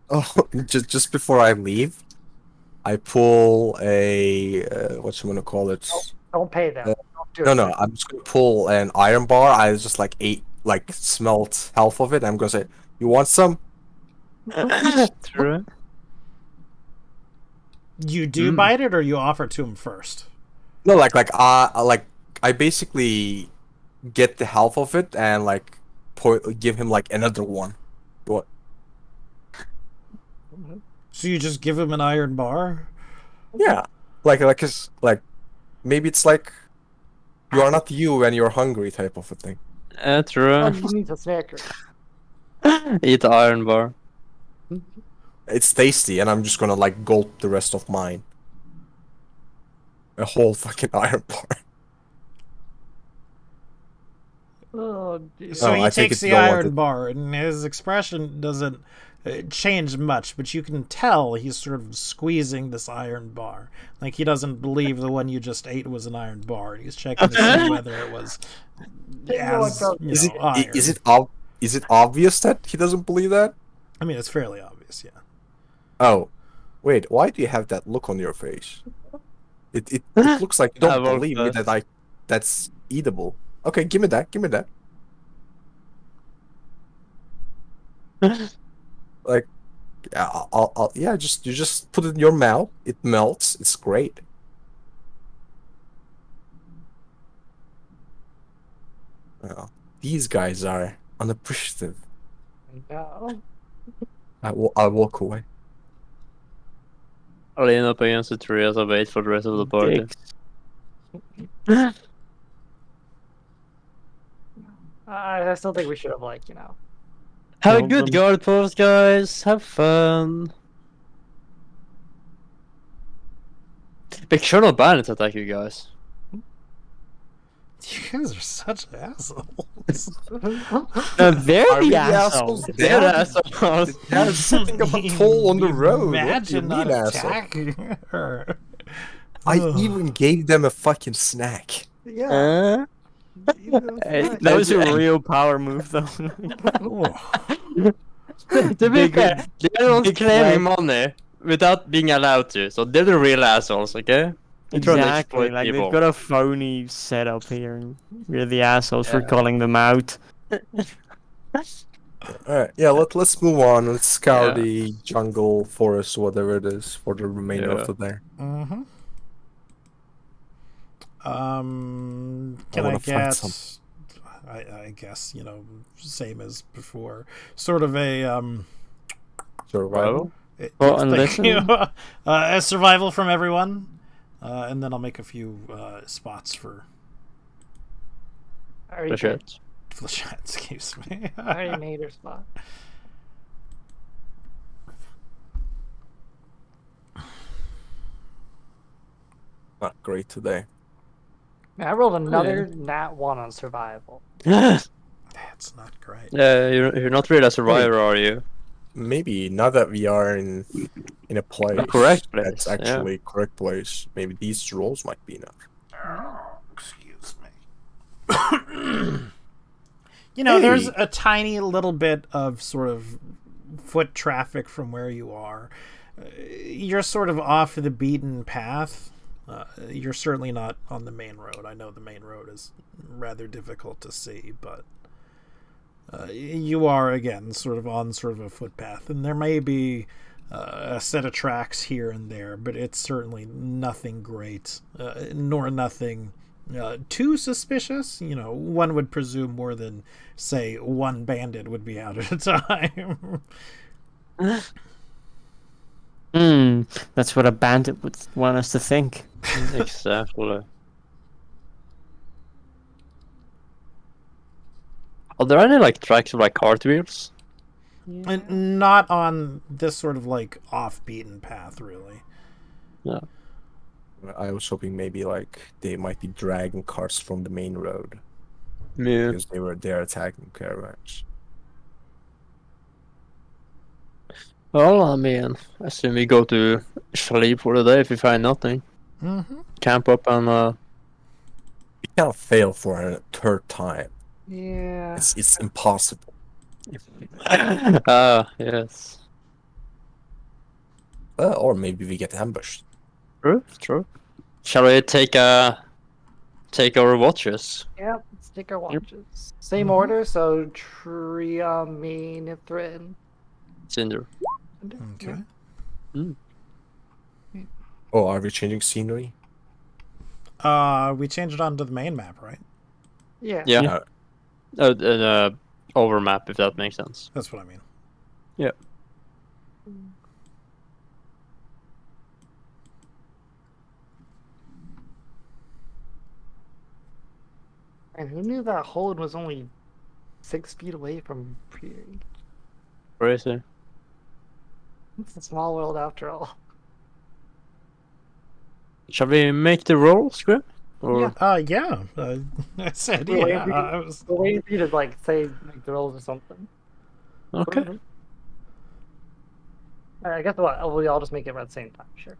Speaker 2: Oh, just before I leave, I pull a what you wanna call it?
Speaker 4: Don't pay them.
Speaker 2: Uh,
Speaker 4: Don't do
Speaker 2: No,
Speaker 4: it.
Speaker 2: no, I'm just gonna pull an iron bar. I just like smelt half of it. I'm gonna say, "You want some?"
Speaker 5: True.
Speaker 1: You do bite it, or you offer to him first?
Speaker 2: No, like I basically get the half of it and like give him like another one. What?
Speaker 1: So you just give him an iron bar?
Speaker 2: Yeah, like maybe it's like you are not you when you're hungry type of a thing.
Speaker 5: True.
Speaker 4: Oh, he needs a Snicker.
Speaker 5: Eat the iron bar.
Speaker 2: It's tasty, and I'm just gonna like gulp the rest of mine. A whole fucking iron bar.
Speaker 4: Oh, dear.
Speaker 1: So he
Speaker 2: I take
Speaker 1: takes
Speaker 2: it
Speaker 1: the
Speaker 2: you don't want
Speaker 1: iron
Speaker 2: it.
Speaker 1: bar, and his expression doesn't change much, but you can tell he's sort of squeezing this iron bar. Like he doesn't believe the one you just ate was an iron bar. He's checking to see whether it was as, you
Speaker 2: Is
Speaker 1: know, iron.
Speaker 2: is it obvious that he doesn't believe that?
Speaker 1: I mean, it's fairly obvious, yeah.
Speaker 2: Oh, wait. Why do you have that look on your face? It looks like you
Speaker 5: I
Speaker 2: don't
Speaker 5: won't
Speaker 2: believe me
Speaker 5: first.
Speaker 2: that that's eatable. Okay, give me that. Give me that. Like, yeah, I'll yeah. You just put it in your mouth. It melts. It's great. Well, these guys are unappreciative.
Speaker 4: No.
Speaker 2: I'll walk away.
Speaker 5: I'll lean up against the tree as I wait for the rest of the party.
Speaker 3: Dicks.
Speaker 4: I still think we should have, like,
Speaker 5: Have a
Speaker 3: Well
Speaker 5: good
Speaker 3: done.
Speaker 5: guard post, guys. Have fun. Big Colonel Bandits attack you guys.
Speaker 1: You guys are such assholes.
Speaker 3: No, they're
Speaker 2: Are we
Speaker 3: the
Speaker 2: the
Speaker 3: assholes.
Speaker 2: assholes?
Speaker 5: They're assholes.
Speaker 2: They're setting up a toll on the road.
Speaker 1: Imagine
Speaker 2: What
Speaker 1: not
Speaker 2: do you mean, asshole?
Speaker 1: attacking her.
Speaker 2: I
Speaker 1: Ugh.
Speaker 2: even gave them a fucking snack.
Speaker 4: Yeah.
Speaker 3: That was a real power move, though.
Speaker 1: Oh.
Speaker 5: To be
Speaker 3: Big-
Speaker 5: fair, they're the ones
Speaker 3: big
Speaker 5: claiming
Speaker 3: flag.
Speaker 5: money without being allowed to, so they're the real assholes, okay? They're trying to
Speaker 3: Exactly.
Speaker 5: exploit
Speaker 3: Like
Speaker 5: people.
Speaker 3: they've got a phony setup here, and we're the assholes for
Speaker 5: Yeah.
Speaker 3: calling them out.
Speaker 2: Alright, yeah, let's move on. Let's scour
Speaker 5: Yeah.
Speaker 2: the jungle, forest, whatever it is, for the remainder
Speaker 5: Yeah.
Speaker 2: of the day.
Speaker 1: Mm-hmm.
Speaker 2: I
Speaker 1: Can I
Speaker 2: wanna find
Speaker 1: get?
Speaker 2: some.
Speaker 1: I guess same as before. Sort of a
Speaker 2: Survival.
Speaker 3: Well, and
Speaker 1: thank
Speaker 3: listen.
Speaker 1: you. A survival from everyone, and then I'll make a few spots for
Speaker 4: I already,
Speaker 5: Shit.
Speaker 1: Flechette. Excuse me.
Speaker 4: I already made her spot.
Speaker 2: Not great today.
Speaker 4: Man, I rolled another nat 1 on survival.
Speaker 1: That's not great.
Speaker 5: You're not really a survivor, are you?
Speaker 2: Maybe now that we are in a place
Speaker 5: correct
Speaker 2: that's
Speaker 5: place, yeah.
Speaker 2: actually correct place, maybe these rolls might be enough.
Speaker 1: Excuse me. You know, there's a tiny little bit of sort of foot traffic from where you are. You're sort of off the beaten path. You're certainly not on the main road. I know the main road is rather difficult to see, but you are, again, sort of on sort of a footpath. And there may be a set of tracks here and there, but it's certainly nothing great, nor nothing too suspicious. You know, one would presume more than, say, one bandit would be out at a time.
Speaker 3: That's what a bandit would want us to think.
Speaker 5: Exactly. Are there any like tracks with like cartwheels?
Speaker 1: And not on this sort of like off-beaten path, really.
Speaker 5: Yeah.
Speaker 2: I was hoping maybe like they might be dragging cars from the main road
Speaker 5: Yeah.
Speaker 2: because they're attacking caravans.
Speaker 5: Well, I mean, I assume we go to sleep for the day if we find nothing.
Speaker 1: Mm-hmm.
Speaker 5: Camp up and
Speaker 2: We can't fail for a third time.
Speaker 4: Yeah.
Speaker 2: It's impossible.
Speaker 5: yes.
Speaker 2: Or maybe we get ambushed.
Speaker 5: True. Shall we take our watches?
Speaker 4: Yep, let's take our watches. Same order, so Toria, me, Nithrin.
Speaker 5: Cinder.
Speaker 1: Okay.
Speaker 2: Oh, are we changing scenery?
Speaker 1: We changed it onto the main map, right?
Speaker 4: Yeah.
Speaker 5: Yeah. Over map, if that makes sense.
Speaker 1: That's what I mean.
Speaker 5: Yeah.
Speaker 4: And who knew that hold was only 6 feet away from Prairie?
Speaker 5: Crazy.
Speaker 4: It's a small world after all.
Speaker 5: Shall we make the roll, Script? Or
Speaker 1: Yeah. I said
Speaker 4: We're
Speaker 1: yeah.
Speaker 4: We're waiting for you to like say make the rolls or something.
Speaker 5: okay.
Speaker 4: Alright, I guess what? We all just make it at the same time. Sure.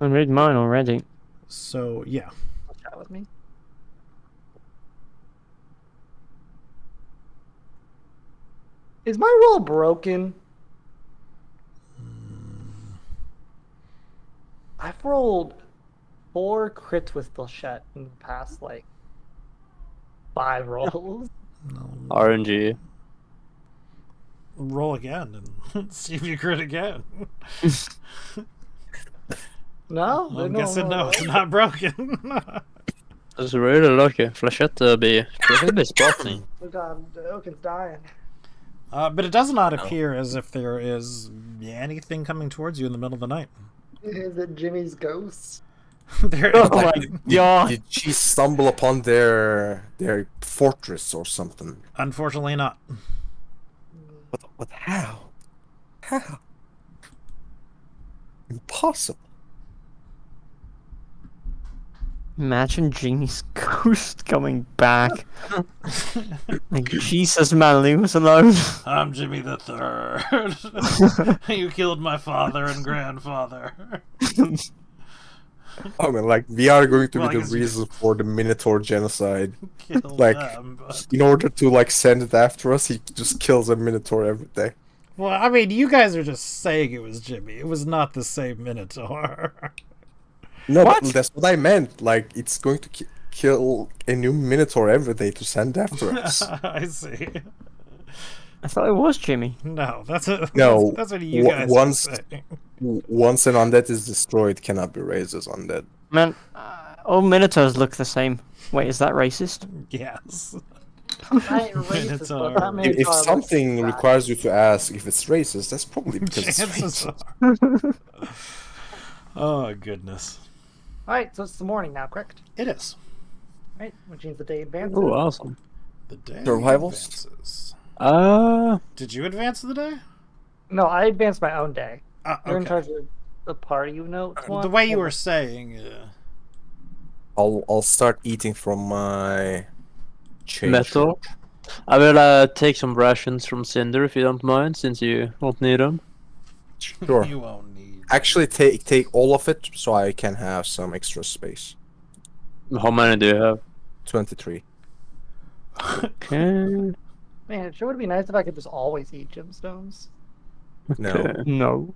Speaker 3: I read mine already.
Speaker 1: So yeah.
Speaker 4: Chat with me. Is my roll broken? I've rolled 4 crits with Blanchette in the past, like, 5 rolls.
Speaker 5: RNG.
Speaker 1: Roll again and see if you crit again.
Speaker 4: No?
Speaker 1: I'm guessing no, it's not broken.
Speaker 5: That's really lucky. Flashette be spotty.
Speaker 4: Oh god, the Oaken's dying.
Speaker 1: But it does not appear as if there is anything coming towards you in the middle of the night.
Speaker 4: Is it Jimmy's ghost?
Speaker 1: There
Speaker 3: Oh
Speaker 1: is
Speaker 3: my god!
Speaker 2: Did she stumble upon their fortress or something?
Speaker 1: Unfortunately not.
Speaker 2: But how? How? Impossible.
Speaker 3: Imagine Jeannie's ghost coming back. Like, Jesus, man, leave us alone.
Speaker 1: I'm Jimmy the Third. You killed my father and grandfather.
Speaker 2: I mean, like, we are going to
Speaker 1: Well, I
Speaker 2: be the
Speaker 1: guess you
Speaker 2: reason for the Minotaur genocide.
Speaker 1: Killed
Speaker 2: Like,
Speaker 1: them, but...
Speaker 2: in order to, like, send it after us, he just kills a Minotaur every day.
Speaker 1: Well, I mean, you guys are just saying it was Jimmy. It was not the same Minotaur.
Speaker 2: No,
Speaker 3: What?
Speaker 2: but that's what I meant. Like, it's going to kill a new Minotaur every day to send after us.
Speaker 1: I see.
Speaker 3: I thought it was Jimmy.
Speaker 1: No, that's
Speaker 2: No,
Speaker 1: that's what you guys
Speaker 2: once-
Speaker 1: are saying.
Speaker 2: Once an undead is destroyed, cannot be raised as undead.
Speaker 3: Man, all Minotaurs look the same. Wait, is that racist?
Speaker 1: Yes.
Speaker 4: I ain't racist, but that
Speaker 2: If
Speaker 4: Minotaur looks
Speaker 2: something
Speaker 4: bad.
Speaker 2: requires you to ask if it's racist, that's probably because it's
Speaker 1: Chances
Speaker 2: racist.
Speaker 1: are. Oh, goodness.
Speaker 4: Alright, so it's the morning now, correct?
Speaker 1: It is.
Speaker 4: Right, which means the day advances.
Speaker 5: Oh, awesome.
Speaker 1: The day
Speaker 2: Survivals?
Speaker 1: advances.
Speaker 5: Uh,
Speaker 1: Did you advance the day?
Speaker 4: No, I advanced my own day. You're in
Speaker 1: Okay.
Speaker 4: charge of the party notes one.
Speaker 1: The way you were saying.
Speaker 2: I'll start eating from my change.
Speaker 5: Metal. I will take some rations from Cinder if you don't mind, since you won't need them.
Speaker 2: Sure.
Speaker 1: You won't need.
Speaker 2: Actually, take all of it so I can have some extra space.
Speaker 5: How many do you have?
Speaker 2: 23.
Speaker 5: Okay.
Speaker 4: Man, it sure would be nice if I could just always eat gemstones.
Speaker 2: No.
Speaker 5: Okay.
Speaker 3: No.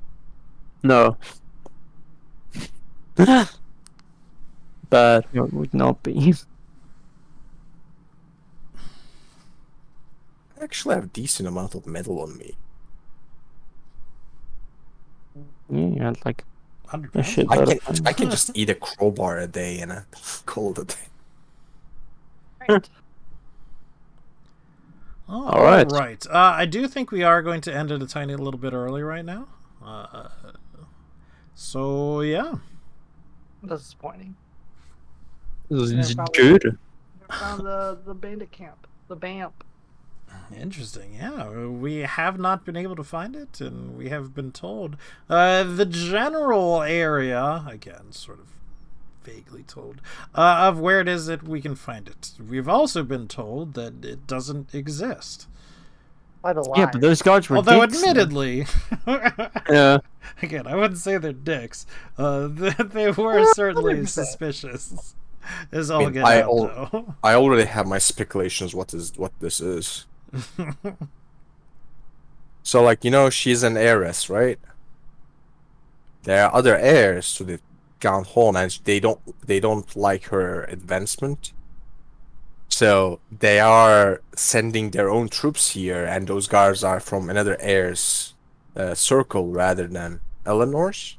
Speaker 5: No. But
Speaker 3: No, it would not be.
Speaker 2: I actually have a decent amount of metal on me.
Speaker 3: Yeah, you had like
Speaker 1: 100
Speaker 3: a
Speaker 1: pounds?
Speaker 3: shit
Speaker 2: I
Speaker 3: load
Speaker 2: can
Speaker 3: of time.
Speaker 2: I can just eat a crowbar a day and call it a day.
Speaker 4: Right.
Speaker 1: Oh,
Speaker 5: All right.
Speaker 1: Right. I do think we are going to end it a tiny little bit early right now. So yeah.
Speaker 4: Disappointing.
Speaker 5: it's
Speaker 4: Yeah,
Speaker 5: good.
Speaker 4: Found the bandit camp. The BAMP.
Speaker 1: Interesting. Yeah, we have not been able to find it, and we have been told the general area, again, sort of vaguely told, of where it is that we can find it. We've also been told that it doesn't exist.
Speaker 4: By the lie.
Speaker 3: Yeah, but those guards were
Speaker 1: Although,
Speaker 3: dicks, man.
Speaker 1: admittedly,
Speaker 5: Yeah.
Speaker 1: again, I wouldn't say they're dicks. They were certainly
Speaker 4: 100%.
Speaker 1: suspicious. Is all
Speaker 2: mean,
Speaker 1: get
Speaker 2: I
Speaker 1: out,
Speaker 2: al-
Speaker 1: though.
Speaker 2: I already have my speculations what this is. So like, she's an heiress, right? There are other heirs to the Count Horn, and they don't like her advancement. So they are sending their own troops here, and those guards are from another heir's circle rather than Eleanor's.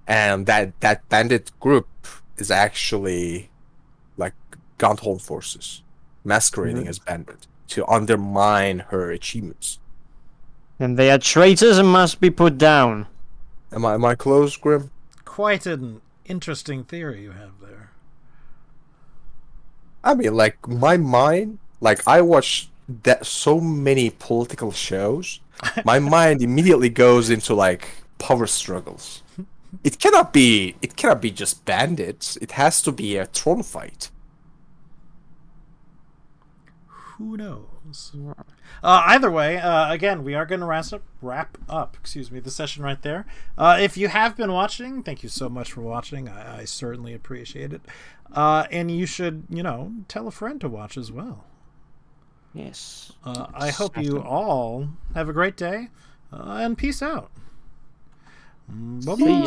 Speaker 2: And that bandit group is actually like Count Horn forces masquerading as bandit to undermine her achievements.
Speaker 3: And they are traitors and must be put down.
Speaker 2: Am I close, Grim?
Speaker 1: Quite an interesting theory you have there.
Speaker 2: I mean, like, my mind, like, I watch that so many political shows, my mind immediately goes into like power struggles. It cannot be just bandits. It has to be a throne fight.
Speaker 1: Who knows? Either way, again, we are going to wrap up the session right there. If you have been watching, thank you so much for watching. I certainly appreciate it. And you should, tell a friend to watch as well.
Speaker 3: Yes.
Speaker 1: I hope you all have a great day, and peace out. Bye-bye.
Speaker 3: See ya.